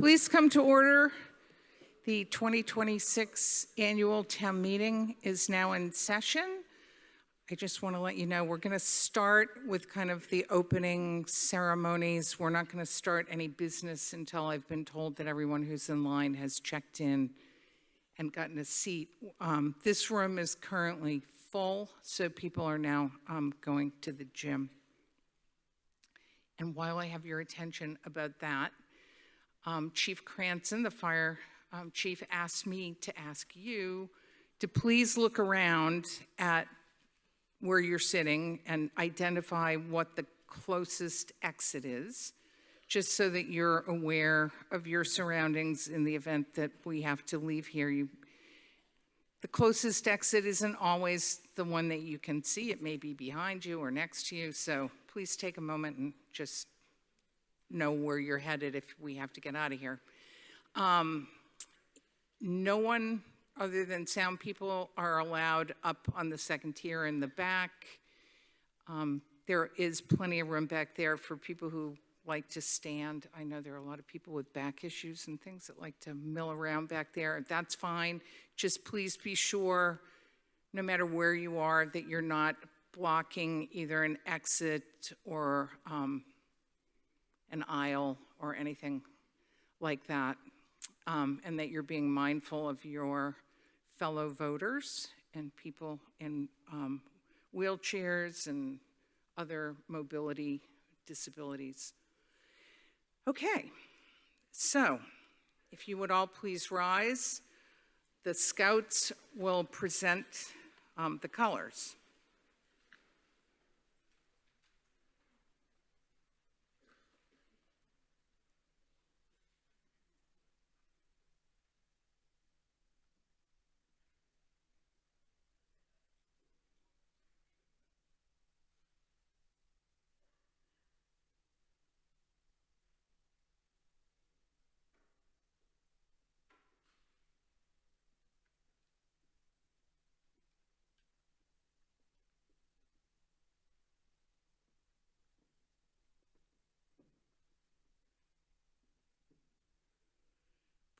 Please come to order. The 2026 annual town meeting is now in session. I just want to let you know we're going to start with kind of the opening ceremonies. We're not going to start any business until I've been told that everyone who's in line has checked in and gotten a seat. This room is currently full, so people are now going to the gym. And while I have your attention about that, Chief Cranston, the fire chief, asked me to ask you to please look around at where you're sitting and identify what the closest exit is, just so that you're aware of your surroundings in the event that we have to leave here. The closest exit isn't always the one that you can see. It may be behind you or next to you, so please take a moment and just know where you're headed if we have to get out of here. No one other than sound people are allowed up on the second tier in the back. There is plenty of room back there for people who like to stand. I know there are a lot of people with back issues and things that like to mill around back there. That's fine. Just please be sure, no matter where you are, that you're not blocking either an exit or an aisle or anything like that, and that you're being mindful of your fellow voters and people in wheelchairs and other mobility disabilities. Okay, so if you would all please rise, the Scouts will present the colors.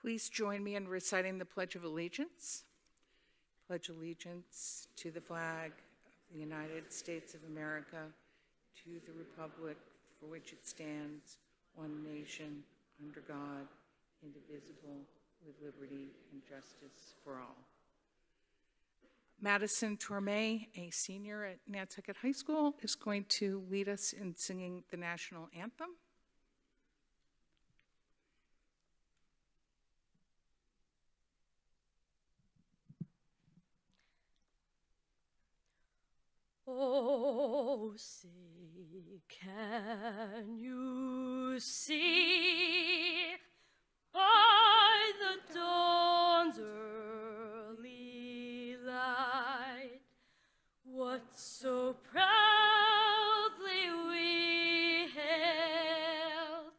Please join me in reciting the Pledge of Allegiance. Pledge allegiance to the flag of the United States of America, to the republic for which it stands, one nation, under God, indivisible, with liberty and justice for all. Madison Tormé, a senior at Nantucket High School, is going to lead us in singing the national anthem. Oh, say, can you see by the dawn's early light what so proudly we hailed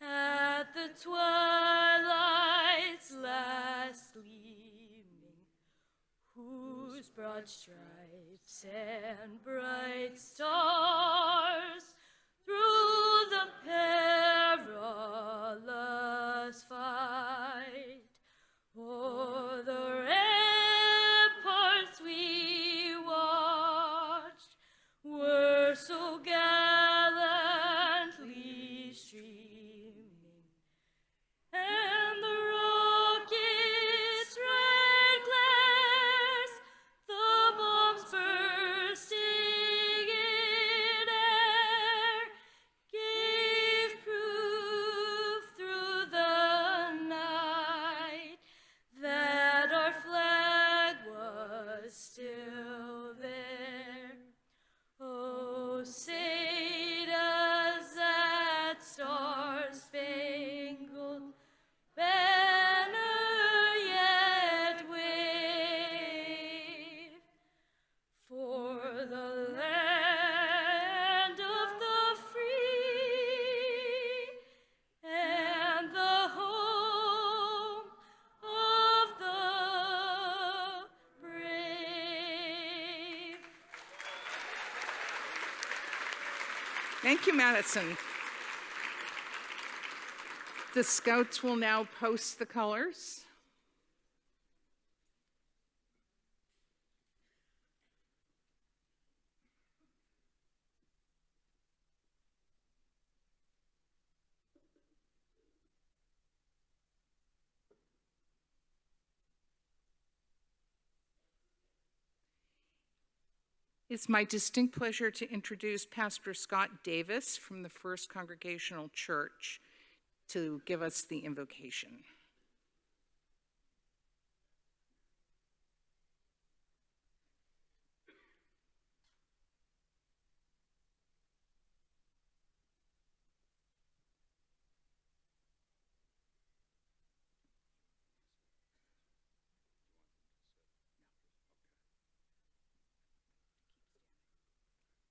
at the twilight's last gleaming, whose broad stripes and bright stars through the perilous fight o'er the ramparts we watched were so gallantly streaming, and the rocket's red glares, the bombs bursting in air, gave proof through the night that our flag was still there. Oh, say does that star-spangled banner yet wave for the land of the free and the home of the brave? Thank you, Madison. The Scouts will now post the colors. It's my distinct pleasure to introduce Pastor Scott Davis from the First Congregational Church to give us the invocation.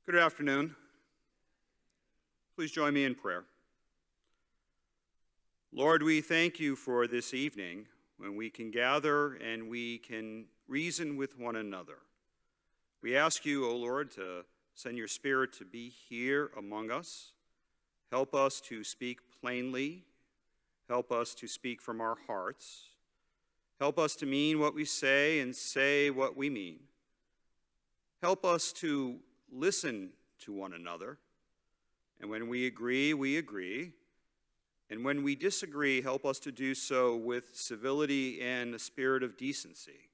Good afternoon. Please join me in prayer. Lord, we thank you for this evening when we can gather and we can reason with one another. We ask you, O Lord, to send your Spirit to be here among us. Help us to speak plainly. Help us to speak from our hearts. Help us to mean what we say and say what we mean. Help us to listen to one another, and when we agree, we agree, and when we disagree, help us to do so with civility and a spirit of decency.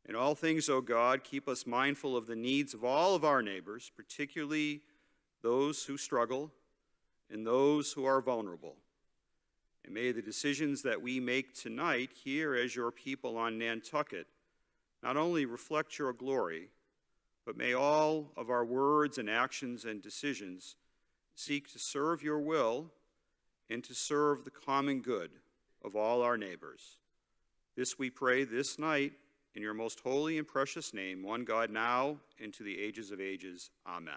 In all things, O God, keep us mindful of the needs of all of our neighbors, particularly those who struggle and those who are vulnerable. And may the decisions that we make tonight here as your people on Nantucket not only reflect your glory, but may all of our words and actions and decisions seek to serve your will and to serve the common good of all our neighbors. This we pray this night in your most holy and precious name, one God, now and to the ages of ages. Amen.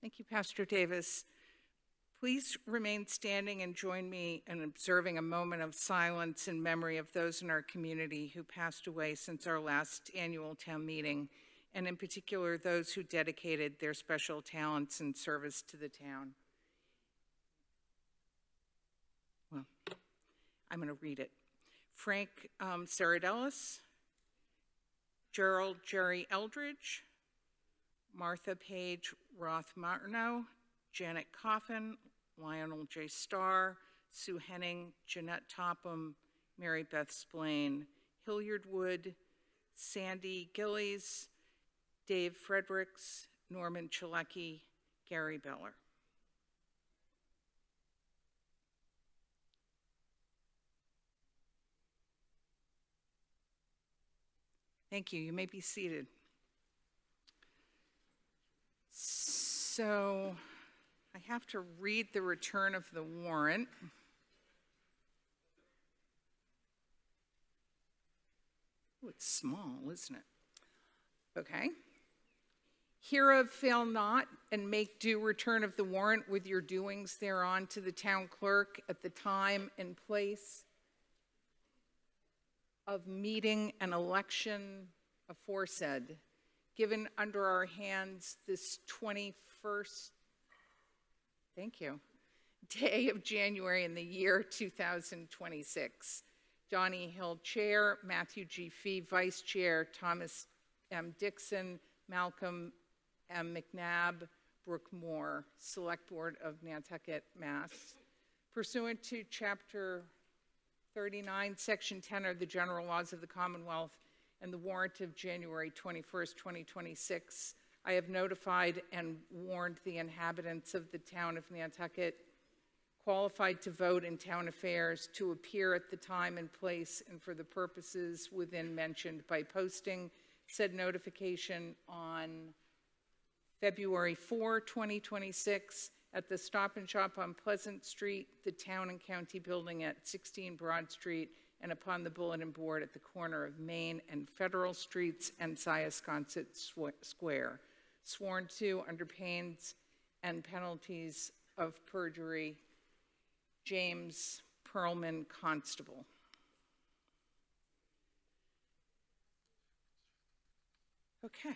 Thank you, Pastor Davis. Please remain standing and join me in observing a moment of silence in memory of those in our community who passed away since our last annual town meeting, and in particular, those who dedicated their special talents and service to the town. Well, I'm going to read it. Frank Saradellis, Gerald Jerry Eldridge, Martha Page Roth-Martineau, Janet Coffin, Lionel J. Starr, Sue Henning, Jeanette Topham, Mary Beth Splain, Hilliard Wood, Sandy Gillies, Dave Fredericks, Norman Chalecki, Gary Beller. Thank you. You may be seated. So I have to read the return of the warrant. Oh, it's small, isn't it? Okay. Hereof fail not, and make due return of the warrant with your doings thereon to the town clerk at the time and place of meeting and election aforesaid, given under our hands this 21st, thank you, day of January in the year 2026. Donnie Hill, Chair, Matthew G. Fee, Vice Chair, Thomas M. Dixon, Malcolm M. McNabb, Brooke Moore, Select Board of Nantucket, Mass. Pursuant to Chapter 39, Section 10 of the General Laws of the Commonwealth and the warrant of January 21st, 2026, I have notified and warned the inhabitants of the town of Nantucket qualified to vote in town affairs to appear at the time and place and for the purposes within mentioned by posting said notification on February 4, 2026 at the Stop and Shop on Pleasant Street, the Town and County Building at 16 Broad Street, and upon the bulletin board at the corner of Main and Federal Streets and Siasconset Square, sworn to under pains and penalties of perjury, James Perlman, Constable. Okay.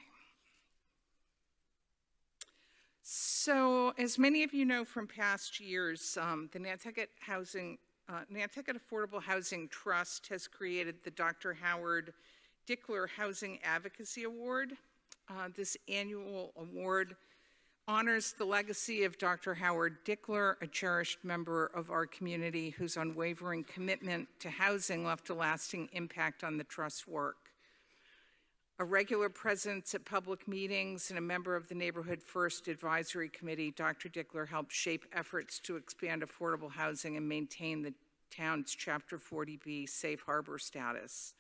So, as many of you know from past years, the Nantucket Affordable Housing Trust has created the Dr. Howard Dickler Housing Advocacy Award. This annual award honors the legacy of Dr. Howard Dickler, a cherished member of our community whose unwavering commitment to housing left a lasting impact on the Trust's work. A regular presence at public meetings and a member of the Neighborhood First Advisory Committee, Dr. Dickler helped shape efforts to expand affordable housing and maintain the town's Chapter 40B safe harbor status.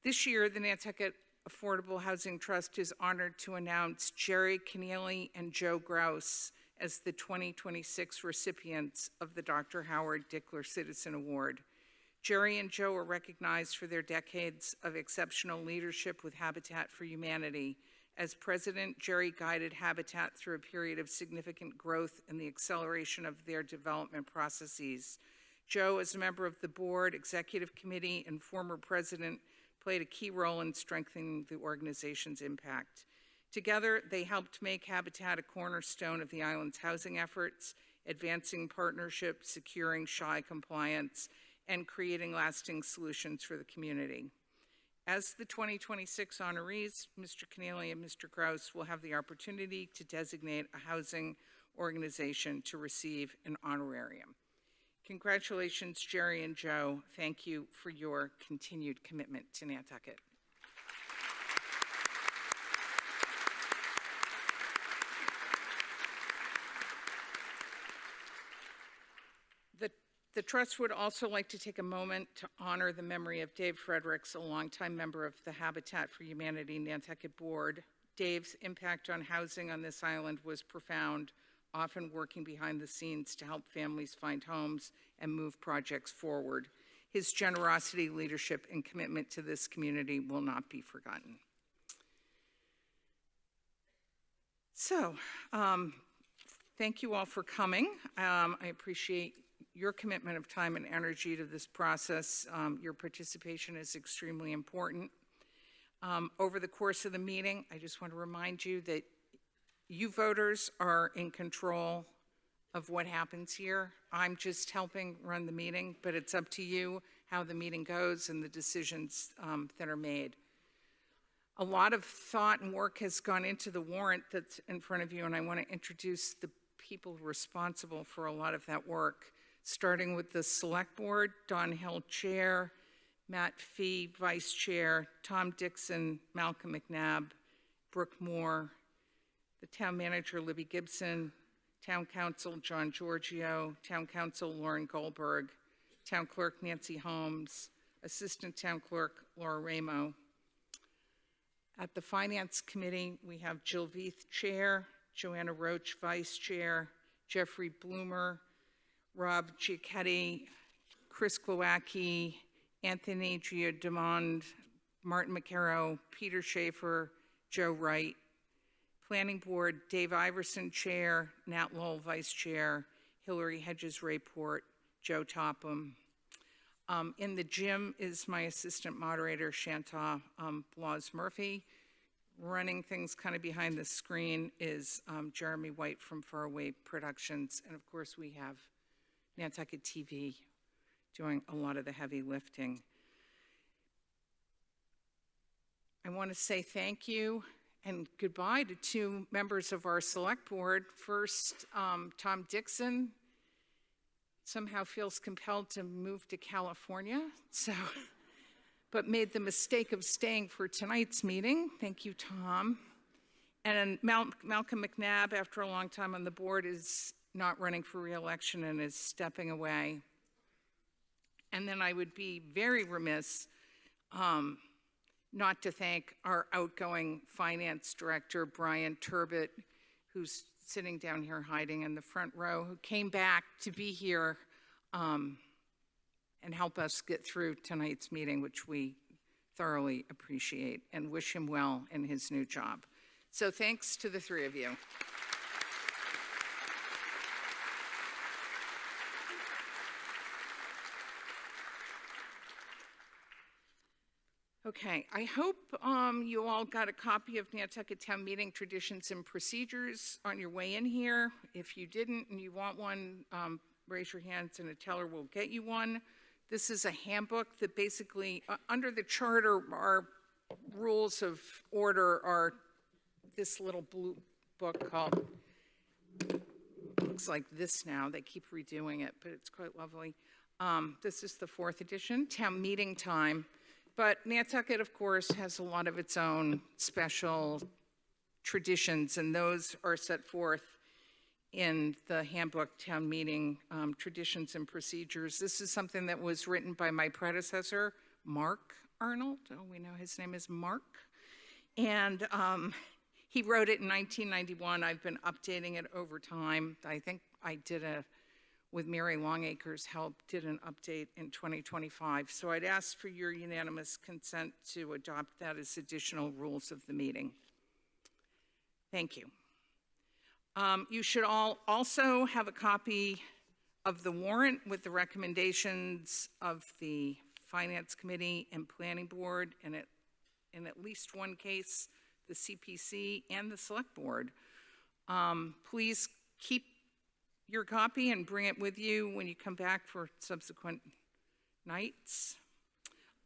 This year, the Nantucket Affordable Housing Trust is honored to announce Jerry Keneally and Joe Grouse as the 2026 recipients of the Dr. Howard Dickler Citizen Award. Jerry and Joe are recognized for their decades of exceptional leadership with Habitat for Humanity. As president, Jerry guided Habitat through a period of significant growth and the acceleration of their development processes. Joe, as a member of the board, executive committee, and former president, played a key role in strengthening the organization's impact. Together, they helped make Habitat a cornerstone of the island's housing efforts, advancing partnerships, securing SHI compliance, and creating lasting solutions for the community. As the 2026 honorees, Mr. Keneally and Mr. Grouse will have the opportunity to designate a housing organization to receive an honorarium. Congratulations, Jerry and Joe. Thank you for your continued commitment to Nantucket. The Trust would also like to take a moment to honor the memory of Dave Fredericks, a longtime member of the Habitat for Humanity Nantucket Board. Dave's impact on housing on this island was profound, often working behind the scenes to help families find homes and move projects forward. His generosity, leadership, and commitment to this community will not be forgotten. So, thank you all for coming. I appreciate your commitment of time and energy to this process. Your participation is extremely important. Over the course of the meeting, I just want to remind you that you voters are in control of what happens here. I'm just helping run the meeting, but it's up to you how the meeting goes and the decisions that are made. A lot of thought and work has gone into the warrant that's in front of you, and I want to introduce the people responsible for a lot of that work, starting with the Select Board, Don Hill, Chair, Matt Fee, Vice Chair, Tom Dixon, Malcolm McNabb, Brooke Moore, the Town Manager, Libby Gibson, Town Council, John Giorgio, Town Council, Lauren Goldberg, Town Clerk, Nancy Holmes, Assistant Town Clerk, Laura Ramo. At the Finance Committee, we have Jill Veith, Chair, Joanna Roach, Vice Chair, Jeffrey Bloomer, Rob Giacchetti, Chris Glowacki, Anthony Giordamond, Martin McCarrow, Peter Schaefer, Joe Wright. Planning Board, Dave Iverson, Chair, Nat Lowell, Vice Chair, Hillary Hedges Rayport, Joe Topham. In the gym is my assistant moderator, Shanta Blas Murphy. Running things kind of behind the screen is Jeremy White from Faraway Productions. And of course, we have Nantucket TV doing a lot of the heavy lifting. I want to say thank you and goodbye to two members of our Select Board. First, Tom Dixon somehow feels compelled to move to California, but made the mistake of staying for tonight's meeting. Thank you, Tom. And Malcolm McNabb, after a long time on the board, is not running for re-election and is stepping away. And then I would be very remiss not to thank our outgoing finance director, Brian Turbot, who's sitting down here hiding in the front row, who came back to be here and help us get through tonight's meeting, which we thoroughly appreciate, and wish him well in his new job. So thanks to the three of you. Okay, I hope you all got a copy of Nantucket Town Meeting Traditions and Procedures on your way in here. If you didn't and you want one, raise your hands and a teller will get you one. This is a handbook that basically, under the charter, our rules of order are this little blue book called, looks like this now, they keep redoing it, but it's quite lovely. This is the 4th edition, Town Meeting Time. But Nantucket, of course, has a lot of its own special traditions, and those are set forth in the handbook, Town Meeting Traditions and Procedures. This is something that was written by my predecessor, Mark Arnold. Oh, we know his name is Mark. And he wrote it in 1991. I've been updating it over time. I think I did with Mary Longacre's help, did an update in 2025. So I'd ask for your unanimous consent to adopt that as additional rules of the meeting. Thank you. You should all also have a copy of the warrant with the recommendations of the Finance Committee and Planning Board, and in at least one case, the CPC and the Select Board. Please keep your copy and bring it with you when you come back for subsequent nights.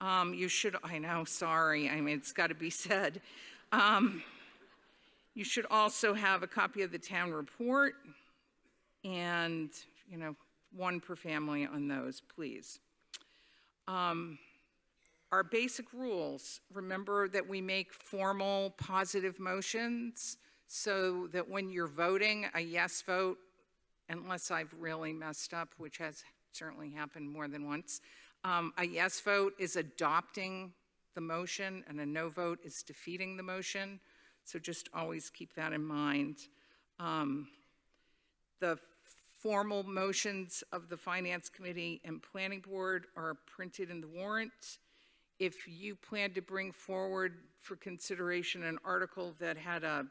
You should, I know, sorry, I mean, it's got to be said. You should also have a copy of the town report and, one per family on those, please. Our basic rules, remember that we make formal positive motions so that when you're voting, a yes vote, unless I've really messed up, which has certainly happened more than once, a yes vote is adopting the motion and a no vote is defeating the motion. So just always keep that in mind. The formal motions of the Finance Committee and Planning Board are printed in the warrant. If you plan to bring forward for consideration an article that had a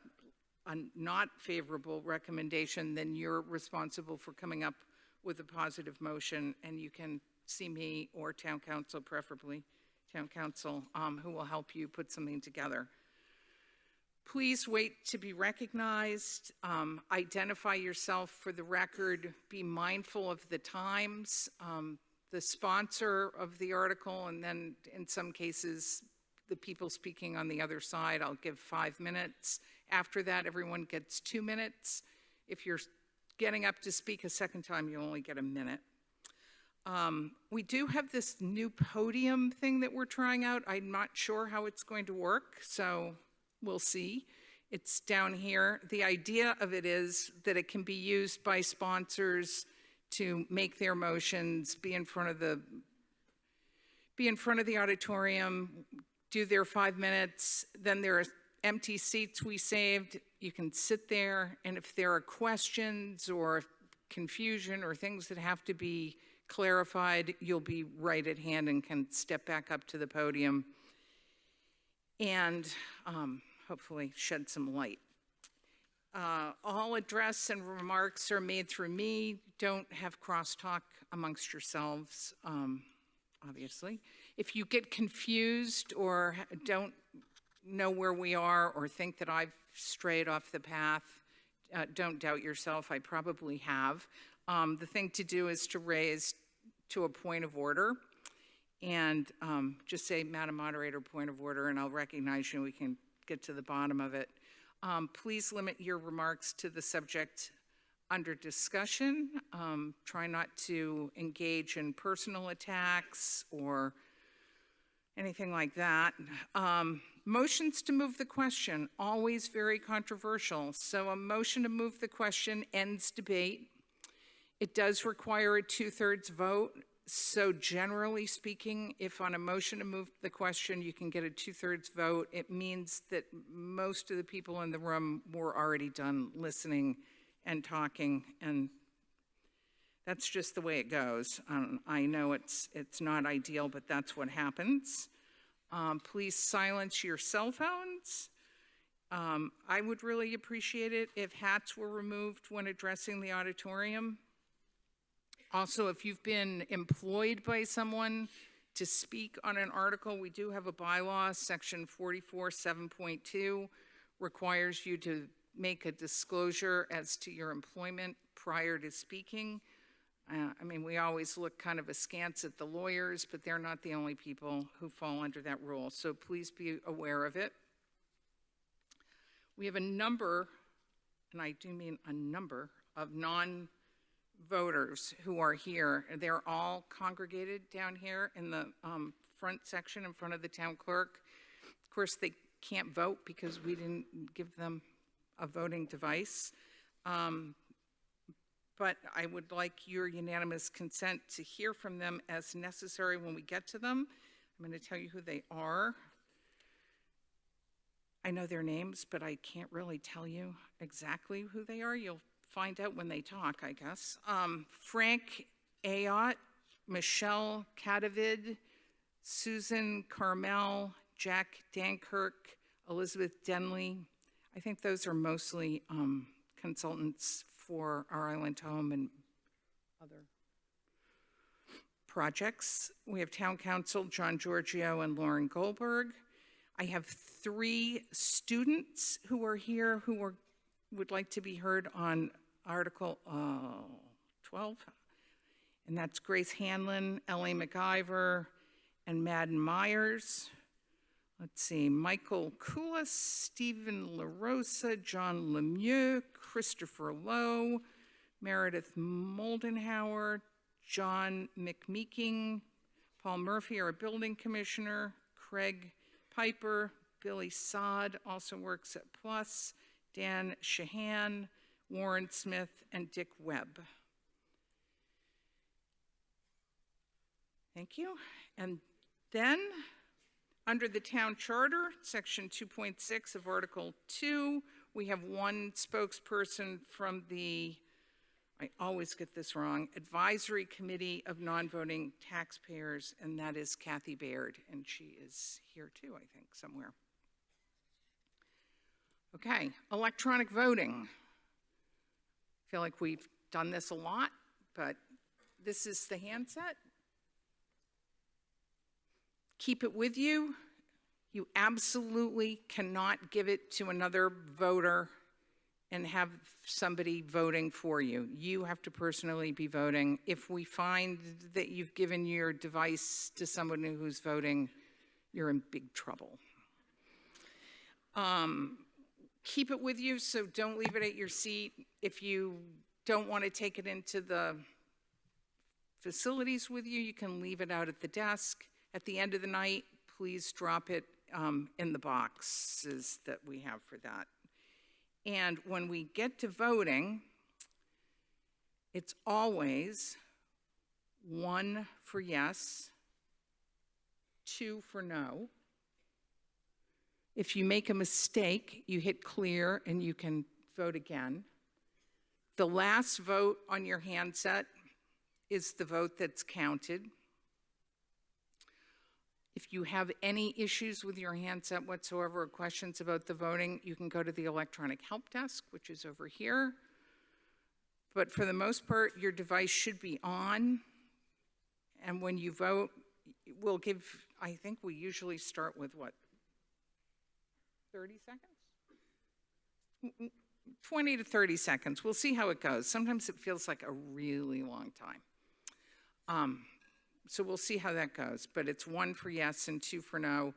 not favorable recommendation, then you're responsible for coming up with a positive motion, and you can see me or town council, preferably town council, who will help you put something together. Please wait to be recognized. Identify yourself for the record. Be mindful of the times. The sponsor of the article, and then in some cases, the people speaking on the other side, I'll give 5 minutes. After that, everyone gets 2 minutes. If you're getting up to speak a second time, you only get a minute. We do have this new podium thing that we're trying out. I'm not sure how it's going to work, so we'll see. It's down here. The idea of it is that it can be used by sponsors to make their motions, be in front of the auditorium, do their 5 minutes. Then there are empty seats we saved. You can sit there, and if there are questions or confusion or things that have to be clarified, you'll be right at hand and can step back up to the podium and hopefully shed some light. All address and remarks are made through me. Don't have crosstalk amongst yourselves, obviously. If you get confused or don't know where we are or think that I've strayed off the path, don't doubt yourself. I probably have. The thing to do is to raise to a point of order and just say, Madam Moderator, point of order, and I'll recognize you and we can get to the bottom of it. Please limit your remarks to the subject under discussion. Try not to engage in personal attacks or anything like that. Motions to move the question, always very controversial. So a motion to move the question ends debate. It does require a 2/3 vote. So generally speaking, if on a motion to move the question, you can get a 2/3 vote, it means that most of the people in the room were already done listening and talking, and that's just the way it goes. I know it's not ideal, but that's what happens. Please silence your cell phones. I would really appreciate it if hats were removed when addressing the auditorium. Also, if you've been employed by someone to speak on an article, we do have a bylaw, section 44, 7.2, requires you to make a disclosure as to your employment prior to speaking. I mean, we always look kind of askance at the lawyers, but they're not the only people who fall under that rule, so please be aware of it. We have a number, and I do mean a number, of non-voters who are here. They're all congregated down here in the front section in front of the town clerk. Of course, they can't vote because we didn't give them a voting device. But I would like your unanimous consent to hear from them as necessary when we get to them. I'm going to tell you who they are. I know their names, but I can't really tell you exactly who they are. You'll find out when they talk, I guess. Frank Ayotte, Michelle Cadavid, Susan Carmel, Jack Dankirk, Elizabeth Denley. I think those are mostly consultants for our Island Home and other projects. We have Town Council, John Giorgio and Lauren Goldberg. I have 3 students who are here who would like to be heard on Article 12, and that's Grace Hanlon, Ellie McIver, and Madden Myers. Let's see, Michael Koulis, Stephen LaRosa, John Lemieux, Christopher Lowe, Meredith Moldenhauer, John McMeeking, Paul Murphy, our building commissioner, Craig Piper, Billy Sod also works at Plus, Dan Shahan, Warren Smith, and Dick Webb. Thank you. And then, under the town charter, section 2.6 of Article 2, we have 1 spokesperson from the, I always get this wrong, Advisory Committee of Non-Voting Taxpayers, and that is Kathy Baird, and she is here too, I think, somewhere. Okay, electronic voting. I feel like we've done this a lot, but this is the handset. Keep it with you. You absolutely cannot give it to another voter and have somebody voting for you. You have to personally be voting. If we find that you've given your device to someone who's voting, you're in big trouble. Keep it with you, so don't leave it at your seat. If you don't want to take it into the facilities with you, you can leave it out at the desk. At the end of the night, please drop it in the boxes that we have for that. And when we get to voting, it's always 1 for yes, 2 for no. If you make a mistake, you hit clear and you can vote again. The last vote on your handset is the vote that's counted. If you have any issues with your handset whatsoever or questions about the voting, you can go to the electronic help desk, which is over here. But for the most part, your device should be on. And when you vote, we'll give, I think we usually start with what? 30 seconds? 20 to 30 seconds. We'll see how it goes. Sometimes it feels like a really long time. So we'll see how that goes, but it's 1 for yes and 2 for no.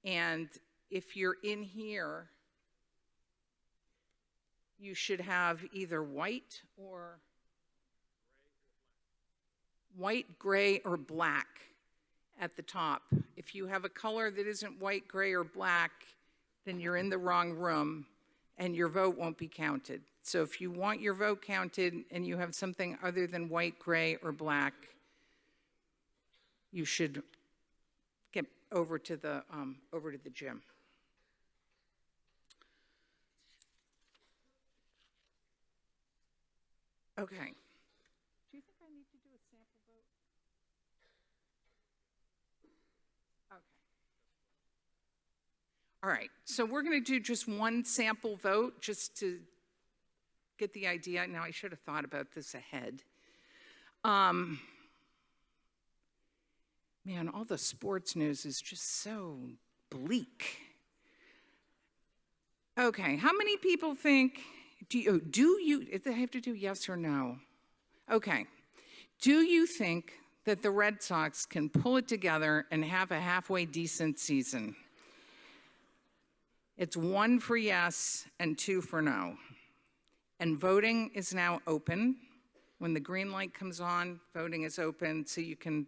And if you're in here, you should have either white, gray, or black at the top. If you have a color that isn't white, gray, or black, then you're in the wrong room and your vote won't be counted. So if you want your vote counted and you have something other than white, gray, or black, you should get over to the gym. Okay. Do you think I need to do a sample vote? Okay. All right, so we're going to do just 1 sample vote just to get the idea. Now, I should have thought about this ahead. Man, all the sports news is just so bleak. Okay, how many people think, do you, I have to do yes or no? Okay, do you think that the Red Sox can pull it together and have a halfway decent season? It's 1 for yes and 2 for no. And voting is now open. When the green light comes on, voting is open, so you can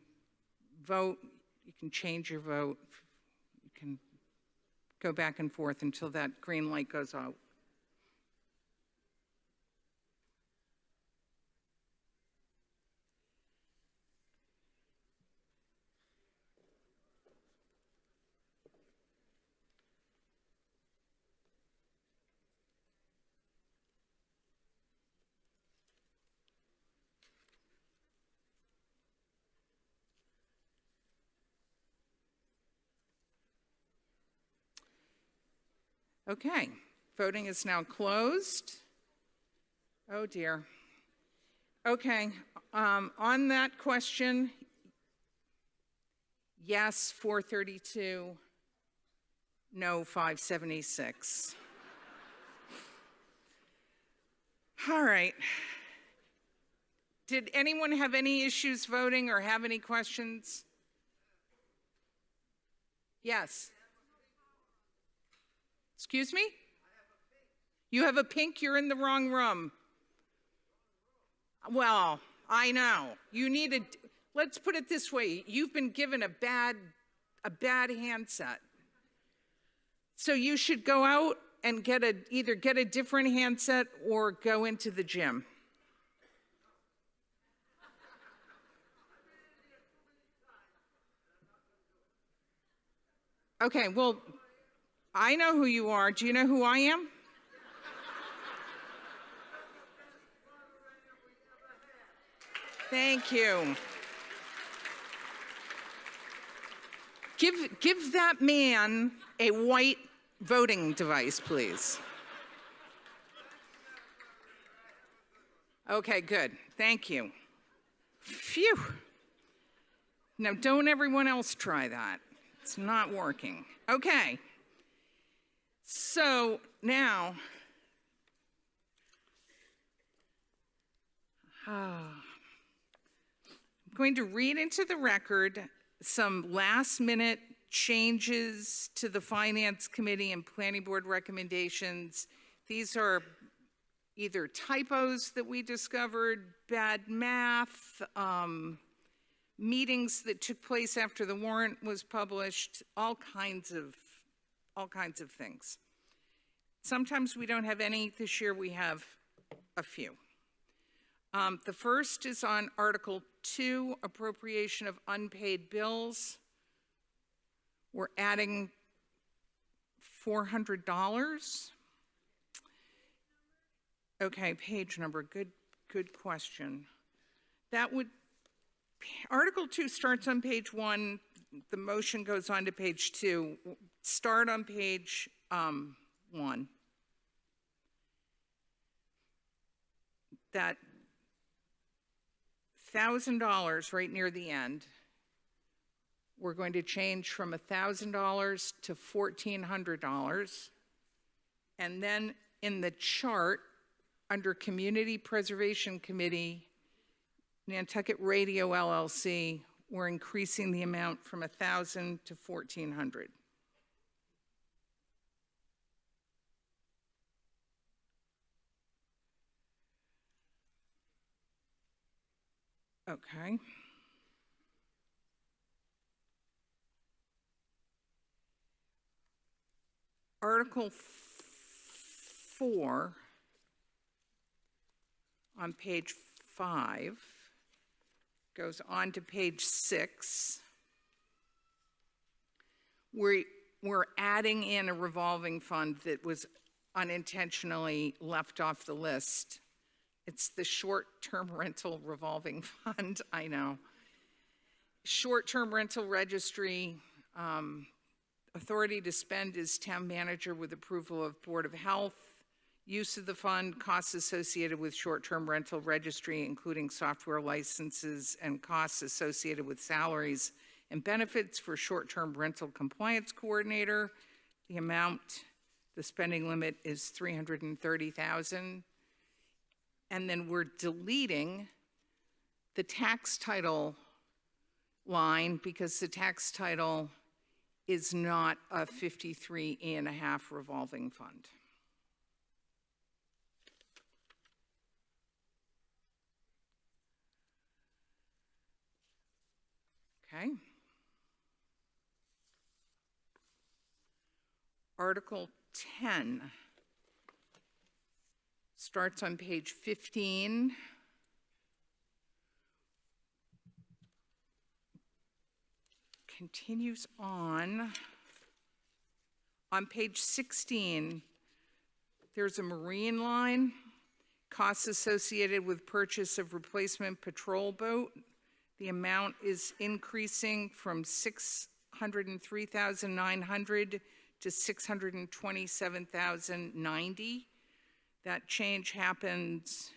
vote, you can change your vote, you can go back and forth until that green light goes out. Okay, voting is now closed. Oh dear. Okay, on that question, yes, 432, no, 576. All right. Did anyone have any issues voting or have any questions? Yes. Excuse me? You have a pink, you're in the wrong room. Well, I know. You need a, let's put it this way. You've been given a bad handset. So you should go out and either get a different handset or go into the gym. Okay, well, I know who you are. Do you know who I am? Thank you. Give that man a white voting device, please. Okay, good. Thank you. Phew. Now, don't everyone else try that. It's not working. Okay. So now, I'm going to read into the record some last-minute changes to the Finance Committee and Planning Board recommendations. These are either typos that we discovered, bad math, meetings that took place after the warrant was published, all kinds of things. Sometimes we don't have any. This year we have a few. The first is on Article 2, appropriation of unpaid bills. We're adding $400. Okay, page number, good question. That would, Article 2 starts on page 1, the motion goes on to page 2. Start on page 1. That $1,000 right near the end, we're going to change from $1,000 to $1,400. And then in the chart, under Community Preservation Committee, Nantucket Radio LLC, we're increasing the amount from $1,000 to $1,400. Okay. Article 4 on page 5 goes on to page 6. We're adding in a revolving fund that was unintentionally left off the list. It's the short-term rental revolving fund, I know. Short-term rental registry, authority to spend is town manager with approval of Board of Health. Use of the fund, costs associated with short-term rental registry, including software licenses and costs associated with salaries and benefits for short-term rental compliance coordinator. The amount, the spending limit is $330,000. And then we're deleting the tax title line because the tax title is not a 53.5 revolving fund. Okay. Article 10 starts on page 15. Continues on. On page 16, there's a marine line, costs associated with purchase of replacement patrol boat. The amount is increasing from $603,900 to $627,090. That change happens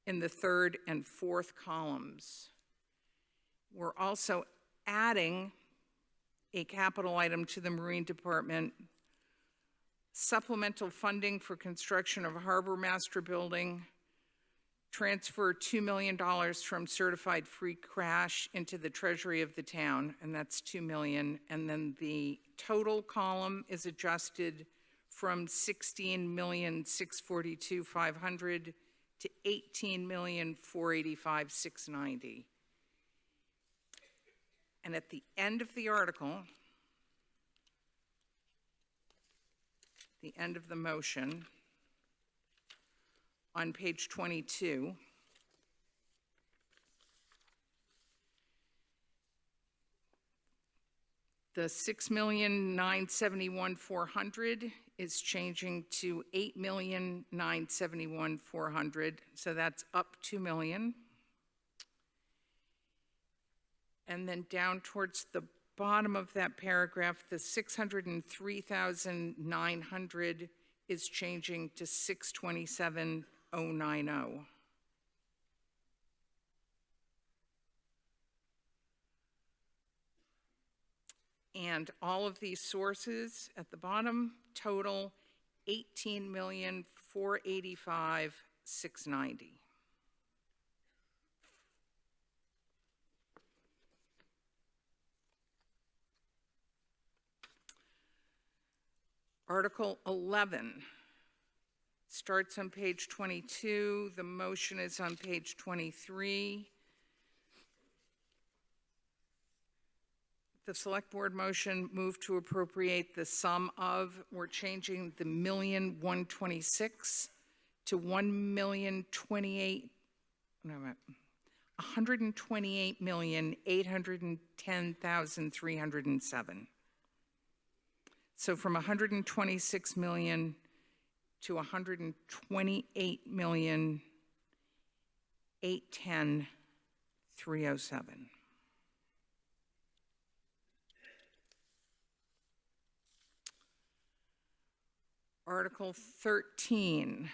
in the third and fourth columns. We're also adding a capital item to the Marine Department, supplemental funding for construction of a harbor master building, transfer $2 million from certified free cash into the treasury of the town, and that's $2 million. And then the total column is adjusted from $16,642,500 to $18,485,690. And at the end of the article, the end of the motion, on page 22, the $6,971,400 is changing to $8,971,400, so that's up $2 million. And then down towards the bottom of that paragraph, the $603,900 is changing to $627,090. And all of these sources at the bottom total $18,485,690. Article 11 starts on page 22. The motion is on page 23. The select board motion moved to appropriate the sum of, we're changing the $1,126,000 to $128,810,307. So from 126 million to 128,810,307. Article 13.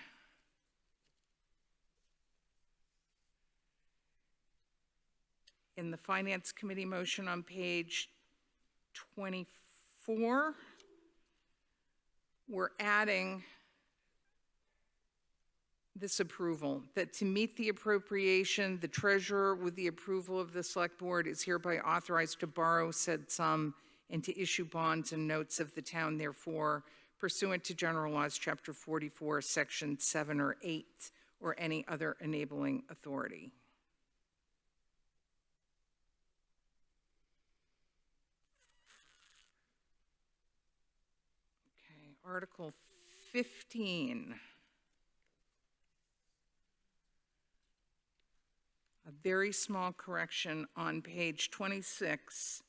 In the Finance Committee motion on page 24, we're adding this approval, that to meet the appropriation, the treasurer, with the approval of the select board, is hereby authorized to borrow said sum and to issue bonds and notes of the town, therefore, pursuant to General Laws, Chapter 44, Section 7 or 8, or any other enabling authority. Okay, Article 15. A very small correction on page 26.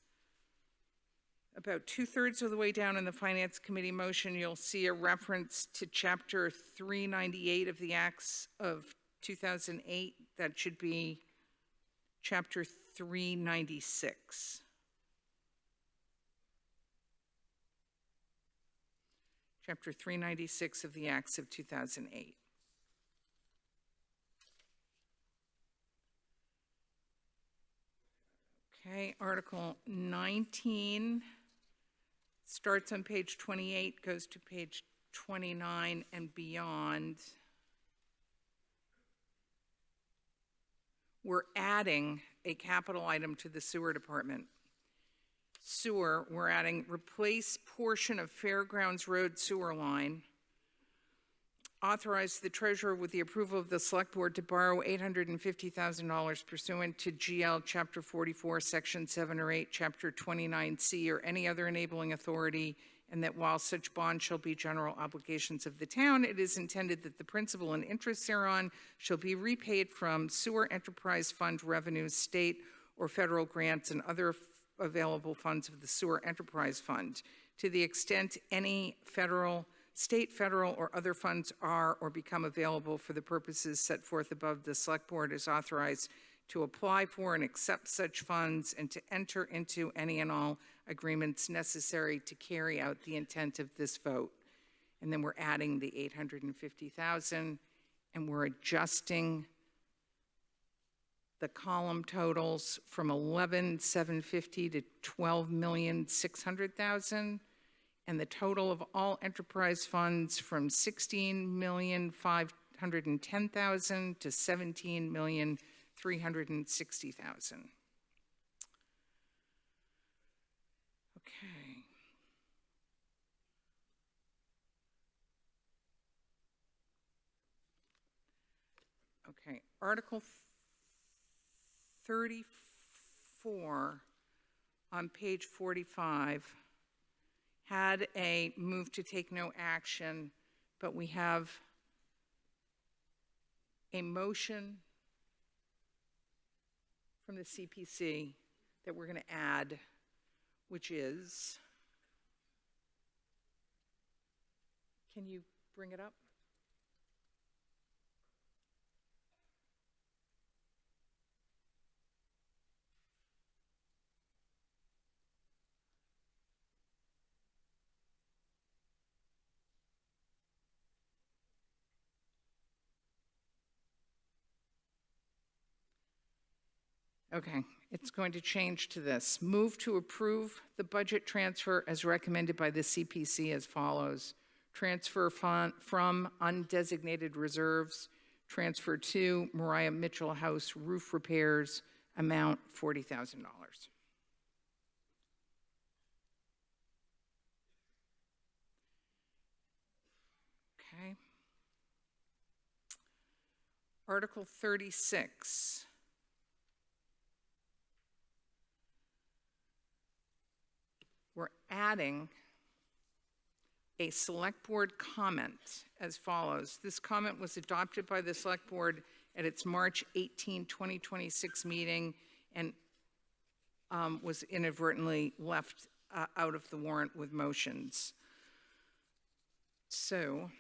About 2/3 of the way down in the Finance Committee motion, you'll see a reference to Chapter 398 of the Acts of 2008. That should be Chapter 396. Chapter 396 of the Acts of 2008. Okay, Article 19 starts on page 28, goes to page 29 and beyond. We're adding a capital item to the sewer department. Sewer, we're adding replace portion of Fairgrounds Road sewer line. Authorize the treasurer with the approval of the select board to borrow $850,000 pursuant to GL Chapter 44, Section 7 or 8, Chapter 29C, or any other enabling authority, and that while such bond shall be general obligations of the town, it is intended that the principal and interest thereon shall be repaid from sewer enterprise fund revenues, state or federal grants, and other available funds of the sewer enterprise fund, to the extent any state, federal, or other funds are or become available for the purposes set forth above. The select board is authorized to apply for and accept such funds and to enter into any and all agreements necessary to carry out the intent of this vote. And then we're adding the $850,000, and we're adjusting the column totals from 11,750 to 12,600,000, and the total of all enterprise funds from 16,510,000 to 17,360,000. Okay. Okay, Article 34 on page 45 had a move to take no action, but we have a motion from the CPC that we're going to add, which is, can you bring it up? Okay, it's going to change to this. Move to approve the budget transfer as recommended by the CPC as follows. Transfer from undesignated reserves, transfer to Mariah Mitchell House roof repairs, amount $40,000. Okay. Article 36. We're adding a select board comment as follows. This comment was adopted by the select board at its March 18, 2026 meeting and was inadvertently left out of the warrant with motions. So,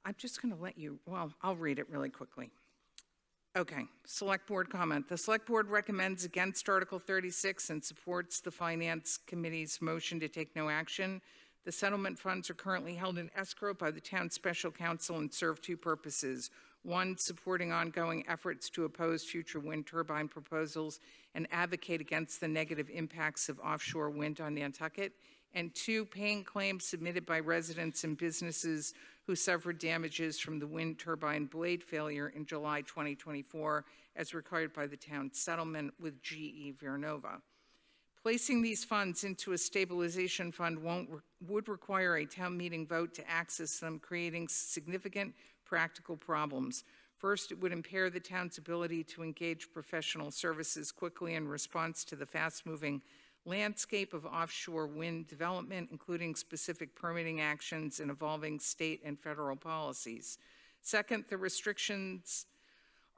I'm just going to let you, well, I'll read it really quickly. Okay, select board comment. The select board recommends against Article 36 and supports the Finance Committee's motion to take no action. The settlement funds are currently held in escrow by the town special counsel and serve two purposes. One, supporting ongoing efforts to oppose future wind turbine proposals and advocate against the negative impacts of offshore wind on Nantucket. And two, paying claims submitted by residents and businesses who suffered damages from the wind turbine blade failure in July 2024, as required by the town settlement with GE Vernova. Placing these funds into a stabilization fund would require a town meeting vote to access them, creating significant practical problems. First, it would impair the town's ability to engage professional services quickly in response to the fast-moving landscape of offshore wind development, including specific permitting actions and evolving state and federal policies. Second, the restrictions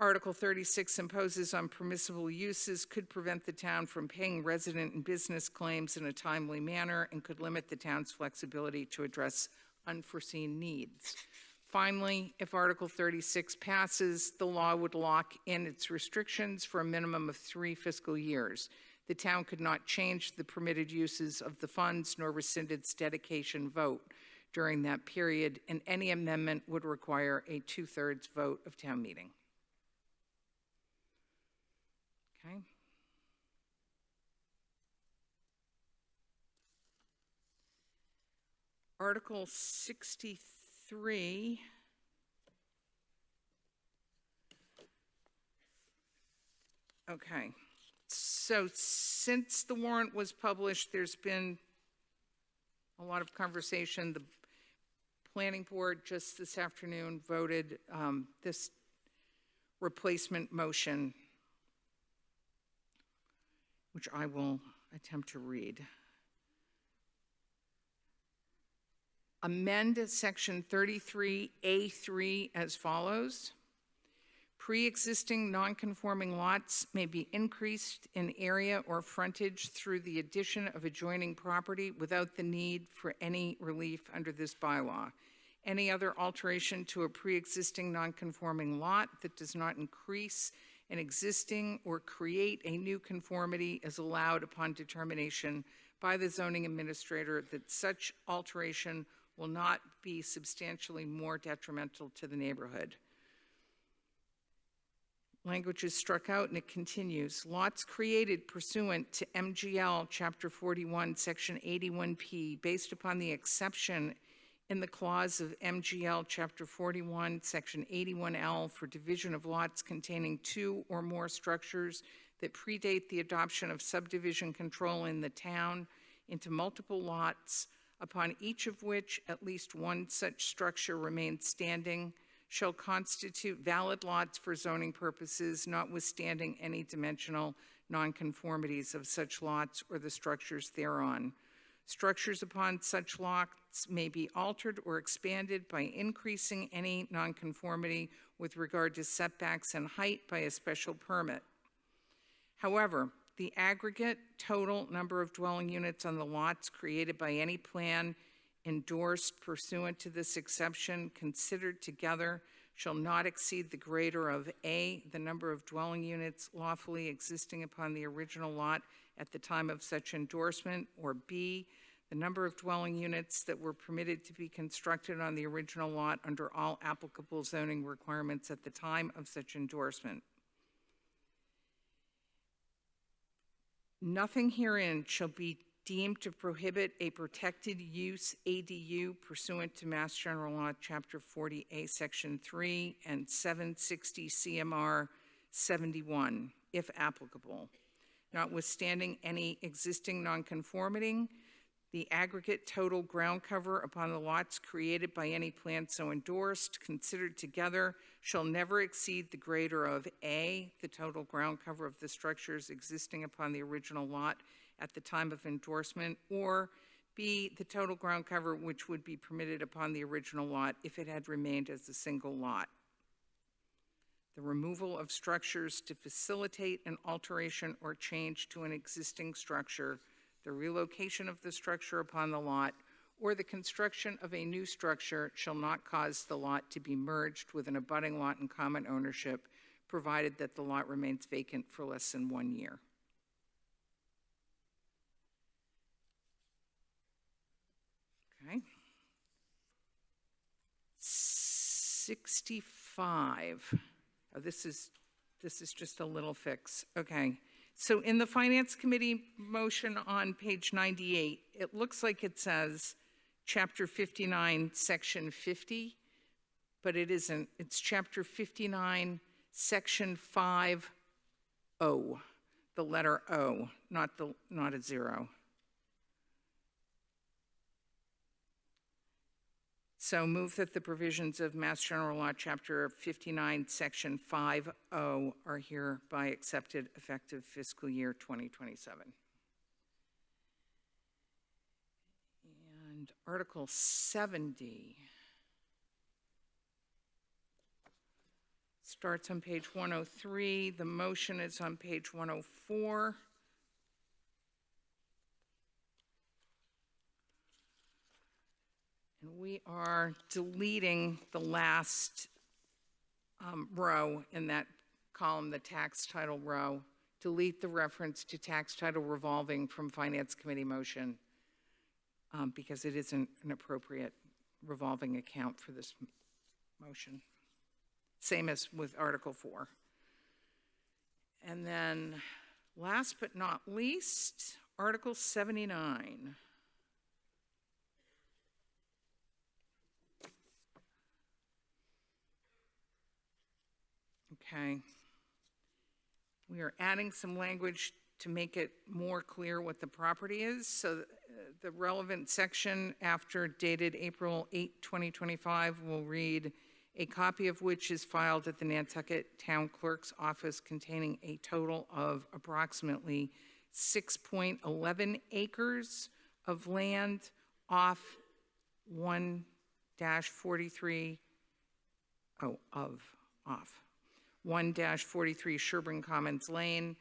Article 36 imposes on permissible uses could prevent the town from paying resident and business claims in a timely manner and could limit the town's flexibility to address unforeseen needs. Finally, if Article 36 passes, the law would lock in its restrictions for a minimum of 3 fiscal years. The town could not change the permitted uses of the funds nor rescind its dedication vote. during that period, and any amendment would require a 2/3 vote of town meeting. Okay. Article 63. Okay. So since the warrant was published, there's been a lot of conversation. The planning board just this afternoon voted this replacement motion, which I will attempt to read. Amend section 33A3 as follows. Pre-existing non-conforming lots may be increased in area or frontage through the addition of adjoining property without the need for any relief under this bylaw. Any other alteration to a pre-existing non-conforming lot that does not increase an existing or create a new conformity is allowed upon determination by the zoning administrator that such alteration will not be substantially more detrimental to the neighborhood. Language is struck out and it continues. Lots created pursuant to MGL Chapter 41, Section 81P, based upon the exception in the clause of MGL Chapter 41, Section 81L for division of lots containing 2 or more structures that predate the adoption of subdivision control in the town into multiple lots, upon each of which at least one such structure remains standing, shall constitute valid lots for zoning purposes, notwithstanding any dimensional nonconformities of such lots or the structures thereon. Structures upon such lots may be altered or expanded by increasing any nonconformity with regard to setbacks and height by a special permit. However, the aggregate total number of dwelling units on the lots created by any plan endorsed pursuant to this exception, considered together, shall not exceed the greater of A, the number of dwelling units lawfully existing upon the original lot at the time of such endorsement, or B, the number of dwelling units that were permitted to be constructed on the original lot under all applicable zoning requirements at the time of such endorsement. Nothing herein shall be deemed to prohibit a protected use ADU pursuant to Mass General Law, Chapter 40A, Section 3, and 760 CMR 71, if applicable. Notwithstanding any existing nonconformity, the aggregate total ground cover upon the lots created by any plan so endorsed, considered together, shall never exceed the greater of A, the total ground cover of the structures existing upon the original lot at the time of endorsement, or B, the total ground cover which would be permitted upon the original lot if it had remained as a single lot. The removal of structures to facilitate an alteration or change to an existing structure, the relocation of the structure upon the lot, or the construction of a new structure shall not cause the lot to be merged with an abutting lot in common ownership, provided that the lot remains vacant for less than 1 year. Okay. 65. Oh, this is just a little fix. Okay. So in the Finance Committee motion on page 98, it looks like it says Chapter 59, Section 50, but it isn't. It's Chapter 59, Section 5O, the letter O, not a 0. So move that the provisions of Mass General Law, Chapter 59, Section 5O are hereby accepted effective fiscal year 2027. And Article 70 starts on page 103. The motion is on page 104. And we are deleting the last row in that column, the tax title row. Delete the reference to tax title revolving from Finance Committee motion because it isn't an appropriate revolving account for this motion. Same as with Article 4. And then, last but not least, Article 79. Okay. We are adding some language to make it more clear what the property is. So the relevant section after dated April 8, 2025 will read, a copy of which is filed at the Nantucket Town Clerk's office containing a total of approximately 6.11 acres of land off 1-43, off 1-43 Sherburne Commons Lane,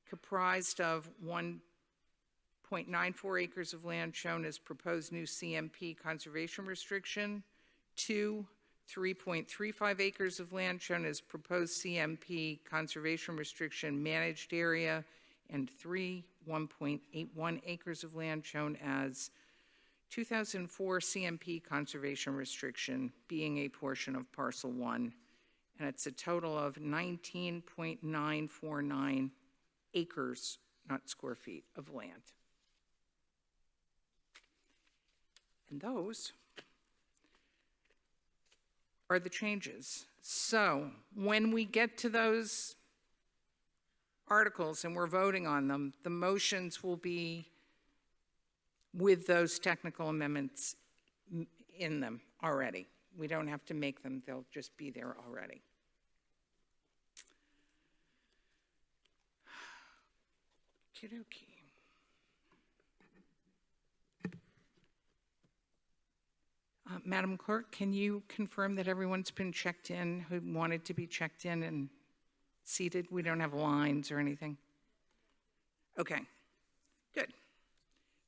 comprised of 1.94 acres of land shown as proposed new CMP conservation restriction, 2, 3.35 acres of land shown as proposed CMP conservation restriction managed area, and 3, 1.81 acres of land shown as 2004 CMP conservation restriction, being a portion of parcel 1. And it's a total of 19.949 acres, not square feet, of land. And those are the changes. So when we get to those articles and we're voting on them, the motions will be with those technical amendments in them already. We don't have to make them, they'll just be there already. Okey-dokey. Madam Clerk, can you confirm that everyone's been checked in who wanted to be checked in and seated? We don't have lines or anything? Okay, good.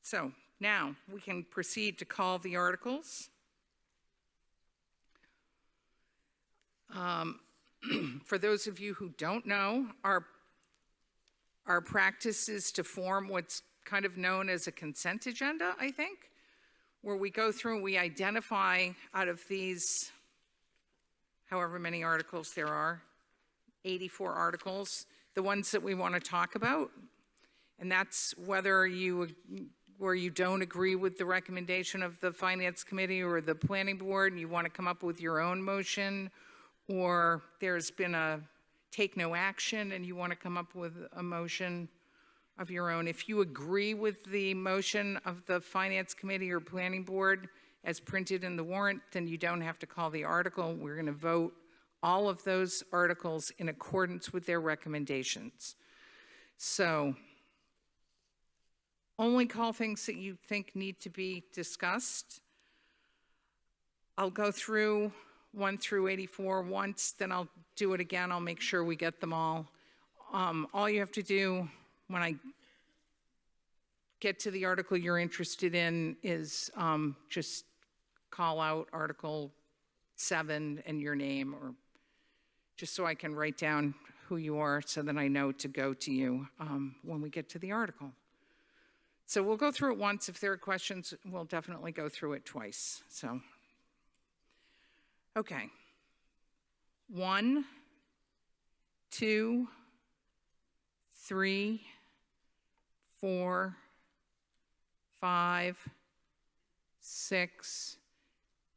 So now we can proceed to call the articles. For those of you who don't know, our practice is to form what's kind of known as a consent agenda, I think, where we go through and we identify out of these, however many articles there are, 84 articles, the ones that we want to talk about. And that's whether you don't agree with the recommendation of the Finance Committee or the Planning Board and you want to come up with your own motion, or there's been a take no action and you want to come up with a motion of your own. If you agree with the motion of the Finance Committee or Planning Board as printed in the warrant, then you don't have to call the article. We're going to vote all of those articles in accordance with their recommendations. So only call things that you think need to be discussed. I'll go through 1 through 84 once, then I'll do it again. I'll make sure we get them all. All you have to do when I get to the article you're interested in is just call out Article 7 and your name, or just so I can write down who you are so that I know to go to you when we get to the article. So we'll go through it once. If there are questions, we'll definitely go through it twice. So, okay. 1, 2, 3, 4, 5, 6,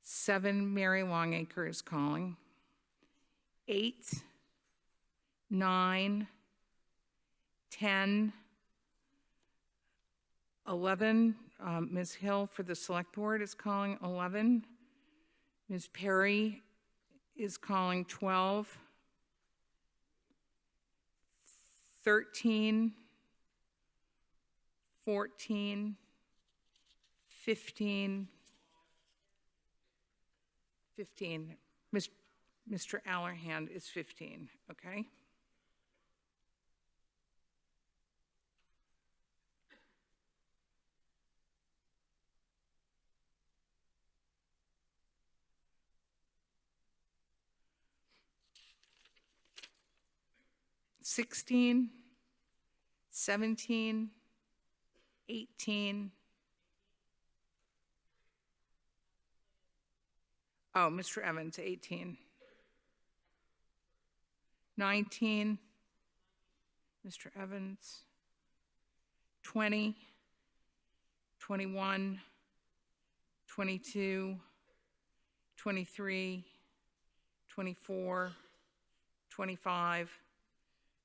7, Mary Longacre is calling. 8, 9, 10, 11, Ms. Hill for the Select Board is calling 11. Ms. Perry is calling 12. 13, 14, 15, Mr. Allerhand is 15, okay? (16, 17, 18, Oh, Mr. Evans, 18. 19, Mr. Evans. 20, 21, 22, 23, 24, 25,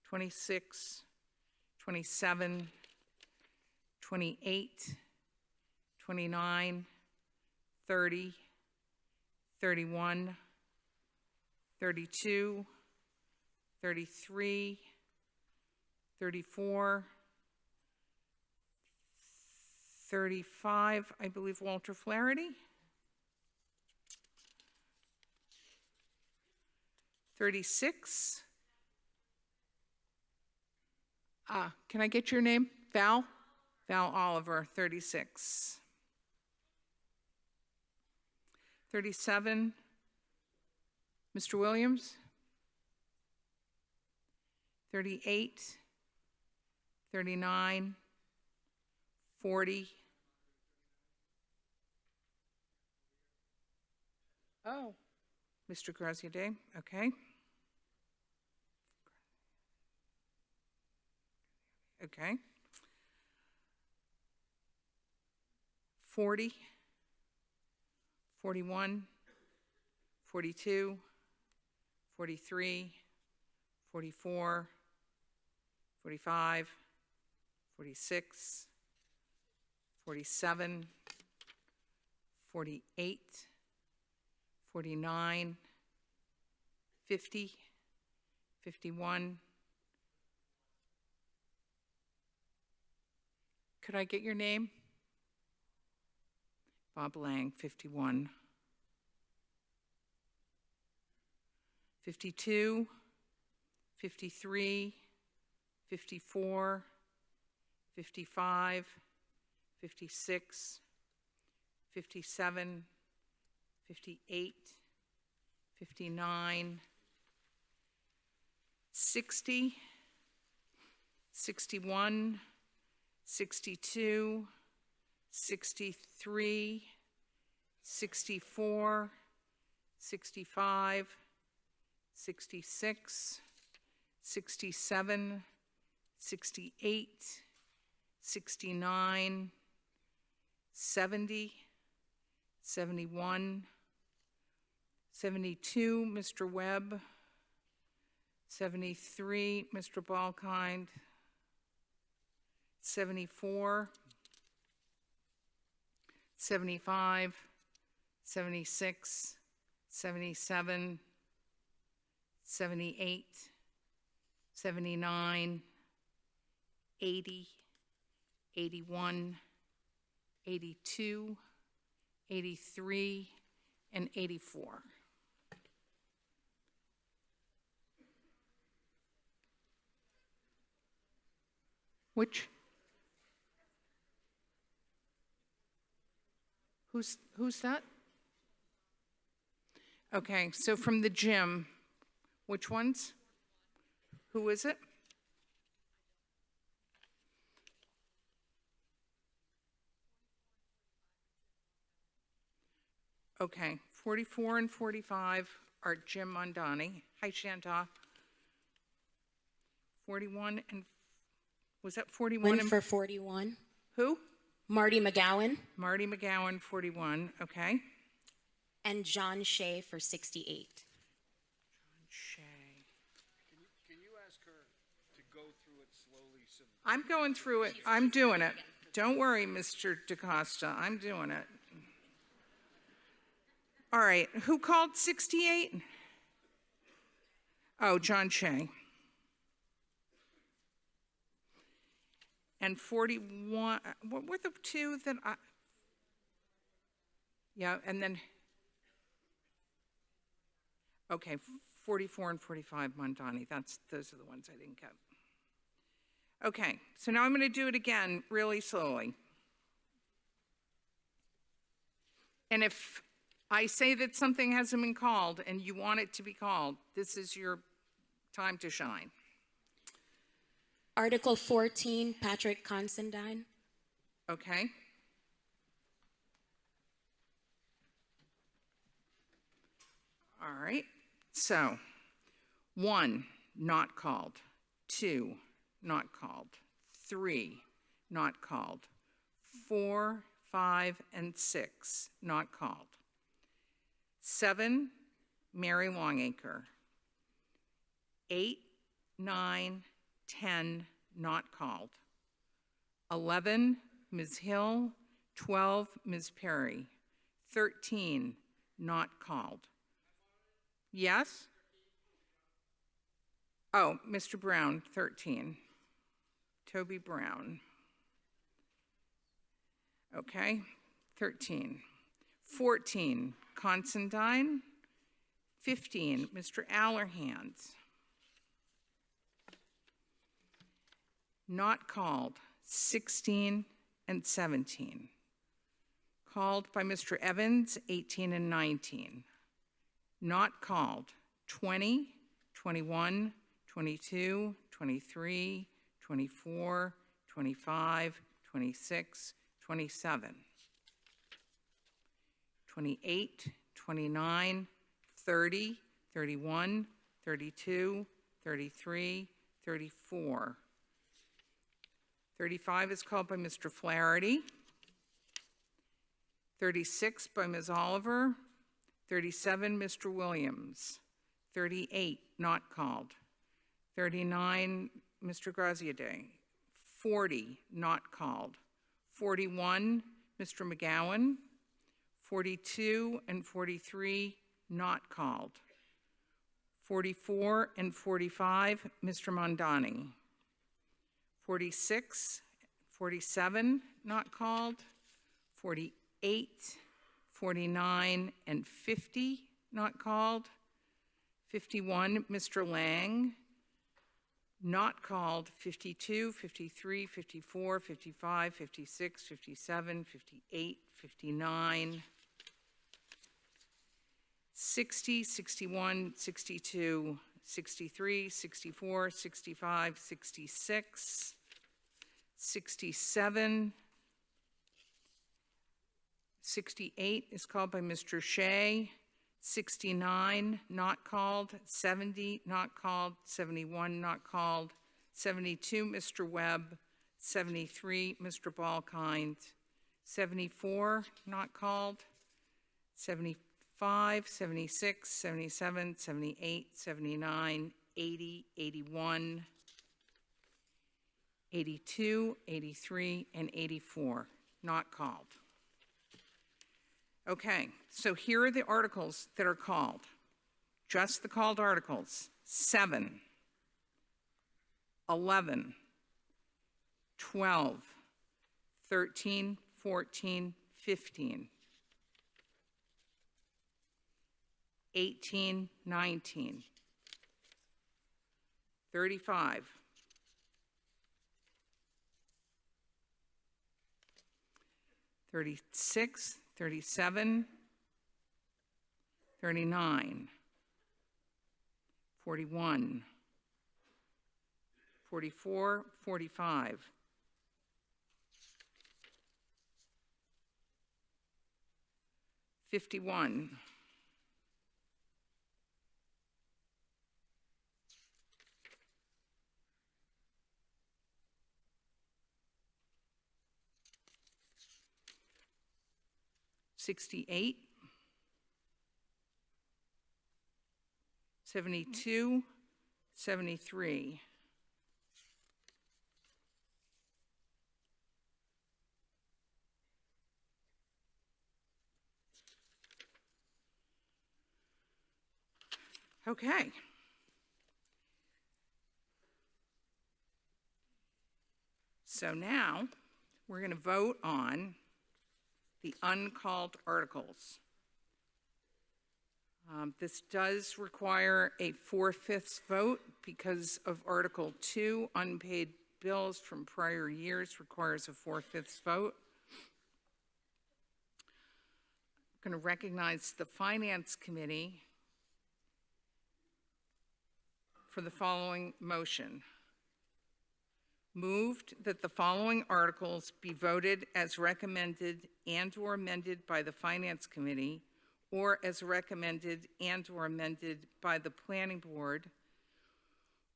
26, 27, 28, 29, 30, 31, 32, 33, 34, 35, I believe Walter Flaherty. 36. Can I get your name? Val? Val Oliver, 36. 37, Mr. Williams. 38, 39, 40. Oh, Mr. Graziadei, okay. Okay. 40, 41, 42, 43, 44, 45, 46, 47, 48, 49, 50, 51. Could I get your name? Bob Lang, 51. 52, 53, 54, 55, 56, 57, 58, 59, 60, 61, 62, 63, 64, 65, 66, 67, 68, 69, 70, 71, 72, Mr. Webb, 73, Mr. Balkind, 74, 75, 76, 77, 78, 79, 80, 81, 82, 83, and 84. Which? Who's that? Okay, so from the gym, which ones? Who is it? Okay, 44 and 45 are Jim Mondani. Hi, Shanta. 41 and, was that 41? One for 41. Who? Marty McGowan. Marty McGowan, 41, okay. And John Shea for 68. Shay. Can you ask her to go through it slowly? So I'm going through it. I'm doing it. Don't worry, Mr. DaCosta. I'm doing it. All right. Who called 68? Oh, John Shea. And 41, what were the two that I, yeah, and then, okay, 44 and 45, Mondani. Those are the ones I didn't get. Okay, so now I'm going to do it again really slowly. And if I say that something hasn't been called and you want it to be called, this is your time to shine. Article 14, Patrick Considine. Okay. All right, so 1, not called. 2, not called. 3, not called. 4, 5, and 6, not called. 7, Mary Longacre. 8, 9, 10, not called. 11, Ms. Hill. 12, Ms. Perry. 13, not called. Yes? Oh, Mr. Brown, 13. Toby Brown. Okay, 13. 14, Considine. 15, Mr. Allerhand. Not called, 16 and 17. Called by Mr. Evans, 18 and 19. Not called, 20, 21, 22, 23, 24, 25, 26, 27. 28, 29, 30, 31, 32, 33, 34. 35 is called by Mr. Flaherty. 36 by Ms. Oliver. 37, Mr. Williams. 38, not called. 39, Mr. Graziadei. 40, not called. 41, Mr. McGowan. 42 and 43, not called. 44 and 45, Mr. Mondani. 46, 47, not called. 48, 49, and 50, not called. 51, Mr. Lang, not called. 52, 53, 54, 55, 56, 57, 58, 59, 60, 61, 62, 63, 64, 65, 66, 67, 68 is called by Mr. Shea. 69, not called. 70, not called. 71, not called. 72, Mr. Webb. 73, Mr. Balkind. 74, not called. 75, 76, 77, 78, 79, 80, 81, 82, 83, and 84, not called. Okay, so here are the articles that are called. Just the called articles. 7, 11, 12, 13, 14, 15, 18, 19, 35, 36, 37, 39, 41, 44, 45, 51, 68, 72, 73, 'Okay. So now we're going to vote on the uncalled articles. This does require a 4/5 vote because of Article 2, unpaid bills from prior years requires a 4/5 vote. I'm going to recognize the Finance Committee for the following motion. Moved that the following articles be voted as recommended and/or amended by the Finance Committee or as recommended and/or amended by the planning board,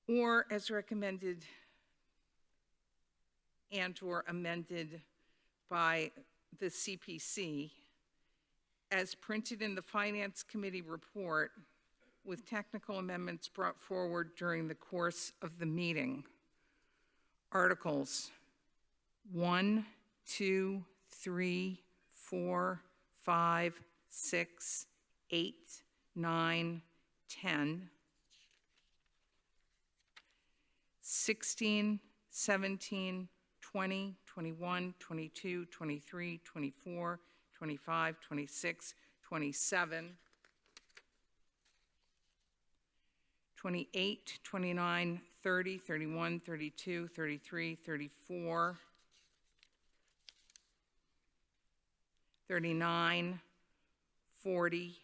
or as recommended and/or amended by the CPC, as printed in the Finance Committee report, with technical amendments brought forward during the course of the meeting. Articles 1, 2, 3, 4, 5, 6, 8, 9, 10, 16, 17, 20, 21, 22, 23, 24, 25, 26, 27, 28, 29, 30, 31, 32, 33, 34, 39, 40,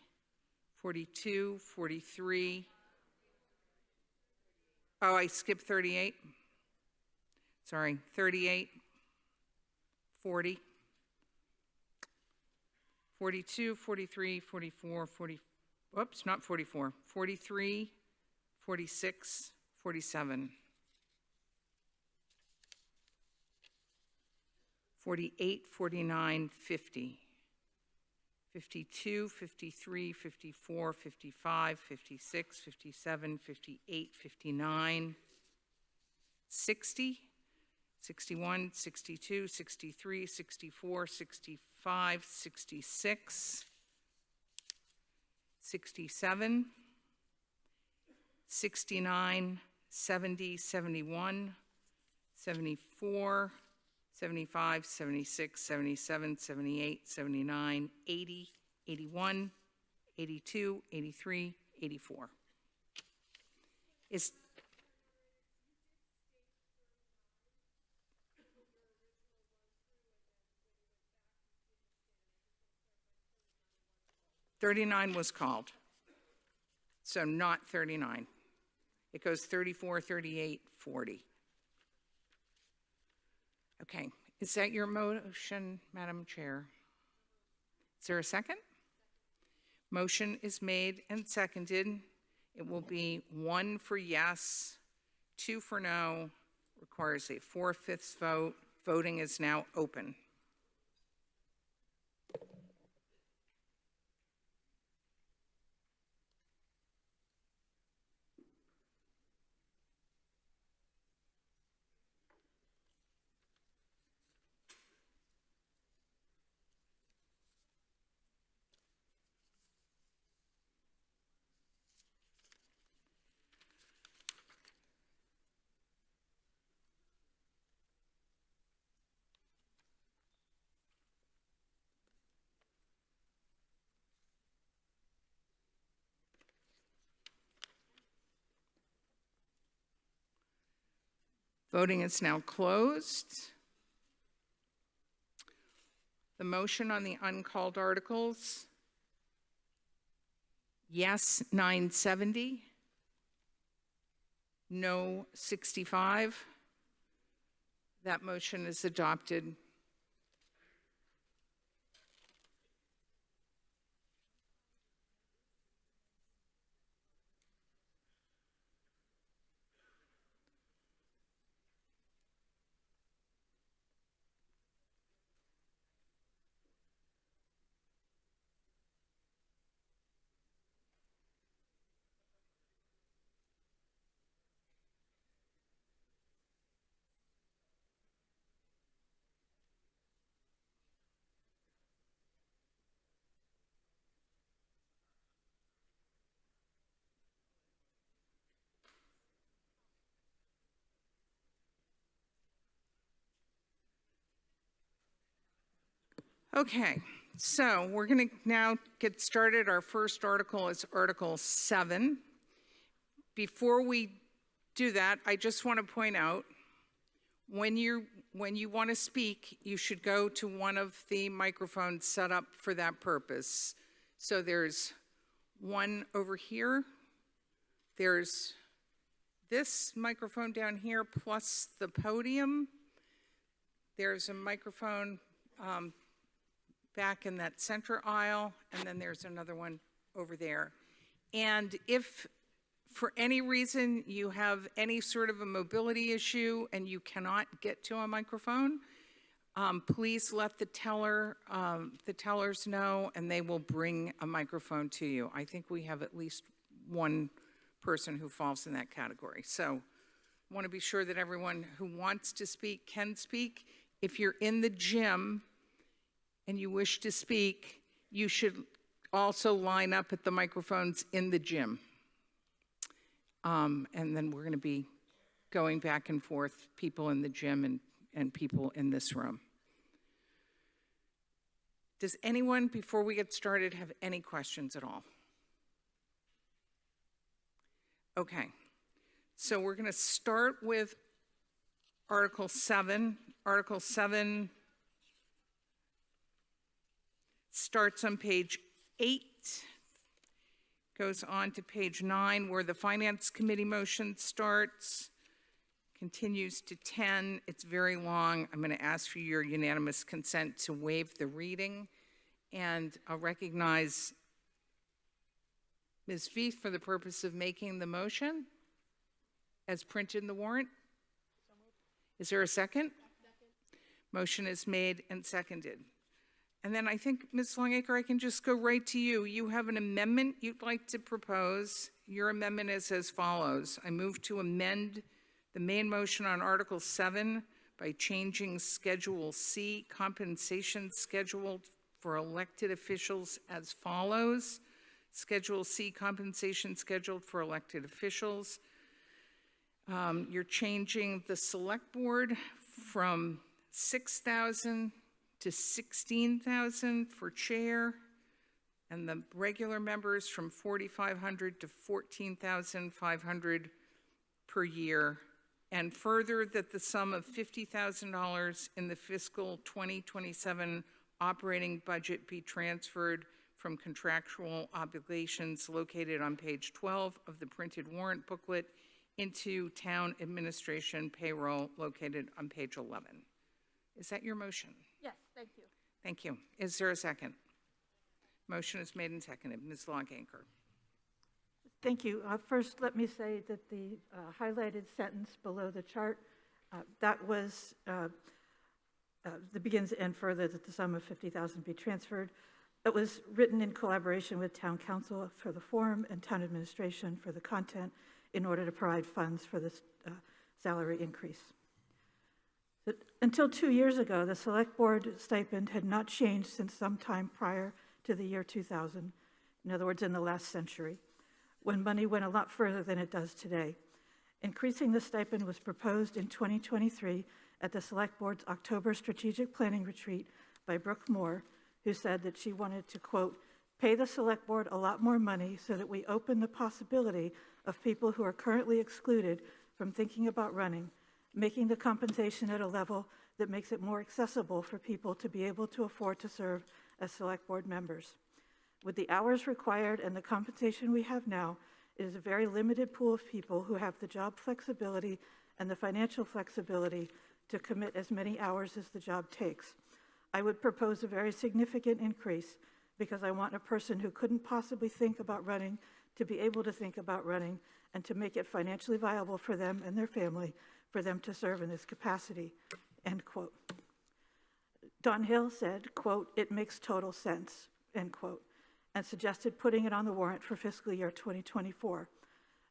42, 43. Oh, I skipped 38. Sorry, 38, 40, 42, 43, 44, 40, whoops, not 44, 43, 46, 47, 48, 49, 50, 52, 53, 54, 55, 56, 57, 58, 59, 60, 61, 62, 63, 64, 65, 66, 67, 69, 70, 71, 74, 75, 76, 77, 78, 79, 80, 81, 82, 83, 84. Is 39 was called, so not 39. It goes 34, 38, 40. Okay, is that your motion, Madam Chair? Is there a second? Motion is made and seconded. It will be 1 for yes, 2 for no, requires a 4/5 vote. Voting is now open. Voting is now closed. The motion on the uncalled articles, yes, 970, no, 65. That motion is adopted. Okay, so we're going to now get started. Our first article is Article 7. Before we do that, I just want to point out, when you want to speak, you should go to one of the microphones set up for that purpose. So there's one over here. There's this microphone down here plus the podium. There's a microphone back in that center aisle, and then there's another one over there. And if for any reason you have any sort of a mobility issue and you cannot get to a microphone, please let the tellers know, and they will bring a microphone to you. I think we have at least one person who falls in that category. So I want to be sure that everyone who wants to speak can speak. If you're in the gym and you wish to speak, you should also line up at the microphones in the gym. And then we're going to be going back and forth, people in the gym and people in this room. Does anyone, before we get started, have any questions at all? Okay, so we're going to start with Article 7. Article 7 starts on page 8, goes on to page 9, where the Finance Committee motion starts, continues to 10. It's very long. I'm going to ask for your unanimous consent to waive the reading, and I'll recognize Ms. Veith for the purpose of making the motion as printed in the warrant. Is there a second? Motion is made and seconded. And then I think, Ms. Longacre, I can just go right to you. You have an amendment you'd like to propose. Your amendment is as follows. I move to amend the main motion on Article 7 by changing Schedule C, compensation schedule for elected officials, as follows. Schedule C, compensation scheduled for elected officials. You're changing the select board from 6,000 to 16,000 for chair, and the regular members from 4,500 to 14,500 per year, and further that the sum of $50,000 in the fiscal 2027 operating budget be transferred from contractual obligations located on page 12 of the printed warrant booklet into town administration payroll located on page 11. Is that your motion? Yes, thank you. Thank you. Is there a second? Motion is made and seconded. Ms. Longacre. Thank you. First, let me say that the highlighted sentence below the chart, that was the begins and further that the sum of $50,000 be transferred. It was written in collaboration with Town Council for the form and Town Administration for the content in order to provide funds for this salary increase. But until 2 years ago, the Select Board stipend had not changed since sometime prior to the year 2000, in other words, in the last century, when money went a lot further than it does today. Increasing the stipend was proposed in 2023 at the Select Board's October Strategic Planning Retreat by Brooke Moore, who said that she wanted to, quote, pay the Select Board a lot more money so that we open the possibility of people who are currently excluded from thinking about running, making the compensation at a level that makes it more accessible for people to be able to afford to serve as Select Board members. With the hours required and the compensation we have now, it is a very limited pool of people who have the job flexibility and the financial flexibility to commit as many hours as the job takes. I would propose a very significant increase because I want a person who couldn't possibly think about running to be able to think about running and to make it financially viable for them and their family for them to serve in this capacity, end quote. Don Hill said, quote, it makes total sense, end quote, and suggested putting it on the warrant for fiscal year 2024.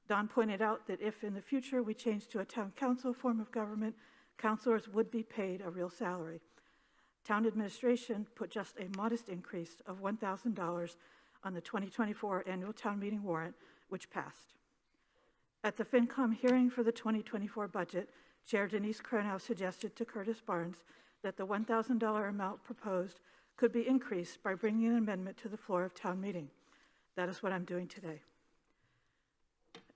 Don pointed out that if in the future we change to a town council form of government, councilors would be paid a real salary. Town administration put just a modest increase of $1,000 on the 2024 annual town meeting warrant, which passed. At the FinCom hearing for the 2024 budget, Chair Denise Kronow suggested to Curtis Barnes that the $1,000 amount proposed could be increased by bringing an amendment to the floor of town meeting. That is what I'm doing today.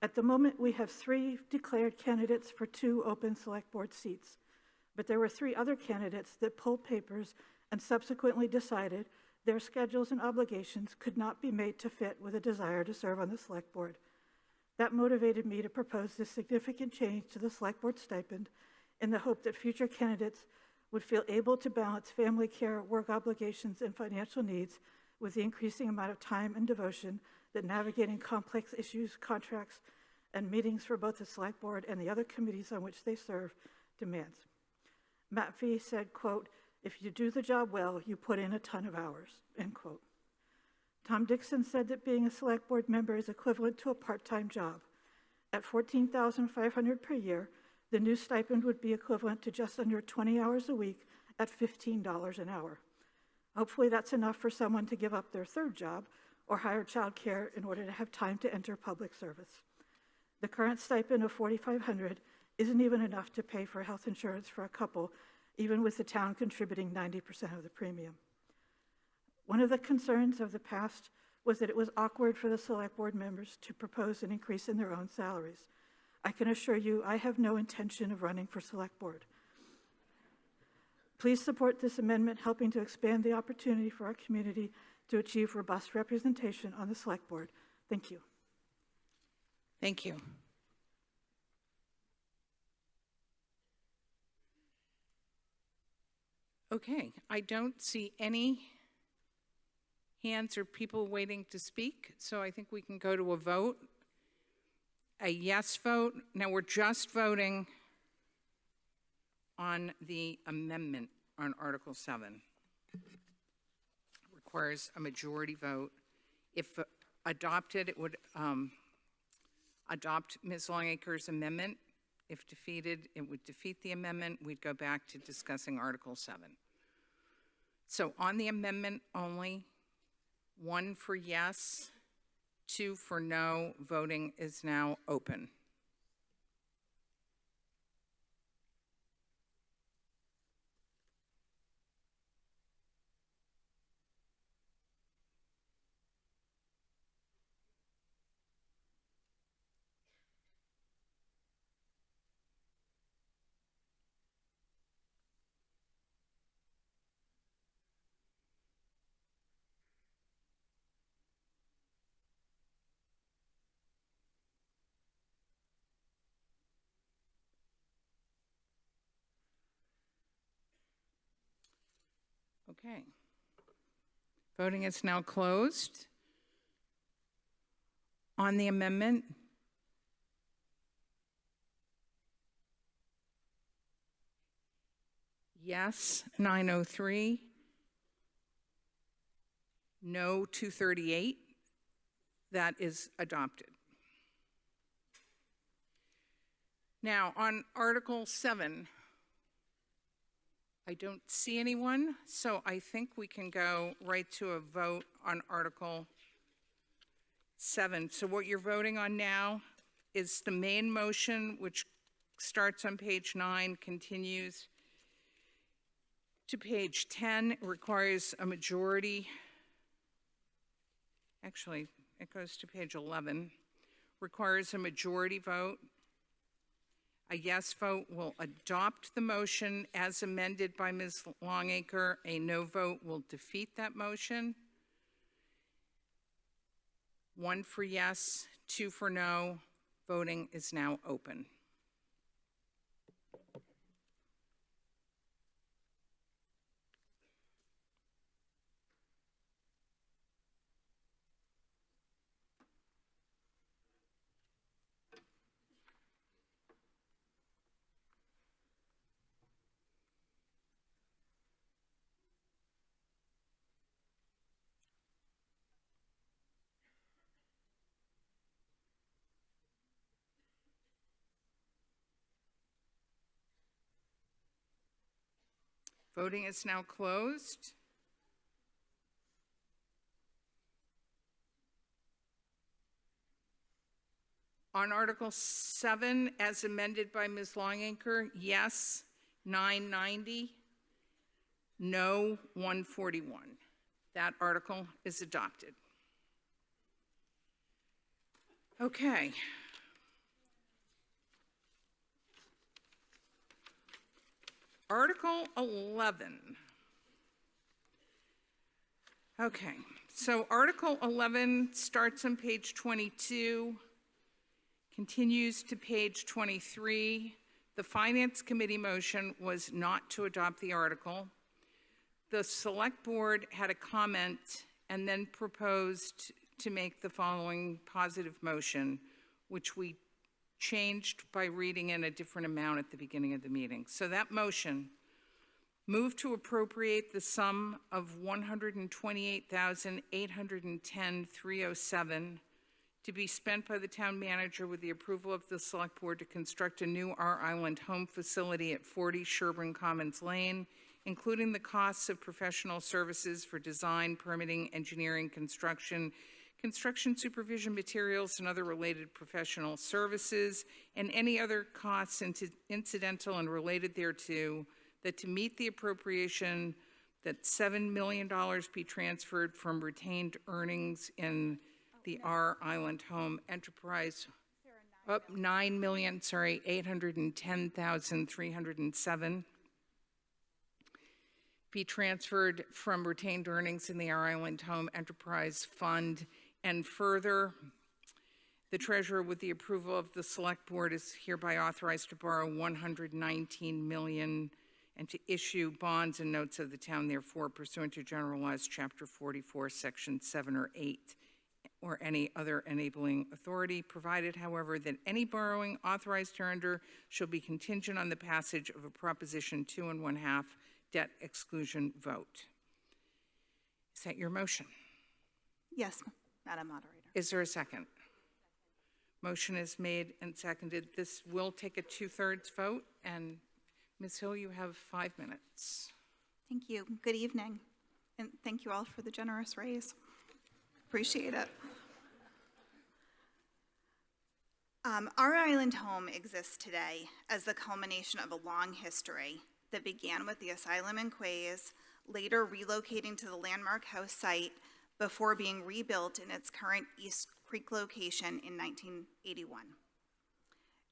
At the moment, we have 3 declared candidates for 2 open select board seats, but there were 3 other candidates that pulled papers and subsequently decided their schedules and obligations could not be made to fit with a desire to serve on the select board. That motivated me to propose this significant change to the select board stipend in the hope that future candidates would feel able to balance family care, work obligations, and financial needs with the increasing amount of time and devotion that navigating complex issues, contracts, and meetings for both the Select Board and the other committees on which they serve demands. Matt Fee said, quote, "If you do the job well, you put in a ton of hours," end quote. Tom Dixon said that being a Select Board member is equivalent to a part-time job. At $14,500 per year, the new stipend would be equivalent to just under 20 hours a week at $15 an hour. Hopefully that's enough for someone to give up their third job or hire childcare in order to have time to enter public service. The current stipend of $4,500 isn't even enough to pay for health insurance for a couple, even with the town contributing 90% of the premium. One of the concerns of the past was that it was awkward for the Select Board members to propose an increase in their own salaries. I can assure you I have no intention of running for Select Board. Please support this amendment, helping to expand the opportunity for our community to achieve robust representation on the Select Board. Thank you. Thank you. Okay, I don't see any hands or people waiting to speak, so I think we can go to a vote. A yes vote. Now we're just voting on the amendment on Article 7. It requires a majority vote. If adopted, it would adopt Ms. Longacre's amendment. If defeated, it would defeat the amendment. We'd go back to discussing Article 7. So on the amendment only, 1 for yes, 2 for no. Voting is now open. Okay. Voting is now closed. On the amendment, yes, 903, no, 238. That is adopted. Now, on Article 7, I don't see anyone, so I think we can go right to a vote on Article 7. So what you're voting on now is the main motion, which starts on page 9, continues to page 10. It requires a majority. Actually, it goes to page 11. Requires a majority vote. A yes vote will adopt the motion as amended by Ms. Longacre. A no vote will defeat that motion. 1 for yes, 2 for no. Voting is now open. Voting is now closed. On Article 7, as amended by Ms. Longacre, yes, 990, no, 141. That article is adopted. Okay. Article 11. Okay, so Article 11 starts on page 22, continues to page 23, The Finance Committee motion was not to adopt the article. The Select Board had a comment and then proposed to make the following positive motion, which we changed by reading in a different amount at the beginning of the meeting. So that motion, move to appropriate the sum of $128,810,307 to be spent by the town manager with the approval of the Select Board to construct a new Our Island home facility at 40 Sherburne Commons Lane, including the costs of professional services for design, permitting, engineering, construction supervision, materials, and other related professional services, and any other costs incidental and related thereto, that to meet the appropriation, that $7 million be transferred from retained earnings in the Our Island Home Enterprise. $9,810,307 be transferred from retained earnings in the Our Island Home Enterprise Fund. And further, the treasurer, with the approval of the Select Board, is hereby authorized to borrow $119 million and to issue bonds and notes of the town, therefore, pursuant to General Laws, Chapter 44, Section 7 or 8, or any other enabling authority, provided, however, that any borrowing authorized hereunder shall be contingent on the passage of a Proposition 2 1/2 debt exclusion vote. Is that your motion? Yes, Madam Moderator. Is there a second? Motion is made and seconded. This will take a 2/3 vote, and Ms. Hill, you have 5 minutes. Thank you. Good evening, and thank you all for the generous raise. Appreciate it. Our Island Home exists today as the culmination of a long history that began with the asylum in Quays, later relocating to the Landmark House site before being rebuilt in its current East Creek location in 1981.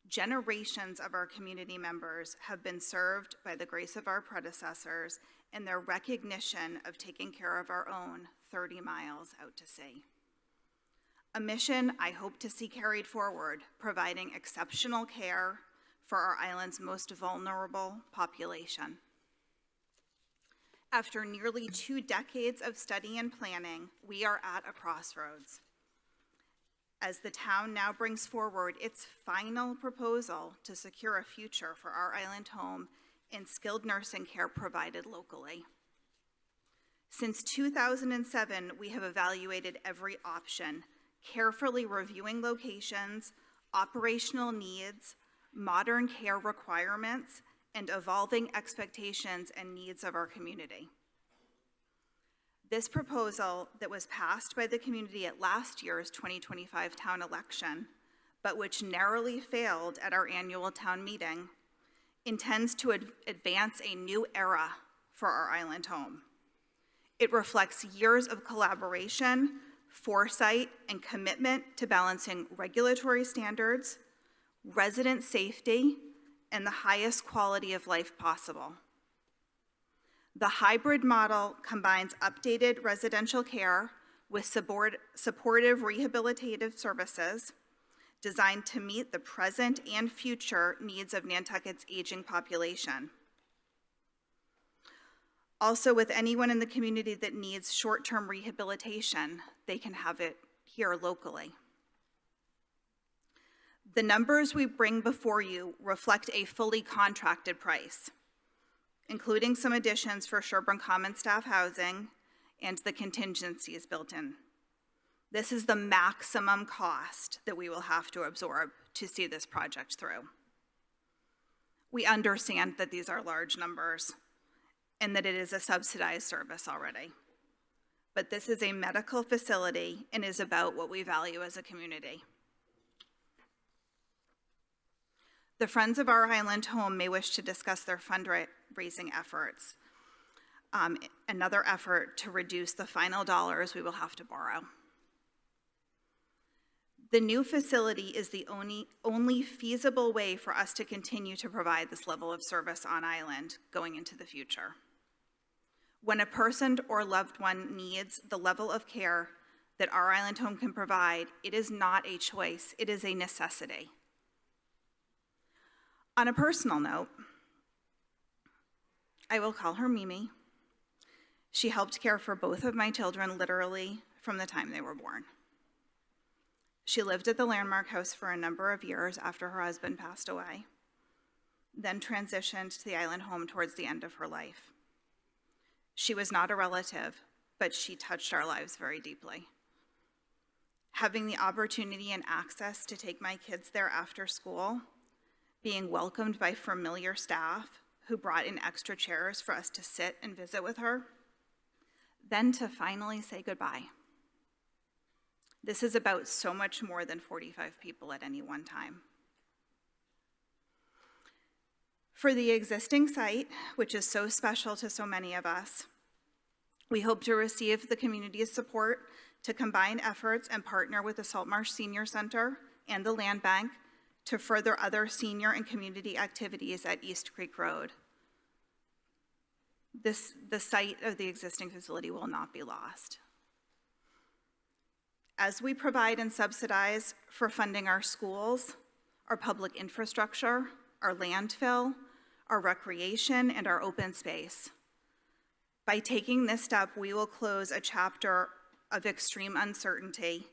Generations of our community members have been served by the grace of our predecessors and their recognition of taking care of our own 30 miles out to sea. A mission I hope to see carried forward, providing exceptional care for our island's most vulnerable population. After nearly 2 decades of study and planning, we are at a crossroads, as the town now brings forward its final proposal to secure a future for our island home and skilled nursing care provided locally. Since 2007, we have evaluated every option, carefully reviewing locations, operational needs, modern care requirements, and evolving expectations and needs of our community. This proposal that was passed by the community at last year's 2025 town election, but which narrowly failed at our annual town meeting, intends to advance a new era for our island home. It reflects years of collaboration, foresight, and commitment to balancing regulatory standards, resident safety, and the highest quality of life possible. The hybrid model combines updated residential care with supportive rehabilitative services designed to meet the present and future needs of Nantucket's aging population. Also, with anyone in the community that needs short-term rehabilitation, they can have it here locally. The numbers we bring before you reflect a fully contracted price, including some additions for Sherburne Common staff housing and the contingencies built in. This is the maximum cost that we will have to absorb to see this project through. We understand that these are large numbers and that it is a subsidized service already. But this is a medical facility and is about what we value as a community. The Friends of Our Island Home may wish to discuss their fundraising efforts, another effort to reduce the final dollars we will have to borrow. The new facility is the only feasible way for us to continue to provide this level of service on island going into the future. When a person or loved one needs the level of care that Our Island Home can provide, it is not a choice, it is a necessity. On a personal note, I will call her Mimi. She helped care for both of my children literally from the time they were born. She lived at the Landmark House for a number of years after her husband passed away, then transitioned to the island home towards the end of her life. She was not a relative, but she touched our lives very deeply. Having the opportunity and access to take my kids there after school, being welcomed by familiar staff who brought in extra chairs for us to sit and visit with her, then to finally say goodbye. This is about so much more than 45 people at any one time. For the existing site, which is so special to so many of us, we hope to receive the community's support to combine efforts and partner with the Saltmarsh Senior Center and the Land Bank to further other senior and community activities at East Creek Road. The site of the existing facility will not be lost. As we provide and subsidize for funding our schools, our public infrastructure, our landfill, our recreation, and our open space, by taking this step, we will close a chapter of extreme uncertainty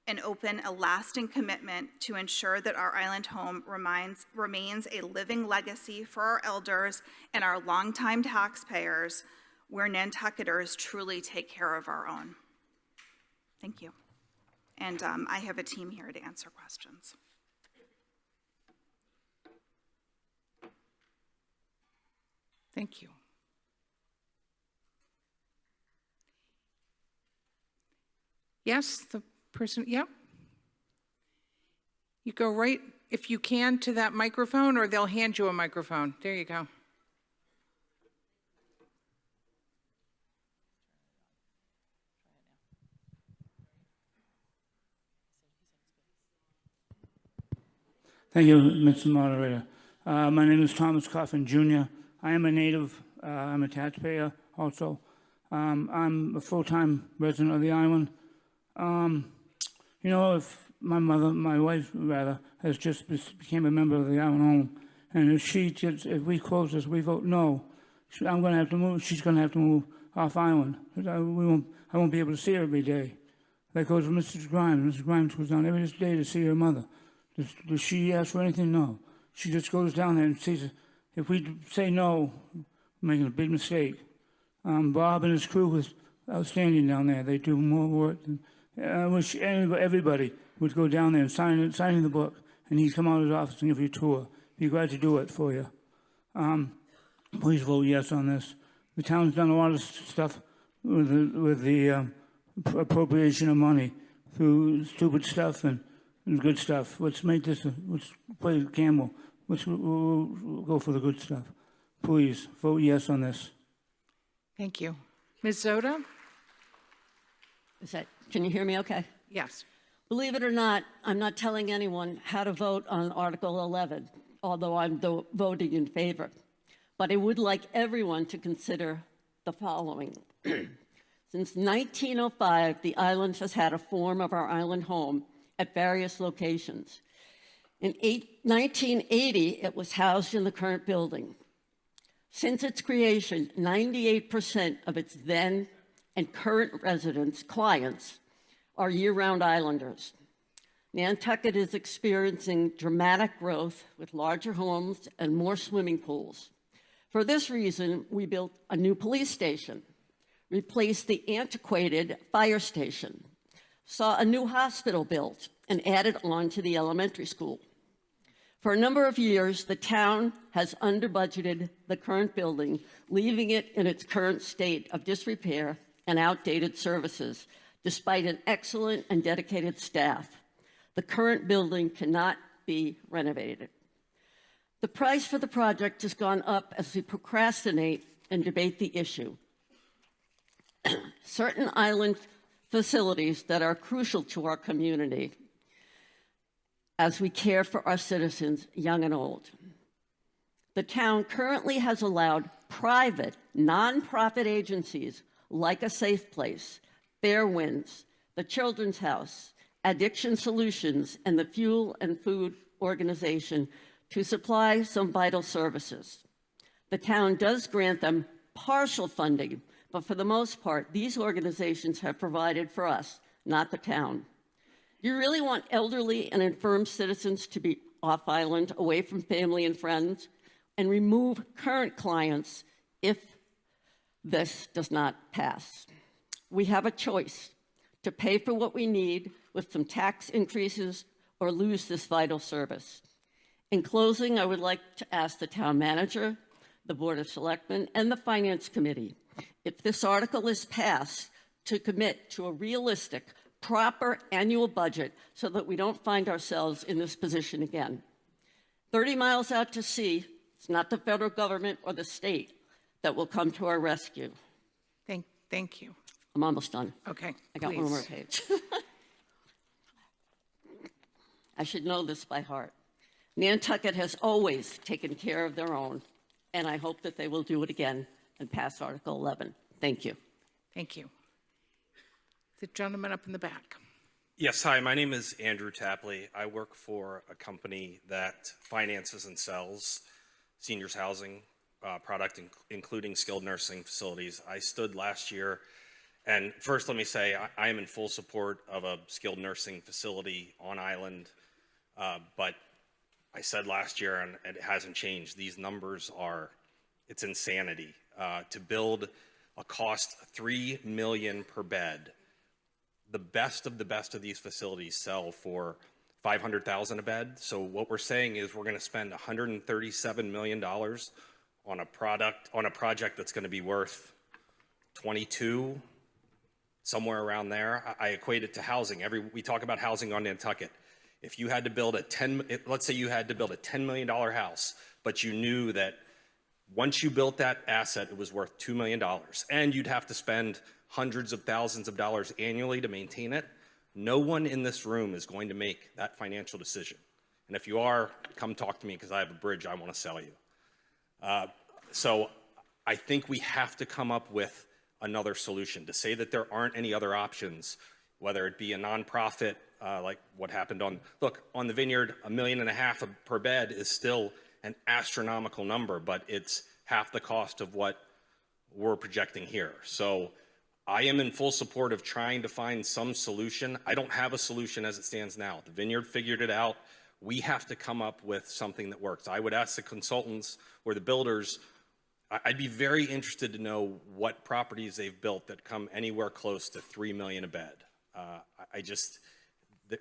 and open a lasting commitment to ensure that our island home remains a living legacy for our elders and our longtime taxpayers, where Nantucketers truly take care of our own. Thank you. And I have a team here to answer questions. Thank you. Yes, the person, yep. You go right, if you can, to that microphone, or they'll hand you a microphone. There you go. Thank you, Mr. Moderator. My name is Thomas Coffin, Jr. I am a native. I'm a taxpayer also. I'm a full-time resident of the island. You know, if my wife rather, has just became a member of the island home, and if we close this, we vote no, I'm going to have to move. She's going to have to move off island. I won't be able to see her every day. That goes with Mrs. Grimes. Mrs. Grimes goes down every day to see her mother. Does she ask for anything? No. She just goes down there and sees. If we say no, we're making a big mistake. Bob and his crew was outstanding down there. They do more work than I wish everybody would go down there and sign the book, and he'd come out of his office and give you a tour. Be glad to do it for you. Please vote yes on this. The town's done a lot of stuff with the appropriation of money through stupid stuff and good stuff. Let's make this. Let's play gamble. We'll go for the good stuff. Please vote yes on this. Thank you. Ms. Zoda? Can you hear me okay? Yes. Believe it or not, I'm not telling anyone how to vote on Article 11, although I'm voting in favor. But I would like everyone to consider the following. Since 1905, the island has had a form of our island home at various locations. In 1980, it was housed in the current building. Since its creation, 98% of its then and current residents, clients, are year-round islanders. Nantucket is experiencing dramatic growth with larger homes and more swimming pools. For this reason, we built a new police station, replaced the antiquated fire station, saw a new hospital built, and added on to the elementary school. For a number of years, the town has under-budgeted the current building, leaving it in its current state of disrepair and outdated services, despite an excellent and dedicated staff. The current building cannot be renovated. The price for the project has gone up as we procrastinate and debate the issue. Certain island facilities that are crucial to our community as we care for our citizens, young and old. The town currently has allowed private, nonprofit agencies like A Safe Place, Fair Winds, the Children's House, Addiction Solutions, and the Fuel and Food Organization to supply some vital services. The town does grant them partial funding, but for the most part, these organizations have provided for us, not the town. You really want elderly and infirm citizens to be off island, away from family and friends, and remove current clients if this does not pass. We have a choice to pay for what we need with some tax increases or lose this vital service. In closing, I would like to ask the town manager, the Board of Selectmen, and the Finance Committee, if this article is passed, to commit to a realistic, proper annual budget so that we don't find ourselves in this position again. 30 miles out to sea, it's not the federal government or the state that will come to our rescue. Thank you. I'm almost done. Okay, I got one more page. I should know this by heart. Nantucket has always taken care of their own, and I hope that they will do it again and pass Article 11. Thank you. Thank you. The gentleman up in the back. Yes, hi, my name is Andrew Tapley. I work for a company that finances and sells seniors housing product, including skilled nursing facilities. I stood last year, and first let me say I am in full support of a skilled nursing facility on island, but I said last year, and it hasn't changed, these numbers are, it's insanity. To build a cost $3 million per bed, the best of these facilities sell for $500,000 a bed. So what we're saying is we're going to spend $137 million on a project that's going to be worth 22, somewhere around there. I equate it to housing. We talk about housing on Nantucket. If you had to build let's say you had to build a $10 million house, but you knew that once you built that asset, it was worth $2 million, and you'd have to spend hundreds of thousands of dollars annually to maintain it, no one in this room is going to make that financial decision. And if you are, come talk to me because I have a bridge I want to sell you. So I think we have to come up with another solution. To say that there aren't any other options, whether it be a nonprofit, like what happened on the Vineyard, $1.5 million per bed is still an astronomical number, but it's half the cost of what we're projecting here. So I am in full support of trying to find some solution. I don't have a solution as it stands now. The Vineyard figured it out. We have to come up with something that works. I would ask the consultants or the builders, I'd be very interested to know what properties they've built that come anywhere close to $3 million a bed.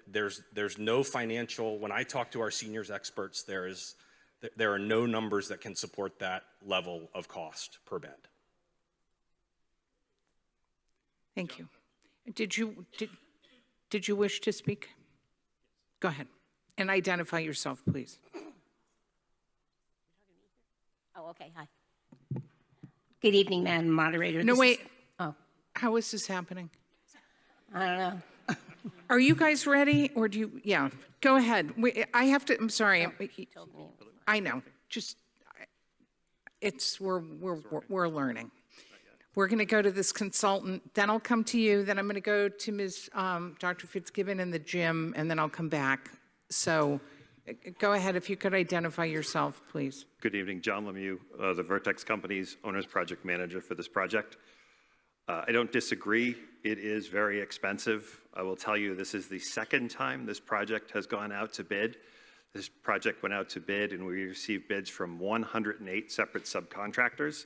There's no financial, when I talk to our seniors experts, there are no numbers that can support that level of cost per bed. Thank you. Did you wish to speak? Go ahead. And identify yourself, please. Oh, okay, hi. Good evening, Madam Moderator. No, wait. Oh, How is this happening? I don't know. Are you guys ready, or do you, yeah, go ahead. I have to, I'm sorry. Told me. I know, we're learning. We're going to go to this consultant, then I'll come to you, then I'm going to go to Ms. Dr. Fitzgibbon in the gym, and then I'll come back. So go ahead, if you could identify yourself, please. Good evening, John Lemieux, the Vertex Company's owner's project manager for this project. I don't disagree. It is very expensive. I will tell you, this is the second time this project has gone out to bid. This project went out to bid, and we received bids from 108 separate subcontractors.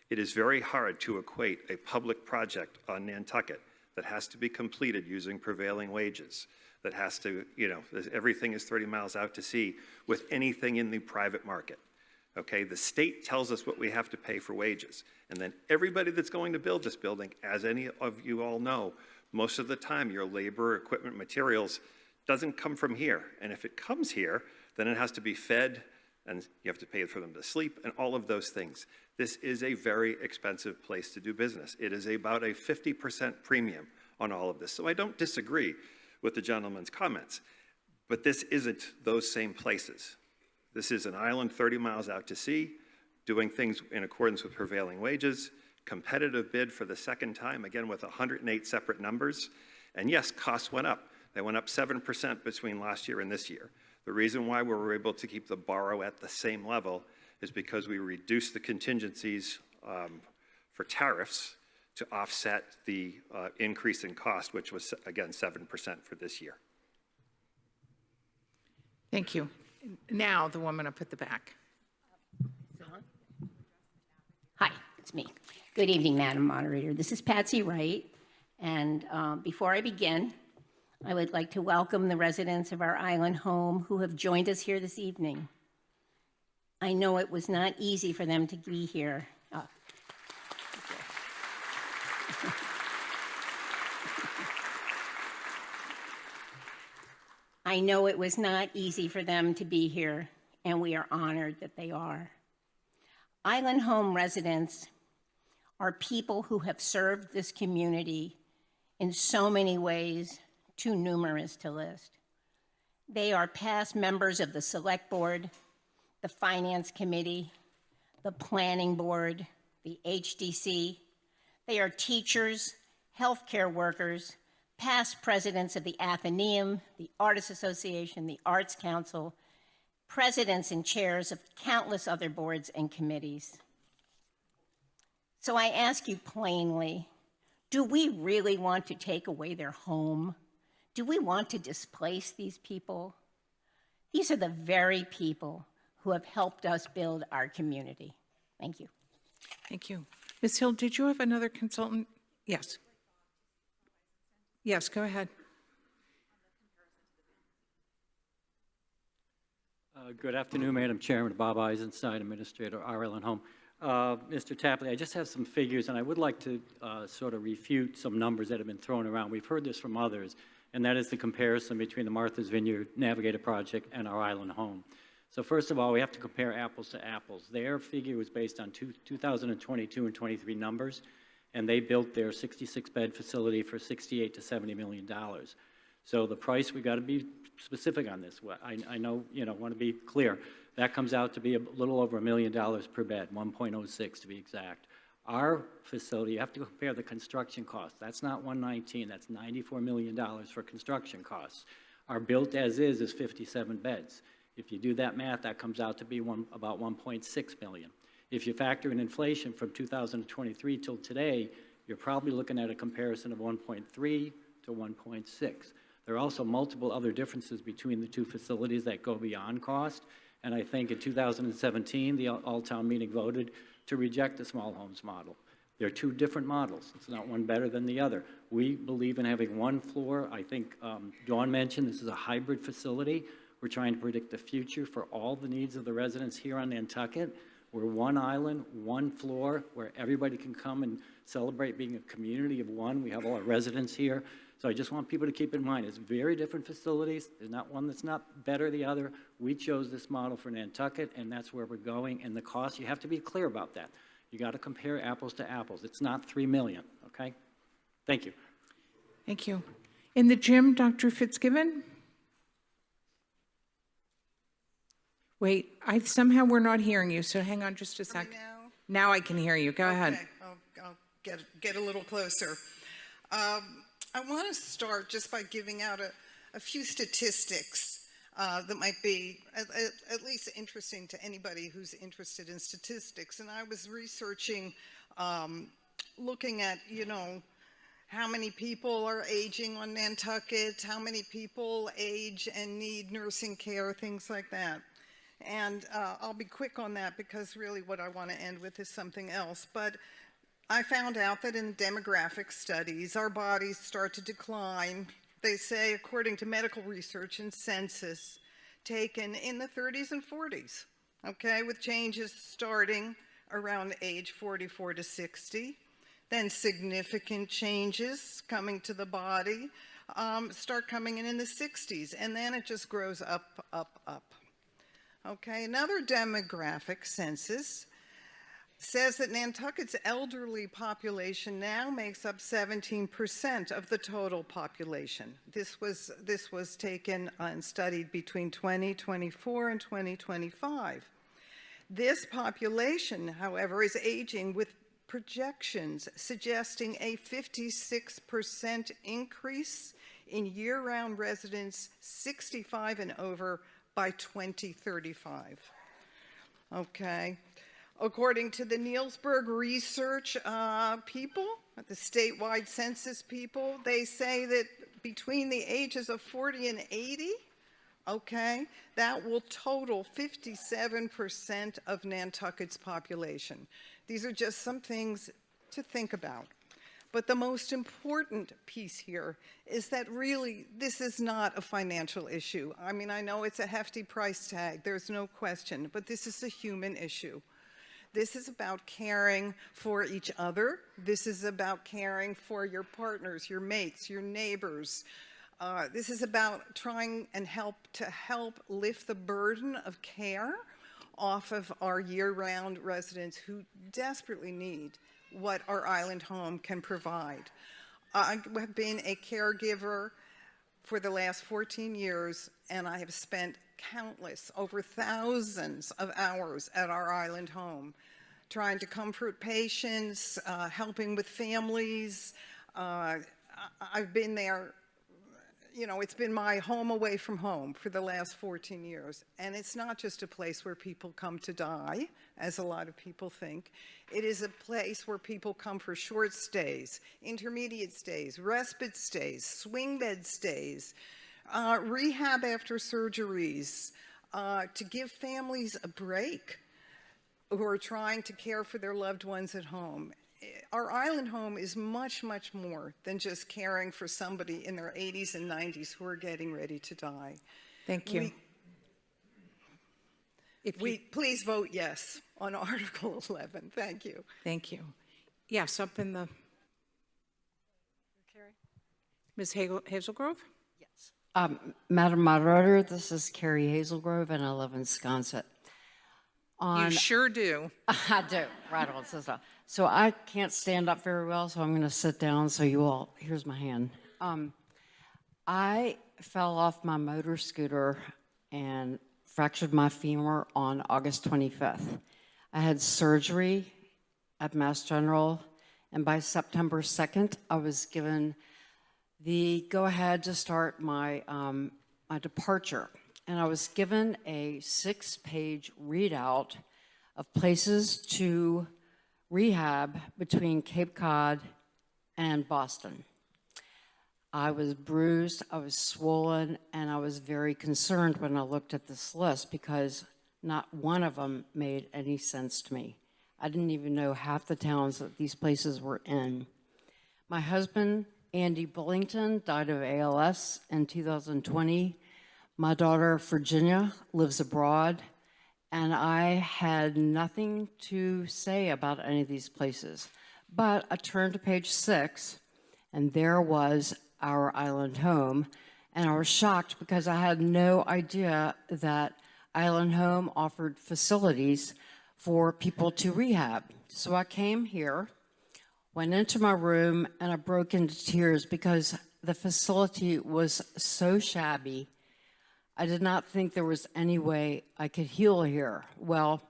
It is very hard to equate a public project on Nantucket that has to be completed using prevailing wages, that has to, everything is 30 miles out to sea, with anything in the private market. Okay, the state tells us what we have to pay for wages. And then everybody that's going to build this building, as any of you all know, most of the time your labor, equipment, materials doesn't come from here. And if it comes here, then it has to be fed, and you have to pay for them to sleep, and all of those things. This is a very expensive place to do business. It is about a 50% premium on all of this. So I don't disagree with the gentleman's comments, but this isn't those same places. This is an island 30 miles out to sea, doing things in accordance with prevailing wages, competitive bid for the second time, again with 108 separate numbers. And yes, costs went up. They went up 7% between last year and this year. The reason why we were able to keep the borrow at the same level is because we reduced the contingencies for tariffs to offset the increase in cost, which was, again, 7% for this year. Thank you. Now, the woman up at the back. Hi, it's me. Good evening, Madam Moderator. This is Patsy Wright, and before I begin, I would like to welcome the residents of our island home who have joined us here this evening. I know it was not easy for them to be here. I know it was not easy for them to be here, and we are honored that they are. Island home residents are people who have served this community in so many ways, too numerous to list. They are past members of the Select Board, the Finance Committee, the Planning Board, the HDC. They are teachers, healthcare workers, past presidents of the Athenaeum, the Artists Association, the Arts Council, presidents and chairs of countless other boards and committees. So I ask you plainly, do we really want to take away their home? Do we want to displace these people? These are the very people who have helped us build our community. Thank you. Thank you. Ms. Hill, did you have another consultant? Yes. Yes, go ahead. Good afternoon, Madam Chairman. Bob Eisenstein, Administrator, our Island Home. Mr. Tapley, I just have some figures, and I would like to sort of refute some numbers that have been thrown around. We've heard this from others, and that is the comparison between the Martha's Vineyard Navigator Project and our Island Home. So first of all, we have to compare apples to apples. Their figure was based on 2022 and 23 numbers, and they built their 66-bed facility for $68 to $70 million. So the price, we got to be specific on this. I know, want to be clear. That comes out to be a little over $1 million per bed, 1.06 to be exact. Our facility, you have to compare the construction costs. That's not 119, that's $94 million for construction costs. Our built as is 57 beds. If you do that math, that comes out to be about 1.6 million. If you factor in inflation from 2023 till today, you're probably looking at a comparison of 1.3 to 1.6. There are also multiple other differences between the two facilities that go beyond cost. And I think in 2017, the all-town meeting voted to reject the small homes model. They're two different models. It's not one better than the other. We believe in having one floor. I think Dawn mentioned this is a hybrid facility. We're trying to predict the future for all the needs of the residents here on Nantucket. We're one island, one floor, where everybody can come and celebrate being a community of one. We have all our residents here. So I just want people to keep in mind, it's very different facilities. There's not one that's not better than the other. We chose this model for Nantucket, and that's where we're going. And the cost, you have to be clear about that. You got to compare apples to apples. It's not $3 million, okay? Thank you. Thank you. In the gym, Dr. Fitzgibbon? Wait, somehow we're not hearing you, so hang on just a sec. Now I can hear you. Go ahead. I'll get a little closer. I want to start just by giving out a few statistics that might be at least interesting to anybody who's interested in statistics. And I was researching, looking at, how many people are aging on Nantucket, how many people age and need nursing care, things like that. And I'll be quick on that because really what I want to end with is something else. But I found out that in demographic studies, our bodies start to decline. They say, according to medical research and census taken in the 30s and 40s, okay, with changes starting around age 44 to 60. Then significant changes coming to the body start coming in the 60s, and then it just grows up, up, up. Okay, another demographic census says that Nantucket's elderly population now makes up 17% of the total population. This was taken and studied between 2024 and 2025. This population, however, is aging with projections suggesting a 56% increase in year-round residents 65 and over by 2035. Okay. According to the Nielsberg research people, the statewide census people, they say that between the ages of 40 and 80, okay, that will total 57% of Nantucket's population. These are just some things to think about. But the most important piece here is that really this is not a financial issue. I mean, I know it's a hefty price tag, there's no question, but this is a human issue. This is about caring for each other. This is about caring for your partners, your mates, your neighbors. This is about trying and help lift the burden of care off of our year-round residents who desperately need what our island home can provide. I have been a caregiver for the last 14 years, and I have spent countless, over thousands of hours at our island home, trying to comfort patients, helping with families. I've been there, you know, it's been my home away from home for the last 14 years. And it's not just a place where people come to die, as a lot of people think. It is a place where people come for short stays, intermediate stays, respite stays, swing bed stays, rehab after surgeries, to give families a break who are trying to care for their loved ones at home. Our island home is much, much more than just caring for somebody in their 80s and 90s who are getting ready to die. Thank you. Please vote yes on Article 11. Thank you. Thank you. Yes, up in the... Ms. Hazelgrove? Madam Moderator, this is Carrie Hazelgrove, and I live in Sconset. You sure do. I do, right on. So I can't stand up very well, so I'm going to sit down so you all, here's my hand. I fell off my motor scooter and fractured my femur on August 25th. I had surgery at Mass General, and by September 2nd, I was given the go-ahead to start my, my departure. And I was given a 6-page readout of places to rehab between Cape Cod and Boston. I was bruised, I was swollen, and I was very concerned when I looked at this list because not one of them made any sense to me. I didn't even know half the towns that these places were in. My husband, Andy Bullington, died of ALS in 2020. My daughter, Virginia, lives abroad, and I had nothing to say about any of these places. But I turned to page 6, and there was our island home, and I was shocked because I had no idea that Island Home offered facilities for people to rehab. So I came here, went into my room, and I broke into tears because the facility was so shabby. I did not think there was any way I could heal here. Well,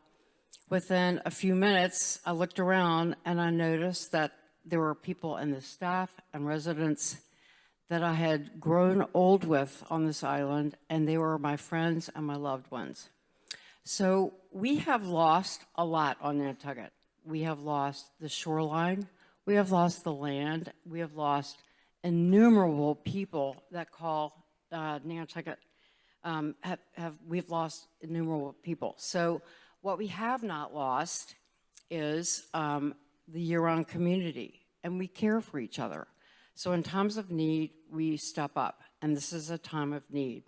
within a few minutes, I looked around and I noticed that there were people in the staff and residents that I had grown old with on this island, and they were my friends and my loved ones. So we have lost a lot on Nantucket. We have lost the shoreline, we have lost the land, we have lost innumerable people that call Nantucket. We've lost innumerable people. So what we have not lost is the year-round community, and we care for each other. So in times of need, we step up, and this is a time of need.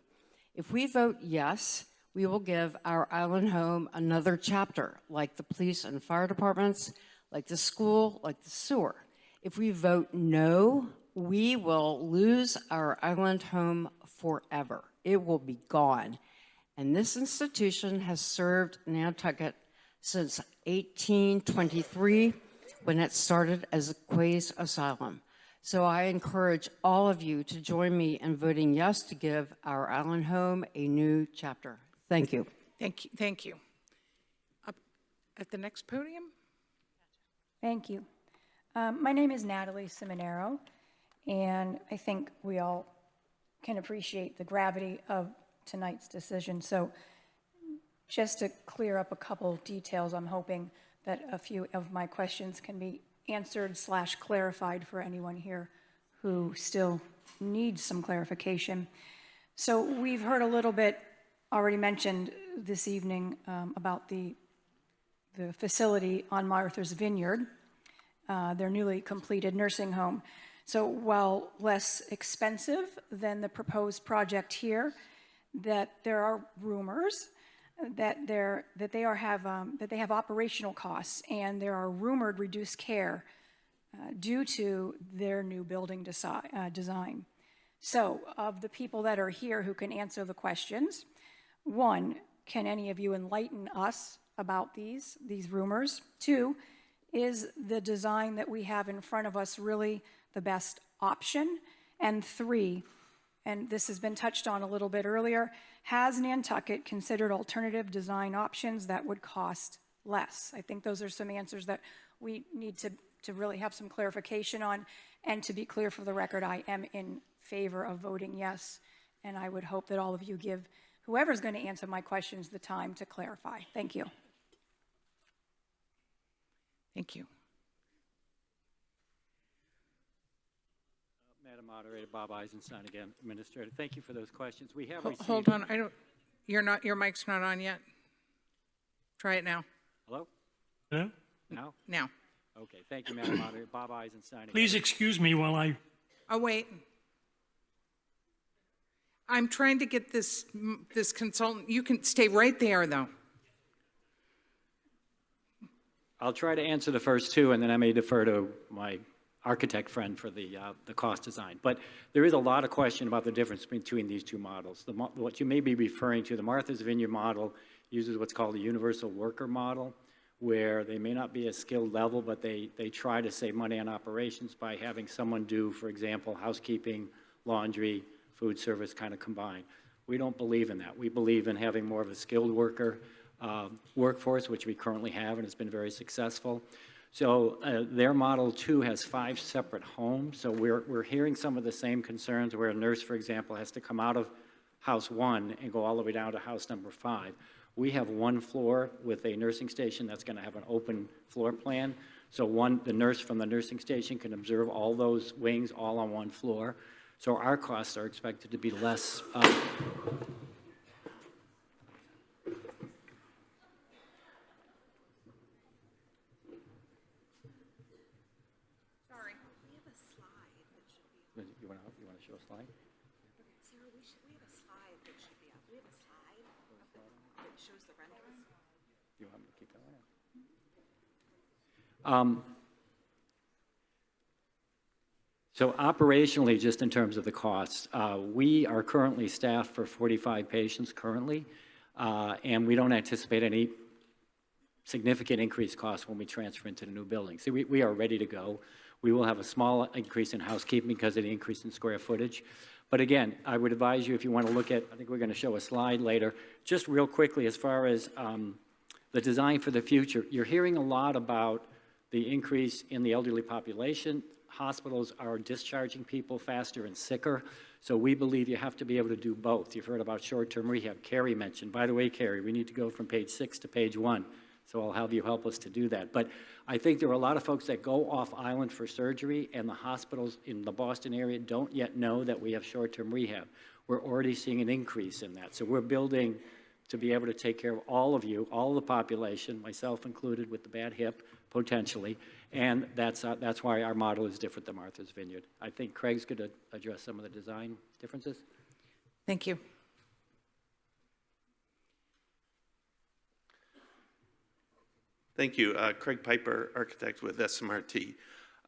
If we vote yes, we will give our island home another chapter, like the police and fire departments, like the school, like the sewer. If we vote no, we will lose our island home forever. It will be gone. And this institution has served Nantucket since 1823, when it started as a Quays Asylum. So I encourage all of you to join me in voting yes to give our island home a new chapter. Thank you. Thank you. Thank you. Up at the next podium. Thank you. My name is Natalie Simonero, and I think we all can appreciate the gravity of tonight's decision. So just to clear up a couple details, I'm hoping that a few of my questions can be answered / clarified for anyone here who still needs some clarification. So we've heard a little bit already mentioned this evening about the facility on Martha's Vineyard, their newly completed nursing home. So while less expensive than the proposed project here, that there are rumors that they have operational costs, and there are rumored reduced care due to their new building design. So of the people that are here who can answer the questions, one, can any of you enlighten us about these rumors? Two, is the design that we have in front of us really the best option? And three, and this has been touched on a little bit earlier, has Nantucket considered alternative design options that would cost less? I think those are some answers that we need to really have some clarification on. And to be clear for the record, I am in favor of voting yes, and I would hope that all of you give whoever's going to answer my questions the time to clarify. Thank you. Thank you. Madam Moderator, Bob Eisenstein again, Administrator. Thank you for those questions. We have received... Hold on, your mic's not on yet. Try it now. Hello? Hello? Now? Now. Okay, thank you, Madam Moderator. Bob Eisenstein again. Please excuse me while I... Oh, wait. I'm trying to get this consultant. You can stay right there, though. I'll try to answer the first two, and then I may defer to my architect friend for the cost design. But there is a lot of question about the difference between these two models. What you may be referring to, the Martha's Vineyard model uses what's called a universal worker model, where they may not be a skilled level, but they try to save money on operations by having someone do, for example, housekeeping, laundry, food service kind of combined. We don't believe in that. We believe in having more of a skilled worker workforce, which we currently have, and has been very successful. So their model, too, has 5 separate homes. So we're hearing some of the same concerns where a nurse, for example, has to come out of house 1 and go all the way down to house number 5. We have 1 floor with a nursing station that's going to have an open floor plan. So the nurse from the nursing station can observe all those wings all on 1 floor. So our costs are expected to be less. You want to show a slide? Sarah, we have a slide that should be up. We have a slide that shows the rendering. You want me to keep going? So operationally, just in terms of the costs, we are currently staffed for 45 patients currently, and we don't anticipate any significant increased costs when we transfer into the new building. So we are ready to go. We will have a small increase in housekeeping because of the increase in square footage. But again, I would advise you, if you want to look at, I think we're going to show a slide later, just real quickly as far as the design for the future. You're hearing a lot about the increase in the elderly population. Hospitals are discharging people faster and sicker. So we believe you have to be able to do both. You've heard about short-term rehab. Carrie mentioned, by the way, Carrie, we need to go from page 6 to page 1. So I'll have you help us to do that. But I think there are a lot of folks that go off island for surgery, and the hospitals in the Boston area don't yet know that we have short-term rehab. We're already seeing an increase in that. So we're building to be able to take care of all of you, all the population, myself included with the bad hip, potentially. And that's why our model is different than Martha's Vineyard. I think Craig's going to address some of the design differences. Thank you. Thank you. Craig Piper, architect with SMRT.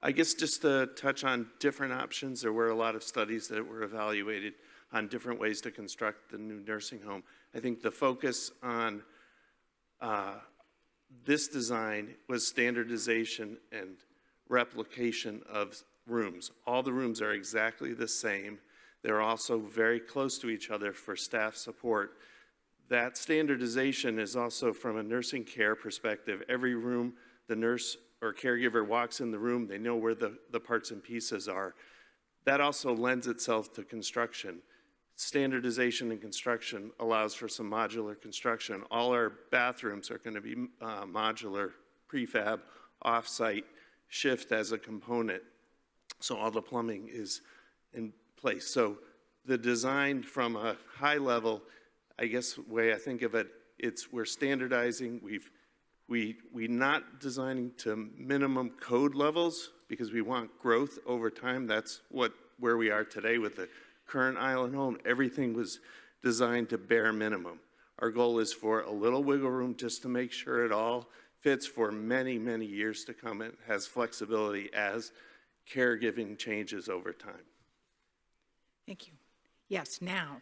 I guess just to touch on different options, there were a lot of studies that were evaluated on different ways to construct the new nursing home. I think the focus on this design was standardization and replication of rooms. All the rooms are exactly the same. They're also very close to each other for staff support. That standardization is also from a nursing care perspective. Every room, the nurse or caregiver walks in the room, they know where the parts and pieces are. That also lends itself to construction. standardization in construction allows for some modular construction. All our bathrooms are going to be modular, prefab, off-site, shift as a component. So all the plumbing is in place. So the design from a high level, I guess the way I think of it, we're standardizing. We're not designing to minimum code levels because we want growth over time. That's where we are today with the current island home. Everything was designed to bare minimum. Our goal is for a little wiggle room just to make sure it all fits for many, many years to come and has flexibility as caregiving changes over time. Thank you. Yes, now.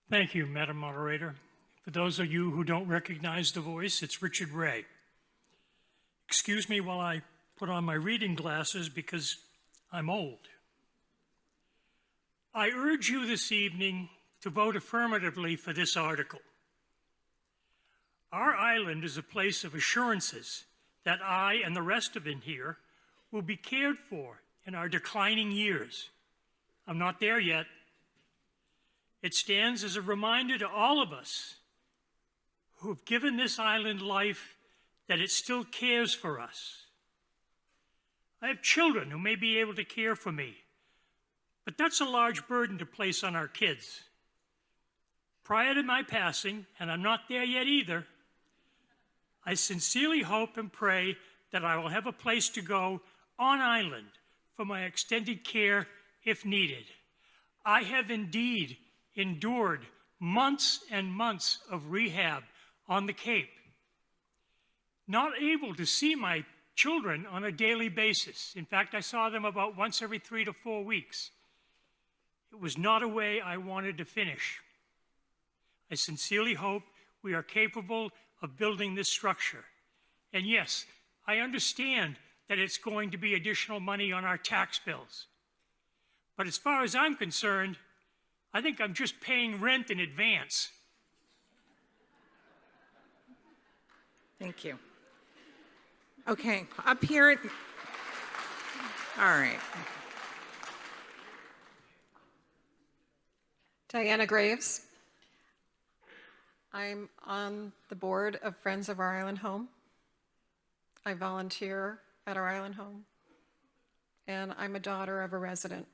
Thank you, Madam Moderator. For those of you who don't recognize the voice, it's Richard Ray. Excuse me while I put on my reading glasses because I'm old. I urge you this evening to vote affirmatively for this article. Our island is a place of assurances that I and the rest of it here will be cared for in our declining years. I'm not there yet. It stands as a reminder to all of us who have given this island life that it still cares for us. I have children who may be able to care for me, but that's a large burden to place on our kids. Prior to my passing, and I'm not there yet either, I sincerely hope and pray that I will have a place to go on island for my extended care if needed. I have indeed endured months and months of rehab on the Cape, not able to see my children on a daily basis. In fact, I saw them about once every 3 to 4 weeks. It was not a way I wanted to finish. I sincerely hope we are capable of building this structure. And yes, I understand that it's going to be additional money on our tax bills. But as far as I'm concerned, I think I'm just paying rent in advance. Thank you. Okay, up here. All right. Diana Graves. I'm on the board of Friends of Our Island Home. I volunteer at our island home, and I'm a daughter of a resident.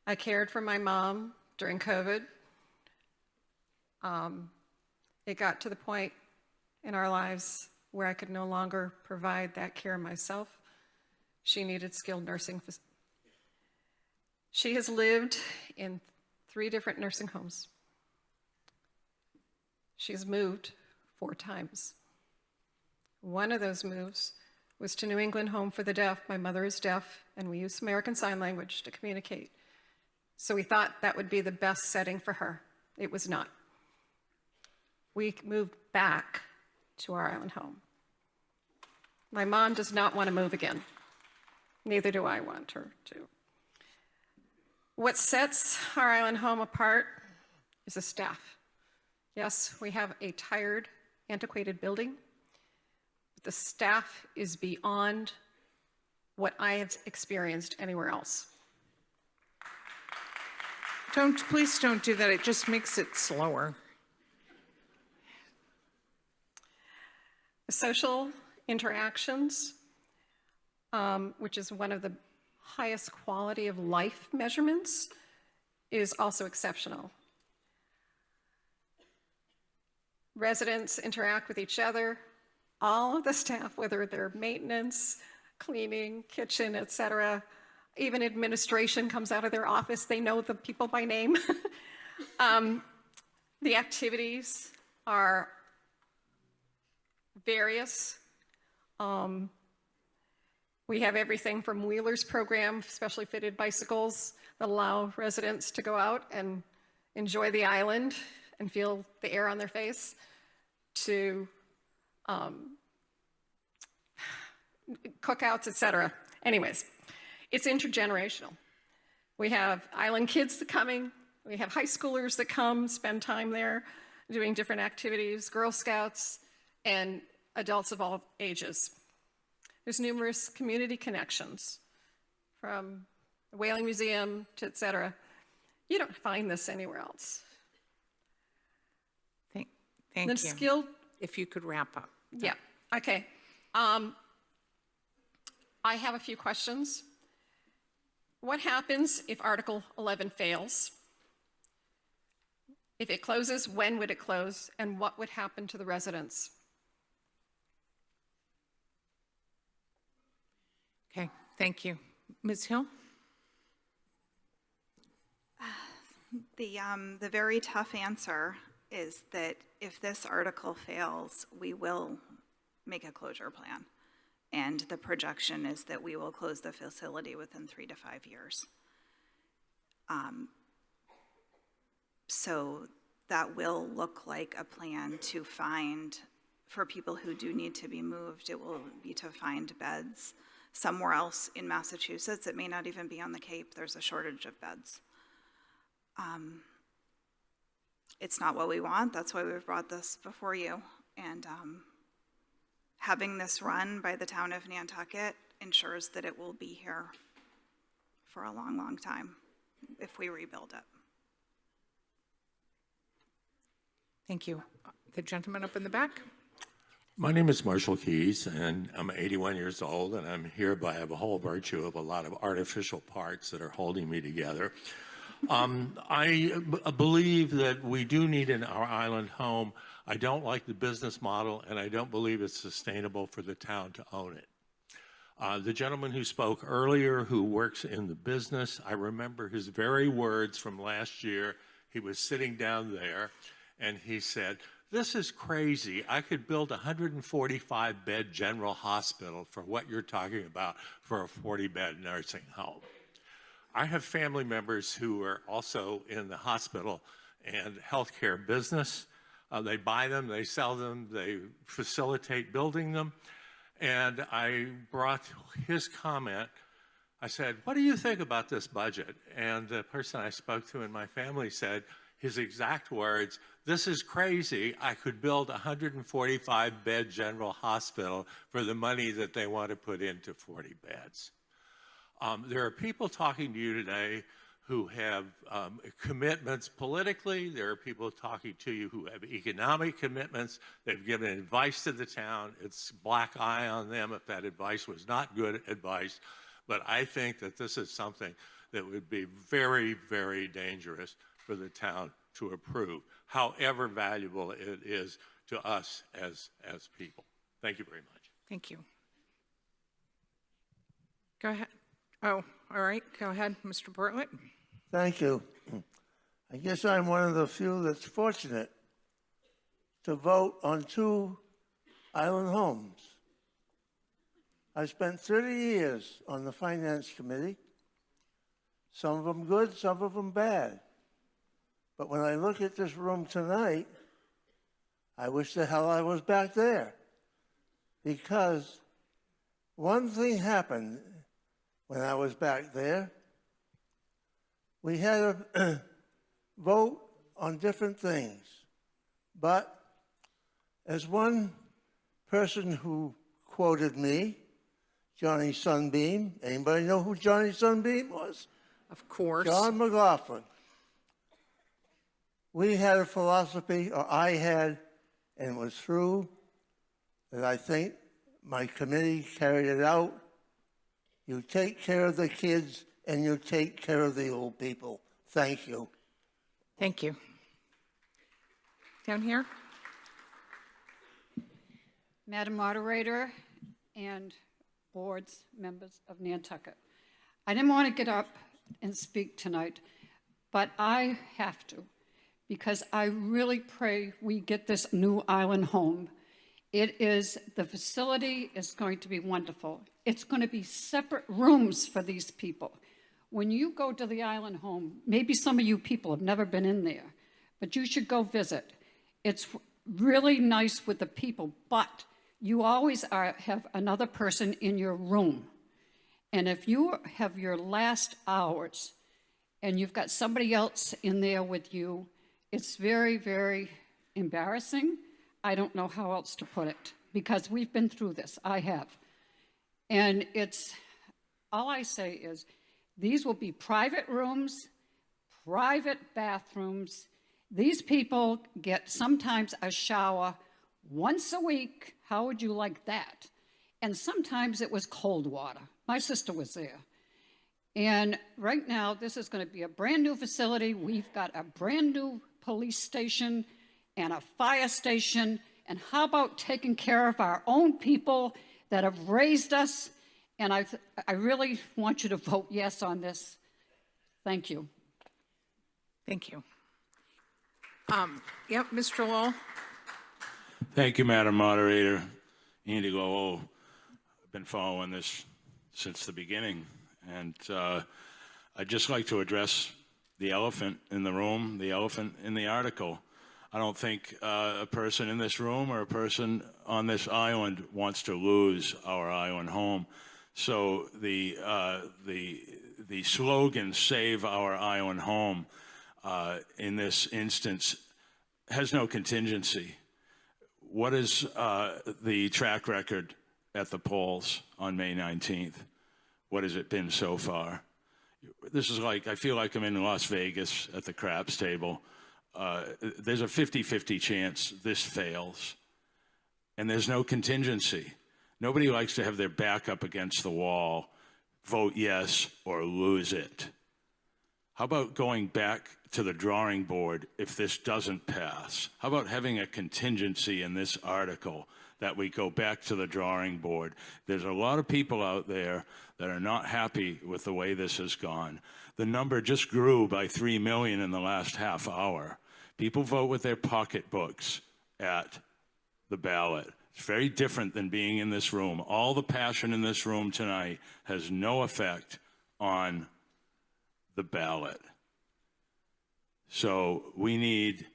I cared for my mom during COVID. It got to the point in our lives where I could no longer provide that care myself. She needed skilled nursing. She has lived in 3 different nursing homes. She's moved 4 times. One of those moves was to New England Home for the Deaf. My mother is deaf, and we use American Sign Language to communicate. So we thought that would be the best setting for her. It was not. We moved back to our island home. My mom does not want to move again. Neither do I want her to. What sets our island home apart is the staff. Yes, we have a tired, antiquated building, but the staff is beyond what I have experienced anywhere else. Please don't do that. It just makes it slower. Social interactions, which is one of the highest quality of life measurements, is also exceptional. Residents interact with each other. All of the staff, whether they're maintenance, cleaning, kitchen, etc., even administration comes out of their office. They know the people by name. The activities are various. We have everything from Wheelers program, specially fitted bicycles that allow residents to go out and enjoy the island and feel the air on their face, to cookouts, etc. Anyways, it's intergenerational. We have island kids coming. We have high schoolers that come, spend time there, doing different activities, Girl Scouts, and adults of all ages. There's numerous community connections from the Whaling Museum to et cetera. You don't find this anywhere else. Thank The you. skilled, If you could wrap up. yeah, okay. I have a few questions. What happens if Article 11 fails? If it closes, when would it close, and what would happen to the residents? Okay, thank you. Ms. Hill? The very tough answer is that if this article fails, we will make a closure plan. And the projection is that we will close the facility within 3 to 5 years. So that will look like a plan to find, for people who do need to be moved, it will be to find beds somewhere else in Massachusetts. It may not even be on the Cape. There's a shortage of beds. It's not what we want. That's why we've brought this before you. And having this run by the town of Nantucket ensures that it will be here for a long, long time if we rebuild it. Thank you. The gentleman up in the back? My name is Marshall Keys, and I'm 81 years old, and I'm here by a whole virtue of a lot of artificial parts that are holding me together. I believe that we do need in our island home. I don't like the business model, and I don't believe it's sustainable for the town to own it. The gentleman who spoke earlier, who works in the business, I remember his very words from last year. He was sitting down there, and he said, "This is crazy. I could build a 145-bed general hospital for what you're talking about for a 40-bed nursing home." I have family members who are also in the hospital and healthcare business. They buy them, they sell them, they facilitate building them. And I brought his comment. I said, "What do you think about this budget?" And the person I spoke to in my family said, his exact words, "This is crazy. I could build a 145-bed general hospital for the money that they want to put into 40 beds. There are people talking to you today who have commitments politically. There are people talking to you who have economic commitments. They've given advice to the town. It's black eye on them if that advice was not good advice. But I think that this is something that would be very, very dangerous for the town to approve, however valuable it is to us as people. Thank you very much. Thank you. Go ahead. Oh, all right. Go ahead, Mr. Bartlett. Thank you. I guess I'm one of the few that's fortunate to vote on 2 island homes. I spent 30 years on the Finance Committee, some of them good, some of them bad. But when I look at this room tonight, I wish the hell I was back there. Because one thing happened when I was back there. We had a vote on different things. But as one person who quoted me, Johnny Sunbeam, anybody know who Johnny Sunbeam was? Of course. John McLaughlin. We had a philosophy, or I had, and it was true, that I think my committee carried it out. You take care of the kids and you take care of the old people. Thank you. Thank you. Down here. Madam Moderator and boards, members of Nantucket. I didn't want to get up and speak tonight, but I have to, because I really pray we get this new island home. The facility is going to be wonderful. It's going to be separate rooms for these people. When you go to the island home, maybe some of you people have never been in there, but you should go visit. It's really nice with the people, but you always have another person in your room. And if you have your last hours and you've got somebody else in there with you, it's very, very embarrassing. I don't know how else to put it, because we've been through this. I have. And all I say is, these will be private rooms, private bathrooms. These people get sometimes a shower once a week. How would you like that? And sometimes it was cold water. My sister was there. And right now, this is going to be a brand new facility. We've got a brand new police station and a fire station. And how about taking care of our own people that have raised us? And I really want you to vote yes on this. Thank you. Thank you. Yep, Mr. Lowell. Thank you, Madam Moderator. Andy Lowell, I've been following this since the beginning, and I'd just like to address the elephant in the room, the elephant in the article. I don't think a person in this room or a person on this island wants to lose our island home. So the slogan, "Save Our Island Home," in this instance has no contingency. What is the track record at the polls on May 19th? What has it been so far? This is like, I feel like I'm in Las Vegas at the craps table. There's a 50-50 chance this fails, and there's no contingency. Nobody likes to have their back up against the wall, vote yes or lose it. How about going back to the drawing board if this doesn't pass? How about having a contingency in this article that we go back to the drawing board? There's a lot of people out there that are not happy with the way this has gone. The number just grew by 3 million in the last half hour. People vote with their pocketbooks at the ballot. It's very different than being in this room. All the passion in this room tonight has no effect on the ballot. So we need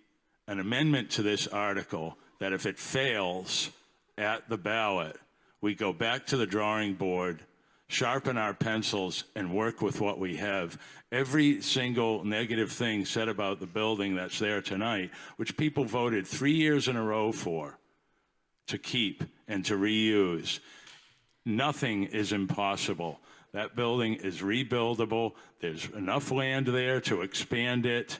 an amendment to this article that if it fails at the ballot, we go back to the drawing board, sharpen our pencils, and work with what we have. Every single negative thing said about the building that's there tonight, which people voted 3 years in a row for, to keep and to reuse. Nothing is impossible. That building is rebuildable. There's enough land there to expand it.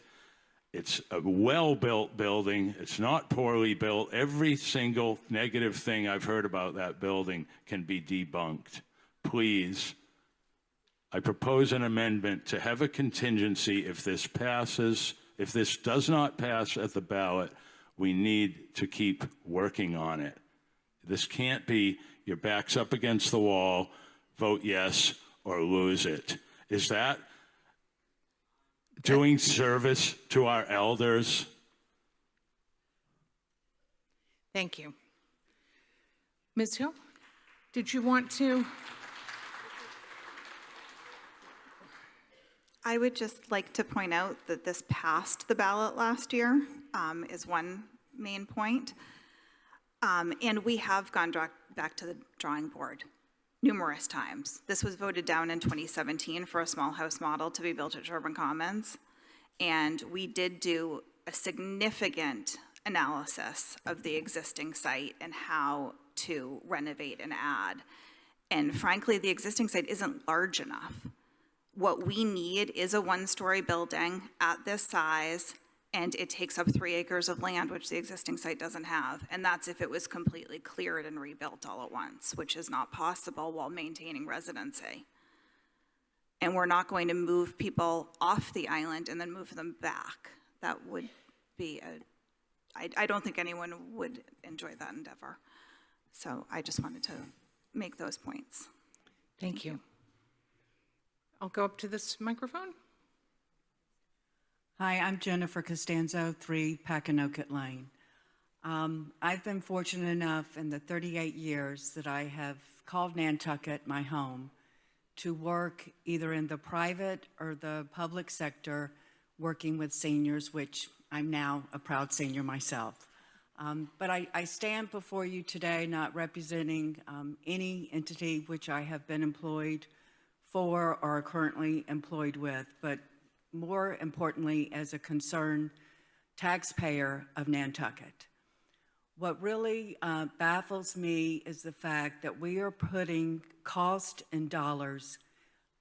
It's a well-built building. It's not poorly built. Every single negative thing I've heard about that building can be debunked. Please, I propose an amendment to have a contingency if this passes. If this does not pass at the ballot, we need to keep working on it. This can't be your back's up against the wall, vote yes or lose it. Is that doing service to our elders? Thank you. Ms. Hill, did you want to? I would just like to point out that this passed the ballot last year, is one main point. And we have gone back to the drawing board numerous times. This was voted down in 2017 for a small house model to be built at Sherburne Commons. And we did do a significant analysis of the existing site and how to renovate and add. And frankly, the existing site isn't large enough. What we need is a one-story building at this size, and it takes up 3 acres of land, which the existing site doesn't have. And that's if it was completely cleared and rebuilt all at once, which is not possible while maintaining residency. And we're not going to move people off the island and then move them back. That would be I don't think anyone would enjoy that endeavor. So I just wanted to make those points. Thank you. I'll go up to this microphone. Hi, I'm Jennifer Costanzo, 3 Packanoket Lane. I've been fortunate enough in the 38 years that I have called Nantucket my home to work either in the private or the public sector working with seniors, which I'm now a proud senior myself. But I stand before you today not representing any entity which I have been employed for or are currently employed with, but more importantly, as a concerned taxpayer of Nantucket. What really baffles me is the fact that we are putting cost and dollars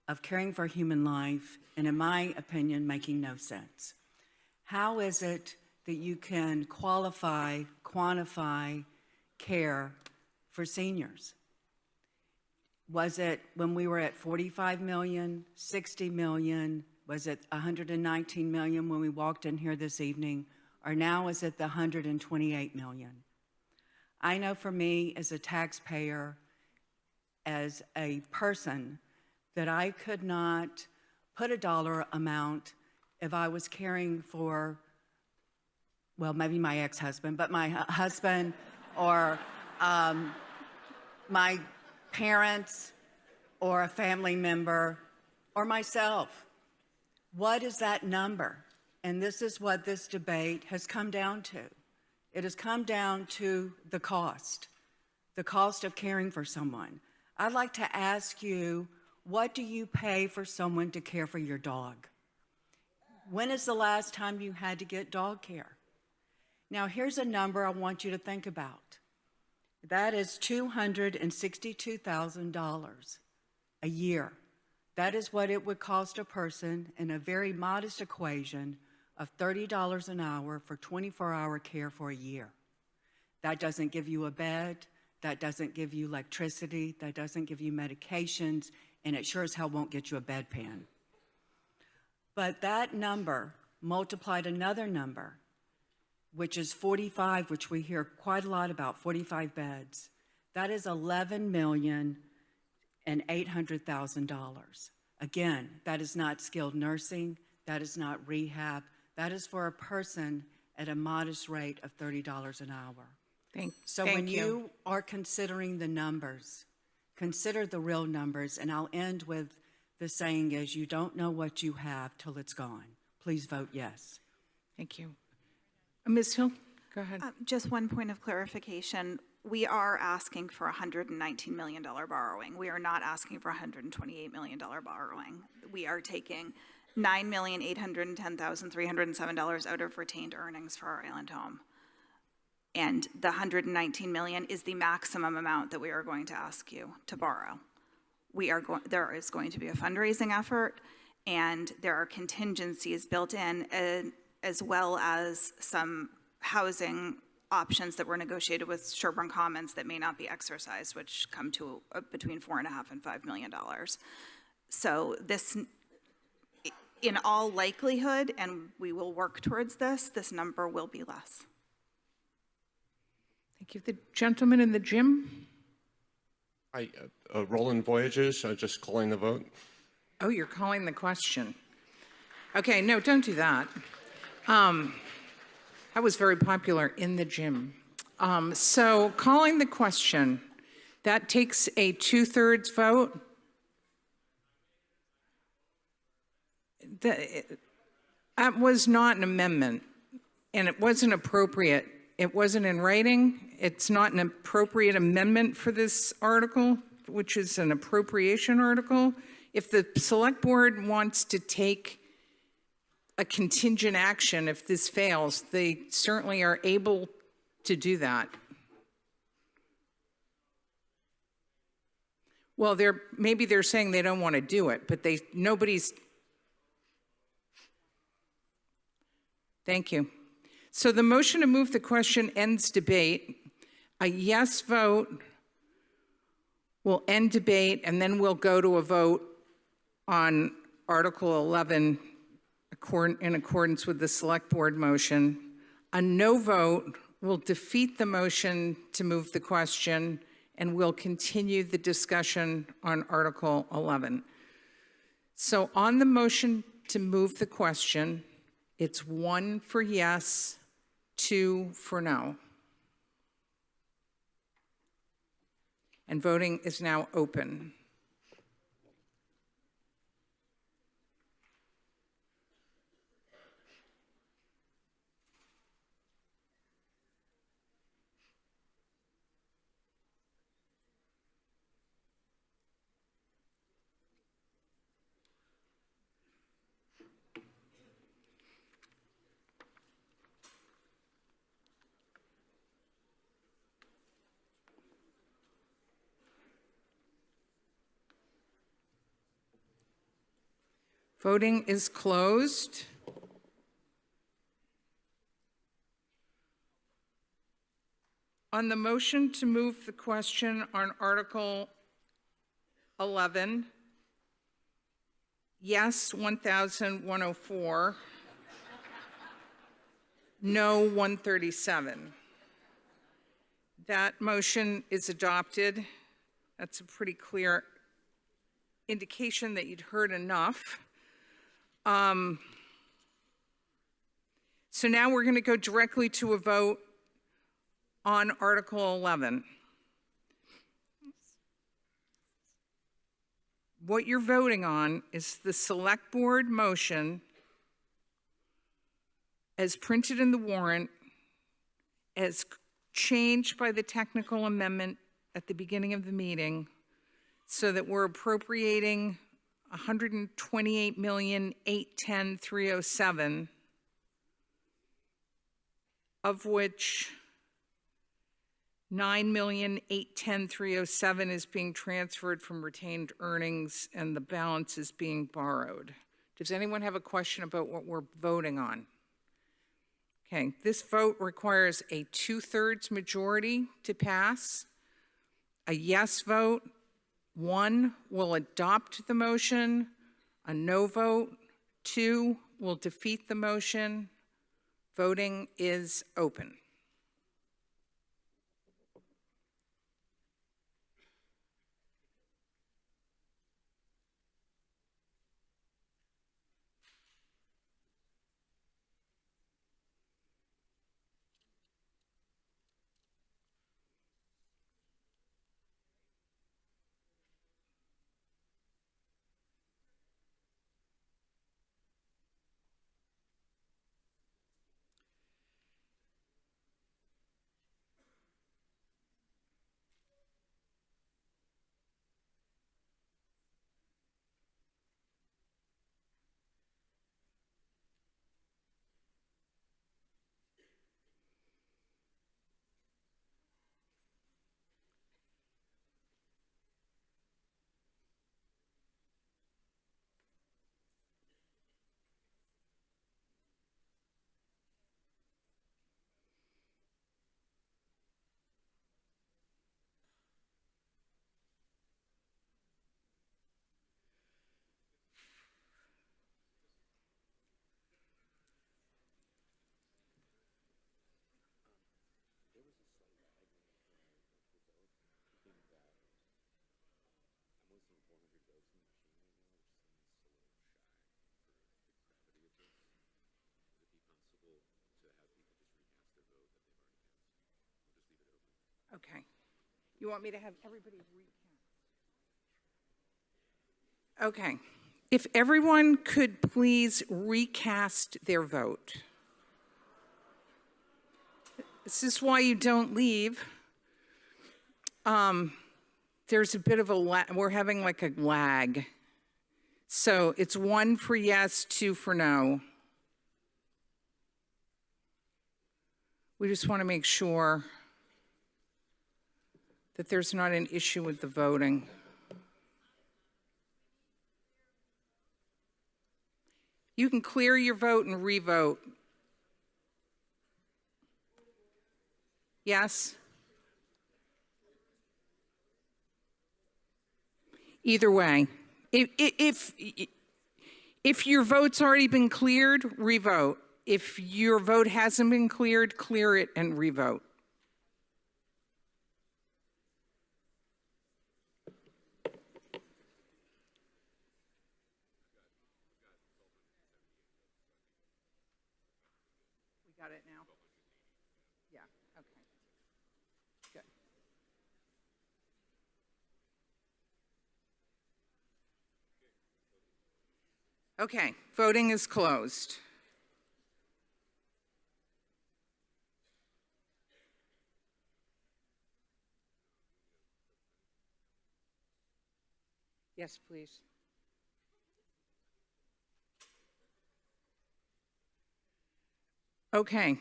of caring for human life, and in my opinion, making no sense. How is it that you can quantify care for seniors? Was it when we were at 45 million, 60 million? Was it 119 million when we walked in here this evening? Or now is it the 128 million? I know for me as a taxpayer, as a person, that I could not put a dollar amount if I was caring for, well, maybe my ex-husband, but my husband or my parents or a family member or myself. What is that number? And this is what this debate has come down to. It has come down to the cost of caring for someone. I'd like to ask you, what do you pay for someone to care for your dog? When is the last time you had to get dog care? Now, here's a number I want you to think about. That is $262,000 a year. That is what it would cost a person in a very modest equation of $30 an hour for 24-hour care for a year. That doesn't give you a bed, that doesn't give you electricity, that doesn't give you medications, and it sure as hell won't get you a bedpan. But that number multiplied another number, which is 45, which we hear quite a lot about, 45 beds. That is $11,800,000. Again, that is not skilled nursing, that is not rehab, that is for a person at a modest rate of $30 an hour. So when you are considering the numbers, consider the real numbers, and I'll end with the saying is, you don't know what you have till it's gone. Please vote yes. Thank you. Ms. Hill, go ahead. Just one point of clarification. We are asking for $119 million borrowing. We are not asking for $128 million borrowing. We are taking $9,810,307 out of retained earnings for our island home. And the $119 million is the maximum amount that we are going to ask you to borrow. There is going to be a fundraising effort, and there are contingencies built in, as well as some housing options that were negotiated with Sherburne Commons that may not be exercised, which come to between $4.5 and $5 million. So this, in all likelihood, and we will work towards this number will be less. Thank you. The gentleman in the gym? Hi, Roland Voyages, just calling the vote. Oh, you're calling the question. Okay, no, don't do that. That was very popular in the gym. So calling the question, that takes a 2/3 vote. That was not an amendment, and it wasn't appropriate. It wasn't in writing. It's not an appropriate amendment for this article, which is an appropriation article. If the select board wants to take a contingent action, if this fails, they certainly are able to do that. Well, maybe they're saying they don't want to do it, but nobody's. Thank you. So the motion to move the question ends debate. A yes vote will end debate, and then we'll go to a vote on Article 11 in accordance with the select board motion. A no vote will defeat the motion to move the question, and we'll continue the discussion on Article 11. So on the motion to move the question, it's 1 for yes, 2 for no. And voting is now open. Voting is closed. On the motion to move the question on Article 11, yes, 1,104, no, 137. That motion is adopted. That's a pretty clear indication that you'd heard enough. So now we're going to go directly to a vote on Article 11. What you're voting on is the Select Board motion as printed in the warrant, as changed by the technical amendment at the beginning of the meeting, so that we're appropriating $128,810,307, of which $9,810,307 is being transferred from retained earnings and the balance is being borrowed. Does anyone have a question about what we're voting on? Okay, this vote requires a 2/3 majority to pass. A yes vote, 1 will adopt the motion. A no vote, 2 will defeat the motion. Voting is open. Okay. You want me to have everybody recount? Okay. If everyone could please recast their vote. This is why you don't leave. There's a bit of a we're having like a lag. So it's 1 for yes, 2 for no. We just want to make sure that there's not an issue with the voting. You can clear your vote and re-vote. Yes? Either way. If your vote's already been cleared, re-vote. If your vote hasn't been cleared, clear it and re-vote. Got it now? Yeah, okay. Good. Okay, voting is closed. Yes, please. Okay.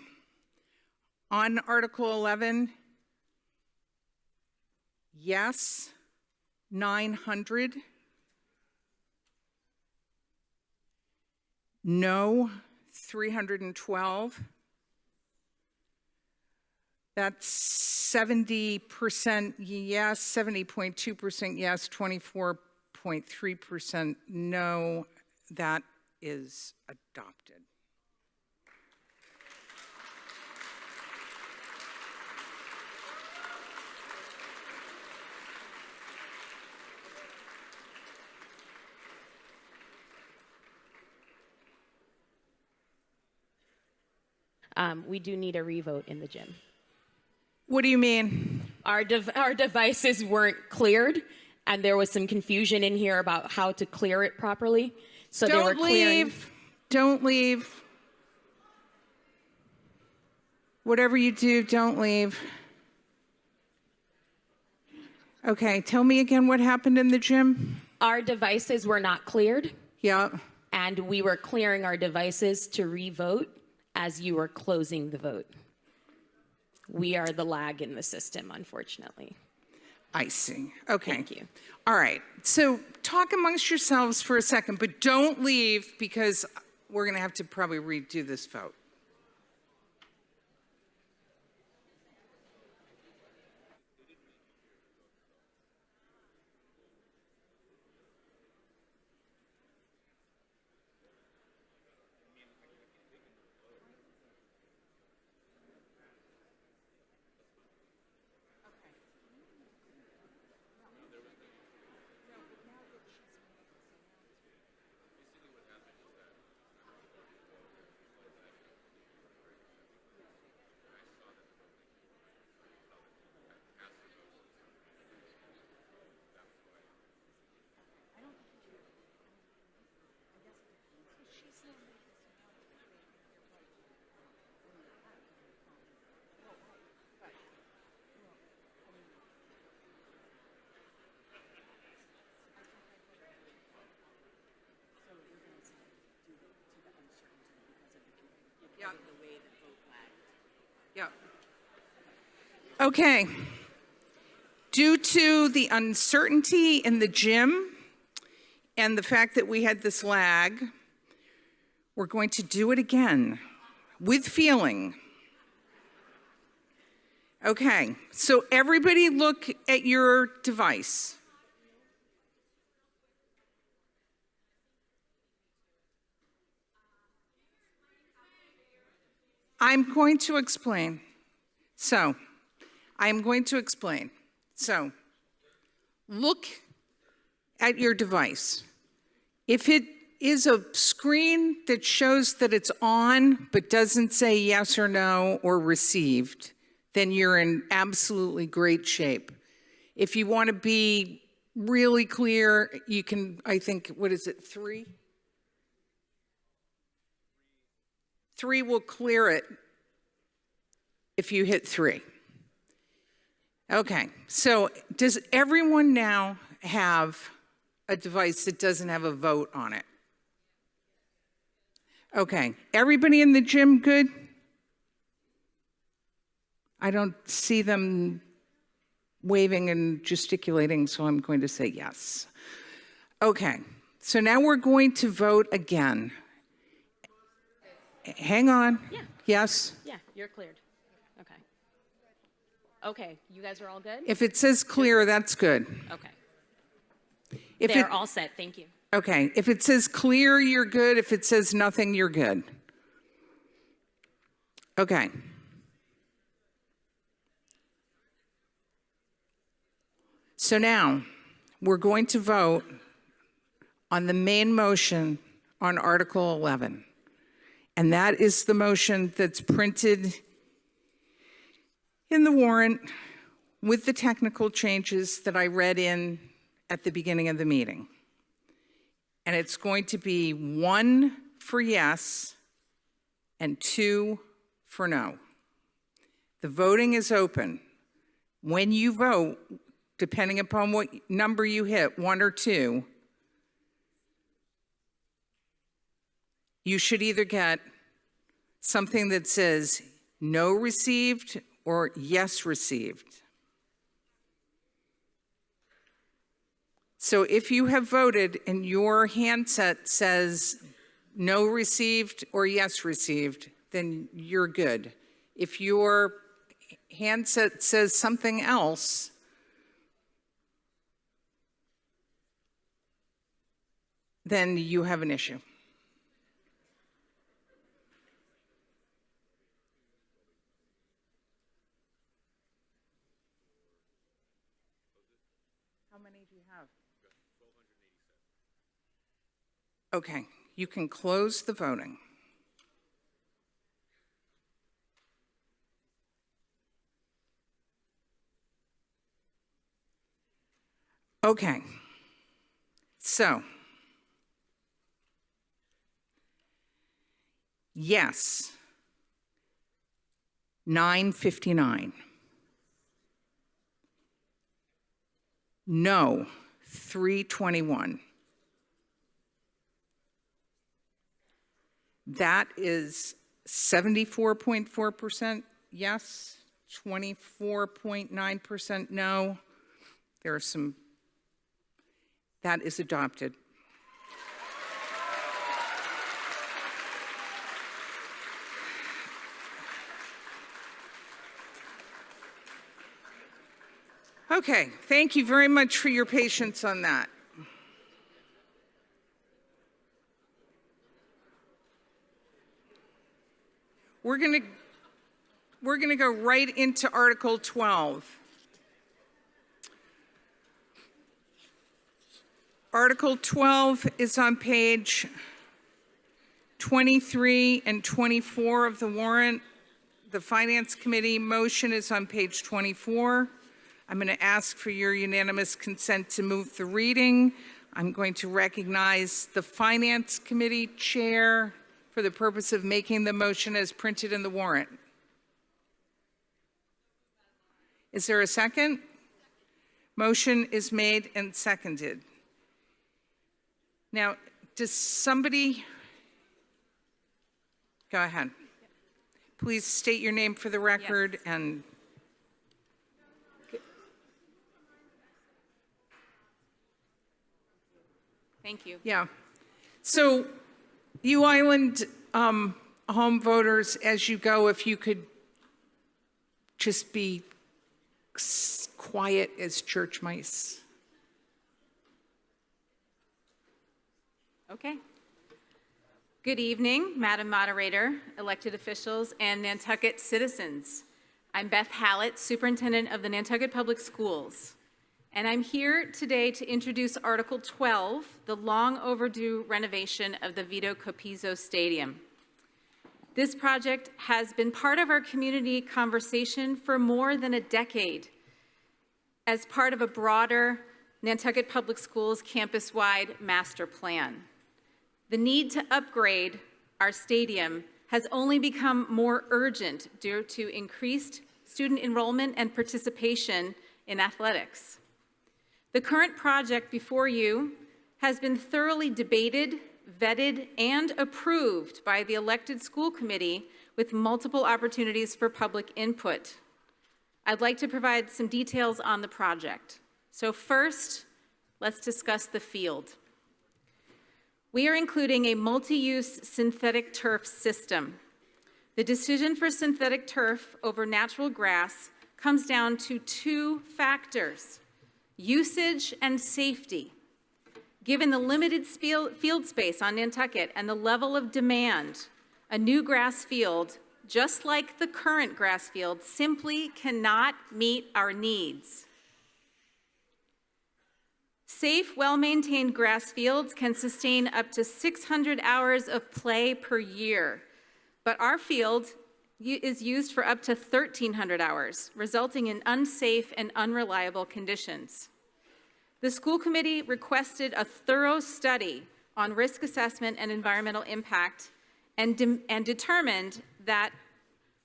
On Article 11, yes, 900. no, 312. That's 70% yes, 70.2% yes, 24.3% no. That is adopted. We do need a revote in the gym. What do you mean? Our devices weren't cleared, and there was some confusion in here about how to clear it properly. So they were clearing. Don't leave. Whatever you do, don't leave. Okay, tell me again what happened in the gym. Our devices were not cleared. Yeah. And we were clearing our devices to re-vote as you were closing the vote. We are the lag in the system, unfortunately. I see. Okay. Thank you. All right. So talk amongst yourselves for a second, but don't leave because we're going to have to probably redo this vote. Yeah. Okay. Due to the uncertainty in the gym and the fact that we had this lag, we're going to do it again with feeling. Okay, so everybody look at your device. I'm going to explain. So, look at your device. If it is a screen that shows that it's on but doesn't say yes or no or received, then you're in absolutely great shape. If you want to be really clear, you can, I think, what is it, 3? 3 will clear it if you hit 3. Okay, so does everyone now have a device that doesn't have a vote on it? Okay, everybody in the gym good? I don't see them waving and gesticulating, so I'm going to say yes. Okay, so now we're going to vote again. Hang on. Yeah. Yes? Yeah, you're cleared. Okay. Okay, you guys are all good? If it says clear, that's good. Okay. If They're it, all set, thank you. okay, if it says clear, you're good. If it says nothing, you're good. Okay. So now, we're going to vote on the main motion on Article 11. And that is the motion that's printed in the warrant with the technical changes that I read in at the beginning of the meeting. And it's going to be 1 for yes and 2 for no. The voting is open. When you vote, depending upon what number you hit, 1 or 2, you should either get something that says no received or yes received. So if you have voted and your handset says no received or yes received, then you're good. If your handset says something else, then you have an issue. How many do you have? Okay, you can close the voting. Okay, so, yes, 959. No, 321. That is 74.4% yes, 24.9% no. There are some, that is adopted. Okay, thank you very much for your patience on that. We're going to go right into Article 12. Article 12 is on page 23 and 24 of the warrant. The Finance Committee motion is on page 24. I'm going to ask for your unanimous consent to move the reading. I'm going to recognize the Finance Committee Chair for the purpose of making the motion as printed in the warrant. Is there a second? Motion is made and seconded. Now, does somebody, go ahead. Please state your name for the record. Yes. And thank you. Yeah. So, you Island home voters, as you go, if you could just be quiet as church mice. Okay. Good evening, Madam Moderator, elected officials, and Nantucket citizens. I'm Beth Hallett, Superintendent of the Nantucket Public Schools, and I'm here today to introduce Article 12, the long overdue renovation of the Vito Copizo Stadium. This project has been part of our community conversation for more than a decade as part of a broader Nantucket Public Schools campus-wide master plan. The need to upgrade our stadium has only become more urgent due to increased student enrollment and participation in athletics. The current project before you has been thoroughly debated, vetted, and approved by the elected school committee with multiple opportunities for public input. I'd like to provide some details on the project. So first, let's discuss the field. We are including a multi-use synthetic turf system. The decision for synthetic turf over natural grass comes down to two factors: usage and safety. Given the limited field space on Nantucket and the level of demand, a new grass field, just like the current grass field, simply cannot meet our needs. Safe, well-maintained grass fields can sustain up to 600 hours of play per year, but our field is used for up to 1,300 hours, resulting in unsafe and unreliable conditions. The school committee requested a thorough study on risk assessment and environmental impact and determined that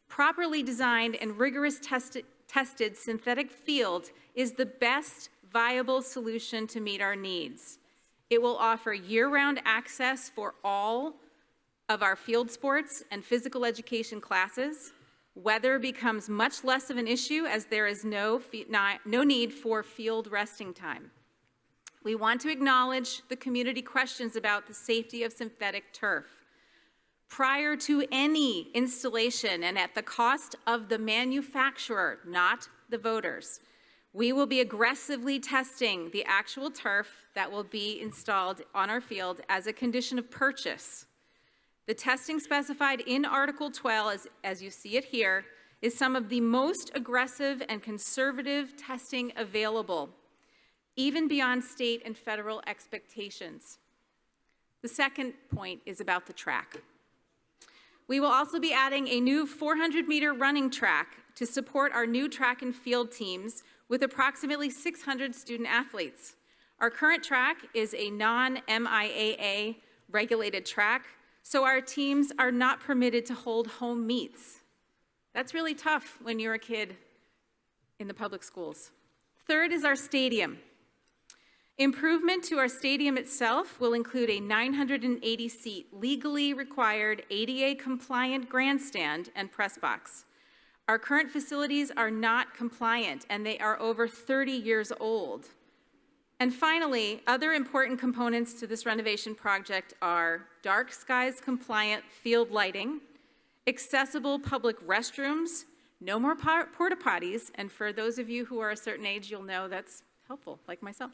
properly designed and rigorous tested synthetic field is the best viable solution to meet our needs. It will offer year-round access for all of our field sports and physical education classes. Weather becomes much less of an issue as there is no need for field resting time. We want to acknowledge the community questions about the safety of synthetic turf. prior to any installation and at the cost of the manufacturer, not the voters. We will be aggressively testing the actual turf that will be installed on our field as a condition of purchase. The testing specified in Article 12, as you see it here, is some of the most aggressive and conservative testing available, even beyond state and federal expectations. The second point is about the track. We will also be adding a new 400-meter running track to support our new track and field teams with approximately 600 student athletes. Our current track is a non-MIAA regulated track, so our teams are not permitted to hold home meets. That's really tough when you're a kid in the public schools. Third is our stadium. Improvement to our stadium itself will include a 980-seat, legally required ADA-compliant grandstand and press box. Our current facilities are not compliant, and they are over 30 years old. And finally, other important components to this renovation project are dark skies compliant field lighting, accessible public restrooms, no more porta potties, and for those of you who are a certain age, you'll know that's helpful, like myself.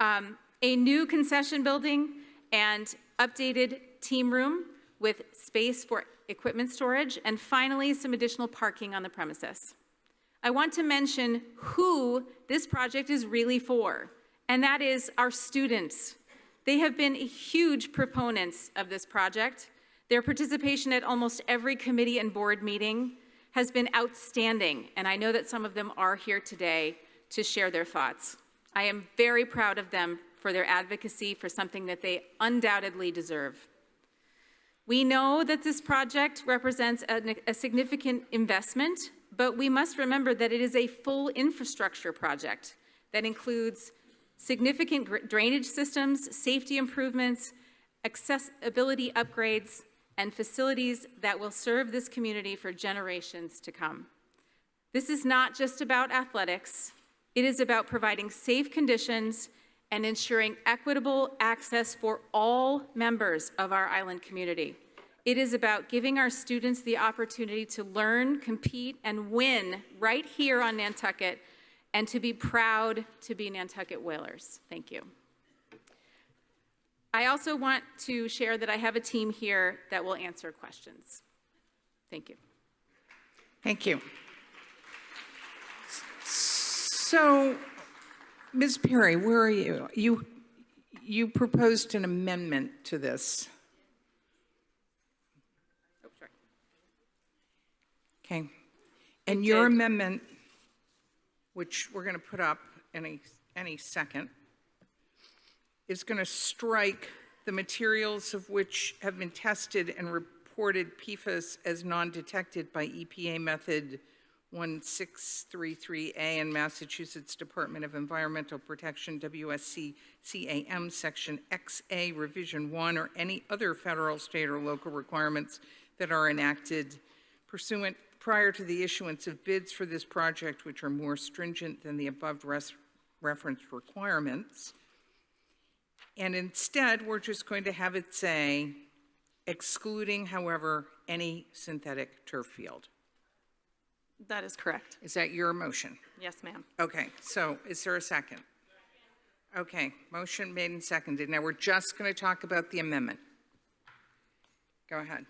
A new concession building and updated team room with space for equipment storage, and finally, some additional parking on the premises. I want to mention who this project is really for, and that is our students. They have been huge proponents of this project. Their participation at almost every committee and board meeting has been outstanding, and I know that some of them are here today to share their thoughts. I am very proud of them for their advocacy for something that they undoubtedly deserve. We know that this project represents a significant investment, but we must remember that it is a full infrastructure project that includes significant drainage systems, safety improvements, accessibility upgrades, and facilities that will serve this community for generations to come. This is not just about athletics. It is about providing safe conditions and ensuring equitable access for all members of our island community. It is about giving our students the opportunity to learn, compete, and win right here on Nantucket, and to be proud to be Nantucket Whalers. Thank you. I also want to share that I have a team here that will answer questions. Thank you. Thank you. So, Ms. Perry, where are you? You proposed an amendment to this. Oh, sorry. Okay. And your amendment, which we're going to put up any second, is going to strike the materials of which have been tested and reported PFAS as non-detected by EPA method 1633A and Massachusetts Department of Environmental Protection, WSC CAM Section XA Revision 1, or any other federal, state, or local requirements that are enacted pursuant prior to the issuance of bids for this project, which are more stringent than the above referenced requirements. And instead, we're just going to have it say, excluding, however, any synthetic turf field. That is correct. Is that your motion? Yes, ma'am. Okay, so is there a second? Okay, motion made and seconded. Now we're just going to talk about the amendment. Go ahead.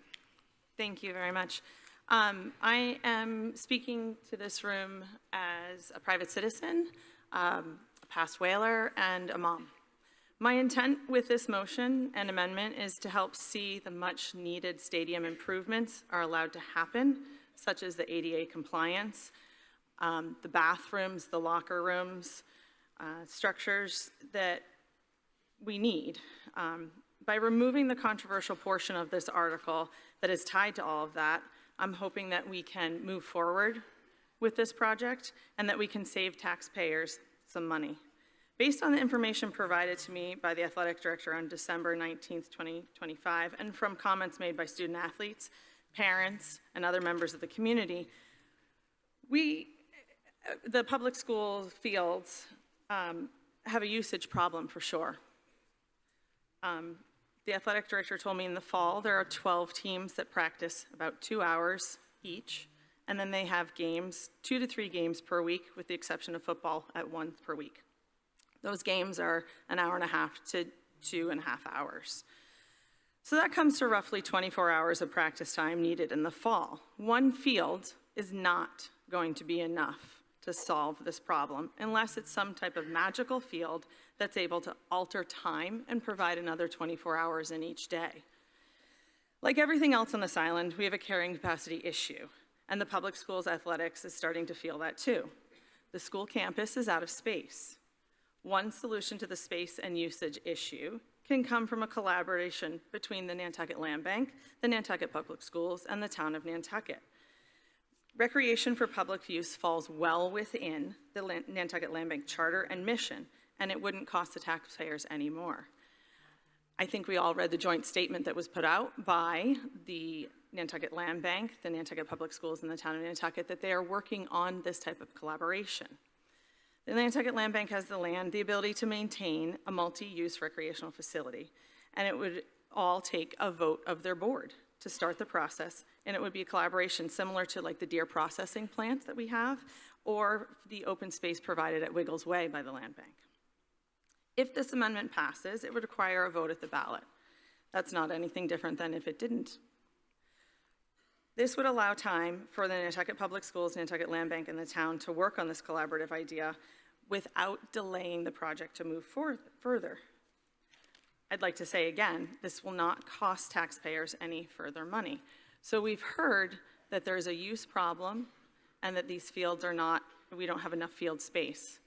Thank you very much. I am speaking to this room as a private citizen, a past whaler, and a mom. My intent with this motion and amendment is to help see the much needed stadium improvements are allowed to happen, such as the ADA compliance, the bathrooms, the locker rooms, structures that we need. By removing the controversial portion of this article that is tied to all of that, I'm hoping that we can move forward with this project and that we can save taxpayers some money. Based on the information provided to me by the athletic director on December 19th, 2025, and from comments made by student athletes, parents, and other members of the community, the public school fields have a usage problem for sure. The athletic director told me in the fall there are 12 teams that practice about 2 hours each, and then they have games, 2 to 3 games per week, with the exception of football at 1 per week. Those games are an hour and a half to 2.5 hours. So that comes to roughly 24 hours of practice time needed in the fall. One field is not going to be enough to solve this problem unless it's some type of magical field that's able to alter time and provide another 24 hours in each day. Like everything else on this island, we have a carrying capacity issue, and the public schools athletics is starting to feel that too. The school campus is out of space. One solution to the space and usage issue can come from a collaboration between the Nantucket Land Bank, the Nantucket Public Schools, and the Town of Nantucket. Recreation for public use falls well within the Nantucket Land Bank charter and mission, and it wouldn't cost the taxpayers any more. I think we all read the joint statement that was put out by the Nantucket Land Bank, the Nantucket Public Schools, and the Town of Nantucket that they are working on this type of collaboration. The Nantucket Land Bank has the land, the ability to maintain a multi-use recreational facility, and it would all take a vote of their board to start the process, and it would be a collaboration similar to like the deer processing plant that we have, or the open space provided at Wiggles Way by the Land Bank. If this amendment passes, it would require a vote at the ballot. That's not anything different than if it didn't. This would allow time for the Nantucket Public Schools, Nantucket Land Bank, and the town to work on this collaborative idea without delaying the project to move further. I'd like to say again, this will not cost taxpayers any further money. So we've heard that there's a use problem and that these fields are not, we don't have enough field space.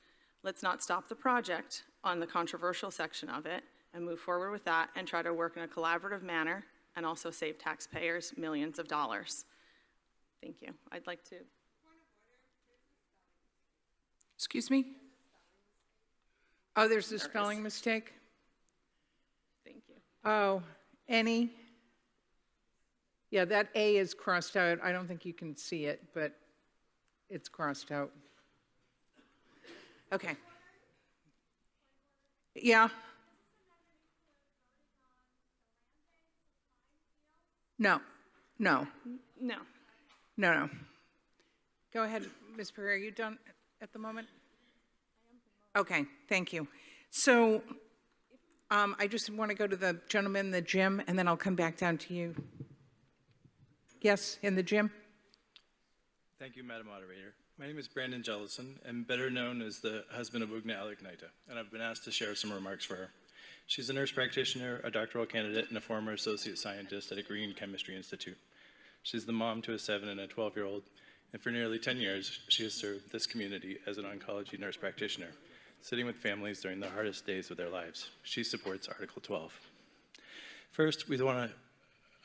Let's not stop the project on the controversial section of it and move forward with that and try to work in a collaborative manner and also save taxpayers millions of dollars. Thank you. I'd like to. Excuse me? Oh, there's a spelling mistake? Thank you. Oh, any? Yeah, that A is crossed out. I don't think you can see it, but it's crossed out. Okay. Yeah. No. No. Go ahead, Ms. Perry, are you done at the moment? Okay, thank you. So I just want to go to the gentleman in the gym, and then I'll come back down to you. Yes, in the gym? Thank you, Madam Moderator. My name is Brandon Jellison, and better known as the husband of Ugna Aleknaita, and I've been asked to share some remarks for her. She's a nurse practitioner, a doctoral candidate, and a former associate scientist at a Green Chemistry Institute. She's the mom to a 7 and a 12-year-old, and for nearly 10 years, she has served this community as an oncology nurse practitioner, sitting with families during the hardest days of their lives. She supports Article 12. First, we want to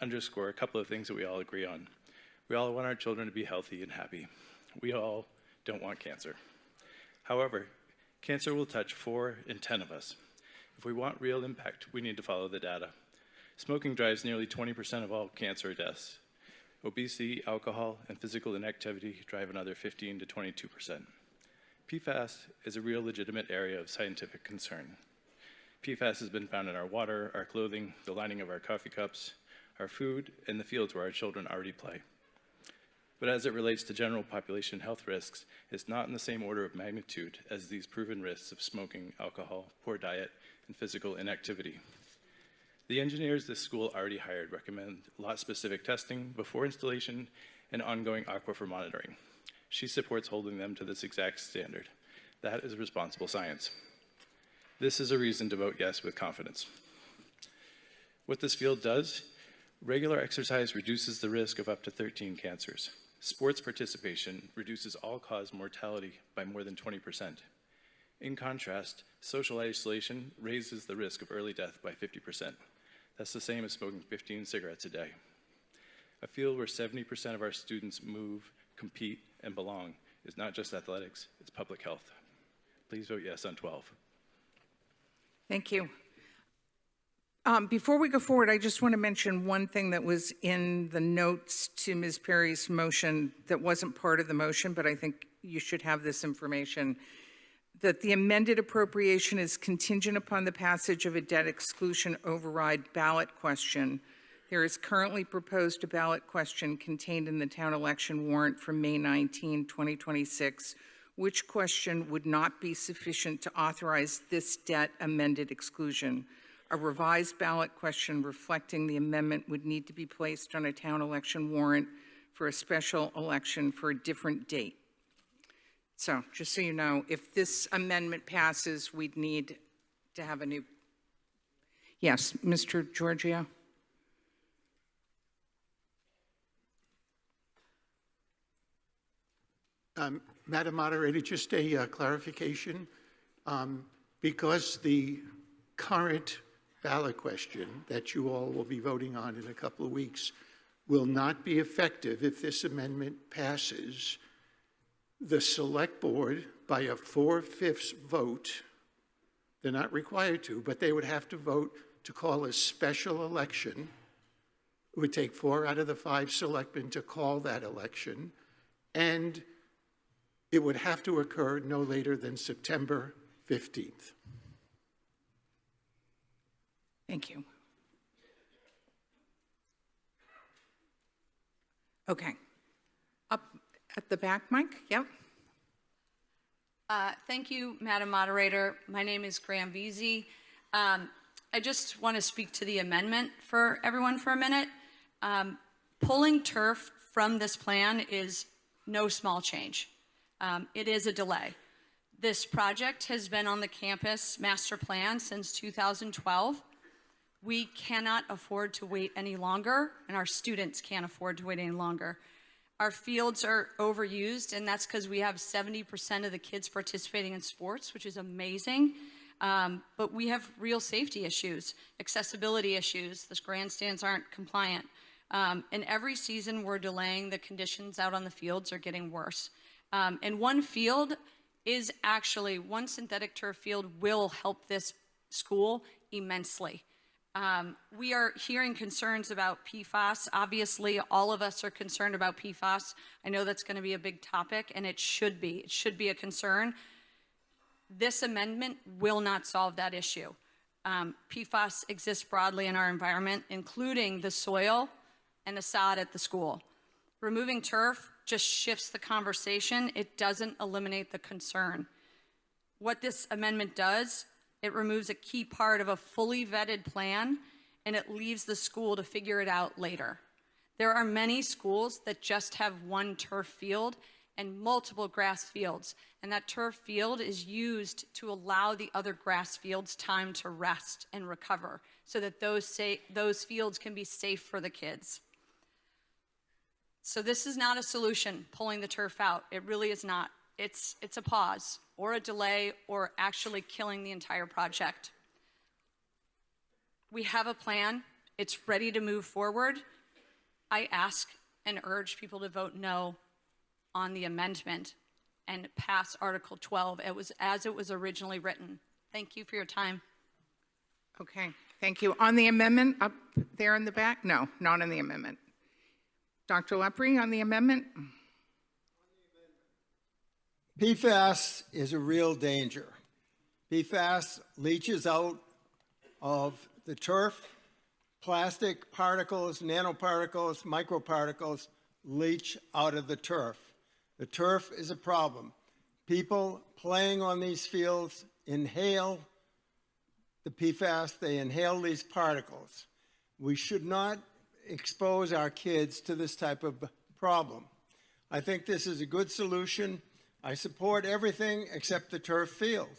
underscore a couple of things that we all agree on. We all want our children to be healthy and happy. We all don't want cancer. However, cancer will touch 4 in 10 of us. If we want real impact, we need to follow the data. Smoking drives nearly 20% of all cancer deaths. Obesity, alcohol, and physical inactivity drive another 15 to 22%. PFAS is a real legitimate area of scientific concern. PFAS has been found in our water, our clothing, the lining of our coffee cups, our food, and the fields where our children already play. But as it relates to general population health risks, it's not in the same order of magnitude as these proven risks of smoking, alcohol, poor diet, and physical inactivity. The engineers this school already hired recommend lot-specific testing before installation and ongoing aquifer monitoring. She supports holding them to this exact standard. That is responsible science. This is a reason to vote yes with confidence. What this field does, regular exercise reduces the risk of up to 13 cancers. Sports participation reduces all-cause mortality by more than 20%. In contrast, social isolation raises the risk of early death by 50%. That's the same as smoking 15 cigarettes a day. A field where 70% of our students move, compete, and belong is not just athletics, it's public health. Please vote yes on 12. Thank you. Before we go forward, I just want to mention one thing that was in the notes to Ms. Perry's motion that wasn't part of the motion, but I think you should have this information. that the amended appropriation is contingent upon the passage of a debt exclusion override ballot question. There is currently proposed a ballot question contained in the town election warrant for May 19, 2026, which question would not be sufficient to authorize this debt amended exclusion. A revised ballot question reflecting the amendment would need to be placed on a town election warrant for a special election for a different date. So, just so you know, if this amendment passes, we'd need to have a new. Yes, Mr. Giorgio. Madam Moderator, just a clarification. Because the current ballot question that you all will be voting on in a couple of weeks will not be effective if this amendment passes, the select board, by a 4/5 vote, they're not required to, but they would have to vote to call a special election. It would take 4 out of the 5 selectmen to call that election, and it would have to occur no later than September 15th. Thank you. Okay. Up at the back, Mike? Yep. Thank you, Madam Moderator. My name is Graham Veazey. I just want to speak to the amendment for everyone for a minute. Pulling turf from this plan is no small change. It is a delay. This project has been on the campus master plan since 2012. We cannot afford to wait any longer, and our students can't afford to wait any longer. Our fields are overused, and that's because we have 70% of the kids participating in sports, which is amazing. But we have real safety issues, accessibility issues. The grandstands aren't compliant. And every season we're delaying, the conditions out on the fields are getting worse. And one synthetic turf field will help this school immensely. We are hearing concerns about PFAS. Obviously, all of us are concerned about PFAS. I know that's going to be a big topic, and it should be. It should be a concern. This amendment will not solve that issue. PFAS exists broadly in our environment, including the soil and the sod at the school. Removing turf just shifts the conversation. It doesn't eliminate the concern. What this amendment does, it removes a key part of a fully vetted plan, and it leaves the school to figure it out later. There are many schools that just have one turf field and multiple grass fields, and that turf field is used to allow the other grass fields time to rest and recover so that those fields can be safe for the kids. So this is not a solution, pulling the turf out. It really is not. It's a pause or a delay or actually killing the entire project. We have a plan. It's ready to move forward. I ask and urge people to vote no on the amendment and pass Article 12 as it was originally written. Thank you for your time. Okay, thank you. On the amendment, up there in the back? No, not on the amendment. Dr. Lepre, on the amendment? PFAS is a real danger. PFAS leaches out of the turf. Plastic particles, nanoparticles, microparticles leach out of the turf. The turf is a problem. People playing on these fields inhale the PFAS, they inhale these particles. We should not expose our kids to this type of problem. I think this is a good solution. I support everything except the turf field.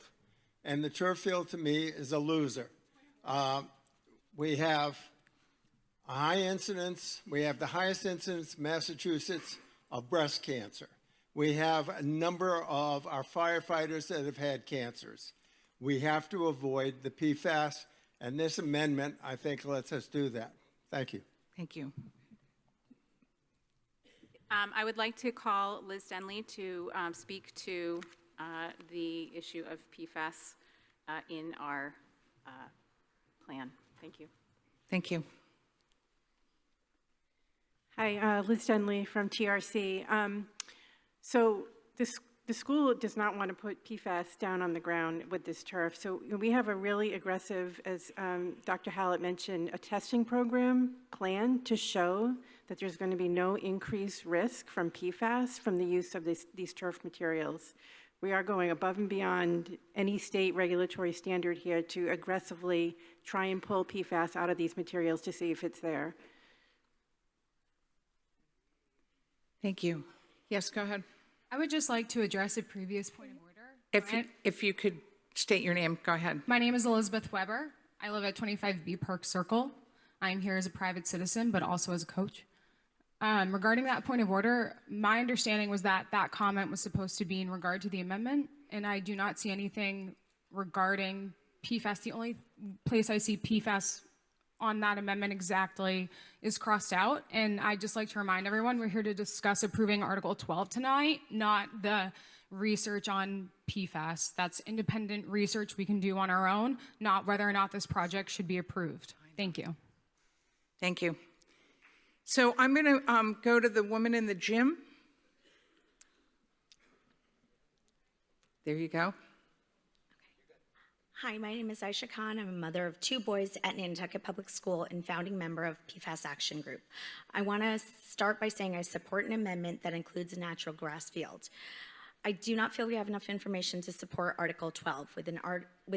And the turf field to me is a loser. We have a high incidence, we have the highest incidence in Massachusetts of breast cancer. We have a number of our firefighters that have had cancers. We have to avoid the PFAS, and this amendment, I think, lets us do that. Thank you. Thank you. I would like to call Liz Denley to speak to the issue of PFAS in our plan. Thank you. Thank you. Hi, Liz Denley from TRC. So The school does not want to put PFAS down on the ground with this turf. So we have a really aggressive, as Dr. Hallett mentioned, a testing program plan to show that there's going to be no increased risk from PFAS from the use of these turf materials. We are going above and beyond any state regulatory standard here to aggressively try and pull PFAS out of these materials to see if it's there. Thank you. Yes, go ahead. I would just like to address a previous point of order. If you could state your name, go ahead. My name is Elizabeth Weber. I live at 25B Park Circle. I'm here as a private citizen, but also as a coach. Regarding that point of order, my understanding was that that comment was supposed to be in regard to the amendment, and I do not see anything regarding PFAS. The only place I see PFAS on that amendment exactly is crossed out. And I'd just like to remind everyone, we're here to discuss approving Article 12 tonight, not the research on PFAS. That's independent research we can do on our own, not whether or not this project should be approved. Thank you. Thank you. So I'm going to go to the woman in the gym. There you go. Hi, my name is Aisha Khan. I'm a mother of 2 boys at Nantucket Public School and founding member of PFAS Action Group. I want to start by saying I support an amendment that includes a natural grass field. I do not feel we have enough information to support Article 12 with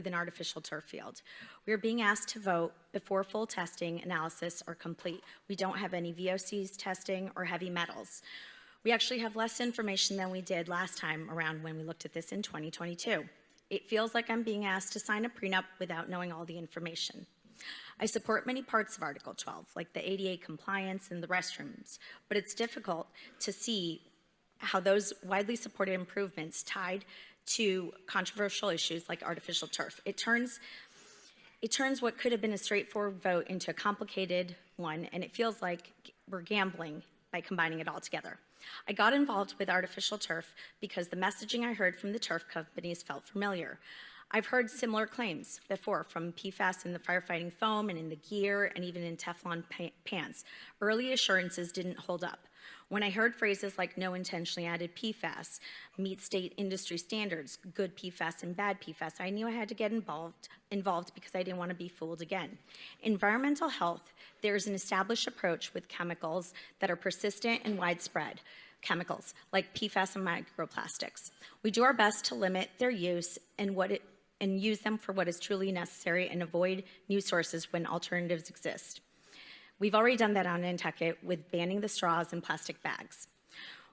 an artificial turf field. We are being asked to vote before full testing analysis are complete. We don't have any VOCs testing or heavy metals. We actually have less information than we did last time around when we looked at this in 2022. It feels like I'm being asked to sign a prenup without knowing all the information. I support many parts of Article 12, like the ADA compliance and the restrooms, but it's difficult to see how those widely supported improvements tied to controversial issues like artificial turf. It turns what could have been a straightforward vote into a complicated one, and it feels like we're gambling by combining it all together. I got involved with artificial turf because the messaging I heard from the turf companies felt familiar. I've heard similar claims before from PFAS in the firefighting foam and in the gear and even in Teflon pans. Early assurances didn't hold up. When I heard phrases like no intentionally added PFAS, meet state industry standards, good PFAS and bad PFAS, I knew I had to get involved because I didn't want to be fooled again. Environmental health, there's an established approach with chemicals that are persistent and widespread, chemicals like PFAS and microplastics. We do our best to limit their use and use them for what is truly necessary and avoid new sources when alternatives exist. We've already done that on Nantucket with banning the straws and plastic bags.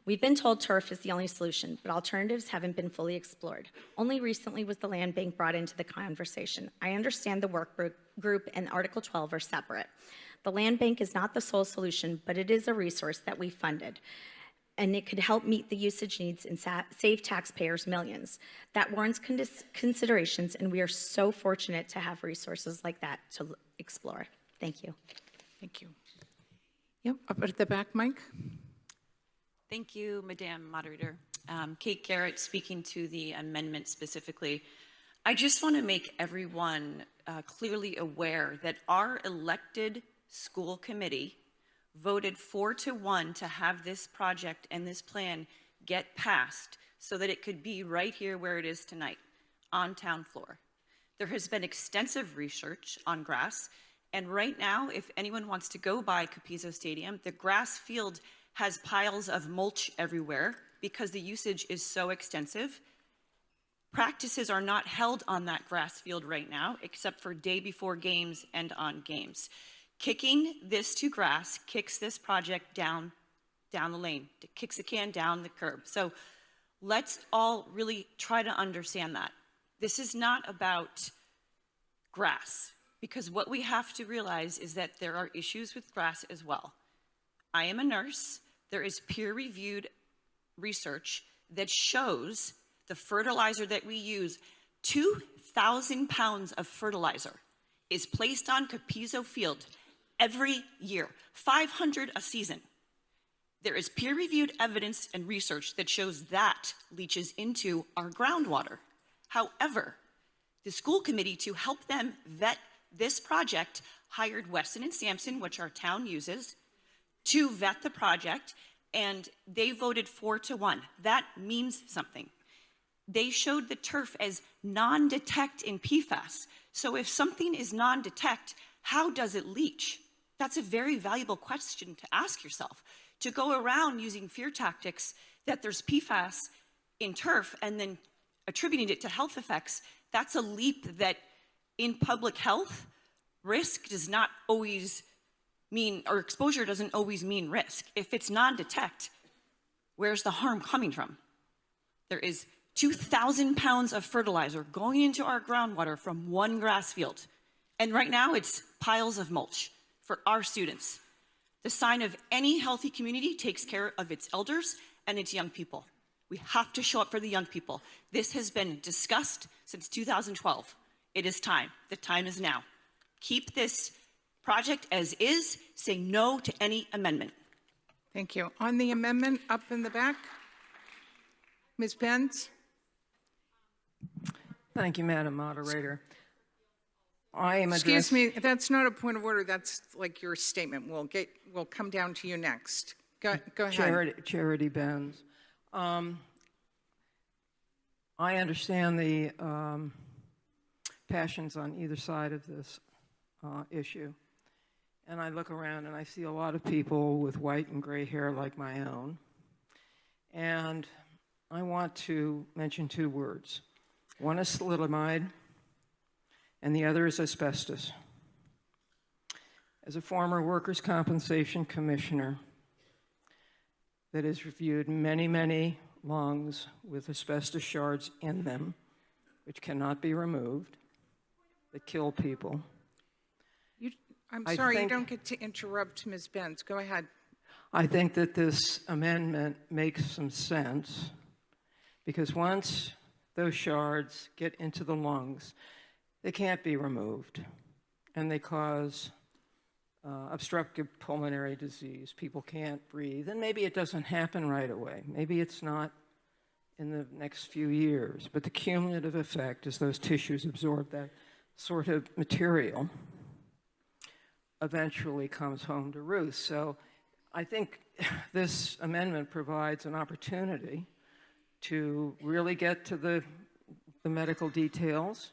We've been told turf is the only solution, but alternatives haven't been fully explored. Only recently was the land bank brought into the conversation. I understand the work group and Article 12 are separate. The land bank is not the sole solution, but it is a resource that we funded, and it could help meet the usage needs and save taxpayers millions. That warrants considerations, and we are so fortunate to have resources like that to explore. Thank you. Thank you. Yep, up at the back, Mike. Thank you, Madam Moderator. Kate Garrett speaking to the amendment specifically. I just want to make everyone clearly aware that our elected school committee voted 4-1 to have this project and this plan get passed so that it could be right here where it is tonight, on town floor. There has been extensive research on grass, and right now, if anyone wants to go by Capizzo Stadium, the grass field has piles of mulch everywhere because the usage is so extensive. Practices are not held on that grass field right now, except for day before games and on games. Kicking this to grass kicks this project down the lane, kicks the can down the curb. So let's all really try to understand that. This is not about grass, because what we have to realize is that there are issues with grass as well. I am a nurse. There is peer-reviewed research that shows the fertilizer that we use, 2,000 pounds of fertilizer is placed on Capizzo Field every year, 500 a season. There is peer-reviewed evidence and research that shows that leaches into our groundwater. However, the school committee, to help them vet this project, hired Weston and Sampson, which our town uses, to vet the project, and they voted 4-1. That means something. they showed the turf as non-detect in PFAS. So if something is non-detect, how does it leach? That's a very valuable question to ask yourself. To go around using fear tactics that there's PFAS in turf and then attributing it to health effects, that's a leap that in public health, risk does not always mean, or exposure doesn't always mean risk. If it's non-detect, where's the harm coming from? There is 2,000 pounds of fertilizer going into our groundwater from one grass field. And right now it's piles of mulch for our students. The sign of any healthy community takes care of its elders and its young people. We have to show up for the young people. This has been discussed since 2012. It is time. The time is now. Keep this project as is. Say no to any amendment. Thank you. On the amendment, up in the back, Ms. Benz? Thank you, Madam Moderator. I am Excuse me, that's not a point of order. That's like your statement. We'll come down to you next. Go ahead. Charity Benz. I understand the passions on either side of this issue. And I look around and I see a lot of people with white and gray hair like my own. And I want to mention two words. One is thalidomide, and the other is asbestos. As a former workers' compensation commissioner that has reviewed many, many lungs with asbestos shards in them, which cannot be removed, that kill people. I'm sorry, you don't get to interrupt Ms. Benz. Go ahead. I think that this amendment makes some sense because once those shards get into the lungs, they can't be removed, and they cause obstructive pulmonary disease. People can't breathe, and maybe it doesn't happen right away. Maybe it's not in the next few years, but the cumulative effect as those tissues absorb that sort of material eventually comes home to roost. So I think this amendment provides an opportunity to really get to the medical details,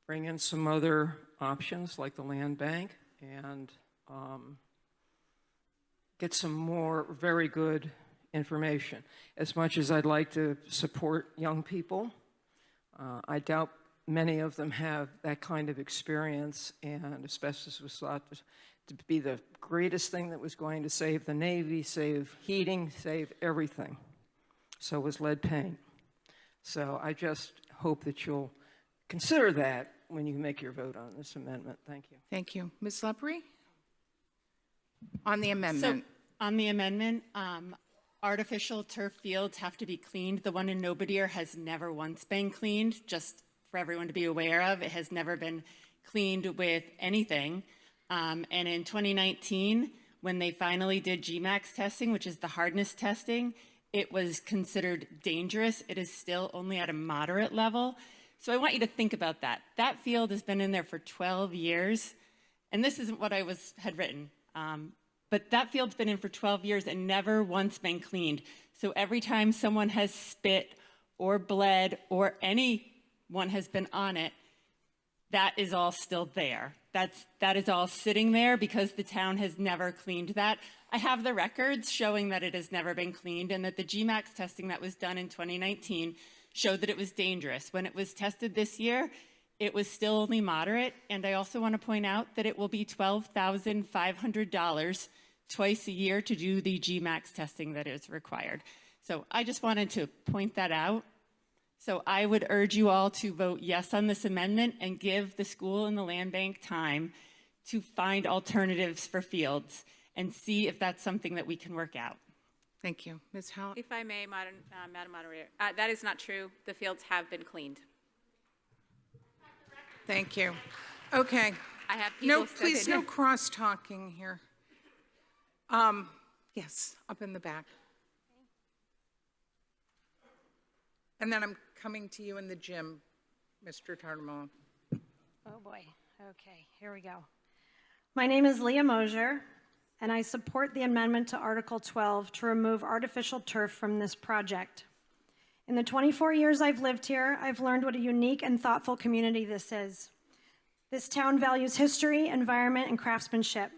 bring in some other options like the land bank, and get some more very good information. As much as I'd like to support young people, I doubt many of them have that kind of experience, and asbestos was thought to be the greatest thing that was going to save the Navy, save heating, save everything. So was lead paint. So I just hope that you'll consider that when you make your vote on this amendment. Thank you. Thank you. Ms. Lepre? On the amendment. So, on the amendment, artificial turf fields have to be cleaned. The one in Nobodier has never once been cleaned, just for everyone to be aware of. It has never been cleaned with anything. And in 2019, when they finally did GMAX testing, which is the hardness testing, it was considered dangerous. It is still only at a moderate level. So I want you to think about that. That field has been in there for 12 years, and this isn't what I had written. But that field's been in for 12 years and never once been cleaned. So every time someone has spit or bled or anyone has been on it, that is all still there. That is all sitting there because the town has never cleaned that. I have the records showing that it has never been cleaned and that the GMAX testing that was done in 2019 showed that it was dangerous. When it was tested this year, it was still only moderate. And I also want to point out that it will be $12,500 twice a year to do the GMAX testing that is required. So I just wanted to point that out. So I would urge you all to vote yes on this amendment and give the school and the land bank time to find alternatives for fields and see if that's something that we can work out. Thank you. Ms. Howell? If I may, Madam Moderator, that is not true. The fields have been cleaned. Thank you. Okay. I have people No, please, no cross-talking here. Yes, up in the back. And then I'm coming to you in the gym, Mr. Tartamone. Oh boy, okay, here we go. My name is Leah Mosier, and I support the amendment to Article 12 to remove artificial turf from this project. In the 24 years I've lived here, I've learned what a unique and thoughtful community this is. This town values history, environment, and craftsmanship.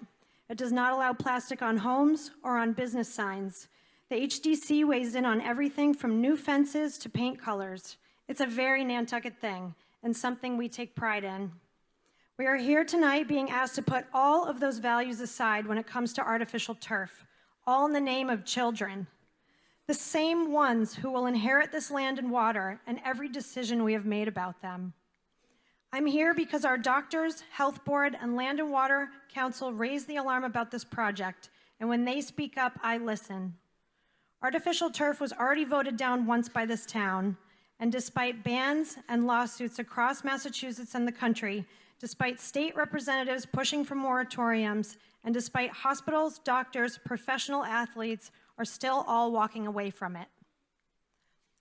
It does not allow plastic on homes or on business signs. The HDC weighs in on everything from new fences to paint colors. It's a very Nantucket thing and something we take pride in. We are here tonight being asked to put all of those values aside when it comes to artificial turf, all in the name of children. The same ones who will inherit this land and water and every decision we have made about them. I'm here because our doctors, health board, and Land and Water Council raised the alarm about this project, and when they speak up, I listen. Artificial turf was already voted down once by this town, and despite bans and lawsuits across Massachusetts and the country, despite state representatives pushing for moratoriums, and despite hospitals, doctors, professional athletes are still all walking away from it.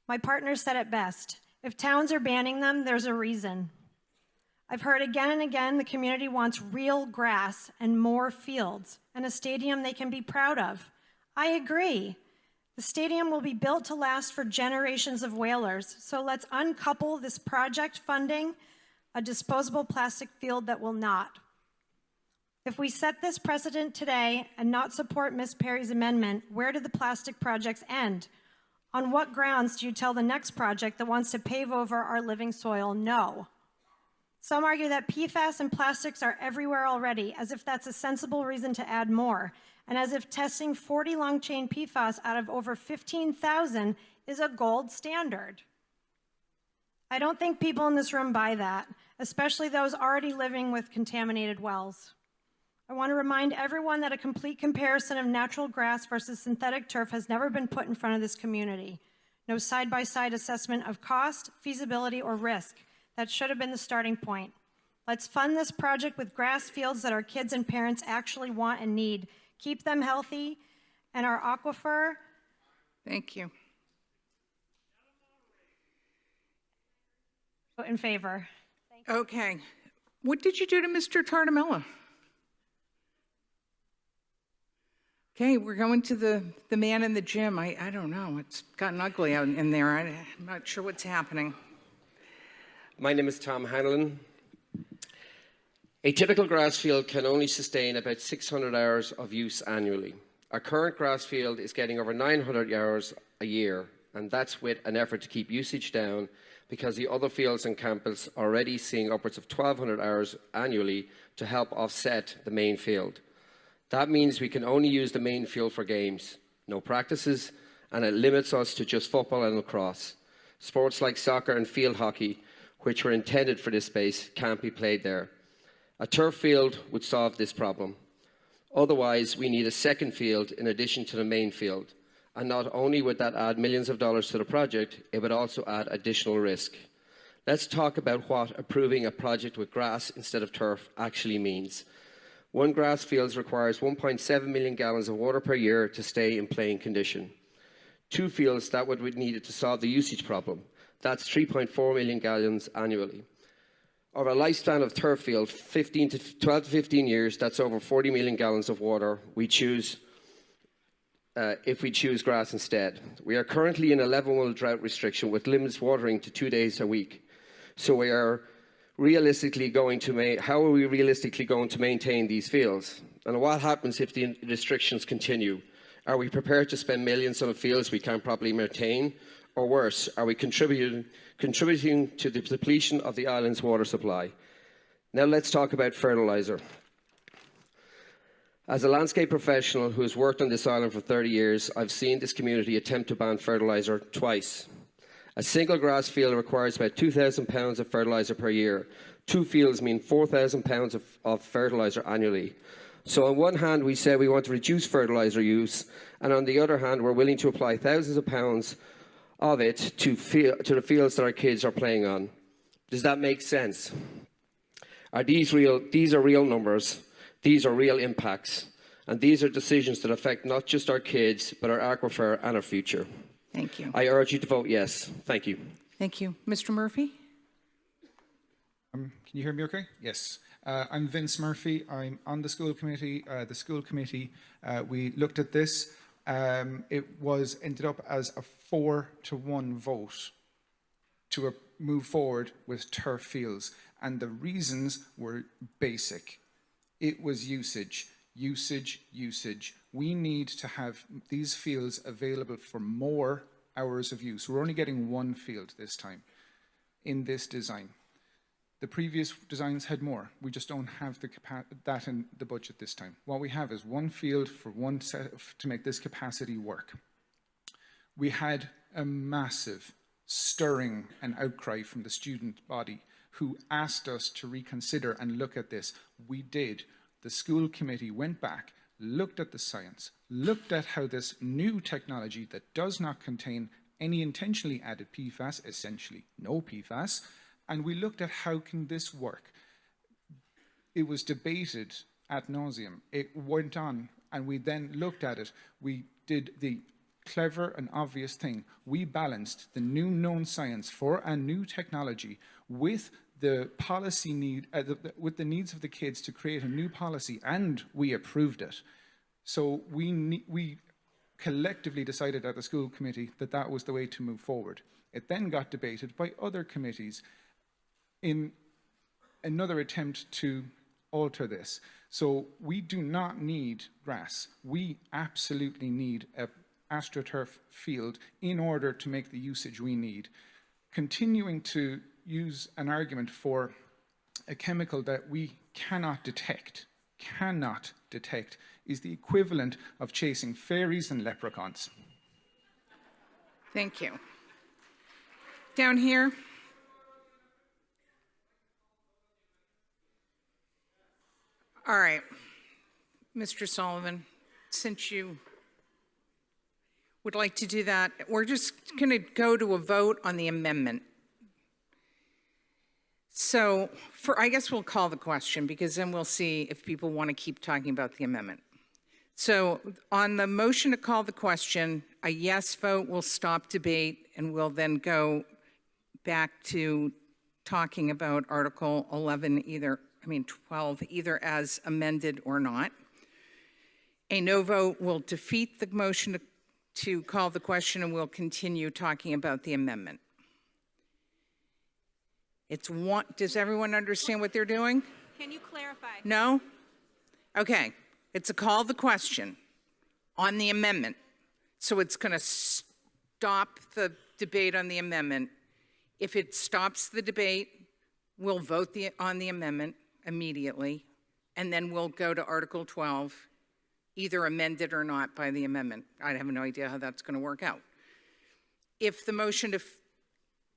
My partner said it best. If towns are banning them, there's a reason. I've heard again and again the community wants real grass and more fields and a stadium they can be proud of. I agree. The stadium will be built to last for generations of whalers, so let's uncouple this project funding a disposable plastic field that will not. If we set this precedent today and not support Ms. Perry's amendment, where do the plastic projects end? On what grounds do you tell the next project that wants to pave over our living soil no? Some argue that PFAS and plastics are everywhere already, as if that's a sensible reason to add more, and as if testing 40 long-chain PFAS out of over 15,000 is a gold standard. I don't think people in this room buy that, especially those already living with contaminated wells. I want to remind everyone that a complete comparison of natural grass versus synthetic turf has never been put in front of this community. No side-by-side assessment of cost, feasibility, or risk. That should have been the starting point. Let's fund this project with grass fields that our kids and parents actually want and need. Keep them healthy, and our aquifer. Thank you. Vote in favor. Okay. What did you do to Mr. Tartamella? Okay, we're going to the man in the gym. I don't know. It's gotten ugly out in there. I'm not sure what's happening. My name is Tom Hanlon. A typical grass field can only sustain about 600 hours of use annually. Our current grass field is getting over 900 hours a year, and that's with an effort to keep usage down because the other fields on campus are already seeing upwards of 1,200 hours annually to help offset the main field. That means we can only use the main field for games, no practices, and it limits us to just football and lacrosse. Sports like soccer and field hockey, which were intended for this space, can't be played there. A turf field would solve this problem. Otherwise, we need a second field in addition to the main field. And not only would that add millions of dollars to the project, it would also add additional risk. Let's talk about what approving a project with grass instead of turf actually means. One grass field requires 1.7 million gallons of water per year to stay in playing condition. Two fields that would be needed to solve the usage problem. That's 3.4 million gallons annually. Over a lifespan of turf field, 12 to 15 years, that's over 40 million gallons of water we choose if we choose grass instead. We are currently in a level 1 drought restriction with limits watering to 2 days a week. So we are realistically going to how are we realistically going to maintain these fields? And what happens if the restrictions continue? Are we prepared to spend millions on fields we can't properly maintain? Or worse, are we contributing to the depletion of the island's water supply? Now let's talk about fertilizer. As a landscape professional who has worked on this island for 30 years, I've seen this community attempt to ban fertilizer twice. A single grass field requires about 2,000 pounds of fertilizer per year. Two fields mean 4,000 pounds of fertilizer annually. So on one hand, we say we want to reduce fertilizer use, and on the other hand, we're willing to apply thousands of pounds of it to the fields that our kids are playing on. Does that make sense? These are real numbers. These are real impacts. And these are decisions that affect not just our kids, but our aquifer and our future. Thank you. I urge you to vote yes. Thank you. Thank you. Mr. Murphy? Can you hear me okay? Yes. I'm Vince Murphy. I'm on the school committee. We looked at this. It ended up as a 4-to-1 vote to move forward with turf fields. And the reasons were basic. It was usage, usage, usage. We need to have these fields available for more hours of use. We're only getting one field this time in this design. The previous designs had more. We just don't have that in the budget this time. What we have is one field for one set to make this capacity work. We had a massive stirring and outcry from the student body who asked us to reconsider and look at this. We did. The school committee went back, looked at the science, looked at how this new technology that does not contain any intentionally added PFAS, essentially no PFAS, and we looked at how can this work. It was debated ad nauseum. It went on, and we then looked at it. We did the clever and obvious thing. We balanced the new known science for a new technology with the policy need, with the needs of the kids to create a new policy, and we approved it. So we collectively decided at the school committee that that was the way to move forward. It then got debated by other committees in another attempt to alter this. So we do not need grass. We absolutely need a AstroTurf field in order to make the usage we need. Continuing to use an argument for a chemical that we cannot detect is the equivalent of chasing fairies and leprechauns. Thank you. Down here. All right, Mr. Sullivan, since you would like to do that, we're just going to go to a vote on the amendment. So I guess we'll call the question, because then we'll see if people want to keep talking about the amendment. So on the motion to call the question, a yes vote will stop debate, and we'll then go back to talking about Article 12, either as amended or not. A no vote will defeat the motion to call the question, and we'll continue talking about the amendment. Does everyone understand what they're doing? Can you clarify? No? Okay. It's a call the question on the amendment. So it's going to stop the debate on the amendment. If it stops the debate, we'll vote on the amendment immediately, and then we'll go to Article 12, either amended or not by the amendment. I have no idea how that's going to work out. If the motion to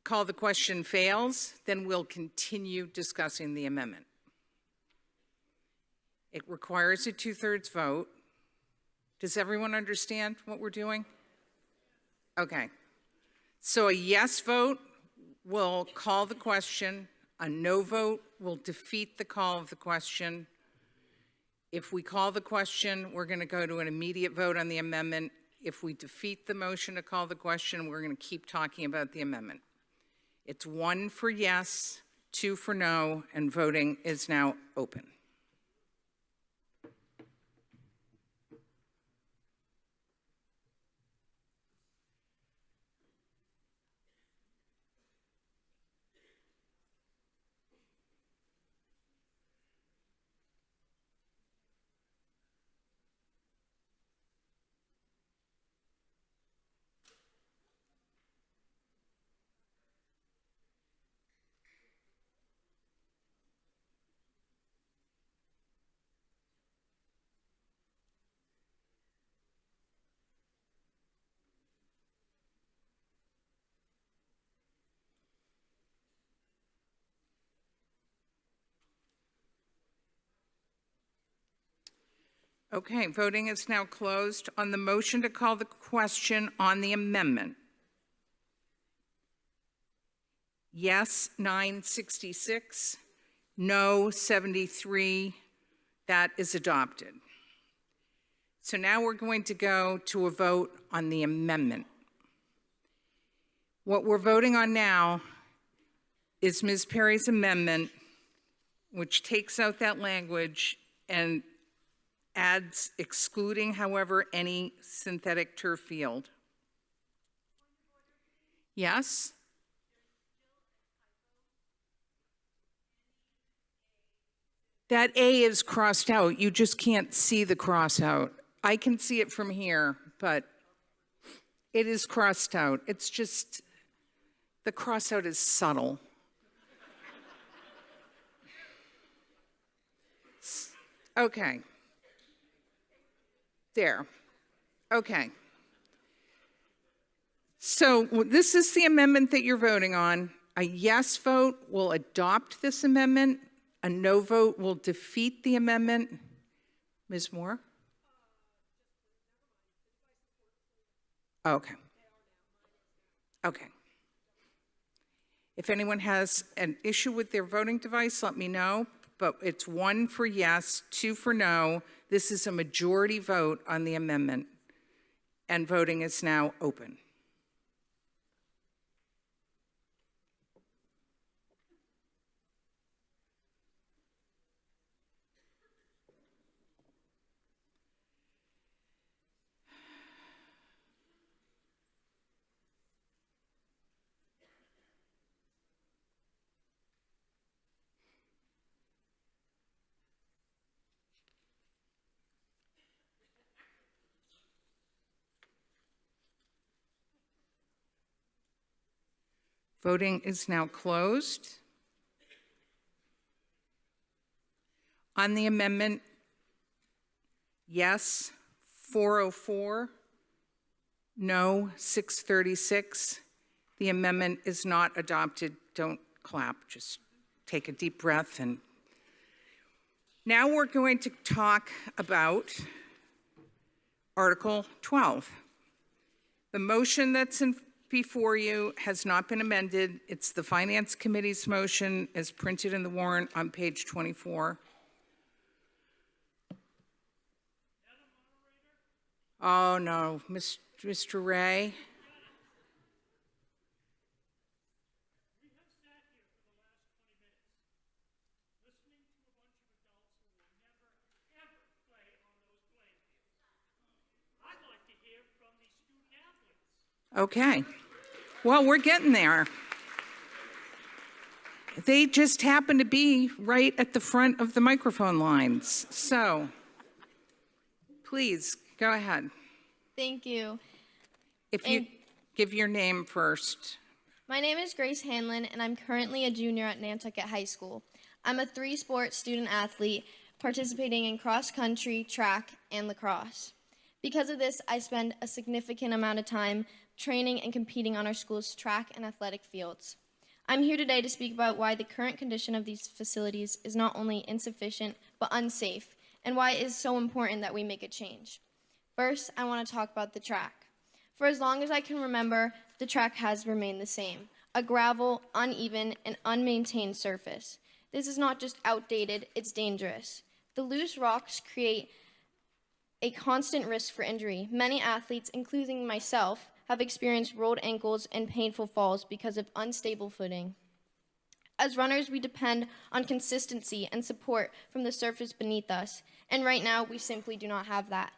call the question fails, then we'll continue discussing the amendment. It requires a 2/3 vote. Does everyone understand what we're doing? Okay. So a yes vote will call the question. A no vote will defeat the call of the question. If we call the question, we're going to go to an immediate vote on the amendment. If we defeat the motion to call the question, we're going to keep talking about the amendment. It's 1 for yes, 2 for no, and voting is now open. Okay, voting is now closed on the motion to call the question on the amendment. Yes, 966, no, 73. That is adopted. So now we're going to go to a vote on the amendment. What we're voting on now is Ms. Perry's amendment, which takes out that language and adds excluding, however, any synthetic turf field. Yes? That A is crossed out. You just can't see the cross out. I can see it from here, but it is crossed out. It's just, the cross out is subtle. Okay. There. Okay. So this is the amendment that you're voting on. A yes vote will adopt this amendment. A no vote will defeat the amendment. Ms. Moore? Okay. Okay. If anyone has an issue with their voting device, let me know. But it's 1 for yes, 2 for no. This is a majority vote on the amendment. And voting is now open. Voting is now closed. On the amendment, yes, 404, no, 636. The amendment is not adopted. Don't clap, just take a deep breath. And now we're going to talk about Article 12. The motion that's before you has not been amended. It's the Finance Committee's motion as printed in the warrant on page 24. Oh no, Mr. Ray. Okay. Well, we're getting there. They just happen to be right at the front of the microphone lines. So, please, go ahead. Thank you. If you give your name first. My name is Grace Hanlon, and I'm currently a junior at Nantucket High School. I'm a 3-sport student athlete participating in cross country, track, and lacrosse. Because of this, I spend a significant amount of time training and competing on our school's track and athletic fields. I'm here today to speak about why the current condition of these facilities is not only insufficient, but unsafe, and why it is so important that we make a change. First, I want to talk about the track. For as long as I can remember, the track has remained the same, a gravel, uneven, and unmaintained surface. This is not just outdated, it's dangerous. The loose rocks create a constant risk for injury. Many athletes, including myself, have experienced rolled ankles and painful falls because of unstable footing. As runners, we depend on consistency and support from the surface beneath us, and right now, we simply do not have that.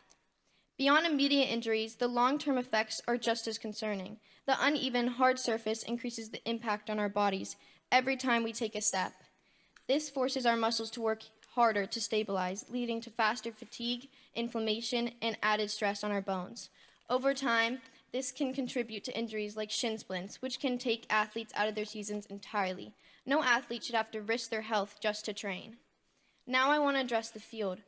Beyond immediate injuries, the long-term effects are just as concerning. The uneven, hard surface increases the impact on our bodies every time we take a step. This forces our muscles to work harder to stabilize, leading to faster fatigue, inflammation, and added stress on our bones. Over time, this can contribute to injuries like shin splints, which can take athletes out of their seasons entirely. No athlete should have to risk their health just to train. Now I want to address the field.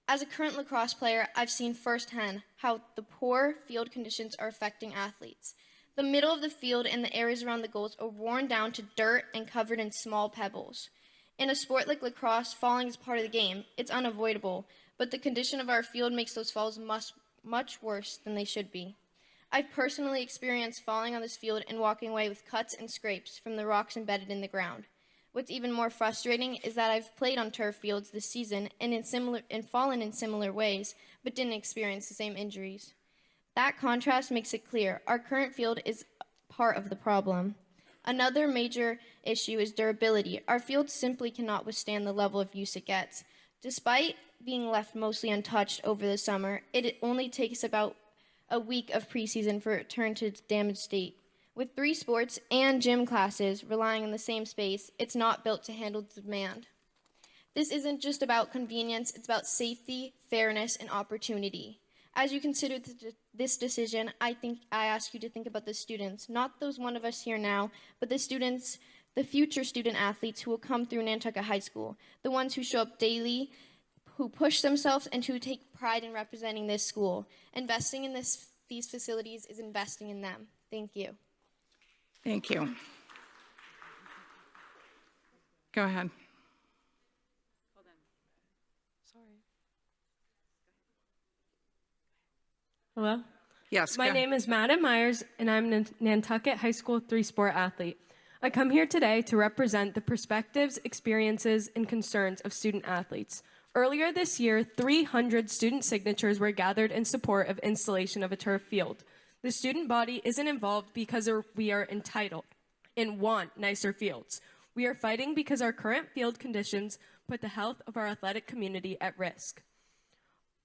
As a current lacrosse player, I've seen firsthand how the poor field conditions are affecting athletes. The middle of the field and the areas around the goals are worn down to dirt and covered in small pebbles. In a sport like lacrosse, falling is part of the game. It's unavoidable, but the condition of our field makes those falls much worse than they should be. I've personally experienced falling on this field and walking away with cuts and scrapes from the rocks embedded in the ground. What's even more frustrating is that I've played on turf fields this season and fallen in similar ways, but didn't experience the same injuries. That contrast makes it clear our current field is part of the problem. Another major issue is durability. Our field simply cannot withstand the level of use it gets. Despite being left mostly untouched over the summer, it only takes about a week of preseason for it to return to its damaged state. With 3 sports and gym classes relying on the same space, it's not built to handle the demand. This isn't just about convenience, it's about safety, fairness, and opportunity. As you consider this decision, I ask you to think about the students, not those one of us here now, but the students, the future student athletes who will come through Nantucket High School, the ones who show up daily, who push themselves, and who take pride in representing this school. Investing in these facilities is investing in them. Thank you. Thank you. Go ahead. Hello? Yes, My go name is Madden Myers, and I'm a Nantucket High School 3-sport athlete. I come here today to represent the perspectives, experiences, and concerns of student athletes. Earlier this year, 300 student signatures were gathered in support of installation of a turf field. The student body isn't involved because we are entitled and want nicer fields. We are fighting because our current field conditions put the health of our athletic community at risk.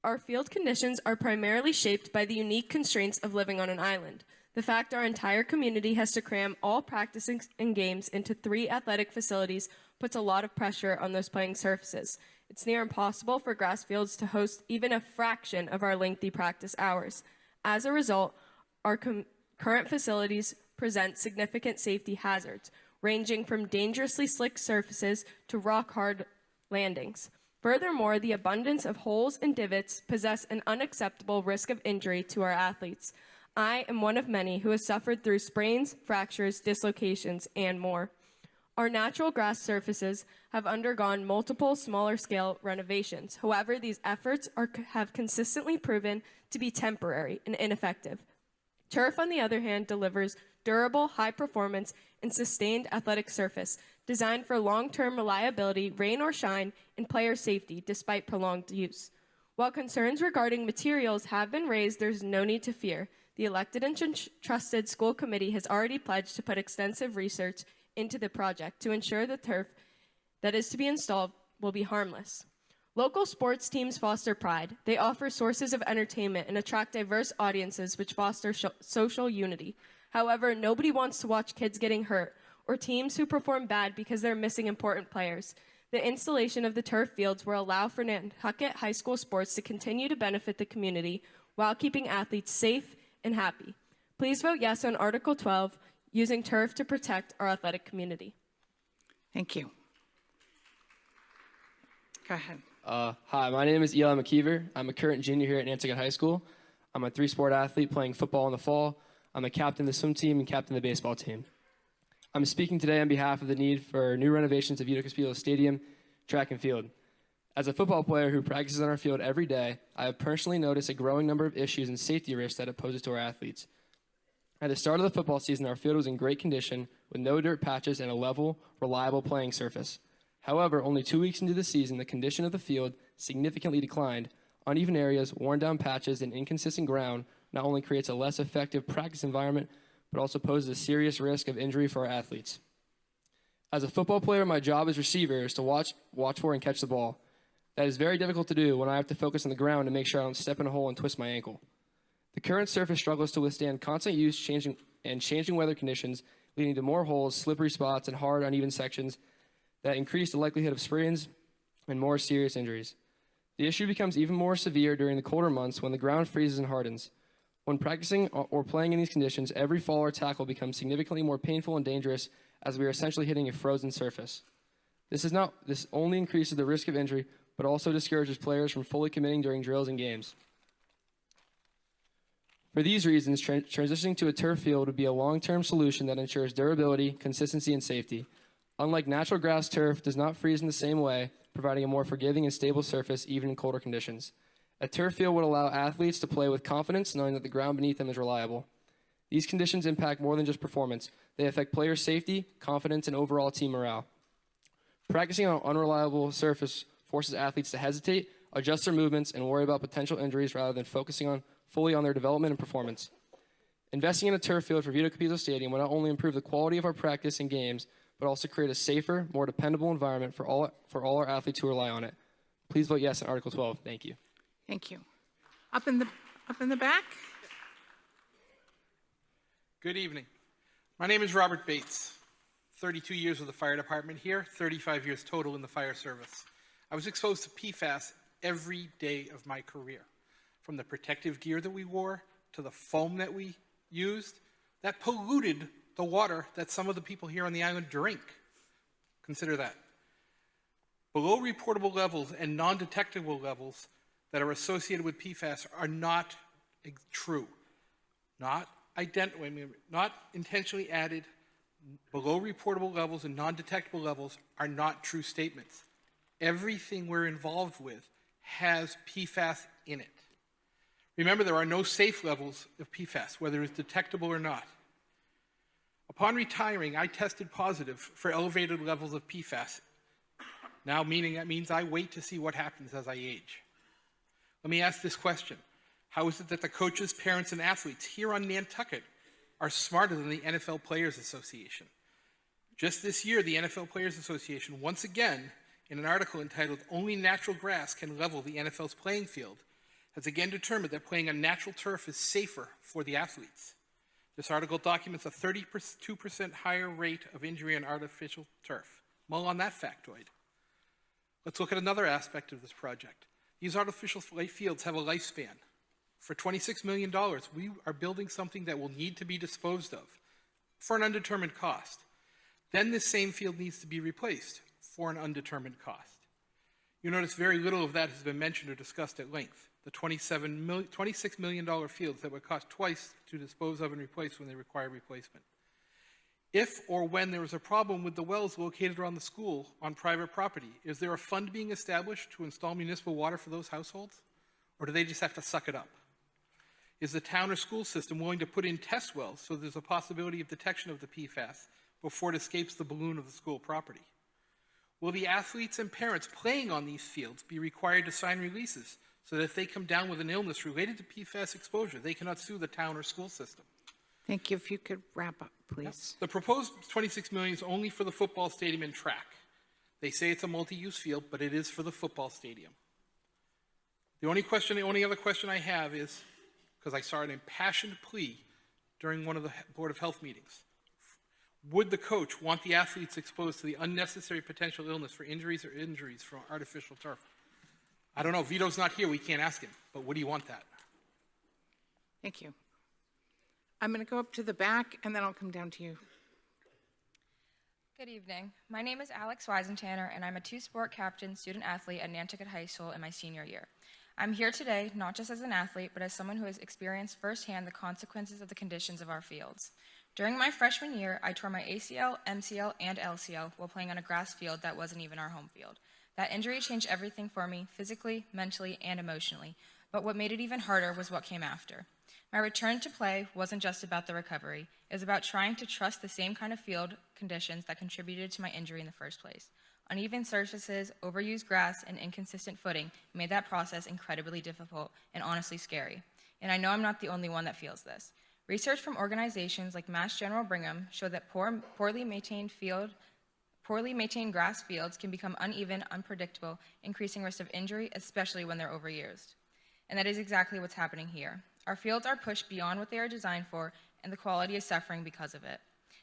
Our field conditions are primarily shaped by the unique constraints of living on an island. The fact our entire community has to cram all practices and games into 3 athletic facilities puts a lot of pressure on those playing surfaces. It's near impossible for grass fields to host even a fraction of our lengthy practice hours. As a result, our current facilities present significant safety hazards, ranging from dangerously slick surfaces to rock-hard landings. Furthermore, the abundance of holes and divots possess an unacceptable risk of injury to our athletes. I am one of many who has suffered through sprains, fractures, dislocations, and more. Our natural grass surfaces have undergone multiple smaller-scale renovations. However, these efforts have consistently proven to be temporary and ineffective. Turf, on the other hand, delivers durable, high-performance, and sustained athletic surface designed for long-term reliability, rain or shine, and player safety despite prolonged use. While concerns regarding materials have been raised, there's no need to fear. The elected and trusted school committee has already pledged to put extensive research into the project to ensure the turf that is to be installed will be harmless. Local sports teams foster pride. They offer sources of entertainment and attract diverse audiences which foster social unity. However, nobody wants to watch kids getting hurt or teams who perform bad because they're missing important players. The installation of the turf fields will allow for Nantucket High School sports to continue to benefit the community while keeping athletes safe and happy. Please vote yes on Article 12, using turf to protect our athletic community. Thank you. Go ahead. Hi, my name is Eli McKeever. I'm a current junior here at Nantucket High School. I'm a 3-sport athlete playing football in the fall. I'm a captain of the swim team and captain of the baseball team. I'm speaking today on behalf of the need for new renovations of Utica Stadium, track and field. As a football player who practices on our field every day, I have personally noticed a growing number of issues and safety risks that it poses to our athletes. At the start of the football season, our field was in great condition with no dirt patches and a level, reliable playing surface. However, only 2 weeks into the season, the condition of the field significantly declined. Uneven areas, worn down patches, and inconsistent ground not only creates a less effective practice environment, but also poses a serious risk of injury for our athletes. As a football player, my job as receiver is to watch for and catch the ball. That is very difficult to do when I have to focus on the ground to make sure I don't step in a hole and twist my ankle. The current surface struggles to withstand constant use, changing weather conditions, leading to more holes, slippery spots, and hard, uneven sections that increase the likelihood of sprains and more serious injuries. The issue becomes even more severe during the colder months when the ground freezes and hardens. When practicing or playing in these conditions, every fall or tackle becomes significantly more painful and dangerous as we are essentially hitting a frozen surface. This only increases the risk of injury, but also discourages players from fully committing during drills and games. For these reasons, transitioning to a turf field would be a long-term solution that ensures durability, consistency, and safety. Unlike natural grass, turf does not freeze in the same way, providing a more forgiving and stable surface even in colder conditions. A turf field would allow athletes to play with confidence, knowing that the ground beneath them is reliable. These conditions impact more than just performance. They affect player safety, confidence, and overall team morale. Practicing on an unreliable surface forces athletes to hesitate, adjust their movements, and worry about potential injuries rather than focusing fully on their development and performance. Investing in a turf field for Utica Stadium will not only improve the quality of our practice and games, but also create a safer, more dependable environment for all our athletes who rely on it. Please vote yes on Article 12. Thank you. Thank you. Up in the back. Good evening. My name is Robert Bates, 32 years with the fire department here, 35 years total in the fire service. I was exposed to PFAS every day of my career, from the protective gear that we wore to the foam that we used that polluted the water that some of the people here on the island drink. Consider that. Below reportable levels and non-detectable levels that are associated with PFAS are not true. Not intentionally added, below reportable levels and non-detectable levels are not true statements. Everything we're involved with has PFAS in it. Remember, there are no safe levels of PFAS, whether it's detectable or not. Upon retiring, I tested positive for elevated levels of PFAS. Now, that means I wait to see what happens as I age. Let me ask this question. How is it that the coaches, parents, and athletes here on Nantucket are smarter than the NFL Players Association? Just this year, the NFL Players Association, once again, in an article entitled "Only Natural Grass Can Level the NFL's Playing Field," has again determined that playing on natural turf is safer for the athletes. This article documents a 32% higher rate of injury on artificial turf. Mull on that factoid. Let's look at another aspect of this project. These artificial fields have a lifespan. For $26 million, we are building something that will need to be disposed of for an undetermined cost. Then this same field needs to be replaced for an undetermined cost. You notice very little of that has been mentioned or discussed at length. The $26 million fields that would cost twice to dispose of and replace when they require replacement. If or when there is a problem with the wells located around the school on private property, is there a fund being established to install municipal water for those households? Or do they just have to suck it up? Is the town or school system willing to put in test wells so there's a possibility of detection of the PFAS before it escapes the balloon of the school property? Will the athletes and parents playing on these fields be required to sign releases so that if they come down with an illness related to PFAS exposure, they cannot sue the town or school system? Thank you. If you could wrap up, please. The proposed $26 million is only for the football stadium and track. They say it's a multi-use field, but it is for the football stadium. The only other question I have is, because I saw an impassioned plea during one of the Board of Health meetings, would the coach want the athletes exposed to the unnecessary potential illness for injuries from artificial turf? I don't know. Vito's not here. We can't ask him. But would he want that? Thank you. I'm going to go up to the back, and then I'll come down to you. Good evening. My name is Alex Weisentanner, and I'm a two-sport captain student-athlete at Nantucket High School in my senior year. I'm here today not just as an athlete, but as someone who has experienced firsthand the consequences of the conditions of our fields. During my freshman year, I tore my ACL, MCL, and LCL while playing on a grass field that wasn't even our home field. That injury changed everything for me, physically, mentally, and emotionally. But what made it even harder was what came after. My return to play wasn't just about the recovery. It was about trying to trust the same kind of field conditions that contributed to my injury in the first place. Uneven surfaces, overused grass, and inconsistent footing made that process incredibly difficult and honestly scary. And I know I'm not the only one that feels this. Research from organizations like Mass General Brigham show that poorly maintained grass fields can become uneven, unpredictable, increasing risk of injury, especially when they're overused. And that is exactly what's happening here. Our fields are pushed beyond what they are designed for, and the quality is suffering because of it.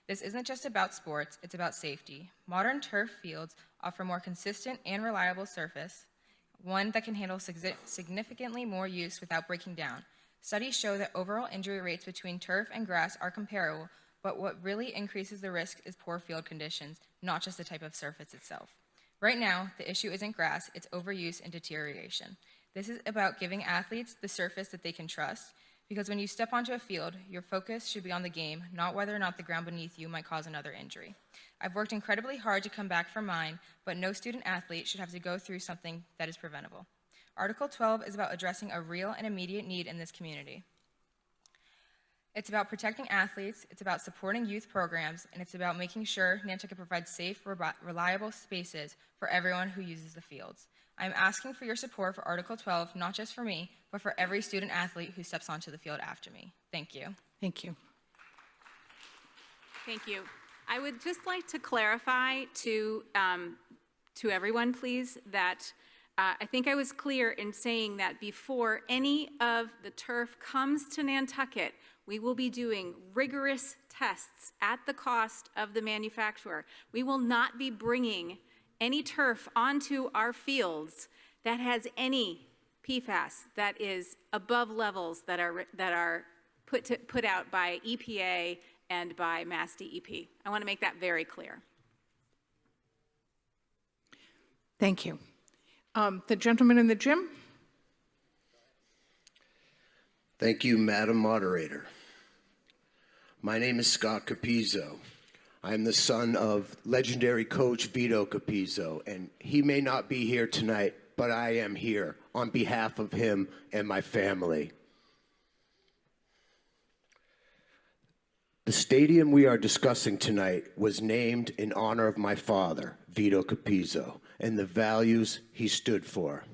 This isn't just about sports, it's about safety. Modern turf fields offer more consistent and reliable surface, one that can handle significantly more use without breaking down. Studies show that overall injury rates between turf and grass are comparable, but what really increases the risk is poor field conditions, not just the type of surface itself. Right now, the issue isn't grass, it's overuse and deterioration. This is about giving athletes the surface that they can trust, because when you step onto a field, your focus should be on the game, not whether or not the ground beneath you might cause another injury. I've worked incredibly hard to come back from mine, but no student athlete should have to go through something that is preventable. Article 12 is about addressing a real and immediate need in this community. It's about protecting athletes, it's about supporting youth programs, and it's about making sure Nantucket provides safe, reliable spaces for everyone who uses the fields. I'm asking for your support for Article 12, not just for me, but for every student athlete who steps onto the field after me. Thank you. Thank you. Thank you. I would just like to clarify to everyone, please, that I think I was clear in saying that before any of the turf comes to Nantucket, We will be doing rigorous tests at the cost of the manufacturer. We will not be bringing any turf onto our fields that has any PFAS that is above levels that are put out by EPA and by Mass DEP. I want to make that very clear. Thank you. The gentleman in the gym? Thank you, Madam Moderator. My name is Scott Capizzo. I am the son of legendary coach Vito Capizzo, and he may not be here tonight, but I am here on behalf of him and my family. The stadium we are discussing tonight was named in honor of my father, Vito Capizzo, and the values he stood for.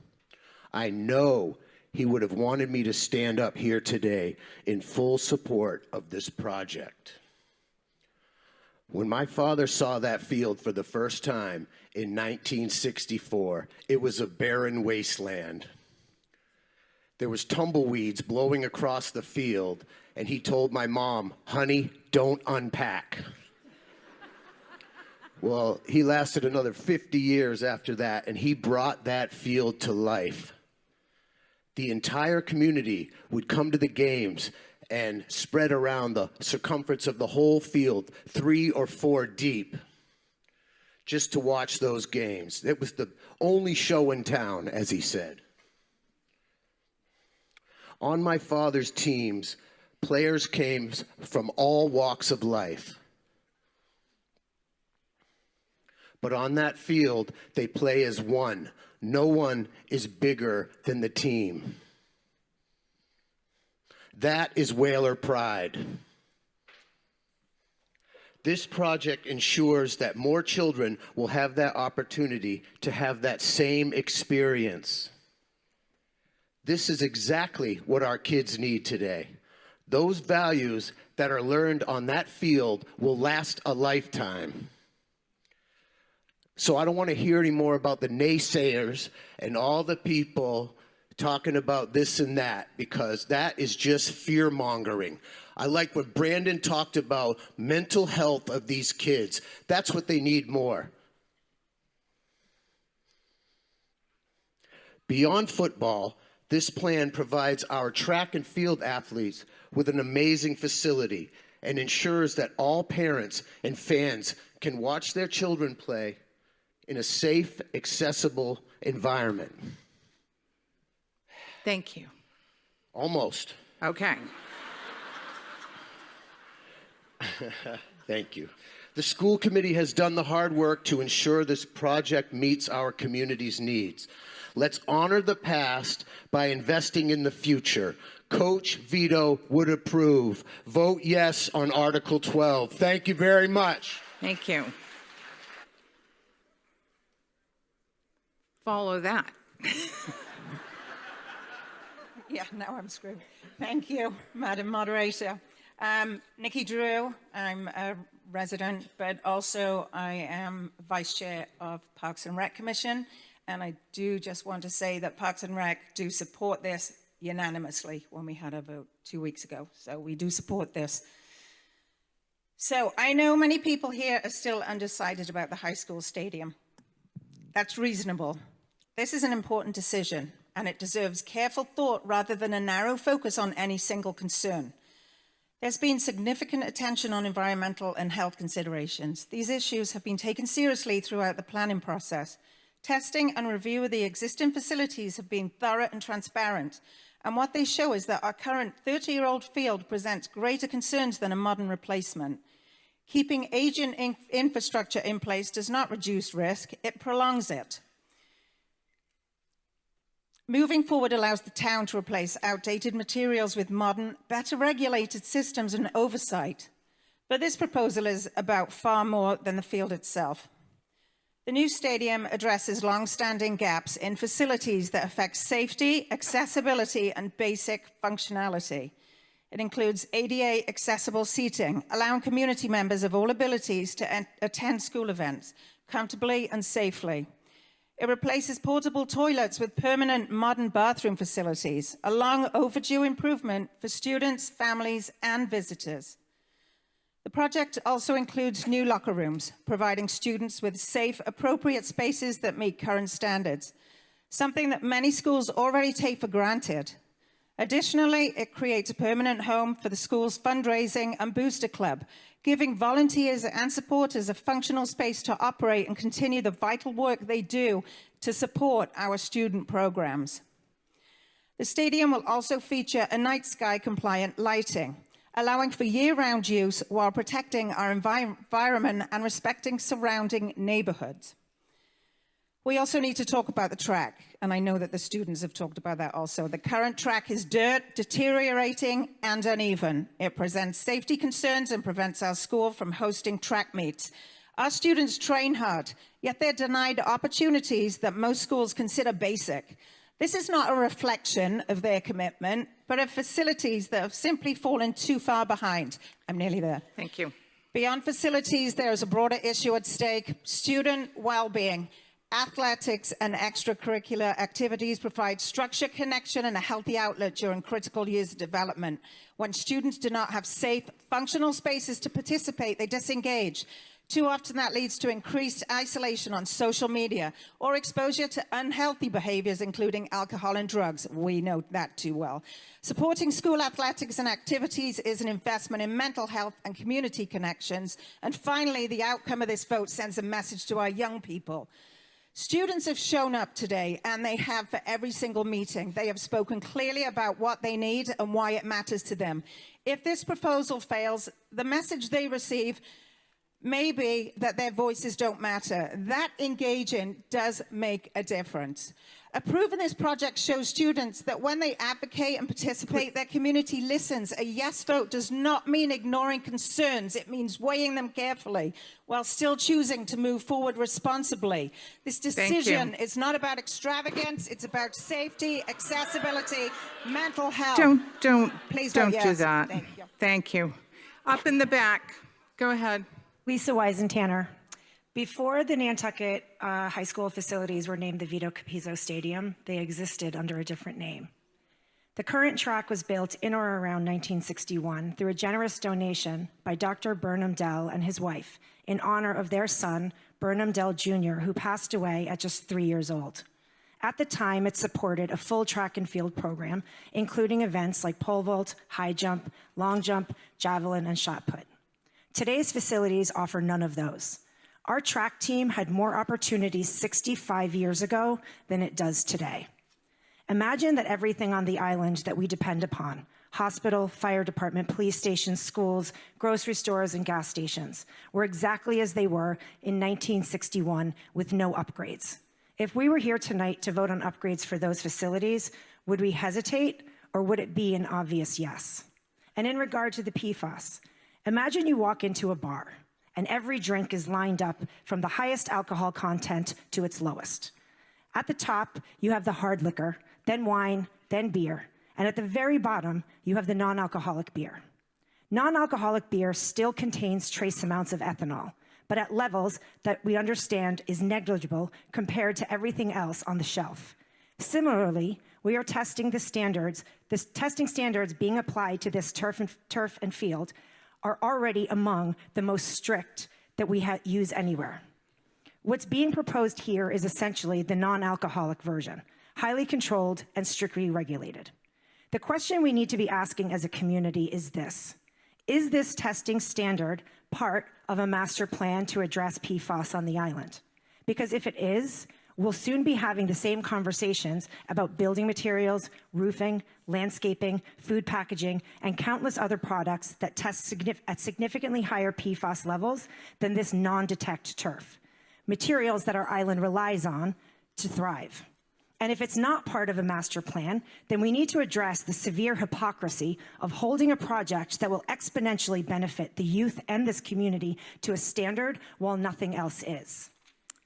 I know he would have wanted me to stand up here today in full support of this project. When my father saw that field for the first time in 1964, it was a barren wasteland. There was tumbleweeds blowing across the field, and he told my mom, "Honey, don't unpack." Well, he lasted another 50 years after that, and he brought that field to life. The entire community would come to the games and spread around the circumference of the whole field, 3 or 4 deep, just to watch those games. It was the only show in town, as he said. On my father's teams, players came from all walks of life. But on that field, they play as one. No one is bigger than the team. That is Whaler pride. This project ensures that more children will have that opportunity to have that same experience. This is exactly what our kids need today. Those values that are learned on that field will last a lifetime. So I don't want to hear any more about the naysayers and all the people talking about this and that, because that is just fear-mongering. I like what Brandon talked about, mental health of these kids. That's what they need more. Beyond football, this plan provides our track and field athletes with an amazing facility and ensures that all parents and fans can watch their children play in a safe, accessible environment. Thank you. Almost. Okay. Thank you. The school committee has done the hard work to ensure this project meets our community's needs. Let's honor the past by investing in the future. Coach Vito would approve. Vote yes on Article 12. Thank you very much. Thank you. Follow that. Yeah, now I'm screwed. Thank you, Madam Moderator. Nikki Drew, I'm a resident, but also I am Vice Chair of Parks and Rec Commission, and I do just want to say that Parks and Rec do support this unanimously when we had a vote 2 weeks ago. So we do support this. So I know many people here are still undecided about the high school stadium. That's reasonable. This is an important decision, and it deserves careful thought rather than a narrow focus on any single concern. There's been significant attention on environmental and health considerations. These issues have been taken seriously throughout the planning process. Testing and review of the existing facilities have been thorough and transparent, and what they show is that our current 30-year-old field presents greater concerns than a modern replacement. Keeping aging infrastructure in place does not reduce risk, it prolongs it. Moving forward allows the town to replace outdated materials with modern, better regulated systems and oversight. But this proposal is about far more than the field itself. The new stadium addresses long-standing gaps in facilities that affect safety, accessibility, and basic functionality. It includes ADA accessible seating, allowing community members of all abilities to attend school events comfortably and safely. It replaces portable toilets with permanent modern bathroom facilities, a long overdue improvement for students, families, and visitors. The project also includes new locker rooms, providing students with safe, appropriate spaces that meet current standards, something that many schools already take for granted. Additionally, it creates a permanent home for the school's fundraising and booster club, giving volunteers and supporters a functional space to operate and continue the vital work they do to support our student programs. The stadium will also feature a night sky compliant lighting, allowing for year-round use while protecting our environment and respecting surrounding neighborhoods. We also need to talk about the track, and I know that the students have talked about that also. The current track is dirt, deteriorating, and uneven. It presents safety concerns and prevents our school from hosting track meets. Our students train hard, yet they're denied opportunities that most schools consider basic. This is not a reflection of their commitment, but of facilities that have simply fallen too far behind. I'm nearly there. Thank you. Beyond facilities, there is a broader issue at stake: student well-being. Athletics and extracurricular activities provide structure, connection, and a healthy outlet during critical years of development. When students do not have safe, functional spaces to participate, they disengage. Too often that leads to increased isolation on social media or exposure to unhealthy behaviors, including alcohol and drugs. We know that too well. Supporting school athletics and activities is an investment in mental health and community connections. And finally, the outcome of this vote sends a message to our young people. Students have shown up today, and they have for every single meeting. They have spoken clearly about what they need and why it matters to them. If this proposal fails, the message they receive may be that their voices don't matter. That engaging does make a difference. Approving this project shows students that when they advocate and participate, their community listens. A yes vote does not mean ignoring concerns. It means weighing them carefully while still choosing to move forward responsibly. This decision is not about extravagance. It's about safety, accessibility, mental health. Please don't do that. Thank you. Thank you. Up in the back. Go ahead. Lisa Weisentanner. Before the Nantucket High School facilities were named the Vito Capizzo Stadium, they existed under a different name. The current track was built in or around 1961 through a generous donation by Dr. Burnham Dell and his wife in honor of their son, Burnham Dell Jr., who passed away at just 3 years old. At the time, it supported a full track and field program, including events like pole vault, high jump, long jump, javelin, and shot put. Today's facilities offer none of those. Our track team had more opportunities 65 years ago than it does today. Imagine that everything on the island that we depend upon, hospital, fire department, police stations, schools, grocery stores, and gas stations, were exactly as they were in 1961 with no upgrades. If we were here tonight to vote on upgrades for those facilities, would we hesitate, or would it be an obvious yes? And in regard to the PFAS, imagine you walk into a bar and every drink is lined up from the highest alcohol content to its lowest. At the top, you have the hard liquor, then wine, then beer, and at the very bottom, you have the non-alcoholic beer. Non-alcoholic beer still contains trace amounts of ethanol, but at levels that we understand is negligible compared to everything else on the shelf. Similarly, we are testing the standards, testing standards being applied to this turf and field are already among the most strict that we use anywhere. What's being proposed here is essentially the non-alcoholic version, highly controlled and strictly regulated. The question we need to be asking as a community is this: is this testing standard part of a master plan to address PFAS on the island? Because if it is, we'll soon be having the same conversations about building materials, roofing, landscaping, food packaging, and countless other products that test at significantly higher PFAS levels than this non-detect turf, materials that our island relies on to thrive. And if it's not part of a master plan, then we need to address the severe hypocrisy of holding a project that will exponentially benefit the youth and this community to a standard while nothing else is.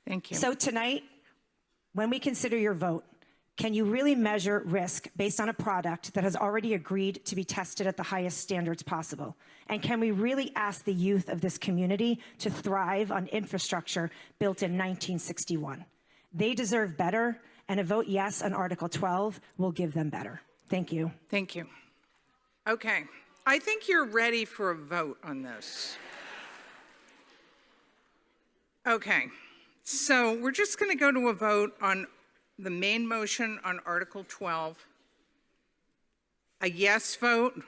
Thank you. So tonight, when we consider your vote, can you really measure risk based on a product that has already agreed to be tested at the highest standards possible? And can we really ask the youth of this community to thrive on infrastructure built in 1961? They deserve better, and a vote yes on Article 12 will give them better. Thank you. Thank you. Okay, I think you're ready for a vote on this. Okay, so we're just going to go to a vote on the main motion on Article 12. A yes vote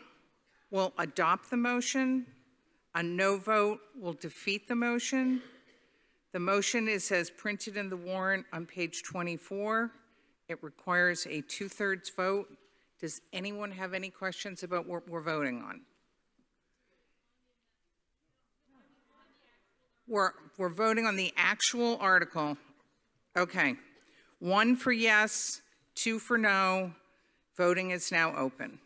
will adopt the motion. A no vote will defeat the motion. The motion is as printed in the warrant on page 24. It requires a 2/3 vote. Does anyone have any questions about what we're voting on? We're voting on the actual article. Okay. 1 for yes, 2 for no. Voting is now open.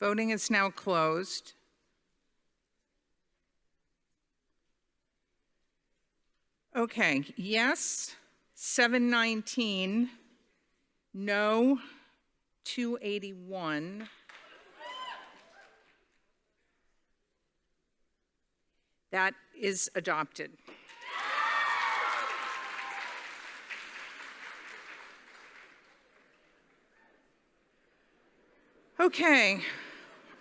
Voting is now closed. Okay, yes, 719, no, 281. That is adopted. Okay,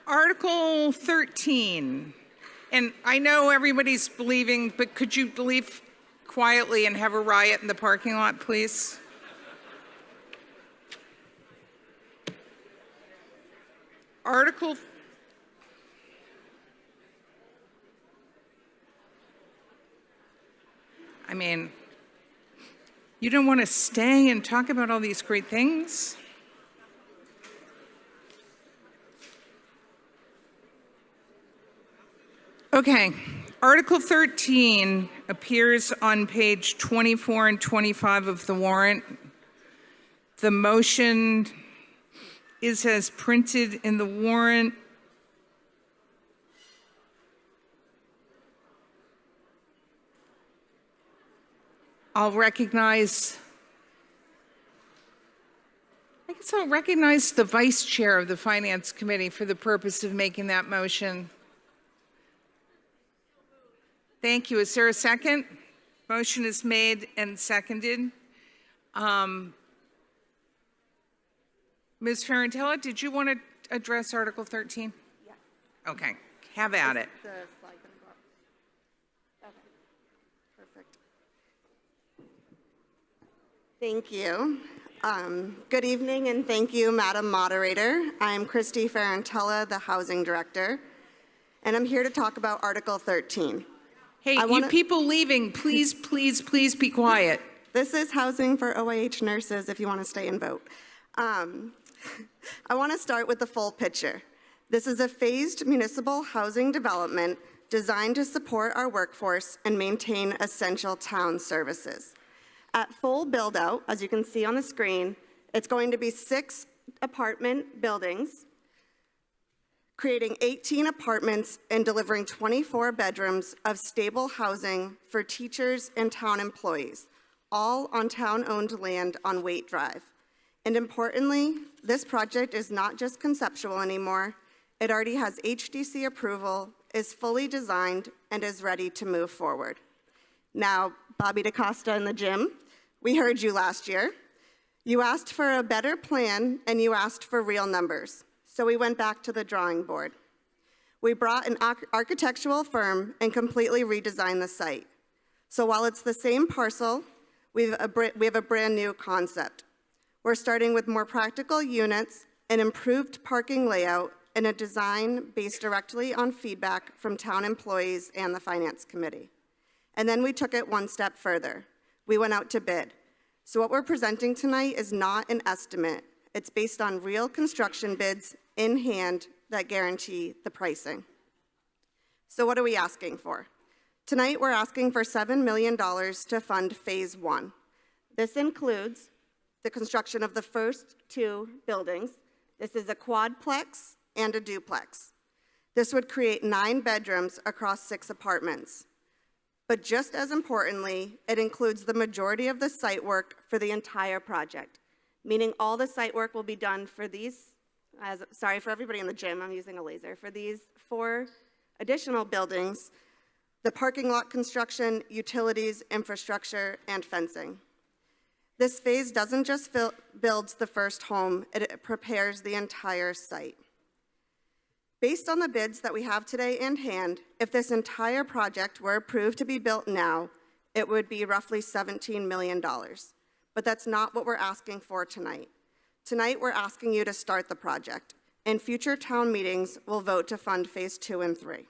Article 13. And I know everybody's leaving, but could you leave quietly and have a riot in the parking lot, please? Article I mean, you don't want to stay and talk about all these great things? Okay, Article 13 appears on page 24 and 25 of the warrant. The motion is as printed in the warrant. I'll recognize the vice chair of the Finance Committee for the purpose of making that motion. Thank you. Is there a second? Motion is made and seconded. Ms. Ferrantella, did you want to address Article 13? Yeah. Okay, have at it. The slide gonna go up? Okay, perfect. Thank you. Good evening, and thank you, Madam Moderator. I'm Christy Ferrantella, the Housing Director, and I'm here to talk about Article 13. Hey, you people leaving, please, please, please be quiet. This is housing for OIH nurses if you want to stay and vote. I want to start with the full picture. This is a phased municipal housing development designed to support our workforce and maintain essential town services. At full build-out, as you can see on the screen, it's going to be 6 apartment buildings, creating 18 apartments and delivering 24 bedrooms of stable housing for teachers and town employees, all on town-owned land on Waite Drive. And importantly, this project is not just conceptual anymore. It already has HDC approval, is fully designed, and is ready to move forward. Now, Bobby DaCosta in the gym, we heard you last year. You asked for a better plan, and you asked for real numbers. So we went back to the drawing board. We brought an architectural firm and completely redesigned the site. So while it's the same parcel, we have a brand new concept. We're starting with more practical units, an improved parking layout, and a design based directly on feedback from town employees and the Finance Committee. And then we took it one step further. We went out to bid. So what we're presenting tonight is not an estimate. It's based on real construction bids in hand that guarantee the pricing. So what are we asking for? Tonight, we're asking for $7 million to fund Phase 1. This includes the construction of the first 2 buildings. This is a quadplex and a duplex. This would create 9 bedrooms across 6 apartments. But just as importantly, it includes the majority of the site work for the entire project, meaning all the site work will be done for these, sorry for everybody in the gym, I'm using a laser, for these 4 additional buildings, the parking lot construction, utilities, infrastructure, and fencing. This phase doesn't just build the first home, it prepares the entire site. Based on the bids that we have today in hand, if this entire project were approved to be built now, it would be roughly $17 million. But that's not what we're asking for tonight. Tonight, we're asking you to start the project. In future town meetings, we'll vote to fund Phase 2 and 3.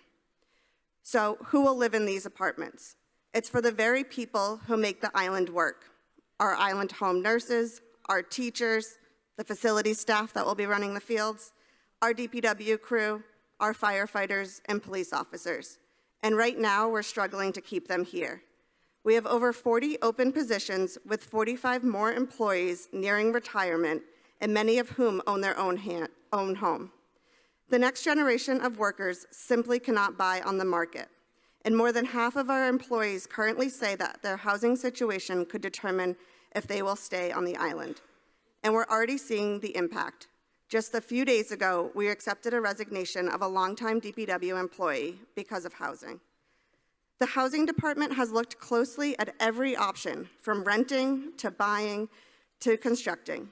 So who will live in these apartments? It's for the very people who make the island work. Our island home nurses, our teachers, the facility staff that will be running the fields, our DPW crew, our firefighters, and police officers. And right now, we're struggling to keep them here. We have over 40 open positions with 45 more employees nearing retirement, and many of whom own their own home. The next generation of workers simply cannot buy on the market. And more than half of our employees currently say that their housing situation could determine if they will stay on the island. And we're already seeing the impact. Just a few days ago, we accepted a resignation of a longtime DPW employee because of housing. The housing department has looked closely at every option, from renting to buying to constructing.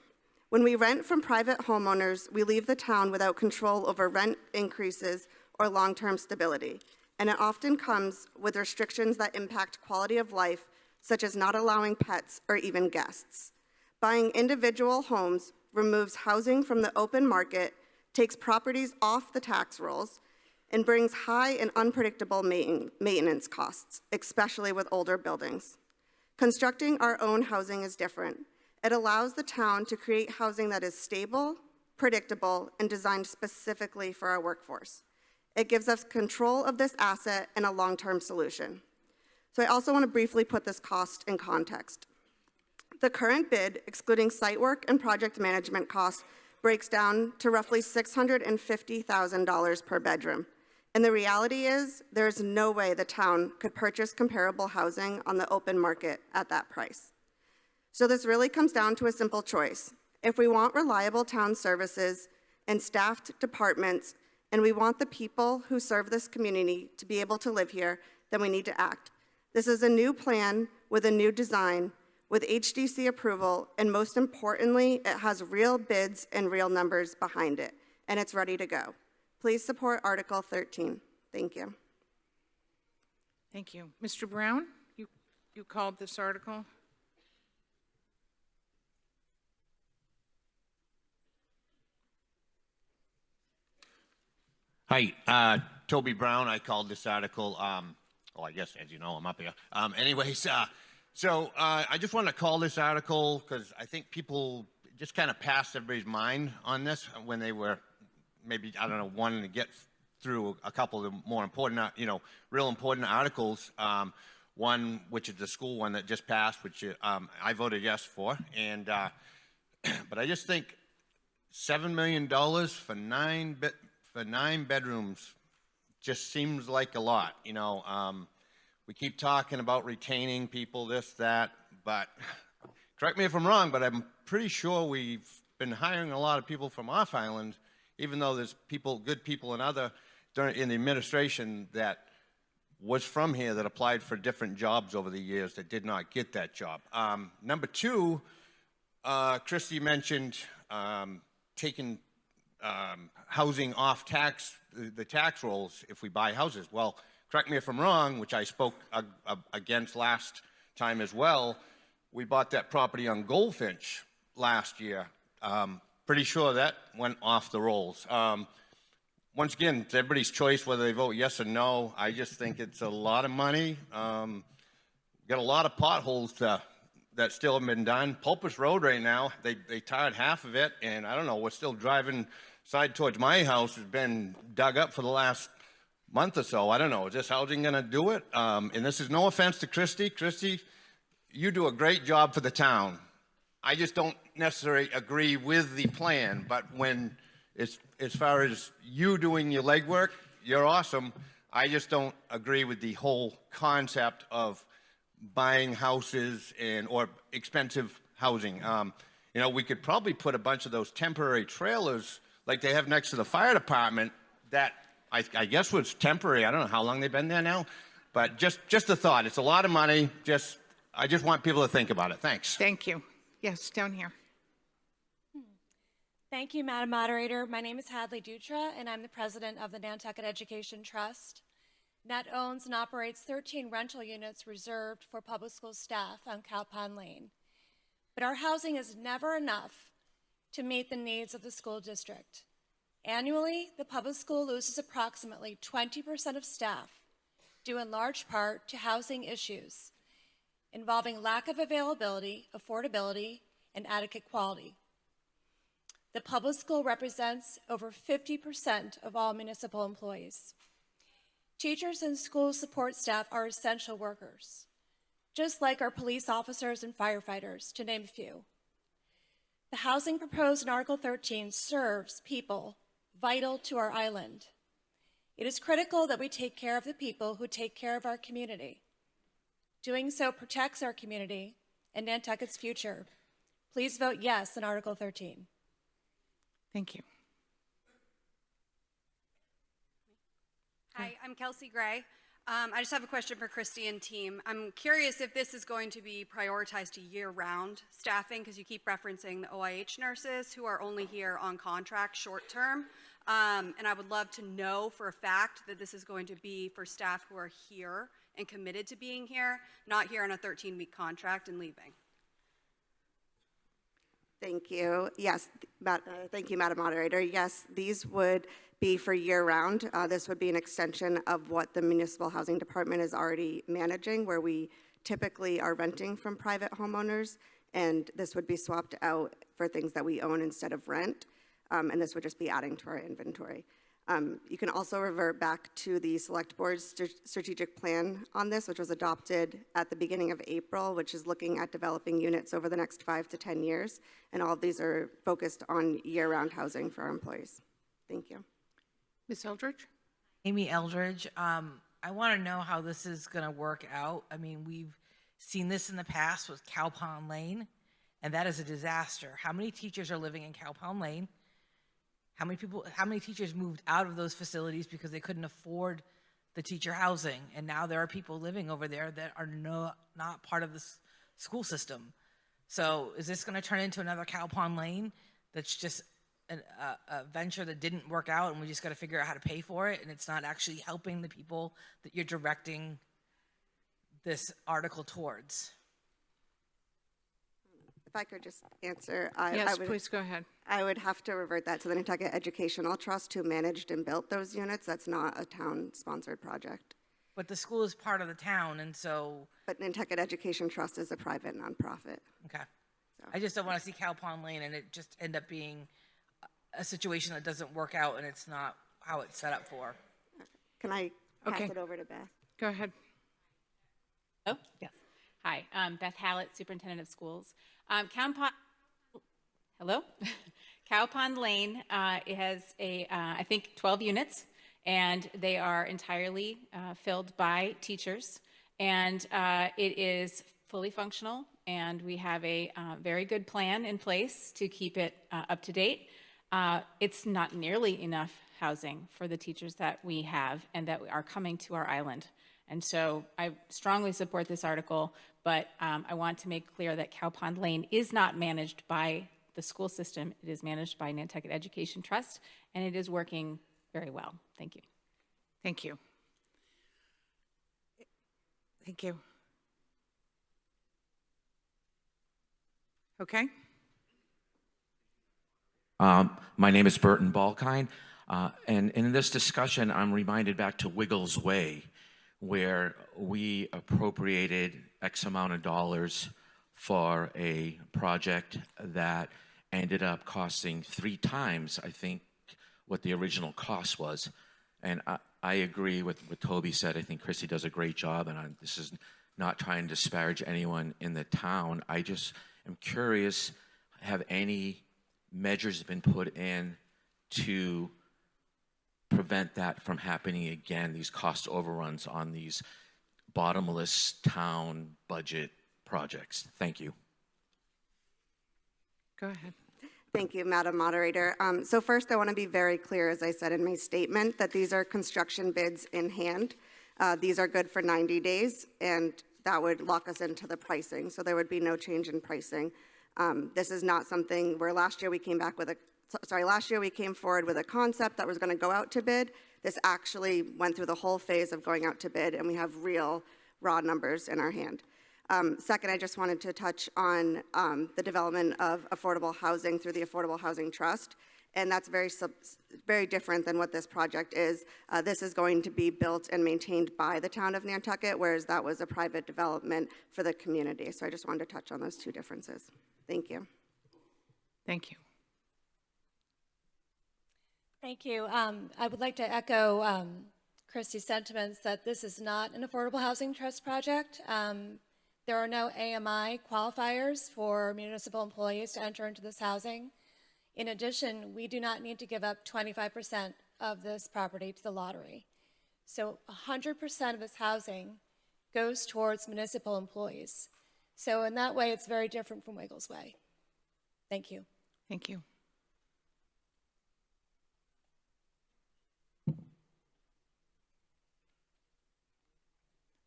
When we rent from private homeowners, we leave the town without control over rent increases or long-term stability, and it often comes with restrictions that impact quality of life, such as not allowing pets or even guests. Buying individual homes removes housing from the open market, takes properties off the tax rolls, and brings high and unpredictable maintenance costs, especially with older buildings. Constructing our own housing is different. It allows the town to create housing that is stable, predictable, and designed specifically for our workforce. It gives us control of this asset and a long-term solution. So I also want to briefly put this cost in context. The current bid, excluding site work and project management costs, breaks down to roughly $650,000 per bedroom. And the reality is, there is no way the town could purchase comparable housing on the open market at that price. So this really comes down to a simple choice. If we want reliable town services and staffed departments, and we want the people who serve this community to be able to live here, then we need to act. This is a new plan with a new design, with HDC approval, and most importantly, it has real bids and real numbers behind it, and it's ready to go. Please support Article 13. Thank you. Thank you. Mr. Brown, you called this article? Hi, Toby Brown. I called this article. I guess, as you know, I'm up here. So I just want to call this article because I think people just kind of passed everybody's mind on this when they were maybe, I don't know, wanting to get through a couple of the more important, real important articles. One, which is the school one that just passed, which I voted yes for. And but I just think $7 million for nine bedrooms just seems like a lot. We keep talking about retaining people, this, that, but correct me if I'm wrong, but I'm pretty sure we've been hiring a lot of people from off island, even though there's good people in the administration that was from here that applied for different jobs over the years that did not get that job. Number two, Christy mentioned taking housing off the tax rolls if we buy houses. Well, correct me if I'm wrong, which I spoke against last time as well. We bought that property on Goldfinch last year. Pretty sure that went off the rolls. Once again, it's everybody's choice whether they vote yes or no. I just think it's a lot of money. Got a lot of potholes that still haven't been done. Pulpus Road right now, they tarred half of it, and I don't know, we're still driving side towards my house has been dug up for the last month or so. I don't know, is this housing gonna do it? And this is no offense to Christy. Christy, you do a great job for the town. I just don't necessarily agree with the plan, but when it's, as far as you doing your legwork, you're awesome. I just don't agree with the whole concept of buying houses or expensive housing. You know, we could probably put a bunch of those temporary trailers like they have next to the fire department that I guess was temporary. I don't know how long they've been there now, but just a thought. It's a lot of money. I just want people to think about it. Thanks. Thank you. Yes, down here. Thank you, Madam Moderator. My name is Hadley Dutra, and I'm the president of the Nantucket Education Trust. NET owns and operates 13 rental units reserved for public school staff on Cow Pond Lane. But our housing is never enough to meet the needs of the school district. Annually, the public school loses approximately 20% of staff, due in large part to housing issues involving lack of availability, affordability, and adequate quality. The public school represents over 50% of all municipal employees. Teachers and school support staff are essential workers, just like our police officers and firefighters, to name a few. The housing proposed in Article 13 serves people vital to our island. It is critical that we take care of the people who take care of our community. Doing so protects our community and Nantucket's future. Please vote yes on Article 13. Thank you. Hi, I'm Kelsey Gray. I just have a question for Christy and team. I'm curious if this is going to be prioritized to year-round staffing, because you keep referencing the OIH nurses who are only here on contract short-term. And I would love to know for a fact that this is going to be for staff who are here and committed to being here, not here on a 13-week contract and leaving. Thank you. Yes, thank you, Madam Moderator. Yes, these would be for year-round. This would be an extension of what the Municipal Housing Department is already managing, where we typically are renting from private homeowners, and this would be swapped out for things that we own instead of rent, and this would just be adding to our inventory. You can also revert back to the Select Board's strategic plan on this, which was adopted at the beginning of April, which is looking at developing units over the next 5 to 10 years. And all of these are focused on year-round housing for our employees. Thank you. Ms. Eldridge? Amy Eldridge. I want to know how this is going to work out. I mean, we've seen this in the past with Cow Pond Lane, and that is a disaster. How many teachers are living in Cow Pond Lane? How many teachers moved out of those facilities because they couldn't afford the teacher housing? And now there are people living over there that are not part of the school system. So is this going to turn into another Cow Pond Lane that's just a venture that didn't work out and we just got to figure out how to pay for it, and it's not actually helping the people that you're directing this article towards? If I could just answer. Yes, please go ahead. I would have to revert that to the Nantucket Educational Trust, who managed and built those units. That's not a town-sponsored project. But the school is part of the town, and so... But Nantucket Education Trust is a private nonprofit. Okay. So. I just don't want to see Cow Pond Lane and it just end up being a situation that doesn't work out and it's not how it's set up for. Can I pass it over to Beth? Go ahead. Oh, yes. Hi, Beth Hallett, Superintendent of Schools. Hello? Cow Pond Lane, it has I think 12 units, and they are entirely filled by teachers, and it is fully functional, and we have a very good plan in place to keep it up to date. It's not nearly enough housing for the teachers that we have and that are coming to our island. And so I strongly support this article, but I want to make clear that Cow Pond Lane is not managed by the school system. It is managed by Nantucket Education Trust, and it is working very well. Thank you. Thank you. Thank you. Okay. My name is Burton Balkine, and in this discussion, I'm reminded back to Wiggles Way, where we appropriated X amount of dollars for a project that ended up costing 3 times, I think, what the original cost was. And I agree with what Toby said. I think Christy does a great job, and this is not trying to disparage anyone in the town. I just am curious, have any measures been put in to prevent that from happening again, these cost overruns on these bottomless town budget projects? Thank you. Go ahead. Thank you, Madam Moderator. So first, I want to be very clear, as I said in my statement, that these are construction bids in hand. These are good for 90 days, and that would lock us into the pricing, so there would be no change in pricing. This is not something where last year we came forward with a concept that was going to go out to bid. This actually went through the whole phase of going out to bid, and we have real raw numbers in our hand. Second, I just wanted to touch on the development of affordable housing through the Affordable Housing Trust, and that's very different than what this project is. This is going to be built and maintained by the Town of Nantucket, whereas that was a private development for the community. So I just wanted to touch on those two differences. Thank you. Thank you. Thank you. I would like to echo Christy's sentiments that this is not an Affordable Housing Trust project. There are no AMI qualifiers for municipal employees to enter into this housing. In addition, we do not need to give up 25% of this property to the lottery. So 100% of this housing goes towards municipal employees. So in that way, it's very different from Wiggles Way. Thank you. Thank you.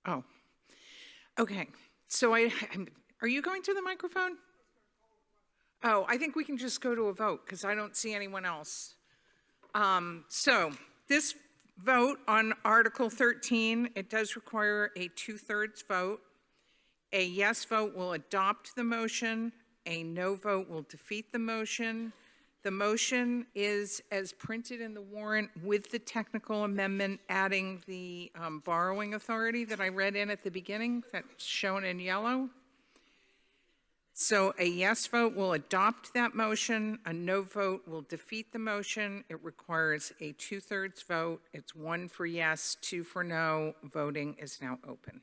Oh, okay. So are you going to the microphone? Oh, I think we can just go to a vote because I don't see anyone else. So this vote on Article 13, it does require a 2/3 vote. A yes vote will adopt the motion. A no vote will defeat the motion. The motion is as printed in the warrant with the technical amendment adding the borrowing authority that I read in at the beginning, that's shown in yellow. So a yes vote will adopt that motion. A no vote will defeat the motion. It requires a 2/3 vote. It's 1 for yes, 2 for no. Voting is now open.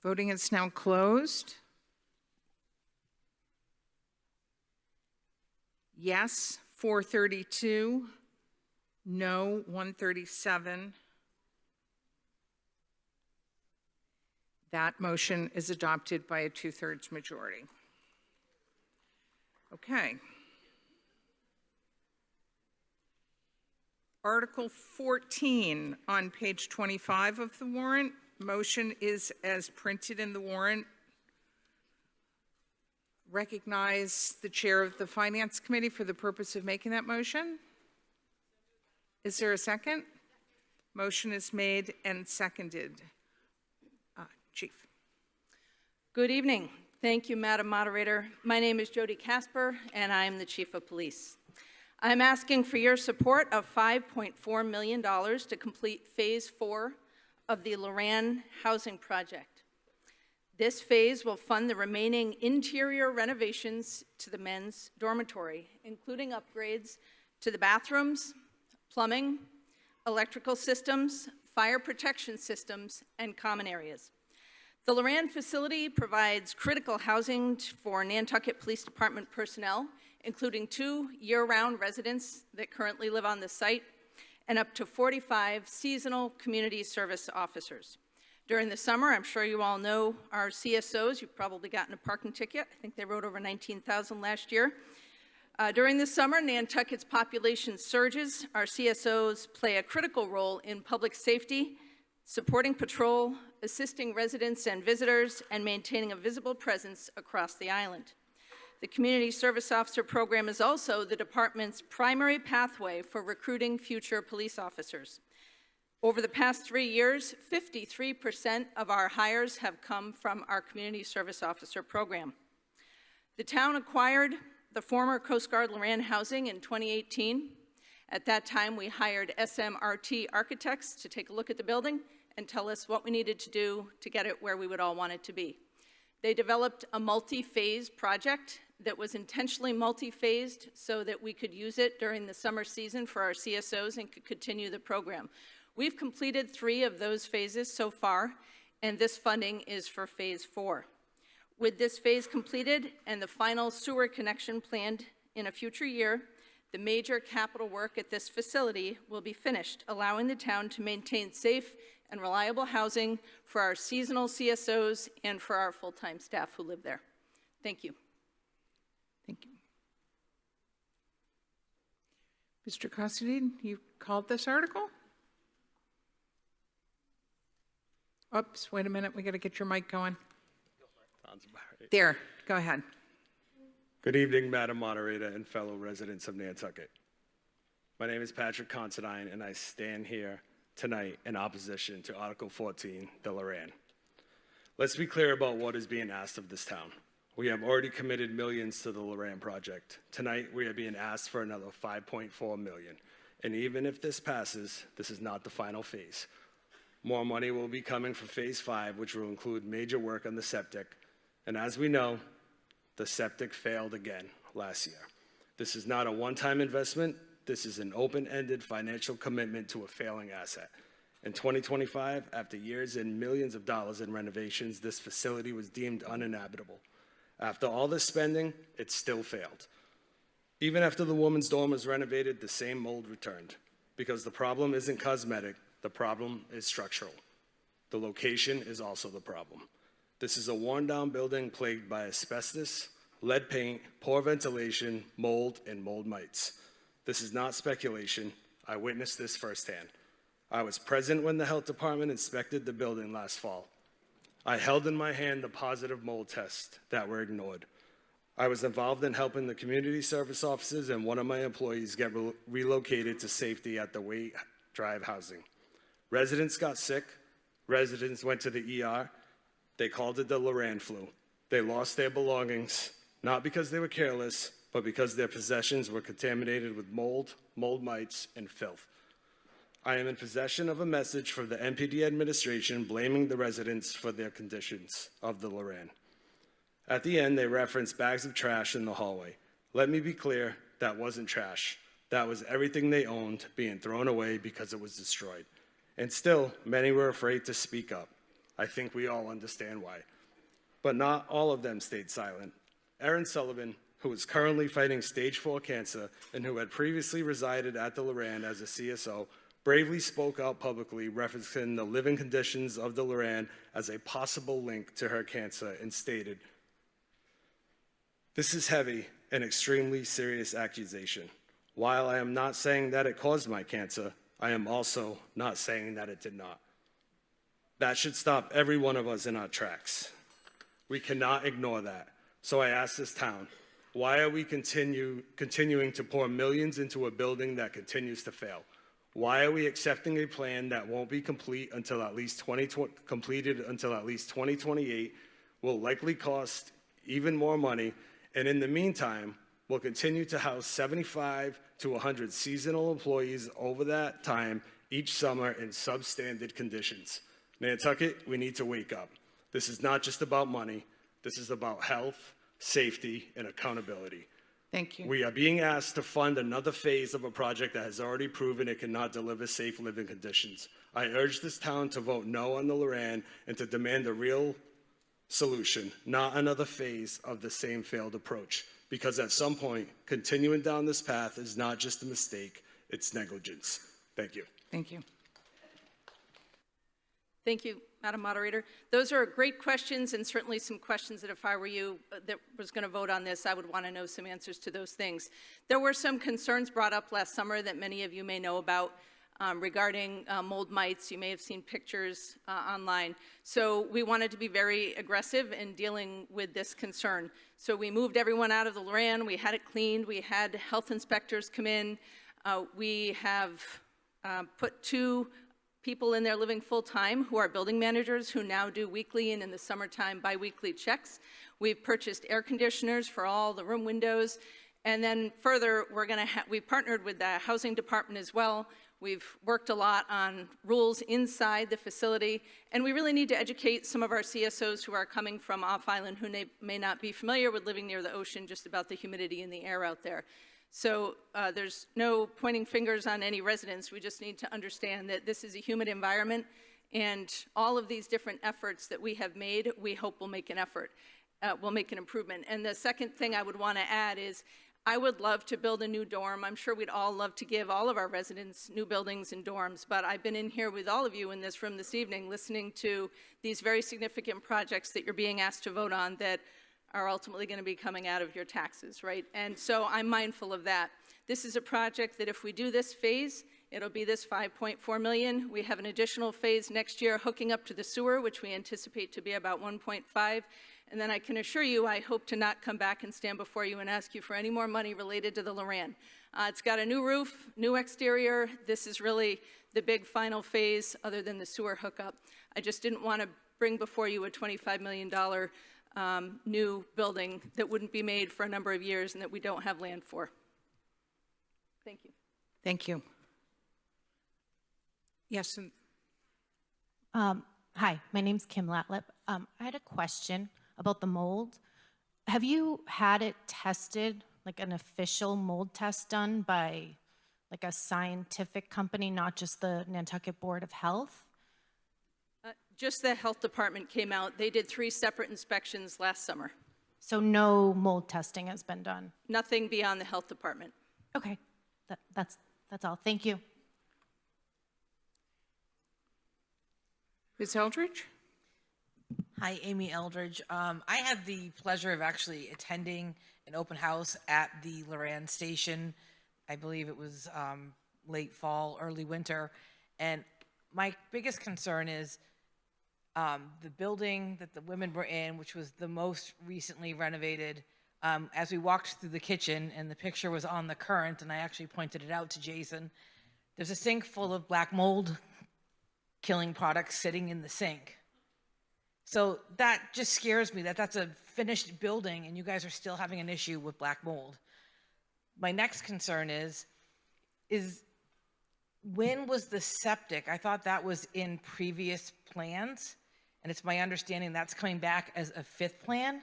Voting is now closed. Yes, 432. No, 137. That motion is adopted by a 2/3 majority. Okay. Article 14 on page 25 of the warrant. Motion is as printed in the warrant. Recognize the chair of the Finance Committee for the purpose of making that motion. Is there a second? Motion is made and seconded. Chief. Good evening. Thank you, Madam Moderator. My name is Jody Casper, and I am the Chief of Police. I'm asking for your support of $5.4 million to complete Phase 4 of the Luran housing project. This phase will fund the remaining interior renovations to the men's dormitory, including upgrades to the bathrooms, plumbing, electrical systems, fire protection systems, and common areas. The Luran facility provides critical housing for Nantucket Police Department personnel, including 2 year-round residents that currently live on the site, and up to 45 seasonal community service officers. During the summer, I'm sure you all know our CSOs. You've probably gotten a parking ticket. I think they wrote over 19,000 last year. During the summer, Nantucket's population surges. Our CSOs play a critical role in public safety, supporting patrol, assisting residents and visitors, and maintaining a visible presence across the island. The Community Service Officer Program is also the department's primary pathway for recruiting future police officers. Over the past 3 years, 53% of our hires have come from our Community Service Officer Program. The town acquired the former Coast Guard Luran housing in 2018. At that time, we hired SMRT architects to take a look at the building and tell us what we needed to do to get it where we would all want it to be. They developed a multi-phase project that was intentionally multi-phased so that we could use it during the summer season for our CSOs and could continue the program. We've completed 3 of those phases so far, and this funding is for phase 4. With this phase completed and the final sewer connection planned in a future year, the major capital work at this facility will be finished, allowing the town to maintain safe and reliable housing for our seasonal CSOs and for our full-time staff who live there. Thank you. Thank you. Mr. Considine, you called this article? Oops, wait a minute, we got to get your mic going. There, go ahead. Good evening, Madam Moderator and fellow residents of Nantucket. My name is Patrick Considine, and I stand here tonight in opposition to Article 14, the Luran. Let's be clear about what is being asked of this town. We have already committed millions to the Luran project. Tonight, we are being asked for another $5.4 million. And even if this passes, this is not the final phase. More money will be coming for phase 5, which will include major work on the septic. And as we know, the septic failed again last year. This is not a one-time investment. This is an open-ended financial commitment to a failing asset. In 2025, after years and millions of dollars in renovations, this facility was deemed uninhabitable. After all this spending, it still failed. Even after the woman's dorm was renovated, the same mold returned. Because the problem isn't cosmetic, the problem is structural. The location is also the problem. This is a worn-down building plagued by asbestos, lead paint, poor ventilation, mold, and mold mites. This is not speculation. I witnessed this firsthand. I was present when the health department inspected the building last fall. I held in my hand the positive mold tests that were ignored. I was involved in helping the community service officers and one of my employees get relocated to safety at the Waite Drive housing. Residents got sick. Residents went to the ER. They called it the Luran flu. They lost their belongings, not because they were careless, but because their possessions were contaminated with mold, mold mites, and filth. I am in possession of a message from the NPD administration blaming the residents for their conditions of the Luran. At the end, they referenced bags of trash in the hallway. Let me be clear, that wasn't trash. That was everything they owned being thrown away because it was destroyed. And still, many were afraid to speak up. I think we all understand why. But not all of them stayed silent. Erin Sullivan, who is currently fighting stage 4 cancer and who had previously resided at the Luran as a CSO, bravely spoke out publicly, referencing the living conditions of the Luran as a possible link to her cancer, and stated, "This is heavy and extremely serious accusation. While I am not saying that it caused my cancer, I am also not saying that it did not. That should stop every one of us in our tracks. We cannot ignore that. So I ask this town, why are we continuing to pour millions into a building that continues to fail? Why are we accepting a plan that won't be completed until at least 2028, will likely cost even more money, and in the meantime, will continue to house 75 to 100 seasonal employees over that time each summer in substandard conditions? Nantucket, we need to wake up. This is not just about money. This is about health, safety, and accountability. Thank you. We are being asked to fund another phase of a project that has already proven it cannot deliver safe living conditions. I urge this town to vote no on the Luran and to demand a real solution, not another phase of the same failed approach. Because at some point, continuing down this path is not just a mistake, it's negligence. Thank you. Thank you. Thank you, Madam Moderator. Those are great questions, and certainly some questions that if I were you that was going to vote on this, I would want to know some answers to those things. There were some concerns brought up last summer that many of you may know about regarding mold mites. You may have seen pictures online. So we wanted to be very aggressive in dealing with this concern. So we moved everyone out of the Luran. We had it cleaned. We had health inspectors come in. We have put 2 people in there living full-time who are building managers who now do weekly and in the summertime bi-weekly checks. We've purchased air conditioners for all the room windows. And then further, we've partnered with the housing department as well. We've worked a lot on rules inside the facility, and we really need to educate some of our CSOs who are coming from off-island who may not be familiar with living near the ocean just about the humidity in the air out there. So there's no pointing fingers on any residents. We just need to understand that this is a humid environment, and all of these different efforts that we have made, we hope will make an improvement. And the second thing I would want to add is I would love to build a new dorm. I'm sure we'd all love to give all of our residents new buildings and dorms, but I've been in here with all of you in this room this evening listening to these very significant projects that you're being asked to vote on that are ultimately going to be coming out of your taxes, right? And so I'm mindful of that. This is a project that if we do this phase, it'll be this $5.4 million. We have an additional phase next year hooking up to the sewer, which we anticipate to be about 1.5. And then I can assure you, I hope to not come back and stand before you and ask you for any more money related to the Luran. It's got a new roof, new exterior. This is really the big final phase other than the sewer hookup. I just didn't want to bring before you a $25 million new building that wouldn't be made for a number of years and that we don't have land for. Thank you. Thank you. Yes. Hi, my name's Kim Latlip. I had a question about the mold. Have you had it tested, like an official mold test done by like a scientific company, not just the Nantucket Board of Health? Just the health department came out. They did 3 separate inspections last summer. So no mold testing has been done? Nothing beyond the health department. Okay, that's all. Thank you. Ms. Eldridge? Hi, Amy Eldridge. I had the pleasure of actually attending an open house at the Luran station. I believe it was late fall, early winter. And my biggest concern is the building that the women were in, which was the most recently renovated. As we walked through the kitchen, and the picture was on the Current, and I actually pointed it out to Jason, there's a sink full of black mold killing products sitting in the sink. So that just scares me that that's a finished building and you guys are still having an issue with black mold. My next concern is when was the septic? I thought that was in previous plans, and it's my understanding that's coming back as a 5th plan.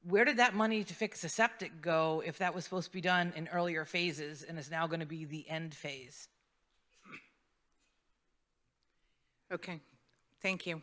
Where did that money to fix the septic go if that was supposed to be done in earlier phases and is now going to be the end phase? Okay, thank you.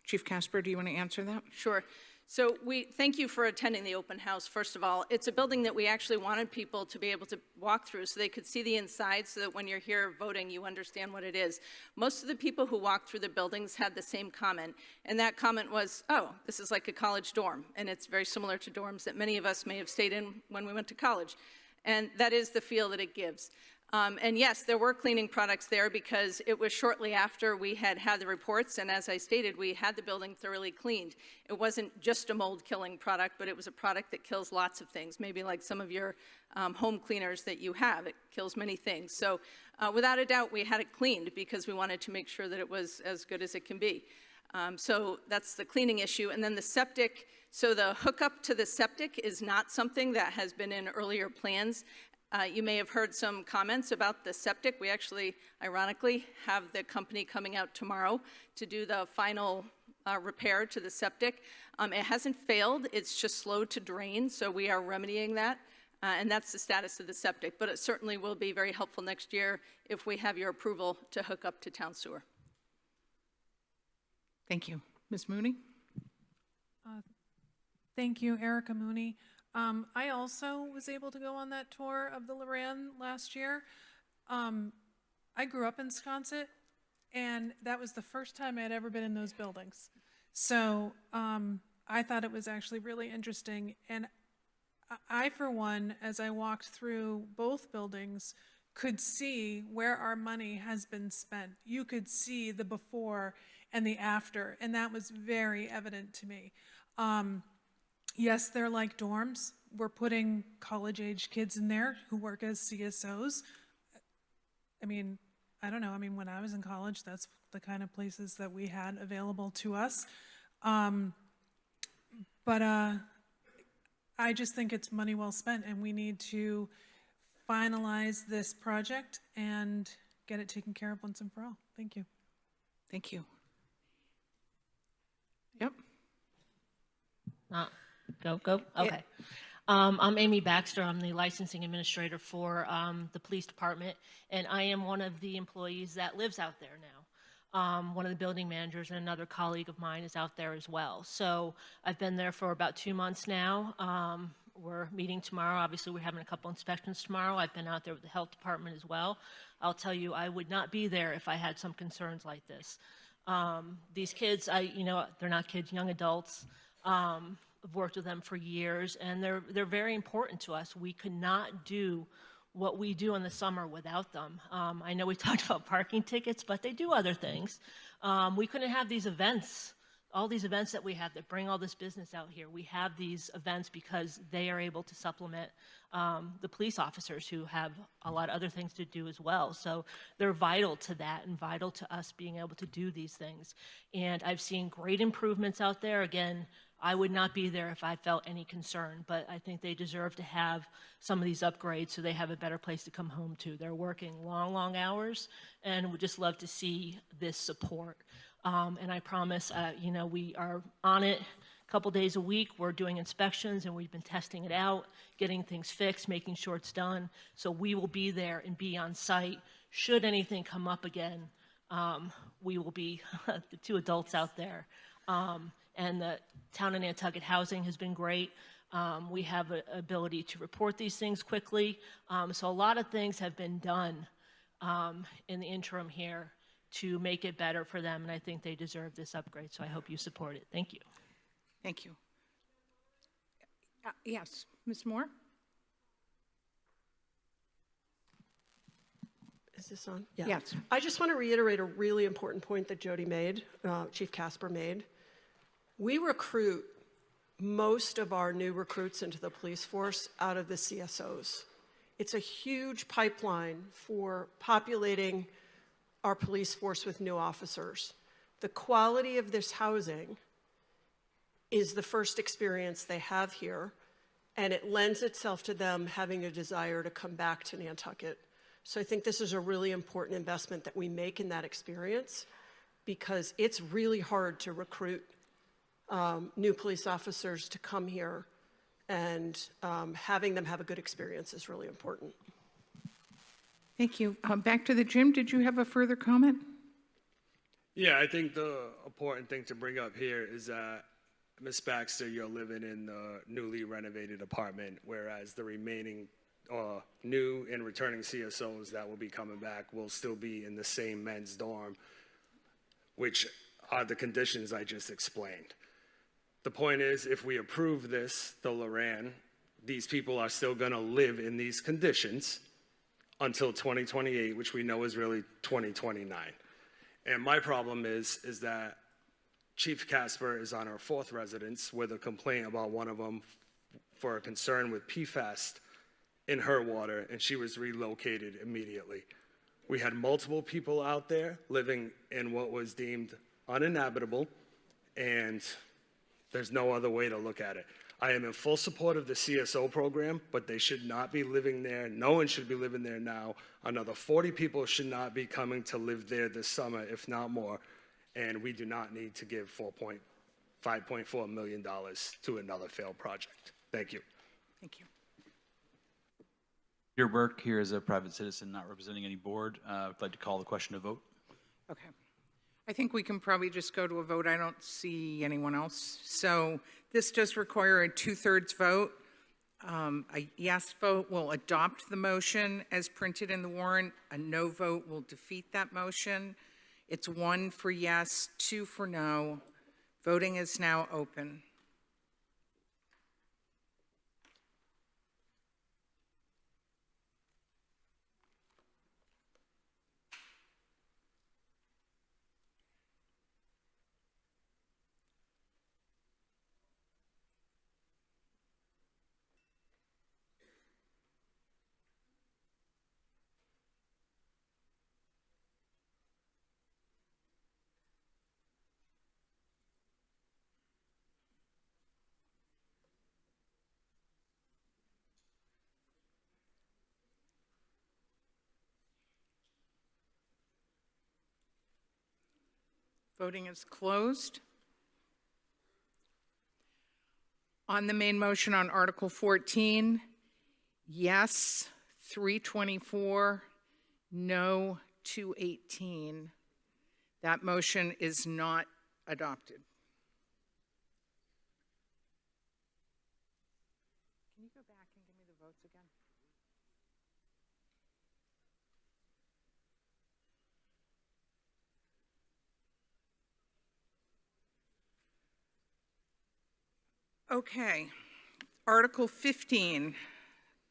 Chief Casper, do you want to answer that? Sure. So thank you for attending the open house, first of all. It's a building that we actually wanted people to be able to walk through so they could see the inside so that when you're here voting, you understand what it is. Most of the people who walked through the buildings had the same comment, and that comment was, oh, this is like a college dorm, and it's very similar to dorms that many of us may have stayed in when we went to college. And that is the feel that it gives. And yes, there were cleaning products there because it was shortly after we had the reports, and as I stated, we had the building thoroughly cleaned. It wasn't just a mold-killing product, but it was a product that kills lots of things, maybe like some of your home cleaners that you have. It kills many things. So without a doubt, we had it cleaned because we wanted to make sure that it was as good as it can be. So that's the cleaning issue. And then the septic, so the hookup to the septic is not something that has been in earlier plans. You may have heard some comments about the septic. We actually, ironically, have the company coming out tomorrow to do the final repair to the septic. It hasn't failed, it's just slow to drain, so we are remedying that. And that's the status of the septic. But it certainly will be very helpful next year if we have your approval to hook up to town sewer. Thank you. Ms. Mooney? Thank you, Erica Mooney. I also was able to go on that tour of the Luran last year. I grew up in Sconset, and that was the first time I had ever been in those buildings. So I thought it was actually really interesting. And I, for one, as I walked through both buildings, could see where our money has been spent. You could see the before and the after, and that was very evident to me. Yes, they're like dorms. We're putting college-age kids in there who work as CSOs. I mean, I don't know. I mean, when I was in college, that's the kind of places that we had available to us. But I just think it's money well spent, and we need to finalize this project and get it taken care of once and for all. Thank you. Thank you. Yep. Go. Okay. I'm Amy Baxter. I'm the licensing administrator for the police department, and I am one of the employees that lives out there now. One of the building managers and another colleague of mine is out there as well. So I've been there for about 2 months now. We're meeting tomorrow. Obviously, we're having a couple inspections tomorrow. I've been out there with the health department as well. I'll tell you, I would not be there if I had some concerns like this. These kids, they're not kids, young adults. I've worked with them for years, and they're very important to us. We could not do what we do in the summer without them. I know we talked about parking tickets, but they do other things. We couldn't have these events, all these events that we have that bring all this business out here. We have these events because they are able to supplement the police officers who have a lot of other things to do as well. So they're vital to that and vital to us being able to do these things. And I've seen great improvements out there. Again, I would not be there if I felt any concern, but I think they deserve to have some of these upgrades so they have a better place to come home to. They're working long, long hours, and would just love to see this support. And I promise, we are on it a couple days a week. We're doing inspections, and we've been testing it out, getting things fixed, making sure it's done. So we will be there and be on site. Should anything come up again, we will be the two adults out there. And the Town of Nantucket housing has been great. We have an ability to report these things quickly. So a lot of things have been done in the interim here to make it better for them, and I think they deserve this upgrade, so I hope you support it. Thank you. Thank you. Yes, Ms. Moore? Is this on? Yeah. Yes. I just want to reiterate a really important point that Jody made, Chief Casper made. We recruit most of our new recruits into the police force out of the CSOs. It's a huge pipeline for populating our police force with new officers. The quality of this housing is the first experience they have here, and it lends itself to them having a desire to come back to Nantucket. So I think this is a really important investment that we make in that experience, because it's really hard to recruit new police officers to come here, and having them have a good experience is really important. Thank you. Back to the gym. Did you have a further comment? Yeah, I think the important thing to bring up here is that, Ms. Baxter, you're living in the newly renovated apartment, whereas the remaining new and returning CSOs that will be coming back will still be in the same men's dorm, which are the conditions I just explained. The point is, if we approve this, the Luran, these people are still going to live in these conditions until 2028, which we know is really 2029. And my problem is that Chief Casper is on our 4th residence with a complaint about one of them for a concern with PFAS in her water, and she was relocated immediately. We had multiple people out there living in what was deemed uninhabitable, and there's no other way to look at it. I am in full support of the CSO program, but they should not be living there. No one should be living there now. Another 40 people should not be coming to live there this summer, if not more. And we do not need to give $5.4 million to another failed project. Thank you. Thank you. Peter Burke here as a private citizen, not representing any board. I'd like to call the question to vote. Okay. I think we can probably just go to a vote. I don't see anyone else. So this does require a 2/3 vote. A yes vote will adopt the motion as printed in the warrant. A no vote will defeat that motion. It's 1 for yes, 2 for no. Voting is now open. Voting is closed. On the main motion on Article 14, yes, 324, no, 218. That motion is not adopted. Can you go back and give me the votes again? Okay, Article 15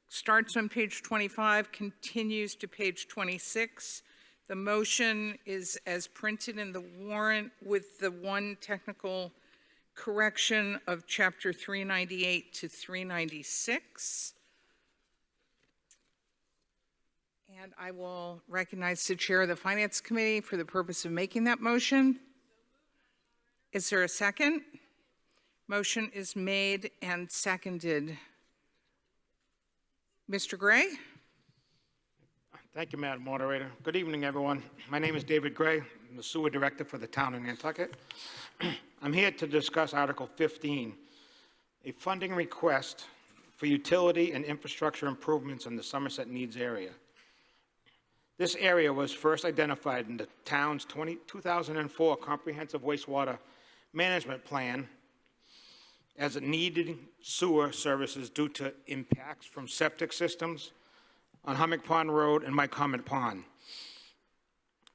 starts on page 25, continues to page 26. The motion is as printed in the warrant with the one technical correction of chapter 398 to 396. And I will recognize the chair of the Finance Committee for the purpose of making that motion. Is there a second? Motion is made and seconded. Mr. Gray? Thank you, Madam Moderator. Good evening, everyone. My name is David Gray. I'm the Sewer Director for the Town of Nantucket. I'm here to discuss Article 15, a funding request for utility and infrastructure improvements in the Somerset Needs area. This area was first identified in the town's 2004 Comprehensive Wastewater Management Plan as it needed sewer services due to impacts from septic systems on Hummock Pond Road and Mycomet Pond.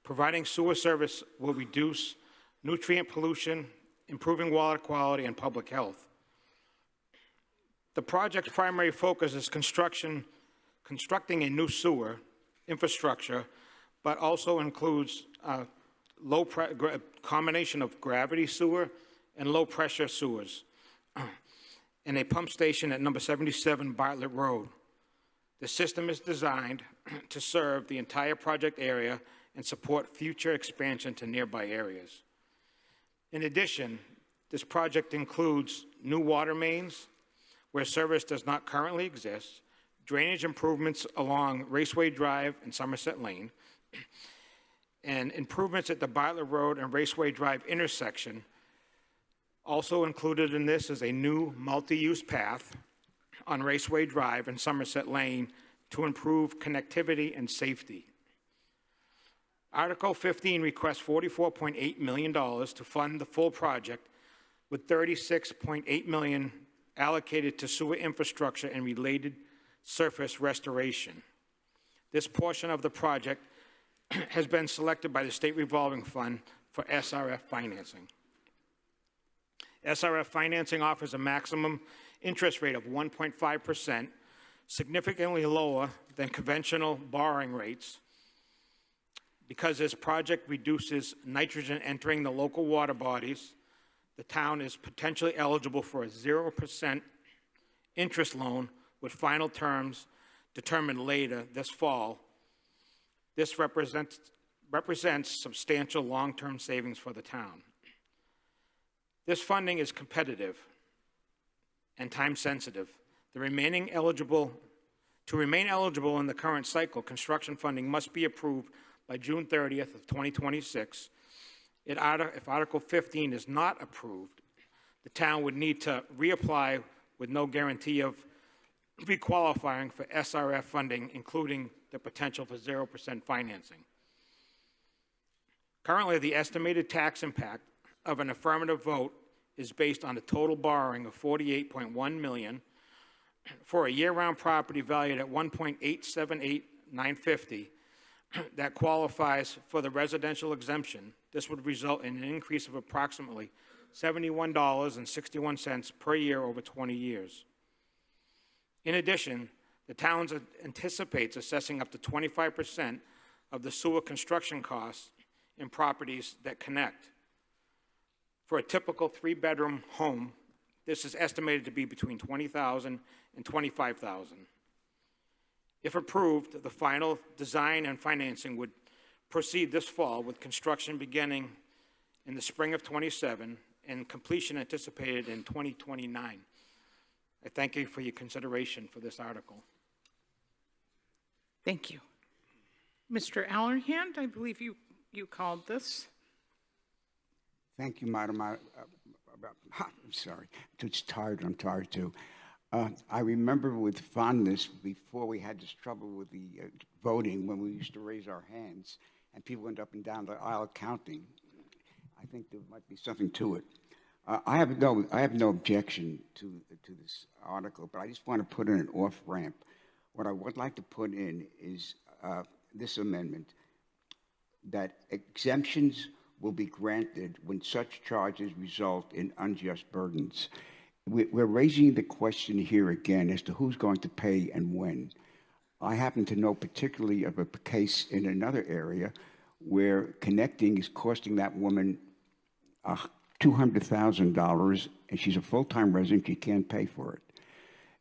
Providing sewer service will reduce nutrient pollution, improving water quality, and public health. The project's primary focus is constructing a new sewer infrastructure, but also includes a combination of gravity sewer and low-pressure sewers, and a pump station at number 77 Bartlett Road. The system is designed to serve the entire project area and support future expansion to nearby areas. In addition, this project includes new water mains where service does not currently exist, drainage improvements along Raceway Drive and Somerset Lane, and improvements at the Bartlett Road and Raceway Drive intersection. Also included in this is a new multi-use path on Raceway Drive and Somerset Lane to improve connectivity and safety. Article 15 requests $44.8 million to fund the full project, with $36.8 million allocated to sewer infrastructure and related surface restoration. This portion of the project has been selected by the State Revolving Fund for SRF financing. SRF financing offers a maximum interest rate of 1.5%, significantly lower than conventional borrowing rates. Because this project reduces nitrogen entering the local water bodies, the town is potentially eligible for a 0% interest loan with final terms determined later this fall. This represents substantial long-term savings for the town. This funding is competitive and time-sensitive. To remain eligible in the current cycle, construction funding must be approved by June 30th of 2026. If Article 15 is not approved, the town would need to reapply with no guarantee of requalifying for SRF funding, including the potential for 0% financing. Currently, the estimated tax impact of an affirmative vote is based on a total borrowing of $48.1 million for a year-round property valued at $1.878950 that qualifies for the residential exemption. This would result in an increase of approximately $71.61 per year over 20 years. In addition, the town anticipates assessing up to 25% of the sewer construction costs in properties that connect. For a typical 3-bedroom home, this is estimated to be between $20,000 and $25,000. If approved, the final design and financing would proceed this fall, with construction beginning in the spring of '27 and completion anticipated in 2029. I thank you for your consideration for this article. Thank you. Mr. Allerhand, I believe you called this. Thank you, Madam. I'm sorry. I'm tired too. I remember with fondness before we had this trouble with the voting when we used to raise our hands and people went up and down the aisle counting. I think there might be something to it. I have no objection to this article, but I just want to put in an off ramp. What I would like to put in is this amendment that exemptions will be granted when such charges result in unjust burdens. We're raising the question here again as to who's going to pay and when. I happen to know particularly of a case in another area where connecting is costing that woman $200,000, and she's a full-time resident, she can't pay for it.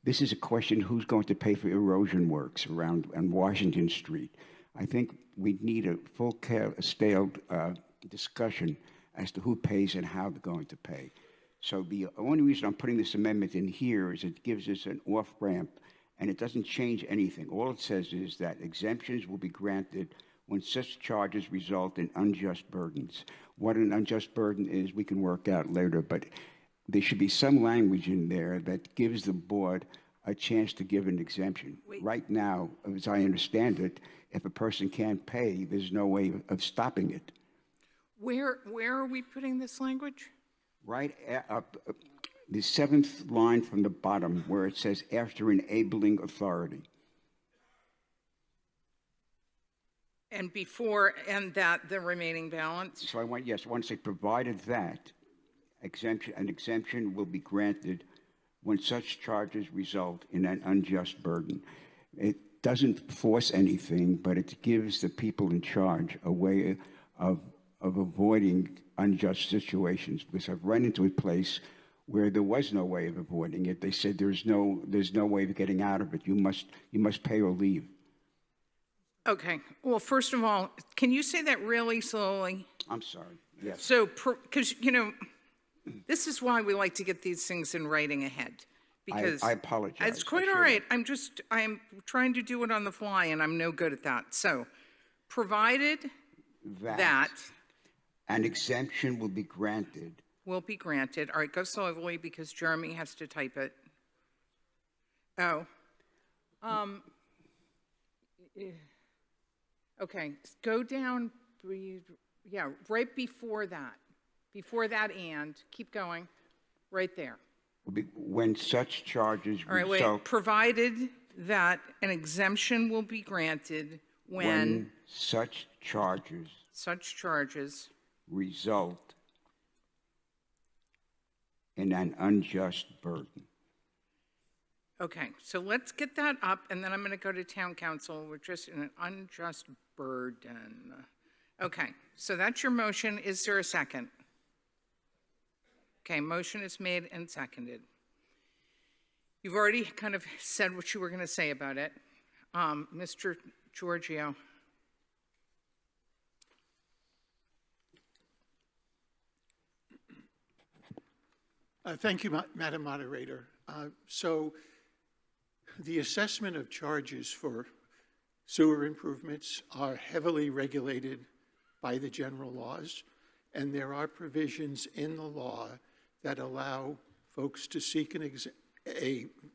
This is a question who's going to pay for erosion works around on Washington Street. I think we need a full-scale discussion as to who pays and how they're going to pay. So the only reason I'm putting this amendment in here is it gives us an off-ramp, and it doesn't change anything. All it says is that exemptions will be granted when such charges result in unjust burdens. What an unjust burden is, we can work out later, but there should be some language in there that gives the board a chance to give an exemption. Right now, as I understand it, if a person can't pay, there's no way of stopping it. Where are we putting this language? Right up the seventh line from the bottom where it says after enabling authority. And before, and that the remaining balance? So I want to say provided that an exemption will be granted when such charges result in an unjust burden. It doesn't force anything, but it gives the people in charge a way of avoiding unjust situations, because I've run into a place where there was no way of avoiding it. They said there's no way of getting out of it. You must pay or leave. Okay. Well, first of all, can you say that really slowly? I'm sorry. Yes. So, because, this is why we like to get these things in writing ahead. Because I apologize. It's quite all right. I'm trying to do it on the fly, and I'm no good at that. So, provided that an exemption will be granted. Will be granted. All right, go slowly because Jeremy has to type it. Oh. Okay, go down, breathe. Yeah, right before that. Before that and, keep going, right there. When such charges All right, wait, provided that an exemption will be granted when such charges result in an unjust burden. Okay, so let's get that up, and then I'm going to go to town council. We're just in an unjust burden. Okay, so that's your motion. Is there a second? Okay, motion is made and seconded. You've already kind of said what you were going to say about it. Mr. Giorgio. Thank you, Madam Moderator. So the assessment of charges for sewer improvements are heavily regulated by the general laws, and there are provisions in the law that allow folks to seek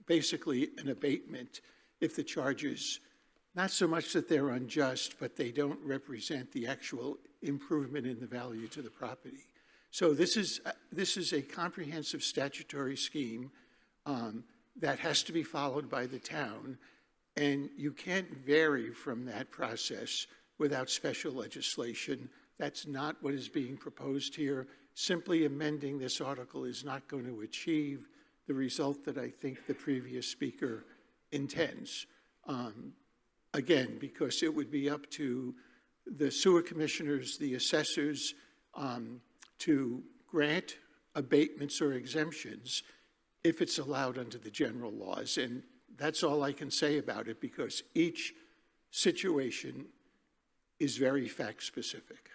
basically an abatement if the charges, not so much that they're unjust, but they don't represent the actual improvement in the value to the property. So this is a comprehensive statutory scheme that has to be followed by the town, and you can't vary from that process without special legislation. That's not what is being proposed here. Simply amending this article is not going to achieve the result that I think the previous speaker intends. Again, because it would be up to the sewer commissioners, the assessors, to grant abatements or exemptions if it's allowed under the general laws. And that's all I can say about it, because each situation is very fact-specific.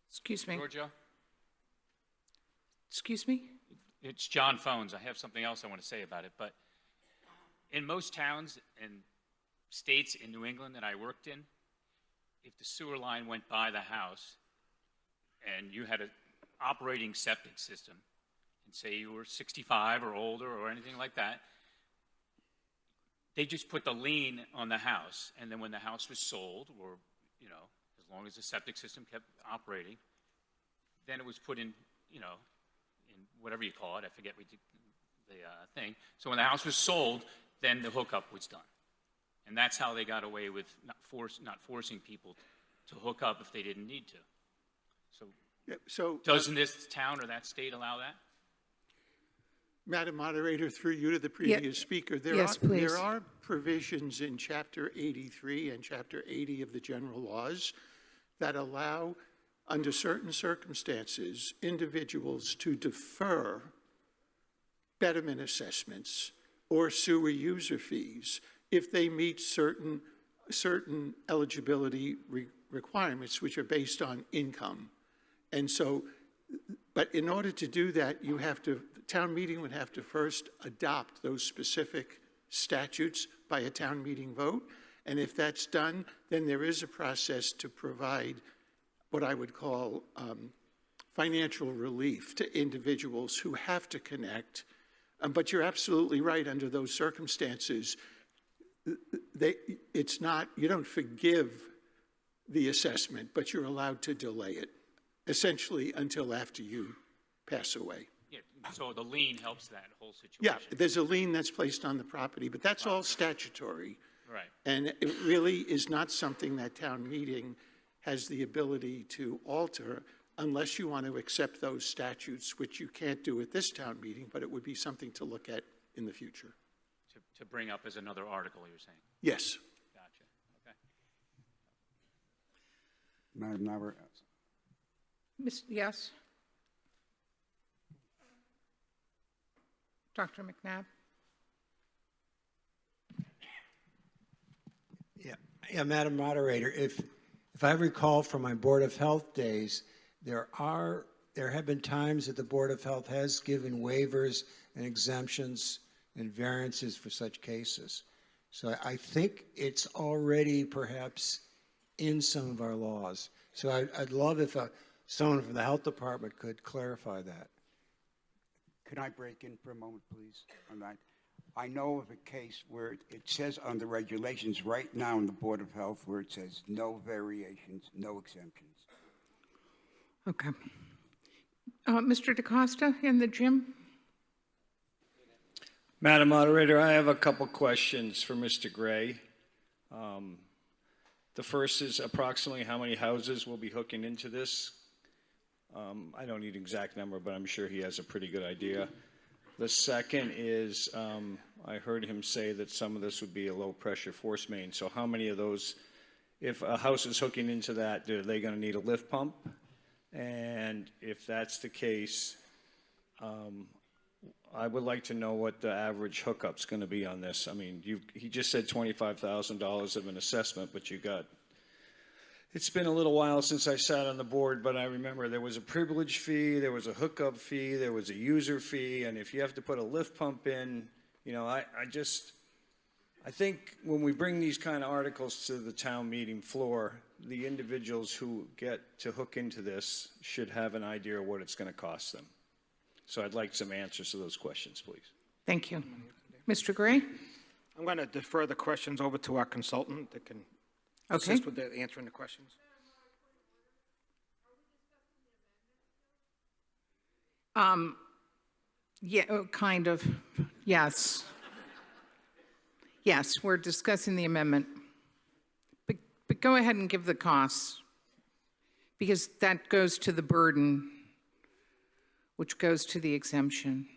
Excuse me. Giorgio? Excuse me? It's John Phones. I have something else I want to say about it. But in most towns and states in New England that I worked in, if the sewer line went by the house and you had an operating septic system, and say you were 65 or older or anything like that, they just put the lien on the house, and then when the house was sold, or, you know, as long as the septic system kept operating, then it was put in, you know, in whatever you call it, I forget what the thing. So when the house was sold, then the hookup was done. And that's how they got away with not forcing people to hook up if they didn't need to. So, Yeah, so doesn't this town or that state allow that? Madam Moderator, through you to the previous speaker, Yes, please. there are provisions in Chapter 83 and Chapter 80 of the general laws that allow, under certain circumstances, individuals to defer betterment assessments or sewer user fees if they meet certain eligibility requirements, which are based on income. And so, but in order to do that, the town meeting would have to first adopt those specific statutes by a town meeting vote. And if that's done, then there is a process to provide what I would call financial relief to individuals who have to connect. But you're absolutely right, under those circumstances, you don't forgive the assessment, but you're allowed to delay it, essentially until after you pass away. Yeah, so the lien helps that whole situation. Yeah, there's a lien that's placed on the property, but that's all statutory. Right. And it really is not something that town meeting has the ability to alter unless you want to accept those statutes, which you can't do at this town meeting, but it would be something to look at in the future. To bring up as another article, you're saying? Yes. Gotcha. Okay. Madam Moderator. Yes? Dr. McNabb? Yeah, Madam Moderator, if I recall from my Board of Health days, there have been times that the Board of Health has given waivers and exemptions and variances for such cases. So I think it's already perhaps in some of our laws. So I'd love if someone from the Health Department could clarify that. Could I break in for a moment, please, on that? I know of a case where it says on the regulations right now in the Board of Health where it says no variations, no exemptions. Okay. Mr. DaCosta in the gym? Madam Moderator, I have a couple questions for Mr. Gray. The first is approximately how many houses will be hooking into this? I don't need an exact number, but I'm sure he has a pretty good idea. The second is, I heard him say that some of this would be a low-pressure force main. So how many of those, if a house is hooking into that, are they going to need a lift pump? And if that's the case, I would like to know what the average hookup's going to be on this. I mean, he just said $25,000 of an assessment, but it's been a little while since I sat on the board, but I remember there was a privilege fee, there was a hookup fee, there was a user fee, and if you have to put a lift pump in, you know, I think when we bring these kind of articles to the town meeting floor, the individuals who get to hook into this should have an idea of what it's going to cost them. So I'd like some answers to those questions, please. Thank you. Mr. Gray? I'm going to defer the questions over to our consultant that can Okay. assist with answering the questions. Yeah, kind of, yes. Yes, we're discussing the amendment. But go ahead and give the costs, because that goes to the burden, which goes to the exemption.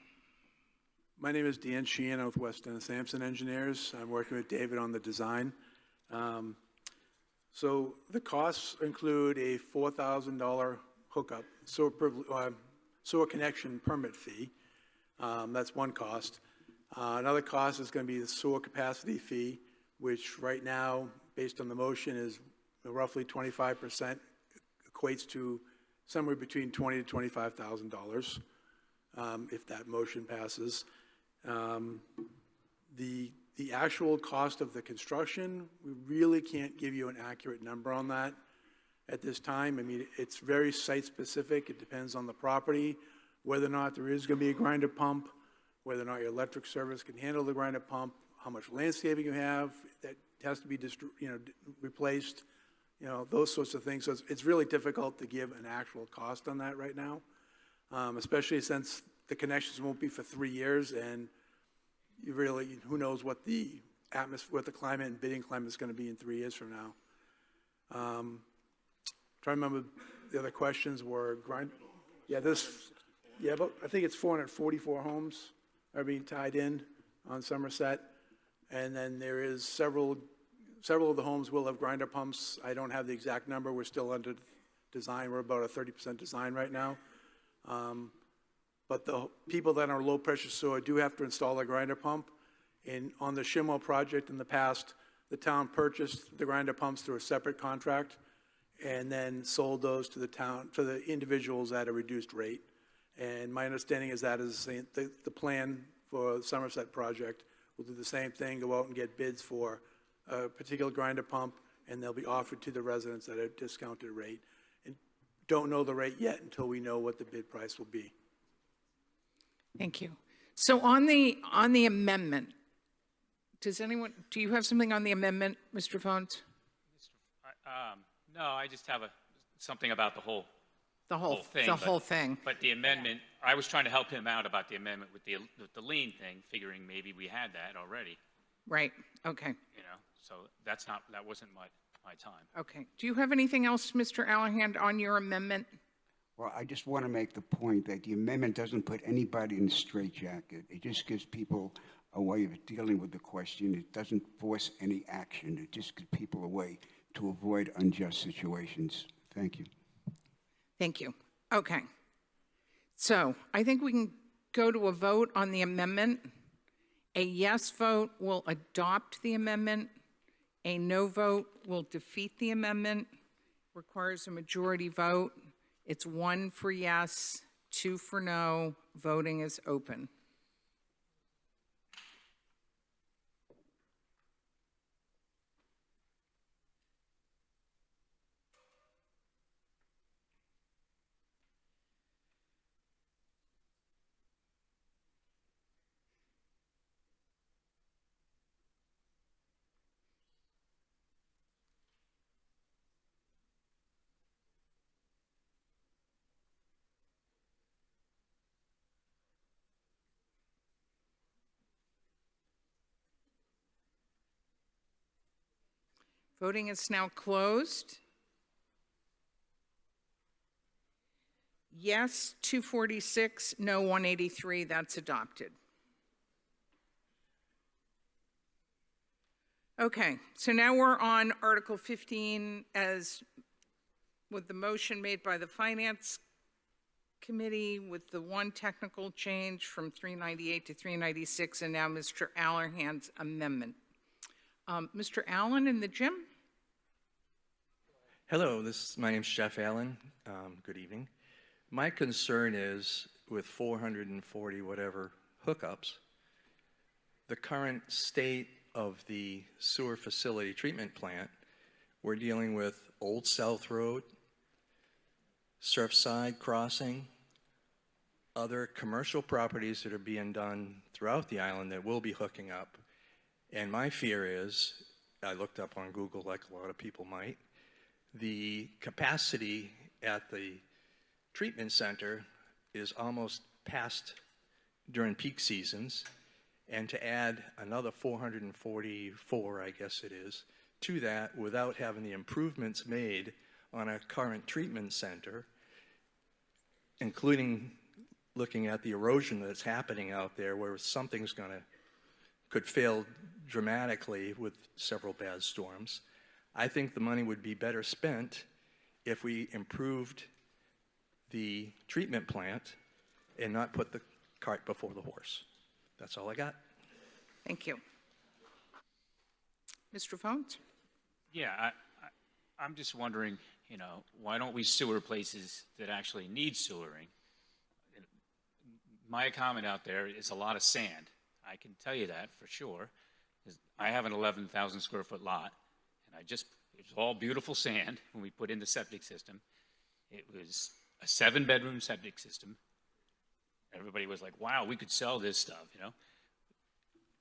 My name is Dan Sheehan with Weston and Sampson Engineers. I'm working with David on the design. So the costs include a $4,000 hookup, sewer connection permit fee. That's one cost. Another cost is going to be the sewer capacity fee, which right now, based on the motion, is roughly 25%, equates to somewhere between $20,000 to $25,000, if that motion passes. The The actual cost of the construction, we really can't give you an accurate number on that at this time. I mean, it's very site-specific. It depends on the property, whether or not there is going to be a grinder pump, whether or not your electric service can handle the grinder pump, how much landscaping you have that has to be replaced, those sorts of things. So it's really difficult to give an actual cost on that right now, especially since the connections won't be for 3 years, and you really, who knows what the atmosphere, what the climate and bidding climate is going to be in 3 years from now. Trying to remember the other questions were but I think it's 444 homes are being tied in on Somerset, and then there is several of the homes will have grinder pumps. I don't have the exact number. We're still under design. We're about a 30% design right now. But the people that are low pressure sewer do have to install a grinder pump. And on the Shimwell project in the past, the town purchased the grinder pumps through a separate contract and then sold those to the town, to the individuals at a reduced rate. And my understanding is that is the plan for the Somerset project. We'll do the same thing, go out and get bids for a particular grinder pump, and they'll be offered to the residents at a discounted rate. And don't know the rate yet until we know what the bid price will be. Thank you. So on the amendment, do you have something on the amendment, Mr. Phones? No, I just have something about the whole thing. The whole thing. But the amendment, I was trying to help him out about the amendment with the lien thing, figuring maybe we had that already. Right, okay. So that wasn't my time. Okay. Do you have anything else, Mr. Allahan, on your amendment? Well, I just want to make the point that the amendment doesn't put anybody in a straitjacket. It just gives people a way of dealing with the question. It doesn't force any action. It just gives people a way to avoid unjust situations. Thank you. Thank you. Okay. So I think we can go to a vote on the amendment. A yes vote will adopt the amendment. A no vote will defeat the amendment. Requires a majority vote. It's 1 for yes, 2 for no. Voting is open. Voting is now closed. Yes, 246, no, 183. That's adopted. Okay, so now we're on Article 15 as with the motion made by the Finance Committee with the one technical change from 398 to 396, and now Mr. Allahan's amendment. Mr. Allen in the gym? Hello, my name's Jeff Allen. Good evening. My concern is with 440 whatever hookups, the current state of the sewer facility treatment plant, we're dealing with Old South Road, Surfside Crossing, other commercial properties that are being done throughout the island that will be hooking up. And my fear is, I looked up on Google like a lot of people might, the capacity at the treatment center is almost past during peak seasons, and to add another 444, I guess it is, to that without having the improvements made on a current treatment center, including looking at the erosion that's happening out there where something's could fail dramatically with several bad storms. I think the money would be better spent if we improved the treatment plant and not put the cart before the horse. That's all I got. Thank you. Mr. Phones? Yeah, I'm just wondering, why don't we sewer places that actually need sewering? My comment out there is a lot of sand. I can tell you that for sure. 'Cause I have an 11,000 square foot lot, and it was all beautiful sand when we put in the septic system. It was a 7-bedroom septic system. Everybody was like, wow, we could sell this stuff, you know?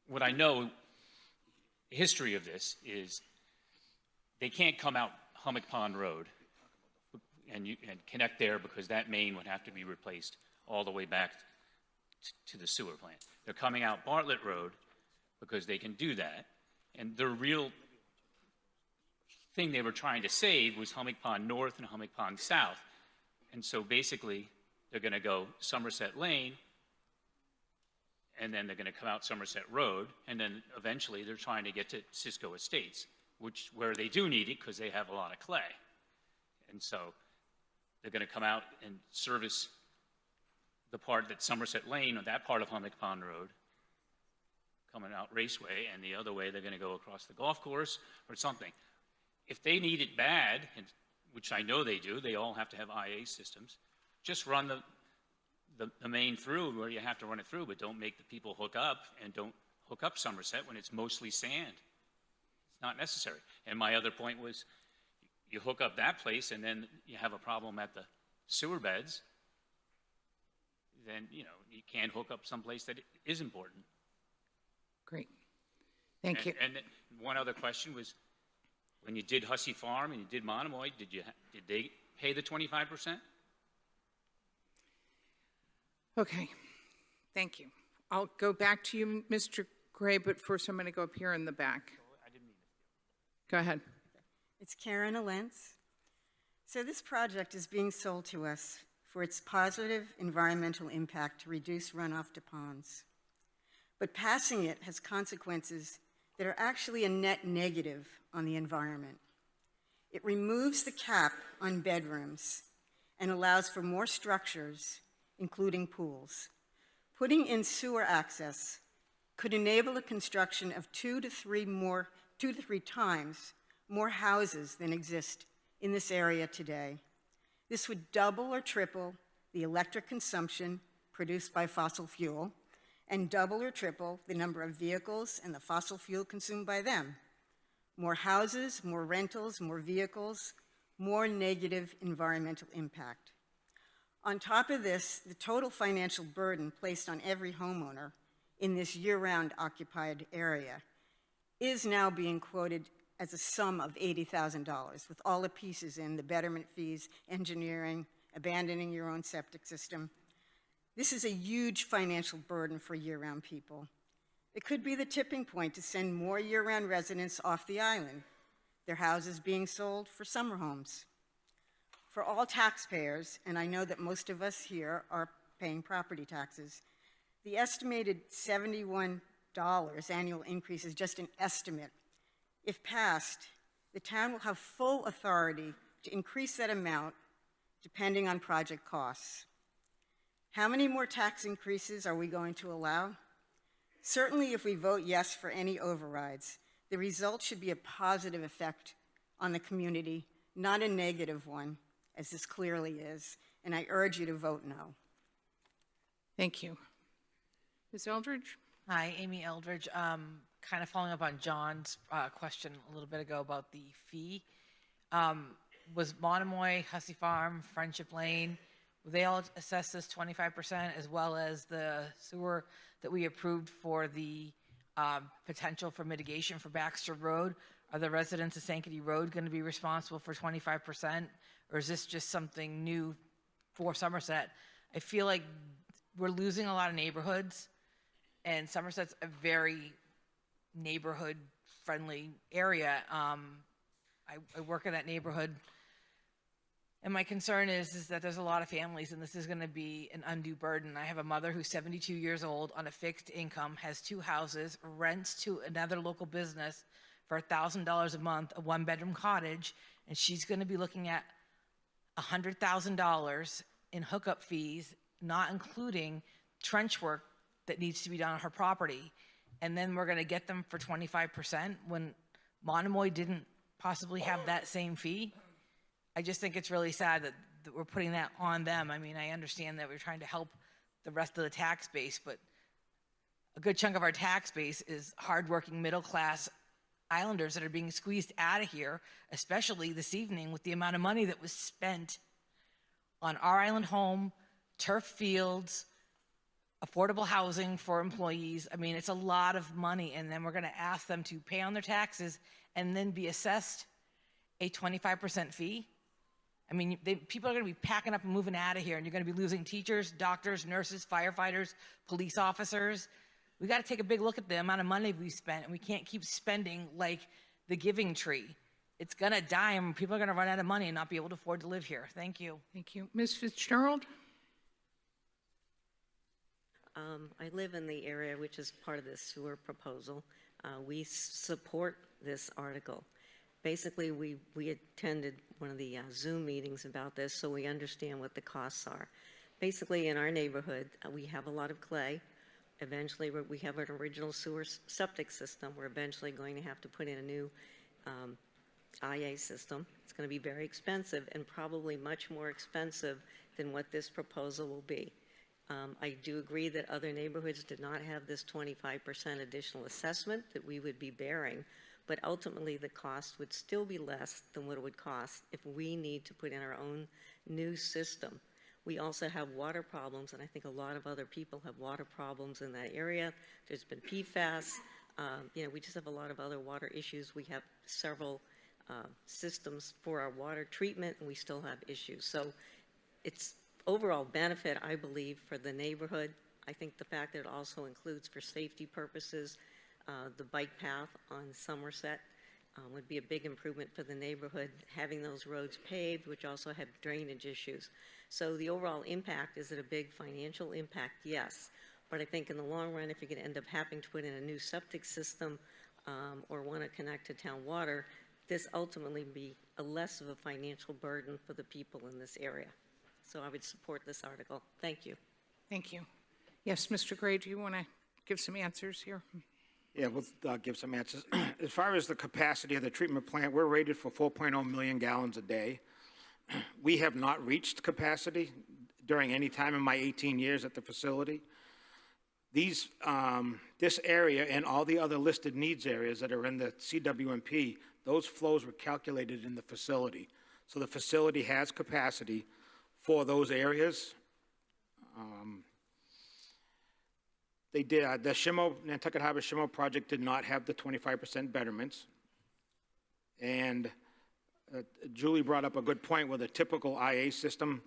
What I know, the history of this is they can't come out Hummock Pond Road and connect there because that main would have to be replaced all the way back to the sewer plant. They're coming out Bartlett Road because they can do that. And the real thing they were trying to save was Hummock Pond North and Hummock Pond South. And so basically, they're going to go Somerset Lane, and then they're going to come out Somerset Road, and then eventually they're trying to get to Cisco Estates, where they do need it because they have a lot of clay. And so they're going to come out and service the part that's Somerset Lane, or that part of Hummock Pond Road, coming out Raceway, and the other way they're going to go across the golf course or something. If they need it bad, which I know they do, they all have to have IA systems, just run the main through where you have to run it through, but don't make the people hook up, and don't hook up Somerset when it's mostly sand. It's not necessary. And my other point was, you hook up that place and then you have a problem at the sewer beds, then, you know, you can't hook up someplace that is important. Great. Thank you. And one other question was, when you did Hussey Farm and you did Monomoy, did they pay the 25%? Okay, thank you. I'll go back to you, Mr. Gray, but first I'm going to go up here in the back. Go ahead. It's Karen Alentz. So this project is being sold to us for its positive environmental impact to reduce runoff to ponds. But passing it has consequences that are actually a net negative on the environment. It removes the cap on bedrooms and allows for more structures, including pools. Putting in sewer access could enable the construction of 2 to 3 times more houses than exist in this area today. This would double or triple the electric consumption produced by fossil fuel, and double or triple the number of vehicles and the fossil fuel consumed by them. More houses, more rentals, more vehicles, more negative environmental impact. On top of this, the total financial burden placed on every homeowner in this year-round occupied area is now being quoted as a sum of $80,000, with all the pieces in, the betterment fees, engineering, abandoning your own septic system. This is a huge financial burden for year-round people. It could be the tipping point to send more year-round residents off the island, their houses being sold for summer homes. For all taxpayers, and I know that most of us here are paying property taxes, the estimated $71 annual increase is just an estimate. If passed, the town will have full authority to increase that amount depending on project costs. How many more tax increases are we going to allow? Certainly, if we vote yes for any overrides, the result should be a positive effect on the community, not a negative one, as this clearly is, and I urge you to vote no. Thank you. Ms. Eldridge? Hi, Amy Eldridge. Kind of following up on John's question a little bit ago about the fee. Was Monomoy, Hussey Farm, Friendship Lane, were they all assessed this 25%, as well as the sewer that we approved for the potential for mitigation for Baxter Road? Are the residents of Sankaty Road going to be responsible for 25%, or is this just something new for Somerset? I feel like we're losing a lot of neighborhoods, and Somerset's a very neighborhood-friendly area. I work in that neighborhood, and my concern is that there's a lot of families, and this is going to be an undue burden. I have a mother who's 72 years old on a fixed income, has 2 houses, rents to another local business for $1,000 a month, a 1-bedroom cottage, and she's going to be looking at $100,000 in hookup fees, not including trench work that needs to be done on her property. And then we're going to get them for 25% when Monomoy didn't possibly have that same fee. I just think it's really sad that we're putting that on them. I mean, I understand that we're trying to help the rest of the tax base, but a good chunk of our tax base is hardworking middle-class islanders that are being squeezed out of here, especially this evening with the amount of money that was spent on our island home, turf fields, affordable housing for employees. I mean, it's a lot of money, and then we're going to ask them to pay on their taxes and then be assessed a 25% fee. I mean, people are going to be packing up and moving out of here, and you're going to be losing teachers, doctors, nurses, firefighters, police officers. We got to take a big look at the amount of money we spent, and we can't keep spending like the giving tree. It's going to die, and people are going to run out of money and not be able to afford to live here. Thank you. Thank you. Ms. Fitzgerald? I live in the area which is part of this sewer proposal. We support this article. Basically, we attended one of the Zoom meetings about this, so we understand what the costs are. Basically, in our neighborhood, we have a lot of clay. Eventually, we have an original sewer septic system. We're eventually going to have to put in a new IA system. It's going to be very expensive and probably much more expensive than what this proposal will be. I do agree that other neighborhoods did not have this 25% additional assessment that we would be bearing, but ultimately the cost would still be less than what it would cost if we need to put in our own new system. We also have water problems, and I think a lot of other people have water problems in that area. There's been PFAS. We just have a lot of other water issues. We have several systems for our water treatment, and we still have issues. So it's overall benefit, I believe, for the neighborhood. I think the fact that it also includes for safety purposes the bike path on Somerset would be a big improvement for the neighborhood, having those roads paved, which also have drainage issues. So the overall impact, is it a big financial impact? Yes. But I think in the long run, if you're going to end up having to put in a new septic system or want to connect to town water, this ultimately be a less of a financial burden for the people in this area. So I would support this article. Thank you. Thank you. Yes, Mr. Gray, do you want to give some answers here? Yeah, we'll give some answers. As far as the capacity of the treatment plant, we're rated for 4.0 million gallons a day. We have not reached capacity during any time in my 18 years at the facility. This area and all the other listed needs areas that are in the CWMP, those flows were calculated in the facility. So the facility has capacity for those areas. They did, the Nantucket Harbor Shimo project did not have the 25% betterments. And Julie brought up a good point with a typical IA system,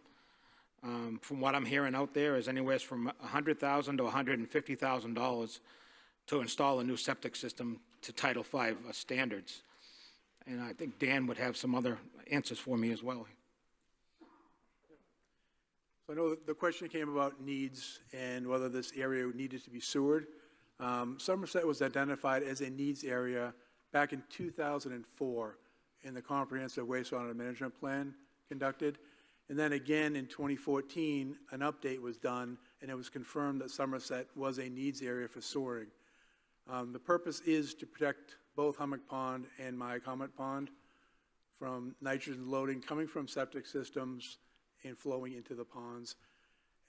from what I'm hearing out there, is anywhere from $100,000 to $150,000 to install a new septic system to Title V standards. And I think Dan would have some other answers for me as well. So I know the question came about needs and whether this area needed to be sewered. Somerset was identified as a needs area back in 2004 in the Comprehensive Wastewater Management Plan conducted. And then again in 2014, an update was done, and it was confirmed that Somerset was a needs area for sewering. The purpose is to protect both Hummock Pond and Mycomet Pond from nitrogen loading coming from septic systems and flowing into the ponds.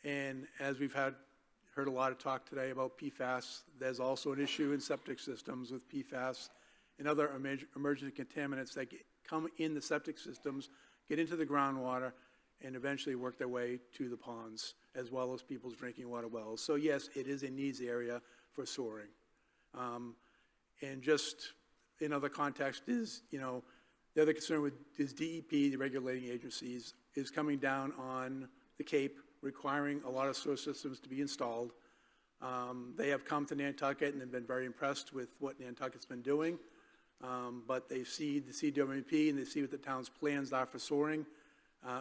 And as we've heard a lot of talk today about PFAS, there's also an issue in septic systems with PFAS and other emergent contaminants that come in the septic systems, get into the groundwater, and eventually work their way to the ponds, as well as people's drinking water wells. So yes, it is a needs area for sewering. And just in other context is, the other concern is DEP, the regulating agencies, is coming down on the Cape, requiring a lot of sewer systems to be installed. They have come to Nantucket and have been very impressed with what Nantucket's been doing, but they see the CWMP and they see what the town's plans are for sewering,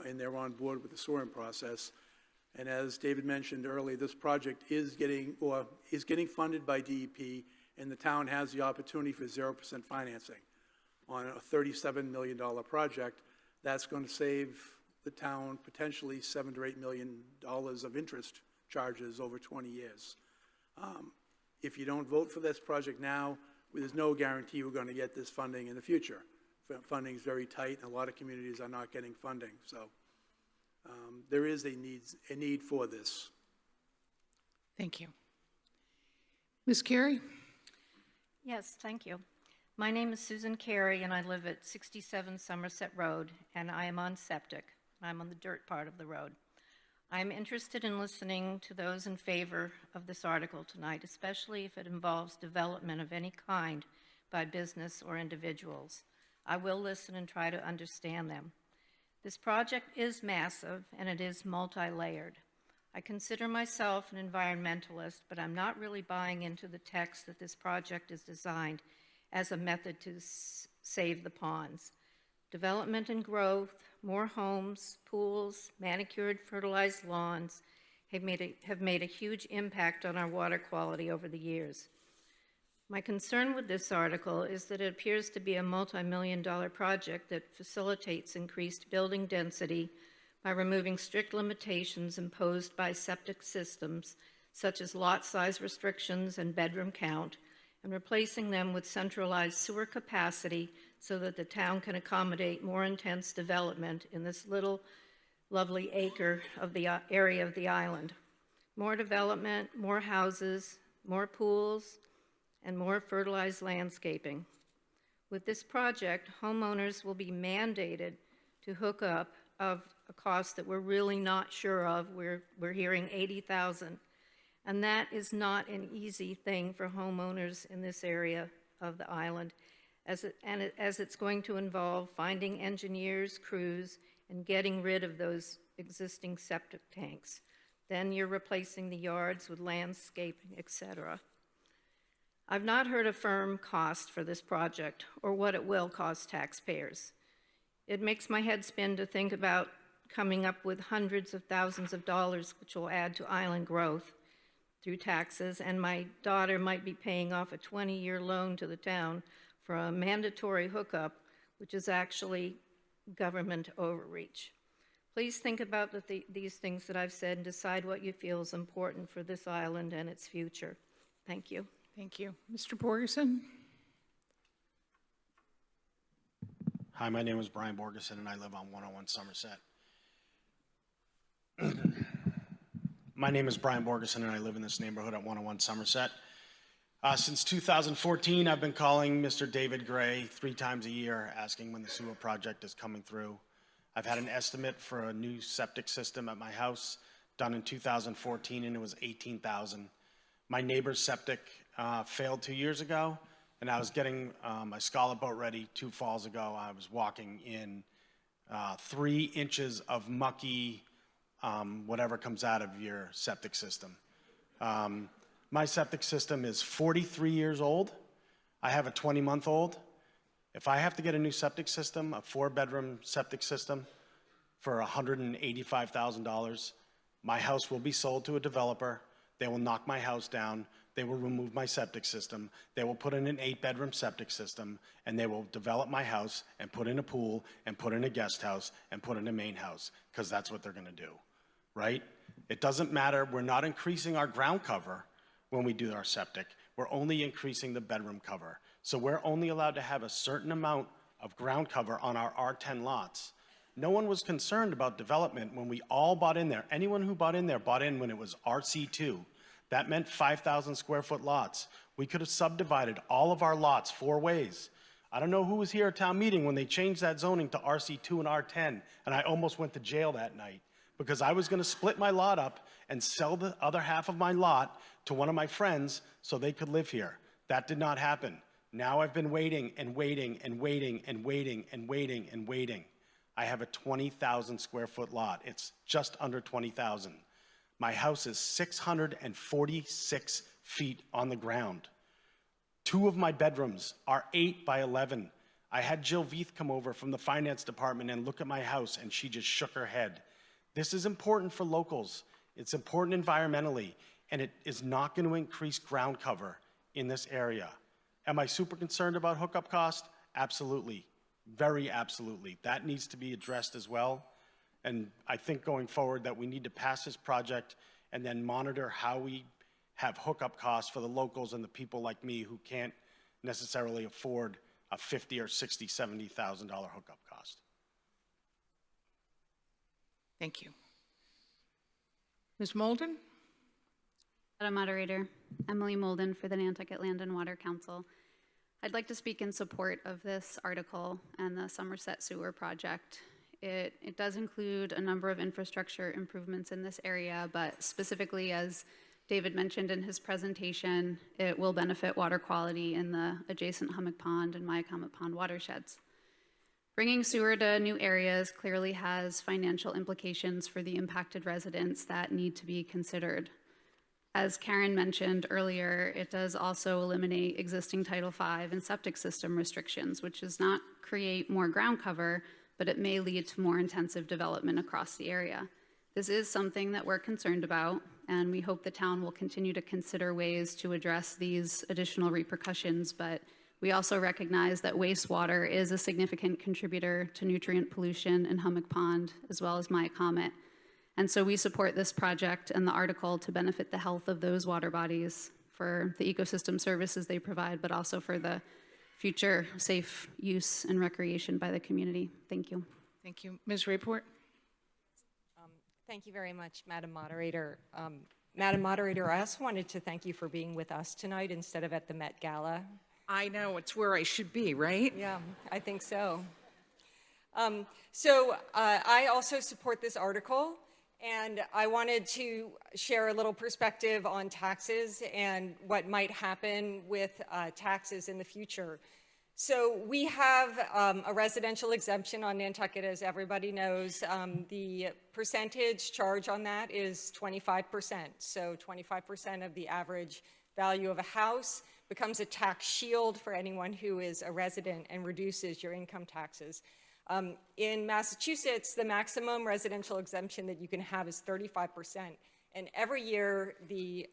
and they're on board with the sewering process. And as David mentioned earlier, this project is getting funded by DEP, and the town has the opportunity for 0% financing on a $37 million project. That's going to save the town potentially $7 to $8 million of interest charges over 20 years. If you don't vote for this project now, there's no guarantee we're going to get this funding in the future. Funding is very tight, and a lot of communities are not getting funding. So there is a need for this. Thank you. Ms. Carey? Yes, thank you. My name is Susan Carey, and I live at 67 Somerset Road, and I am on septic. I'm on the dirt part of the road. I'm interested in listening to those in favor of this article tonight, especially if it involves development of any kind by business or individuals. I will listen and try to understand them. This project is massive, and it is multi-layered. I consider myself an environmentalist, but I'm not really buying into the text that this project is designed as a method to save the ponds. Development and growth, more homes, pools, manicured, fertilized lawns have made a huge impact on our water quality over the years. My concern with this article is that it appears to be a multi-million-dollar project that facilitates increased building density by removing strict limitations imposed by septic systems, such as lot size restrictions and bedroom count, and replacing them with centralized sewer capacity so that the town can accommodate more intense development in this little lovely acre of the area of the island. More development, more houses, more pools, and more fertilized landscaping. With this project, homeowners will be mandated to hook up of a cost that we're really not sure of. We're hearing $80,000. And that is not an easy thing for homeowners in this area of the island, as it's going to involve finding engineers, crews, and getting rid of those existing septic tanks. Then you're replacing the yards with landscaping, etc. I've not heard a firm cost for this project or what it will cost taxpayers. It makes my head spin to think about coming up with hundreds of thousands of dollars, which will add to island growth through taxes, and my daughter might be paying off a 20-year loan to the town for a mandatory hookup, which is actually government overreach. Please think about these things that I've said and decide what you feel is important for this island and its future. Thank you. Thank you. Mr. Borgeson? Hi, my name is Brian Borgeson, and I live on 101 Somerset. My name is Brian Borgeson, and I live in this neighborhood at 101 Somerset. Since 2014, I've been calling Mr. David Gray 3 times a year, asking when the sewer project is coming through. I've had an estimate for a new septic system at my house done in 2014, and it was $18,000. My neighbor's septic failed 2 years ago, and I was getting my Scholar boat ready 2 falls ago. I was walking in 3 inches of mucky whatever comes out of your septic system. My septic system is 43 years old. I have a 20-month-old. If I have to get a new septic system, a 4-bedroom septic system for $185,000, my house will be sold to a developer. They will knock my house down. They will remove my septic system. They will put in an 8-bedroom septic system, and they will develop my house and put in a pool and put in a guest house and put in a main house, because that's what they're gonna do, right? It doesn't matter. We're not increasing our ground cover when we do our septic. We're only increasing the bedroom cover. So we're only allowed to have a certain amount of ground cover on our R10 lots. No one was concerned about development when we all bought in there. Anyone who bought in there bought in when it was RC2. That meant 5,000 square foot lots. We could have subdivided all of our lots 4 ways. I don't know who was here at town meeting when they changed that zoning to RC2 and R10, and I almost went to jail that night because I was gonna split my lot up and sell the other half of my lot to one of my friends so they could live here. That did not happen. Now I've been waiting and waiting and waiting and waiting and waiting and waiting. I have a 20,000 square foot lot. It's just under 20,000. My house is 646 feet on the ground. 2 of my bedrooms are 8 by 11. I had Jill Veith come over from the finance department and look at my house, and she just shook her head. This is important for locals. It's important environmentally, and it is not going to increase ground cover in this area. Am I super concerned about hookup cost? Absolutely. Very absolutely. That needs to be addressed as well. And I think going forward that we need to pass this project and then monitor how we have hookup costs for the locals and the people like me who can't necessarily afford a $50,000 or $60,000, $70,000 hookup cost. Thank you. Ms. Molden? Madam Moderator, Emily Molden for the Nantucket Land and Water Council. I'd like to speak in support of this article and the Somerset Sewer Project. It does include a number of infrastructure improvements in this area, but specifically, as David mentioned in his presentation, it will benefit water quality in the adjacent Hummock Pond and Myakomet Pond watersheds. Bringing sewer to new areas clearly has financial implications for the impacted residents that need to be considered. As Karen mentioned earlier, it does also eliminate existing Title V and septic system restrictions, which does not create more ground cover, but it may lead to more intensive development across the area. This is something that we're concerned about, and we hope the town will continue to consider ways to address these additional repercussions, but we also recognize that wastewater is a significant contributor to nutrient pollution in Hummock Pond, as well as Myakomet. And so we support this project and the article to benefit the health of those water bodies, for the ecosystem services they provide, but also for the future safe use and recreation by the community. Thank you. Thank you. Ms. Report? Thank you very much, Madam Moderator. Madam Moderator, I also wanted to thank you for being with us tonight instead of at the Met Gala. I know, it's where I should be, right? Yeah, I think so. I also support this article, and I wanted to share a little perspective on taxes and what might happen with taxes in the future. So we have a residential exemption on Nantucket, as everybody knows. The percentage charge on that is 25%. So 25% of the average value of a house becomes a tax shield for anyone who is a resident and reduces your income taxes. In Massachusetts, the maximum residential exemption that you can have is 35%. And every year, the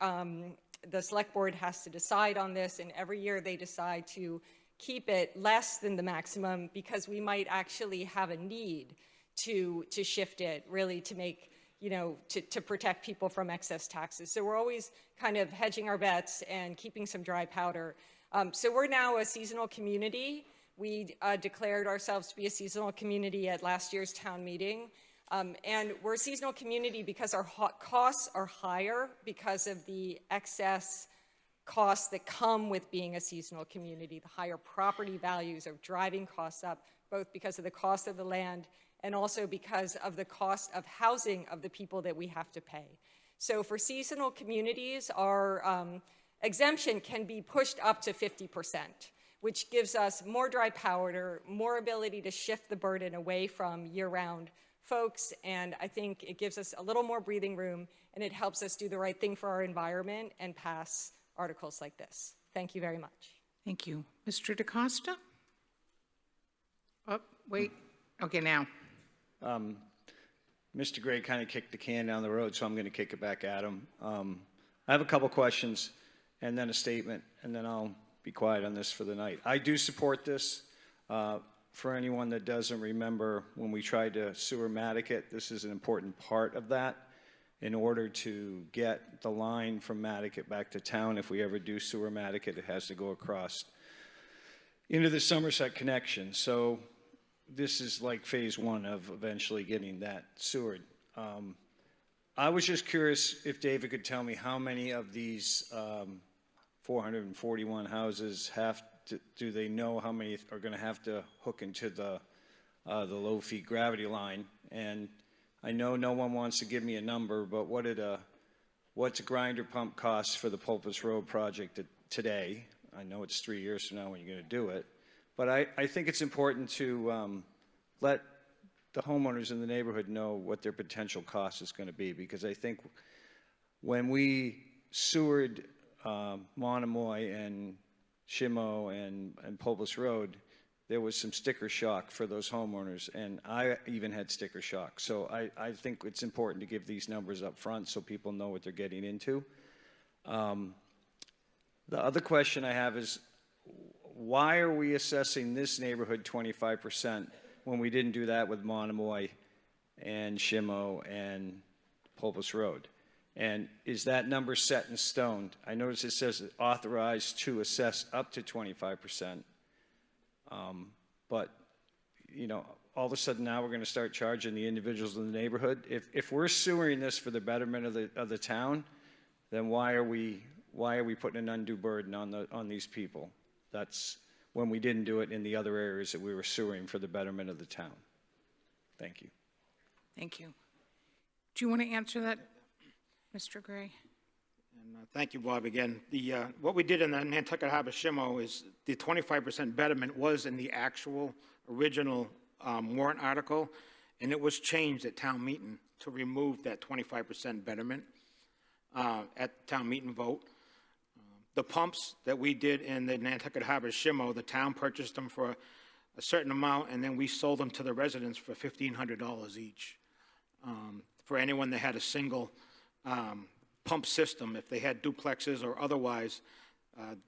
select board has to decide on this, and every year they decide to keep it less than the maximum because we might actually have a need to shift it, really to make, to protect people from excess taxes. So we're always kind of hedging our bets and keeping some dry powder. So we're now a seasonal community. We declared ourselves to be a seasonal community at last year's town meeting. And we're a seasonal community because our costs are higher because of the excess costs that come with being a seasonal community. The higher property values are driving costs up, both because of the cost of the land and also because of the cost of housing of the people that we have to pay. So for seasonal communities, our exemption can be pushed up to 50%, which gives us more dry powder, more ability to shift the burden away from year-round folks, and I think it gives us a little more breathing room, and it helps us do the right thing for our environment and pass articles like this. Thank you very much. Thank you. Mr. DaCosta? Oh, wait. Okay, now. Mr. Gray kind of kicked the can down the road, so I'm going to kick it back at him. I have a couple questions and then a statement, and then I'll be quiet on this for the night. I do support this. For anyone that doesn't remember, when we tried to sewer Nantucket, this is an important part of that. In order to get the line from Nantucket back to town, if we ever do sewer Nantucket, it has to go across into the Somerset connection. So this is like phase one of eventually getting that sewered. I was just curious if David could tell me how many of these 441 houses do they know how many are going to have to hook into the low feet gravity line? And I know no one wants to give me a number, but what's a grinder pump cost for the Pulpus Road project today? I know it's 3 years from now when you're going to do it, but I think it's important to let the homeowners in the neighborhood know what their potential cost is going to be, because I think when we sewered Monomoy and Shimo and Pulpus Road, there was some sticker shock for those homeowners, and I even had sticker shock. So I think it's important to give these numbers up front so people know what they're getting into. The other question I have is, why are we assessing this neighborhood 25% when we didn't do that with Monomoy and Shimo and Pulpus Road? And is that number set in stone? I notice it says authorized to assess up to 25%. But, all of a sudden now we're going to start charging the individuals in the neighborhood. If we're sewering this for the betterment of the town, then why are we putting an undue burden on these people? That's when we didn't do it in the other areas that we were suing for the betterment of the town. Thank you. Thank you. Do you want to answer that, Mr. Gray? And thank you, Bob, again. What we did in the Nantucket Harbor Shimo is the 25% betterment was in the actual original warrant article, and it was changed at town meeting to remove that 25% betterment at town meeting vote. The pumps that we did in the Nantucket Harbor Shimo, the town purchased them for a certain amount, and then we sold them to the residents for $1,500 each. For anyone that had a single pump system, if they had duplexes or otherwise,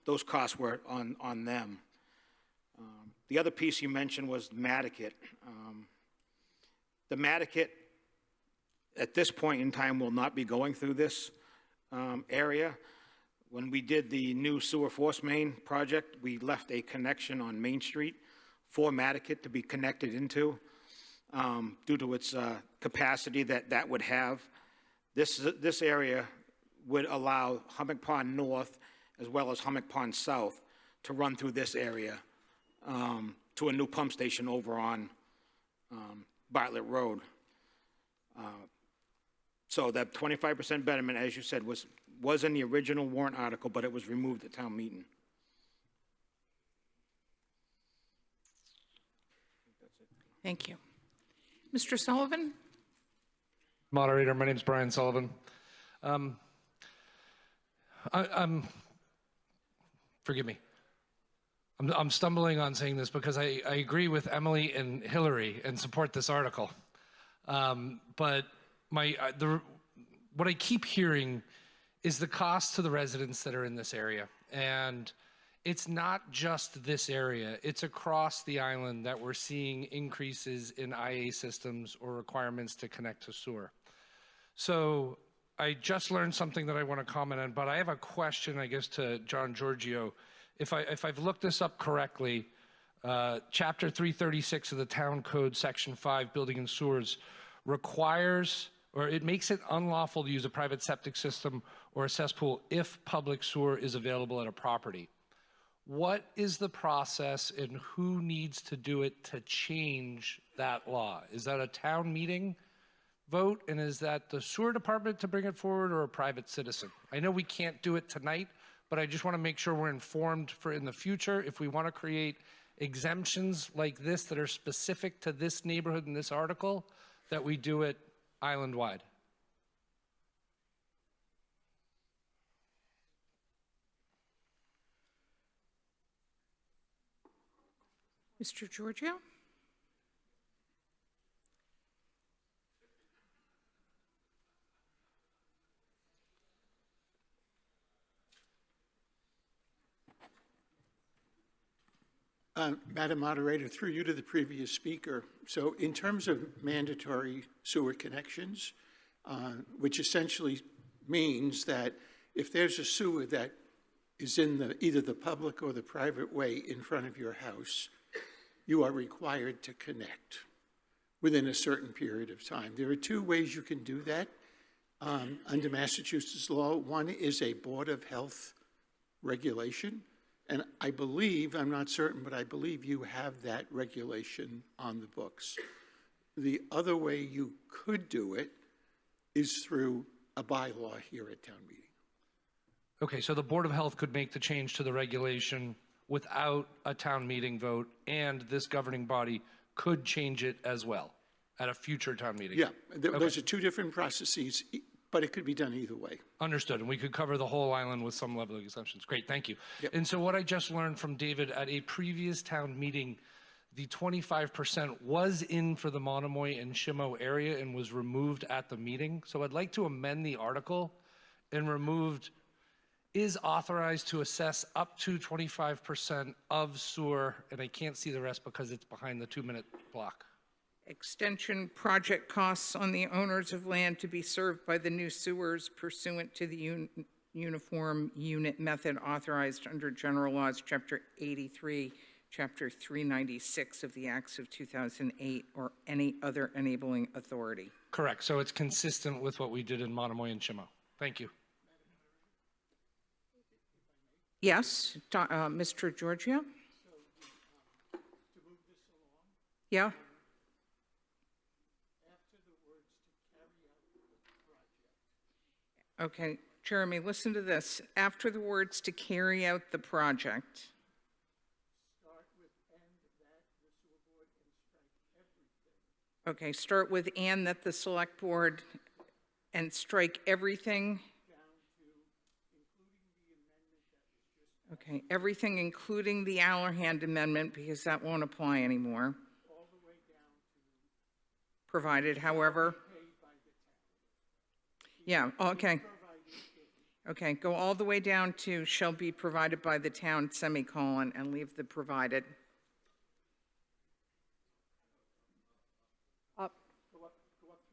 those costs were on them. The other piece you mentioned was Nantucket. The Nantucket, at this point in time, will not be going through this area. When we did the new sewer force main project, we left a connection on Main Street for Nantucket to be connected into due to its capacity that would have. This area would allow Hummock Pond North as well as Hummock Pond South to run through this area to a new pump station over on Bartlett Road. So that 25% betterment, as you said, was in the original warrant article, but it was removed at town meeting. Thank you. Mr. Sullivan? Moderator, my name is Brian Sullivan. Forgive me. I'm stumbling on saying this because I agree with Emily and Hillary and support this article. But what I keep hearing is the cost to the residents that are in this area. And it's not just this area, it's across the island that we're seeing increases in IA systems or requirements to connect to sewer. So I just learned something that I want to comment on, but I have a question, I guess, to John Giorgio. If I've looked this up correctly, Chapter 336 of the Town Code, Section 5, Building and Sewers, requires, or it makes it unlawful to use a private septic system or a cesspool if public sewer is available at a property. What is the process and who needs to do it to change that law? Is that a town meeting vote, and is that the sewer department to bring it forward or a private citizen? I know we can't do it tonight, but I just want to make sure we're informed for in the future if we want to create exemptions like this that are specific to this neighborhood in this article, that we do it island-wide. Mr. Giorgio? Madam Moderator, through you to the previous speaker. So in terms of mandatory sewer connections, which essentially means that if there's a sewer that is in either the public or the private way in front of your house, you are required to connect within a certain period of time. There are two ways you can do that under Massachusetts law. One is a Board of Health regulation. And I believe, I'm not certain, but I believe you have that regulation on the books. The other way you could do it is through a bylaw here at town meeting. Okay, so the Board of Health could make the change to the regulation without a town meeting vote, and this governing body could change it as well at a future town meeting? Yeah, those are two different processes, but it could be done either way. Understood, and we could cover the whole island with some level of exemptions. Great, thank you. Yep. And so what I just learned from David, at a previous town meeting, the 25% was in for the Monomoy and Shimo area and was removed at the meeting. So I'd like to amend the article and removed is authorized to assess up to 25% of sewer, and I can't see the rest because it's behind the 2-minute block. Extension project costs on the owners of land to be served by the new sewers pursuant to the uniform unit method authorized under General Laws, Chapter 83, Chapter 396 of the Acts of 2008, or any other enabling authority. Correct, so it's consistent with what we did in Monomoy and Shimo. Thank you. Yes, Mr. Giorgio? Yeah? Okay, Jeremy, listen to this. After the words "to carry out the project." Okay, start with "and that the select board," and strike everything. Okay, everything including the Allerhand amendment, because that won't apply anymore. Provided, however. Yeah, okay. Okay, go all the way down to "shall be provided by the town," semicolon, and leave the "provided."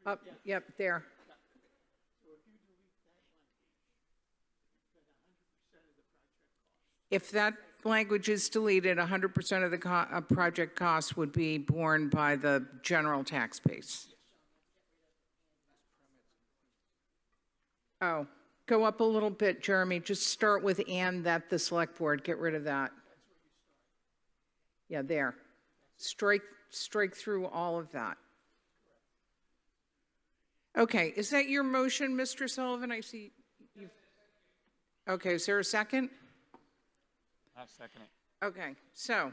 Up, yep, there. If that language is deleted, 100% of the project cost would be borne by the general tax base. Oh, go up a little bit, Jeremy. Just start with "and that the select board." Get rid of that. Yeah, there. Strike through all of that. Okay, is that your motion, Mr. Sullivan? I see you. Okay, is there a second? I'll second it. Okay, so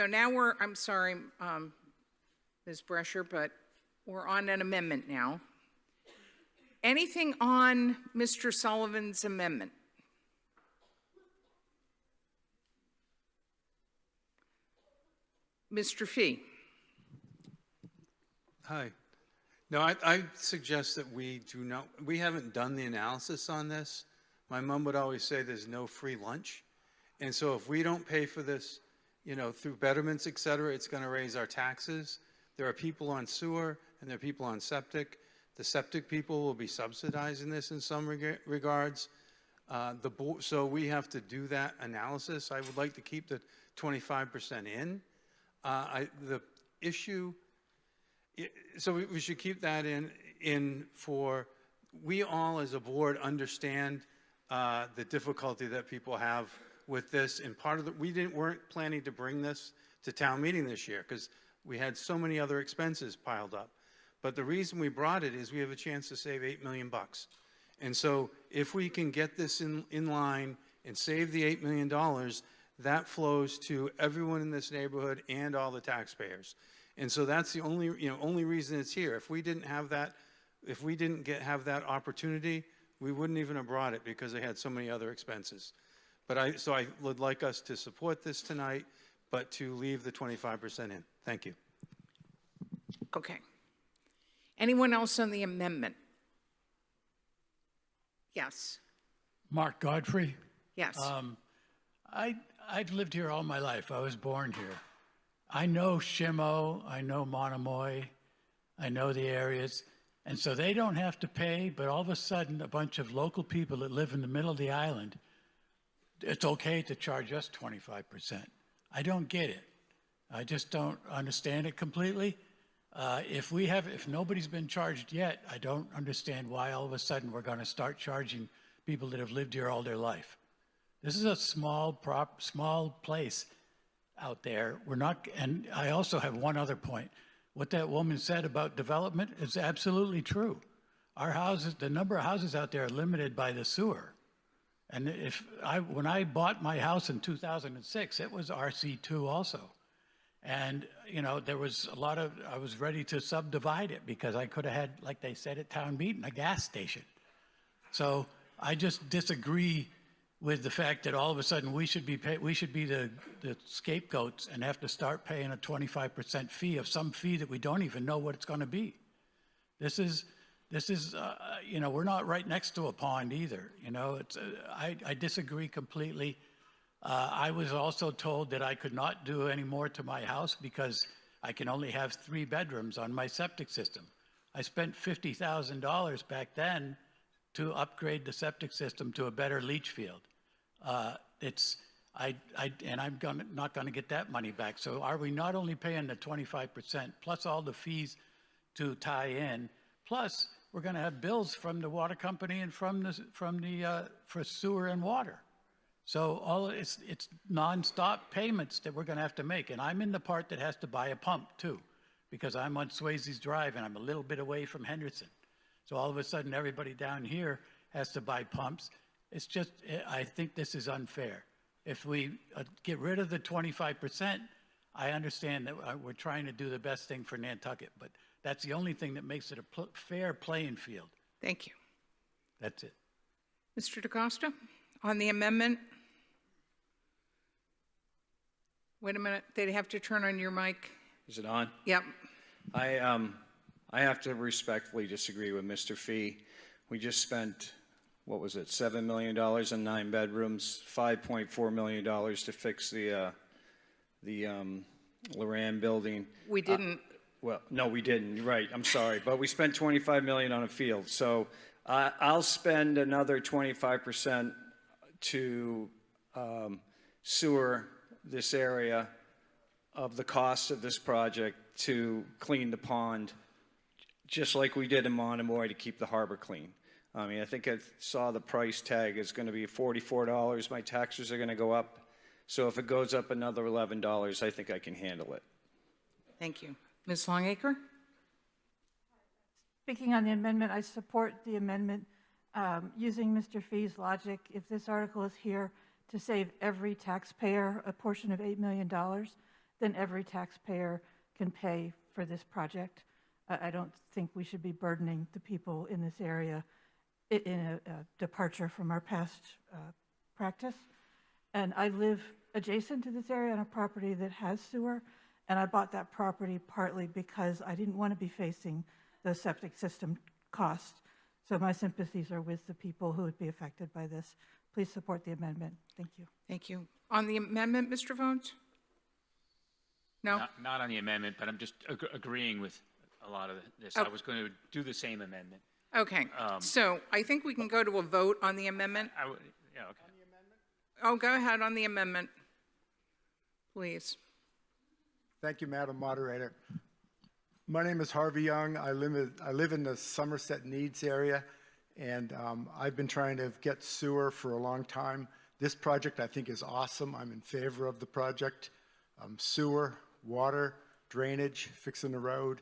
now I'm sorry, Ms. Brescher, but we're on an amendment now. Anything on Mr. Sullivan's amendment? Mr. Fee? Hi. No, I suggest that we haven't done the analysis on this. My mom would always say there's no free lunch. And so if we don't pay for this, through betterments, et cetera, it's going to raise our taxes. There are people on sewer and there are people on septic. The septic people will be subsidizing this in some regards. So we have to do that analysis. I would like to keep the 25% in. The issue, so we should keep that in for, we all as a board understand the difficulty that people have with this. And part of we weren't planning to bring this to town meeting this year because we had so many other expenses piled up. But the reason we brought it is we have a chance to save $8 million. And so if we can get this in line and save the $8 million, that flows to everyone in this neighborhood and all the taxpayers. And so that's the only reason it's here. If we didn't have that, have that opportunity, we wouldn't even have brought it because they had so many other expenses. But so I would like us to support this tonight, but to leave the 25% in. Thank you. Okay. Anyone else on the amendment? Yes. Mark Godfrey. Yes. I've lived here all my life. I was born here. I know Shimo, I know Monomoy, I know the areas, and so they don't have to pay, but all of a sudden a bunch of local people that live in the middle of the island, it's okay to charge us 25%. I don't get it. I just don't understand it completely. If nobody's been charged yet, I don't understand why all of a sudden we're going to start charging people that have lived here all their life. This is a small place out there. We're not, and I also have one other point. What that woman said about development is absolutely true. Our houses, the number of houses out there are limited by the sewer. And when I bought my house in 2006, it was RC2 also. And, there was I was ready to subdivide it because I could have had, like they said at town meeting, a gas station. So I just disagree with the fact that all of a sudden we should be the scapegoats and have to start paying a 25% fee of some fee that we don't even know what it's going to be. This is we're not right next to a pond either. I disagree completely. I was also told that I could not do any more to my house because I can only have 3 bedrooms on my septic system. I spent $50,000 back then to upgrade the septic system to a better leach field. I'm not going to get that money back. So are we not only paying the 25% plus all the fees to tie in, plus we're going to have bills from the water company and for sewer and water. So it's nonstop payments that we're gonna have to make. And I'm in the part that has to buy a pump too, because I'm on Swayze's Drive and I'm a little bit away from Henderson. So all of a sudden, everybody down here has to buy pumps. It's just, I think this is unfair. If we get rid of the 25%, I understand that we're trying to do the best thing for Nantucket, but that's the only thing that makes it a fair playing field. Thank you. That's it. Mr. DeCosta, on the amendment? Wait a minute, they'd have to turn on your mic. Is it on? Yep. I have to respectfully disagree with Mr. Fee. We just spent, what was it, $7 million in 9 bedrooms, $5.4 million to fix the Luran building. We didn't. Well, no, we didn't. You're right. I'm sorry. But we spent $25 million on a field. So I'll spend another 25% to sewer this area of the cost of this project to clean the pond, just like we did in Monomoy to keep the harbor clean. I mean, I think I saw the price tag is going to be $44. My taxes are going to go up. So if it goes up another $11, I think I can handle it. Thank you. Ms. Longacre? Speaking on the amendment, I support the amendment. Using Mr. Fee's logic, if this article is here to save every taxpayer a portion of $8 million, then every taxpayer can pay for this project. I don't think we should be burdening the people in this area in a departure from our past practice. And I live adjacent to this area on a property that has sewer, and I bought that property partly because I didn't want to be facing the septic system cost. So my sympathies are with the people who would be affected by this. Please support the amendment. Thank you. Thank you. On the amendment, Mr. Vones? No? Not on the amendment, but I'm just agreeing with a lot of this. Oh. I was going to do the same amendment. Okay. So I think we can go to a vote on the amendment. Yeah, okay. Oh, go ahead on the amendment, please. Thank you, Madam Moderator. My name is Harvey Young. I live in the Somerset Needs area, and I've been trying to get sewer for a long time. This project, I think, is awesome. I'm in favor of the project. Sewer, water, drainage, fixing the road.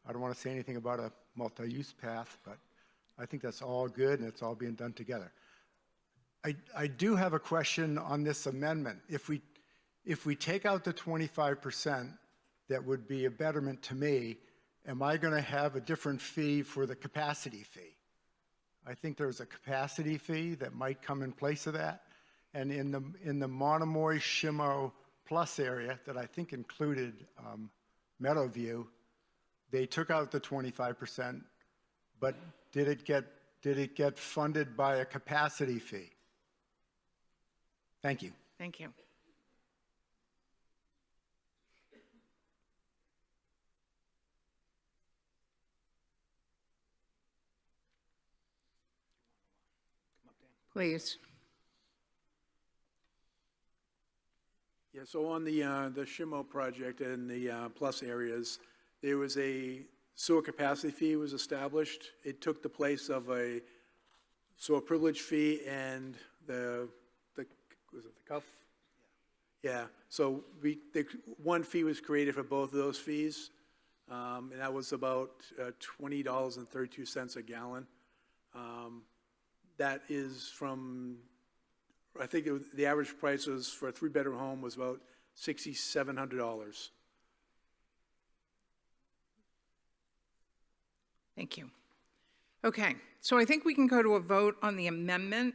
I don't want to say anything about a multi-use path, but I think that's all good, and it's all being done together. I do have a question on this amendment. If we take out the 25%, that would be a betterment to me. Am I going to have a different fee for the capacity fee? I think there's a capacity fee that might come in place of that. And in the Monomoy Shimo Plus area that I think included Meadowview, they took out the 25%, but did it get funded by a capacity fee? Thank you. Thank you. Please. Yeah, so on the Shimo project and the plus areas, there was a sewer capacity fee was established. It took the place of a sewer privilege fee and was it the cuff? Yeah, so one fee was created for both of those fees, and that was about $20.32 a gallon. That is from, I think the average price was for a 3-bedroom home was about $6,700. Thank you. Okay, so I think we can go to a vote on the amendment.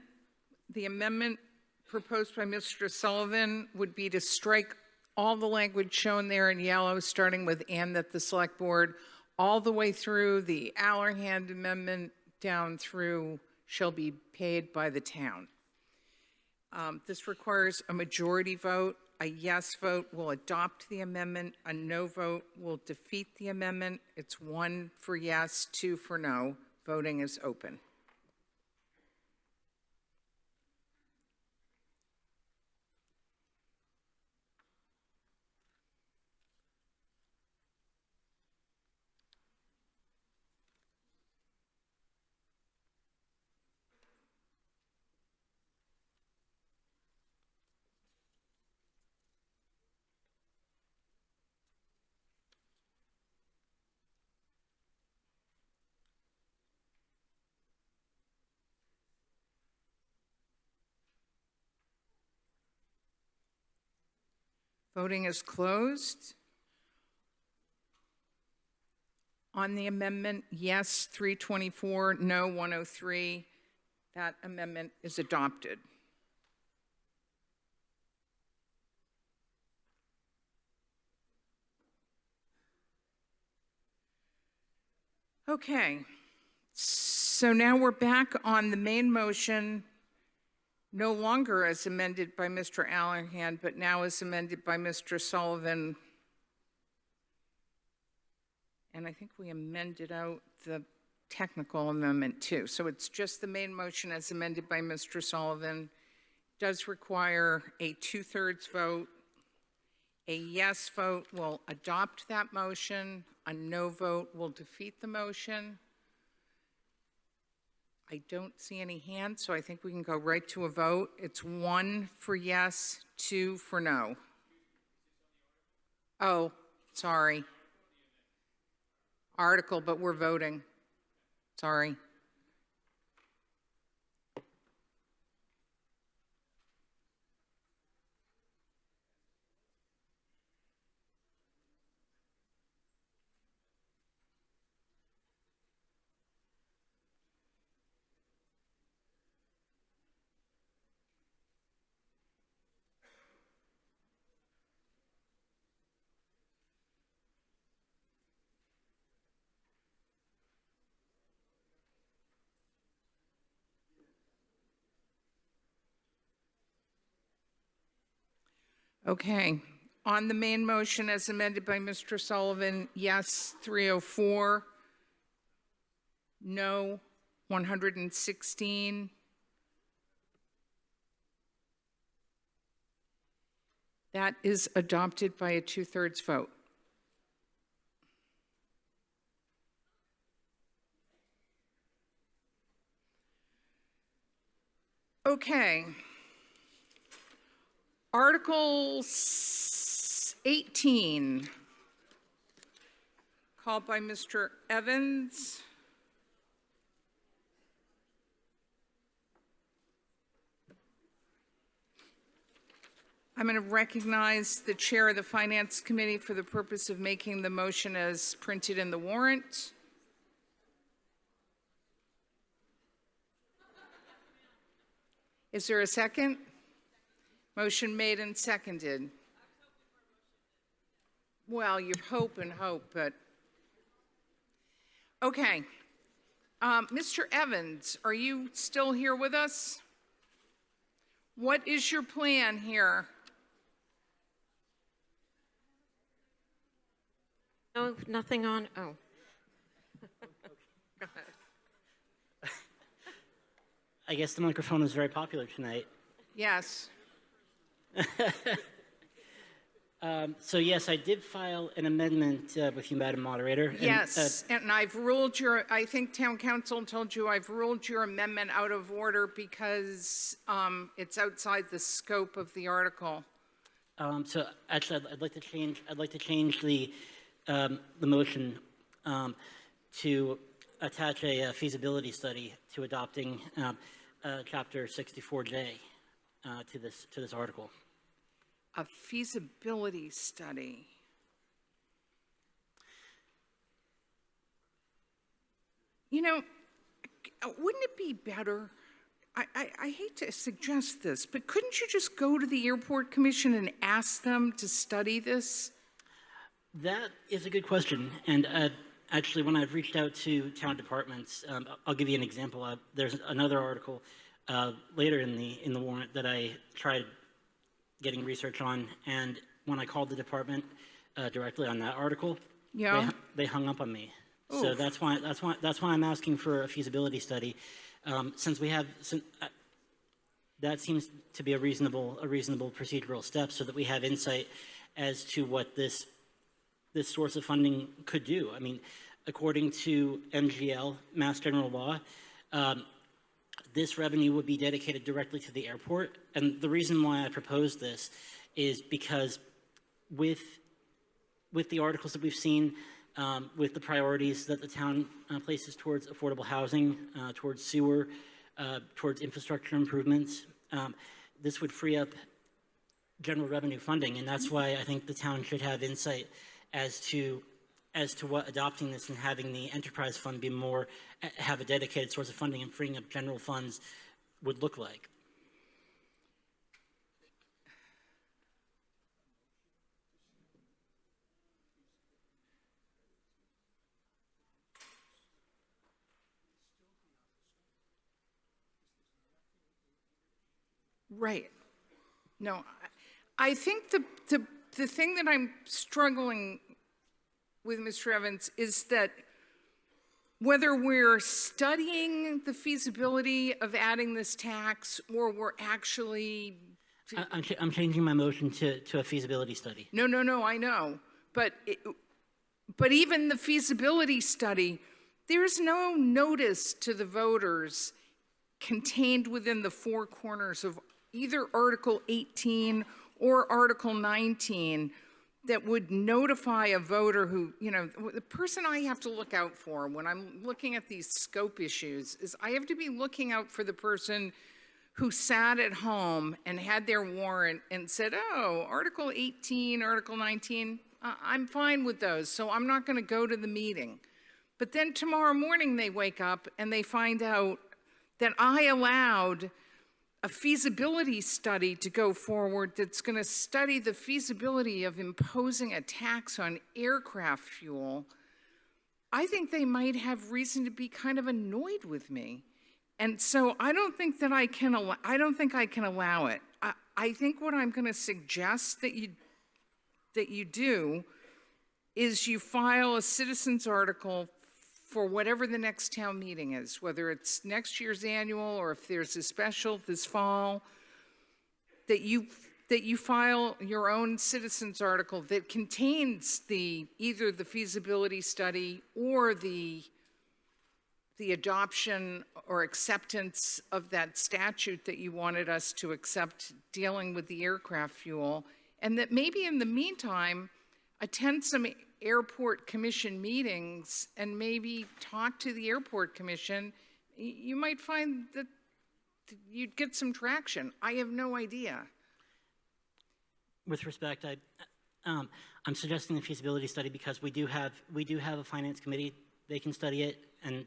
The amendment proposed by Mr. Sullivan would be to strike all the language shown there in yellow, starting with "and that the select board," all the way through the Allerhand amendment down through "shall be paid by the town." This requires a majority vote. A yes vote will adopt the amendment. A no vote will defeat the amendment. It's 1 for yes, 2 for no. Voting is open. Voting is closed. On the amendment, yes, 324, no, 103. That amendment is adopted. Okay, so now we're back on the main motion, no longer as amended by Mr. Allahan, but now as amended by Mr. Sullivan. And I think we amended out the technical amendment too. So it's just the main motion as amended by Mr. Sullivan. Does require a 2/3 vote. A yes vote will adopt that motion. A no vote will defeat the motion. I don't see any hands, so I think we can go right to a vote. It's 1 for yes, 2 for no. Oh, sorry. Article, but we're voting. Sorry. Okay, on the main motion as amended by Mr. Sullivan, yes, 304, no, 116. That is adopted by a 2/3 vote. Okay. Article 18, called by Mr. Evans. I'm going to recognize the chair of the Finance Committee for the purpose of making the motion as printed in the warrant. Is there a second? Motion made and seconded. Well, you hope and hope, but. Okay. Mr. Evans, are you still here with us? What is your plan here? No, nothing on, oh. Go ahead. I guess the microphone is very popular tonight. Yes. So yes, I did file an amendment with you, Madam Moderator. And, Yes, and I've ruled I think Town Council told you I've ruled your amendment out of order because it's outside the scope of the article. So actually, I'd like to change the motion to attach a feasibility study to adopting Chapter 64J to this article. A feasibility study. You know, wouldn't it be better? I hate to suggest this, but couldn't you just go to the Airport Commission and ask them to study this? That is a good question. And actually, when I've reached out to town departments, I'll give you an example. There's another article later in the warrant that I tried getting research on, and when I called the department directly on that article, they hung up on me. Oof. So that's why I'm asking for a feasibility study, that seems to be a reasonable procedural step, so that we have insight as to what this source of funding could do. I mean, according to MGL, Mass General Law, this revenue would be dedicated directly to the airport. And the reason why I proposed this is because with the articles that we've seen, with the priorities that the town places towards affordable housing, towards sewer, towards infrastructure improvements, this would free up general revenue funding, and that's why I think the town should have insight as to what adopting this and having the enterprise fund be more, have a dedicated source of funding and freeing up general funds would look like. Right. No, I think the thing that I'm struggling with, Mr. Evans, is that whether we're studying the feasibility of adding this tax or we're actually... I'm changing my motion to a feasibility study. No, I know. But even the feasibility study, there's no notice to the voters contained within the four corners of either Article 18 or Article 19 that would notify a voter who, the person I have to look out for when I'm looking at these scope issues is I have to be looking out for the person who sat at home and had their warrant and said, oh, Article 18, Article 19, I'm fine with those, so I'm not going to go to the meeting. But then tomorrow morning they wake up and they find out that I allowed a feasibility study to go forward that's going to study the feasibility of imposing a tax on aircraft fuel. I think they might have reason to be kind of annoyed with me. And so I don't think that I can allow it. I think what I'm going to suggest that you do is you file a citizens article for whatever the next town meeting is, whether it's next year's annual or if there's a special this fall, that you file your own citizens article that contains either the feasibility study or the adoption or acceptance of that statute that you wanted us to accept dealing with the aircraft fuel, and that maybe in the meantime, attend some airport commission meetings and maybe talk to the airport commission. You might find that you'd get some traction. I have no idea. With respect, I'm suggesting the feasibility study because we do have a finance committee. They can study it, and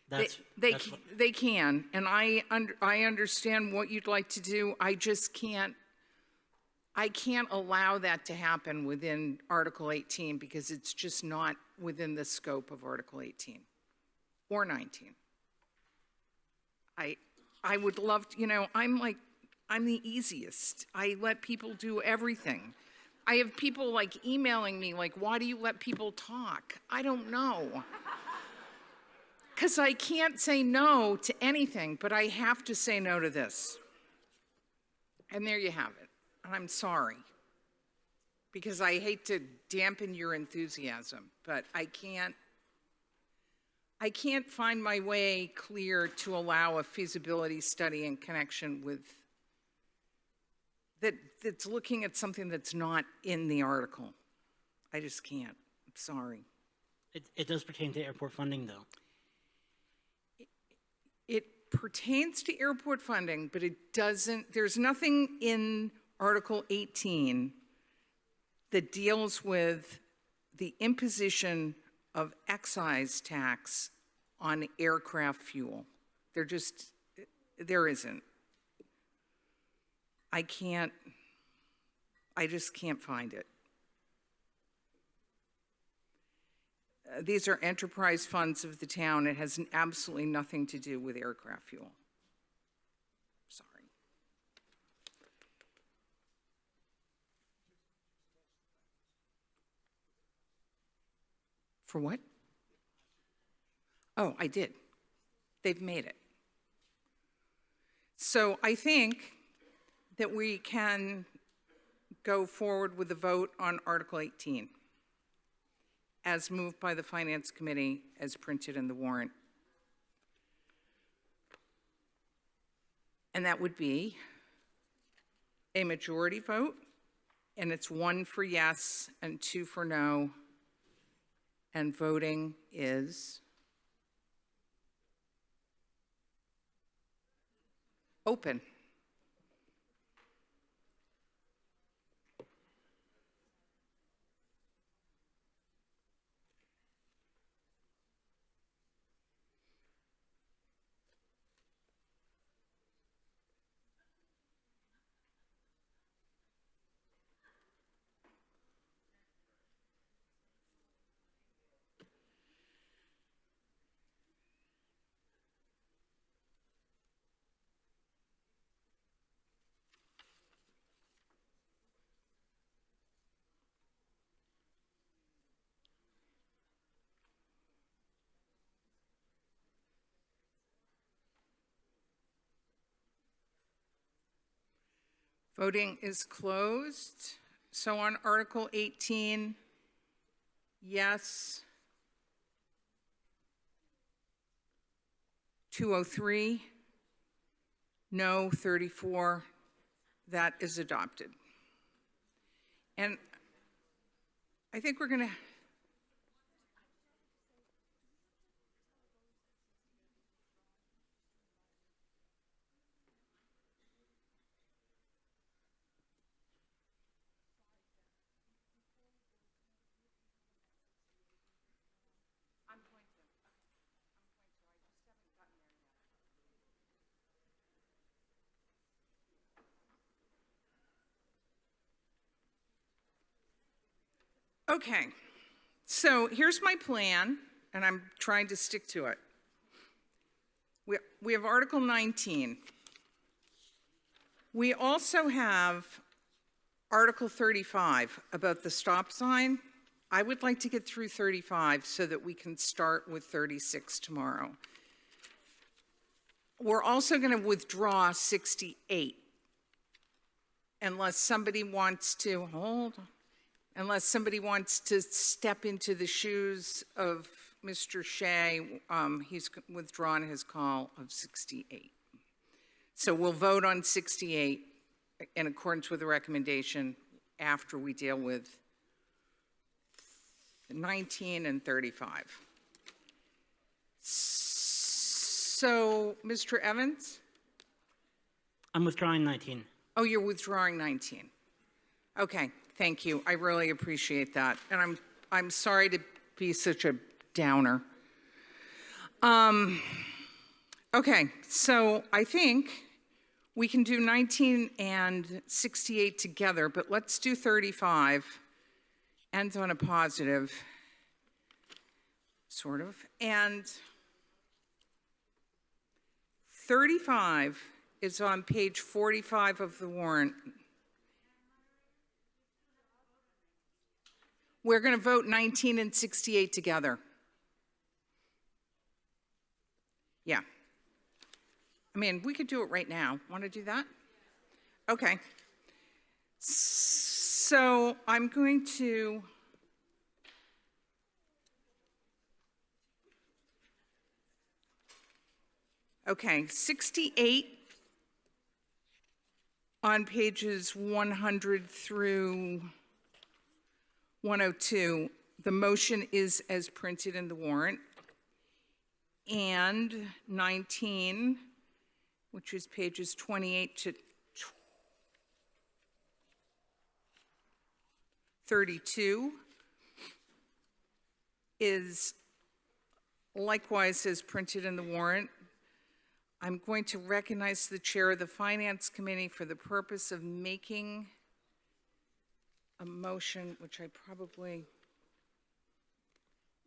they can, and I understand what you'd like to do. I just can't. I can't allow that to happen within Article 18 because it's just not within the scope of Article 18 or 19. I would love to, I'm the easiest. I let people do everything. I have people emailing me why do you let people talk? I don't know. Because I can't say no to anything, but I have to say no to this. And there you have it. I'm sorry, because I hate to dampen your enthusiasm, but I can't find my way clear to allow a feasibility study in connection with that's looking at something that's not in the article. I just can't. I'm sorry. It does pertain to airport funding, though. It pertains to airport funding, but it doesn't, there's nothing in Article 18 that deals with the imposition of excise tax on aircraft fuel. There isn't. I just can't find it. These are enterprise funds of the town. It has absolutely nothing to do with aircraft fuel. Sorry. For what? Oh, I did. They've made it. So I think that we can go forward with the vote on Article 18 as moved by the Finance Committee, as printed in the warrant. And that would be a majority vote, and it's 1 for yes and 2 for no, and voting is open. Voting is closed. So on Article 18, yes, 203, no, 34. That is adopted. And I think we're going to... Okay, so here's my plan, and I'm trying to stick to it. We have Article 19. We also have Article 35 about the stop sign. I would like to get through 35 so that we can start with 36 tomorrow. We're also going to withdraw 68 unless somebody wants to, unless somebody wants to step into the shoes of Mr. Shea. He's withdrawn his call of 68. So we'll vote on 68 in accordance with the recommendation after we deal with 19 and 35. So, Mr. Evans? I'm withdrawing 19. Oh, you're withdrawing 19. Okay, thank you. I really appreciate that. And I'm sorry to be such a downer. Okay, so I think we can do 19 and 68 together, but let's do 35. Ends on a positive, sort of. And 35 is on page 45 of the warrant. We're going to vote 19 and 68 together. Yeah. I mean, we could do it right now. Want to do that? Okay. So I'm going to... Okay, 68 on pages 100 through 102. The motion is as printed in the warrant. And 19, which is pages 28 to 32, is likewise as printed in the warrant. I'm going to recognize the chair of the Finance Committee for the purpose of making a motion, which I probably,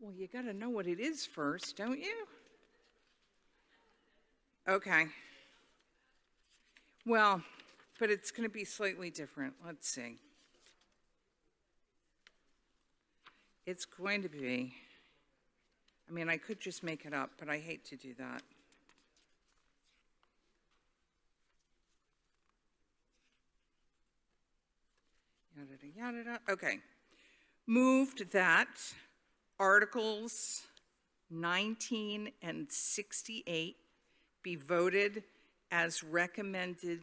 well, you got to know what it is first, don't you? Okay. Well, but it's going to be slightly different. Let's see. It's going to be, I mean, I could just make it up, but I hate to do that. Yada, yada, yada. Okay. Moved that Articles 19 and 68 be voted as recommended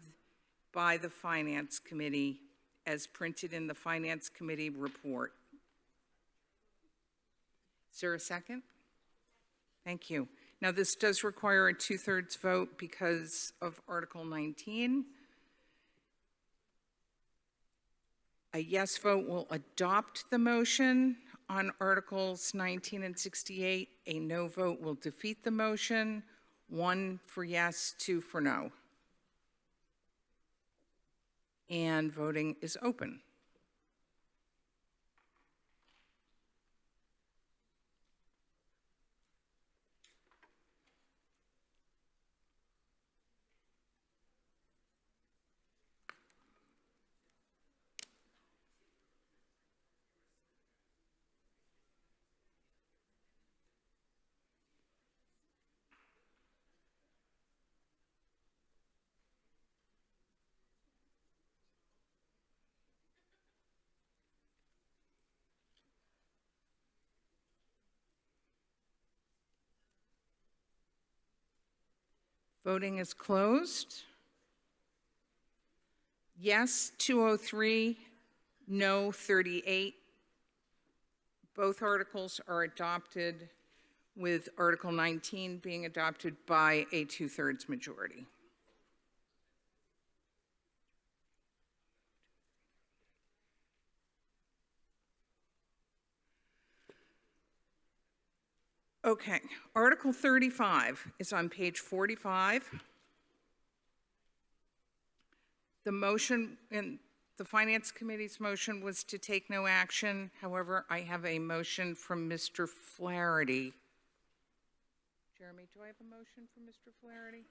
by the Finance Committee as printed in the Finance Committee report. Is there a second? Thank you. Now, this does require a 2/3 vote because of Article 19. A yes vote will adopt the motion on Articles 19 and 68. A no vote will defeat the motion. 1 for yes, 2 for no. And voting is open. Voting is closed. Yes, 203, no, 38. Both articles are adopted, with Article 19 being adopted by a 2/3 majority. Okay, Article 35 is on page 45. The motion in the Finance Committee's motion was to take no action. However, I have a motion from Mr. Flaherty. Jeremy, do I have a motion from Mr. Flaherty?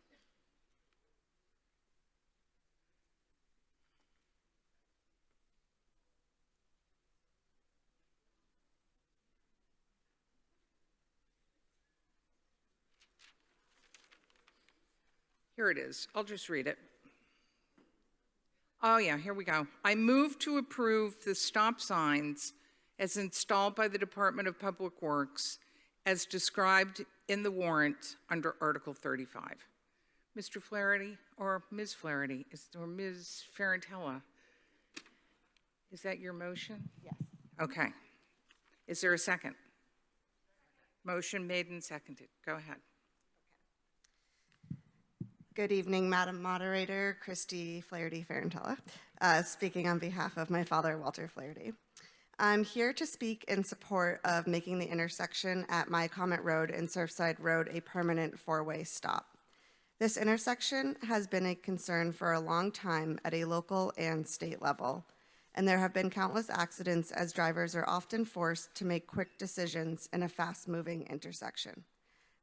Here it is. I'll just read it. Oh yeah, here we go. I move to approve the stop signs as installed by the Department of Public Works as described in the warrant under Article 35. Mr. Flaherty or Ms. Flaherty or Ms. Ferrantella, is that your motion? Yes. Okay. Is there a second? Motion made and seconded. Go ahead. Good evening, Madam Moderator, Christy Flaherty Ferrantella, speaking on behalf of my father, Walter Flaherty. I'm here to speak in support of making the intersection at My Comment Road and Surfside Road a permanent four-way stop. This intersection has been a concern for a long time at a local and state level, and there have been countless accidents as drivers are often forced to make quick decisions in a fast-moving intersection.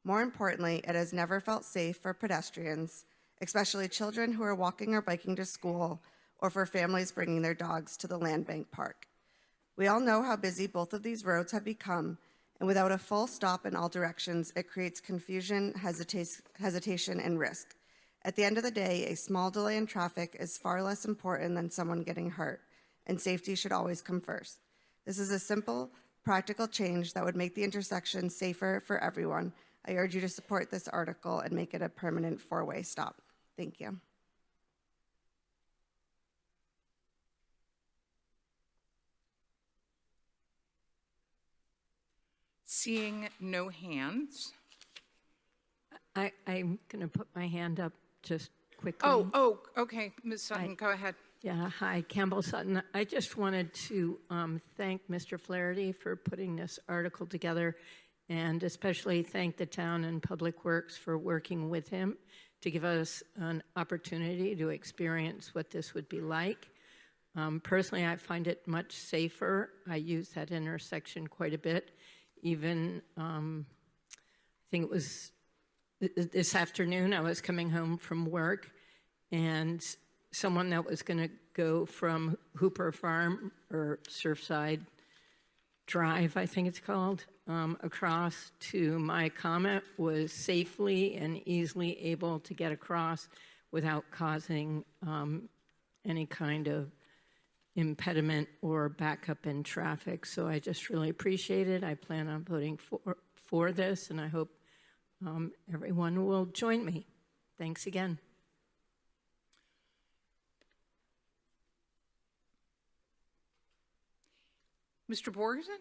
More importantly, it has never felt safe for pedestrians, especially children who are walking or biking to school, or for families bringing their dogs to the Land Bank Park. We all know how busy both of these roads have become, and without a full stop in all directions, it creates confusion, hesitation, and risk. At the end of the day, a small delay in traffic is far less important than someone getting hurt, and safety should always come first. This is a simple, practical change that would make the intersection safer for everyone. I urge you to support this article and make it a permanent four-way stop. Thank you. Seeing no hands. I'm going to put my hand up just quickly. Oh, okay. Ms. Sutton, go ahead. Yeah, hi, Campbell Sutton. I just wanted to thank Mr. Flaherty for putting this article together, and especially thank the town and Public Works for working with him to give us an opportunity to experience what this would be like. Personally, I find it much safer. I use that intersection quite a bit. Even, I think it was this afternoon, I was coming home from work, and someone that was going to go from Hooper Farm, or Surfside Drive, I think it's called, across to My Comment was safely and easily able to get across without causing any kind of impediment or backup in traffic. So I just really appreciate it. I plan on voting for this, and I hope everyone will join me. Thanks again. Mr. Borgeson?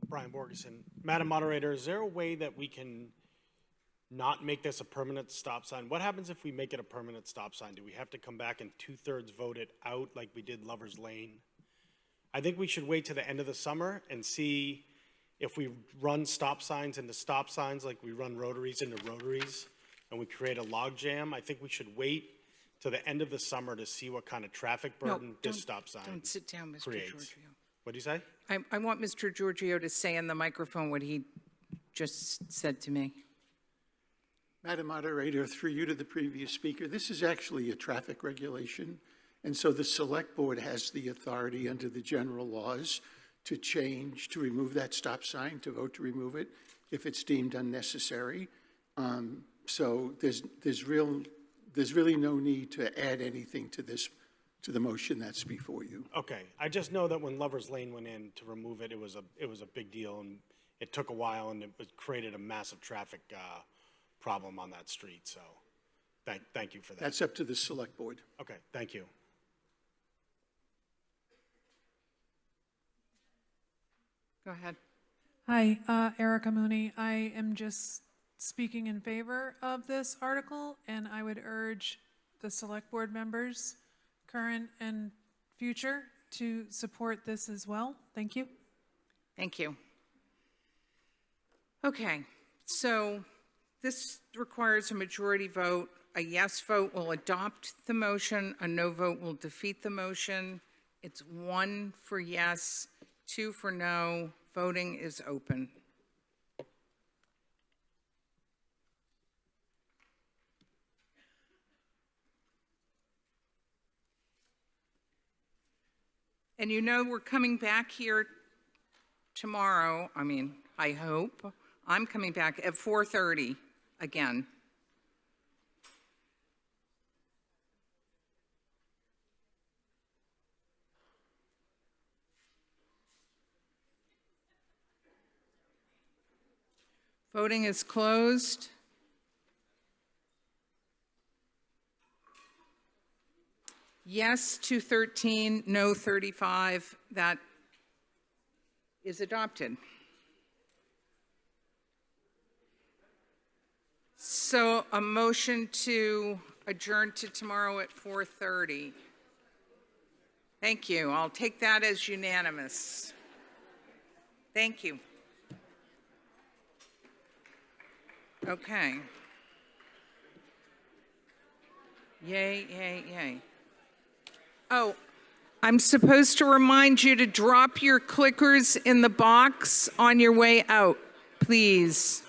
Brian Borgeson. Madam Moderator, is there a way that we can not make this a permanent stop sign? What happens if we make it a permanent stop sign? Do we have to come back and 2/3 vote it out like we did Lover's Lane? I think we should wait to the end of the summer and see if we run stop signs into stop signs like we run rotaries into rotaries and we create a log jam. I think we should wait to the end of the summer to see what kind of traffic burden this stop sign Don't sit down, Mr. creates. Giorgio. What do you say? I want Mr. Giorgio to say in the microphone what he just said to me. Madam Moderator, through you to the previous speaker, this is actually a traffic regulation. And so the Select Board has the authority under the general laws to change, to remove that stop sign, to vote to remove it if it's deemed unnecessary. So there's really no need to add anything to to the motion that's before you. Okay, I just know that when Lover's Lane went in to remove it, it was a big deal, and it took a while, and it created a massive traffic problem on that street, so thank you for that. That's up to the select board. Okay, thank you. Go ahead. Hi, Erica Mooney. I am just speaking in favor of this article, and I would urge the select board members, current and future, to support this as well. Thank you. Thank you. Okay, so this requires a majority vote. A yes vote will adopt the motion. A no vote will defeat the motion. It's 1 for yes, 2 for no. Voting is open. And you know we're coming back here tomorrow. I hope. I'm coming back at 4:30 again. Voting is closed. Yes, 213, no, 35. That is adopted. So a motion to adjourn to tomorrow at 4:30. Thank you. I'll take that as unanimous. Thank you. Okay. Yay, yay, yay. Oh, I'm supposed to remind you to drop your clickers in the box on your way out, please.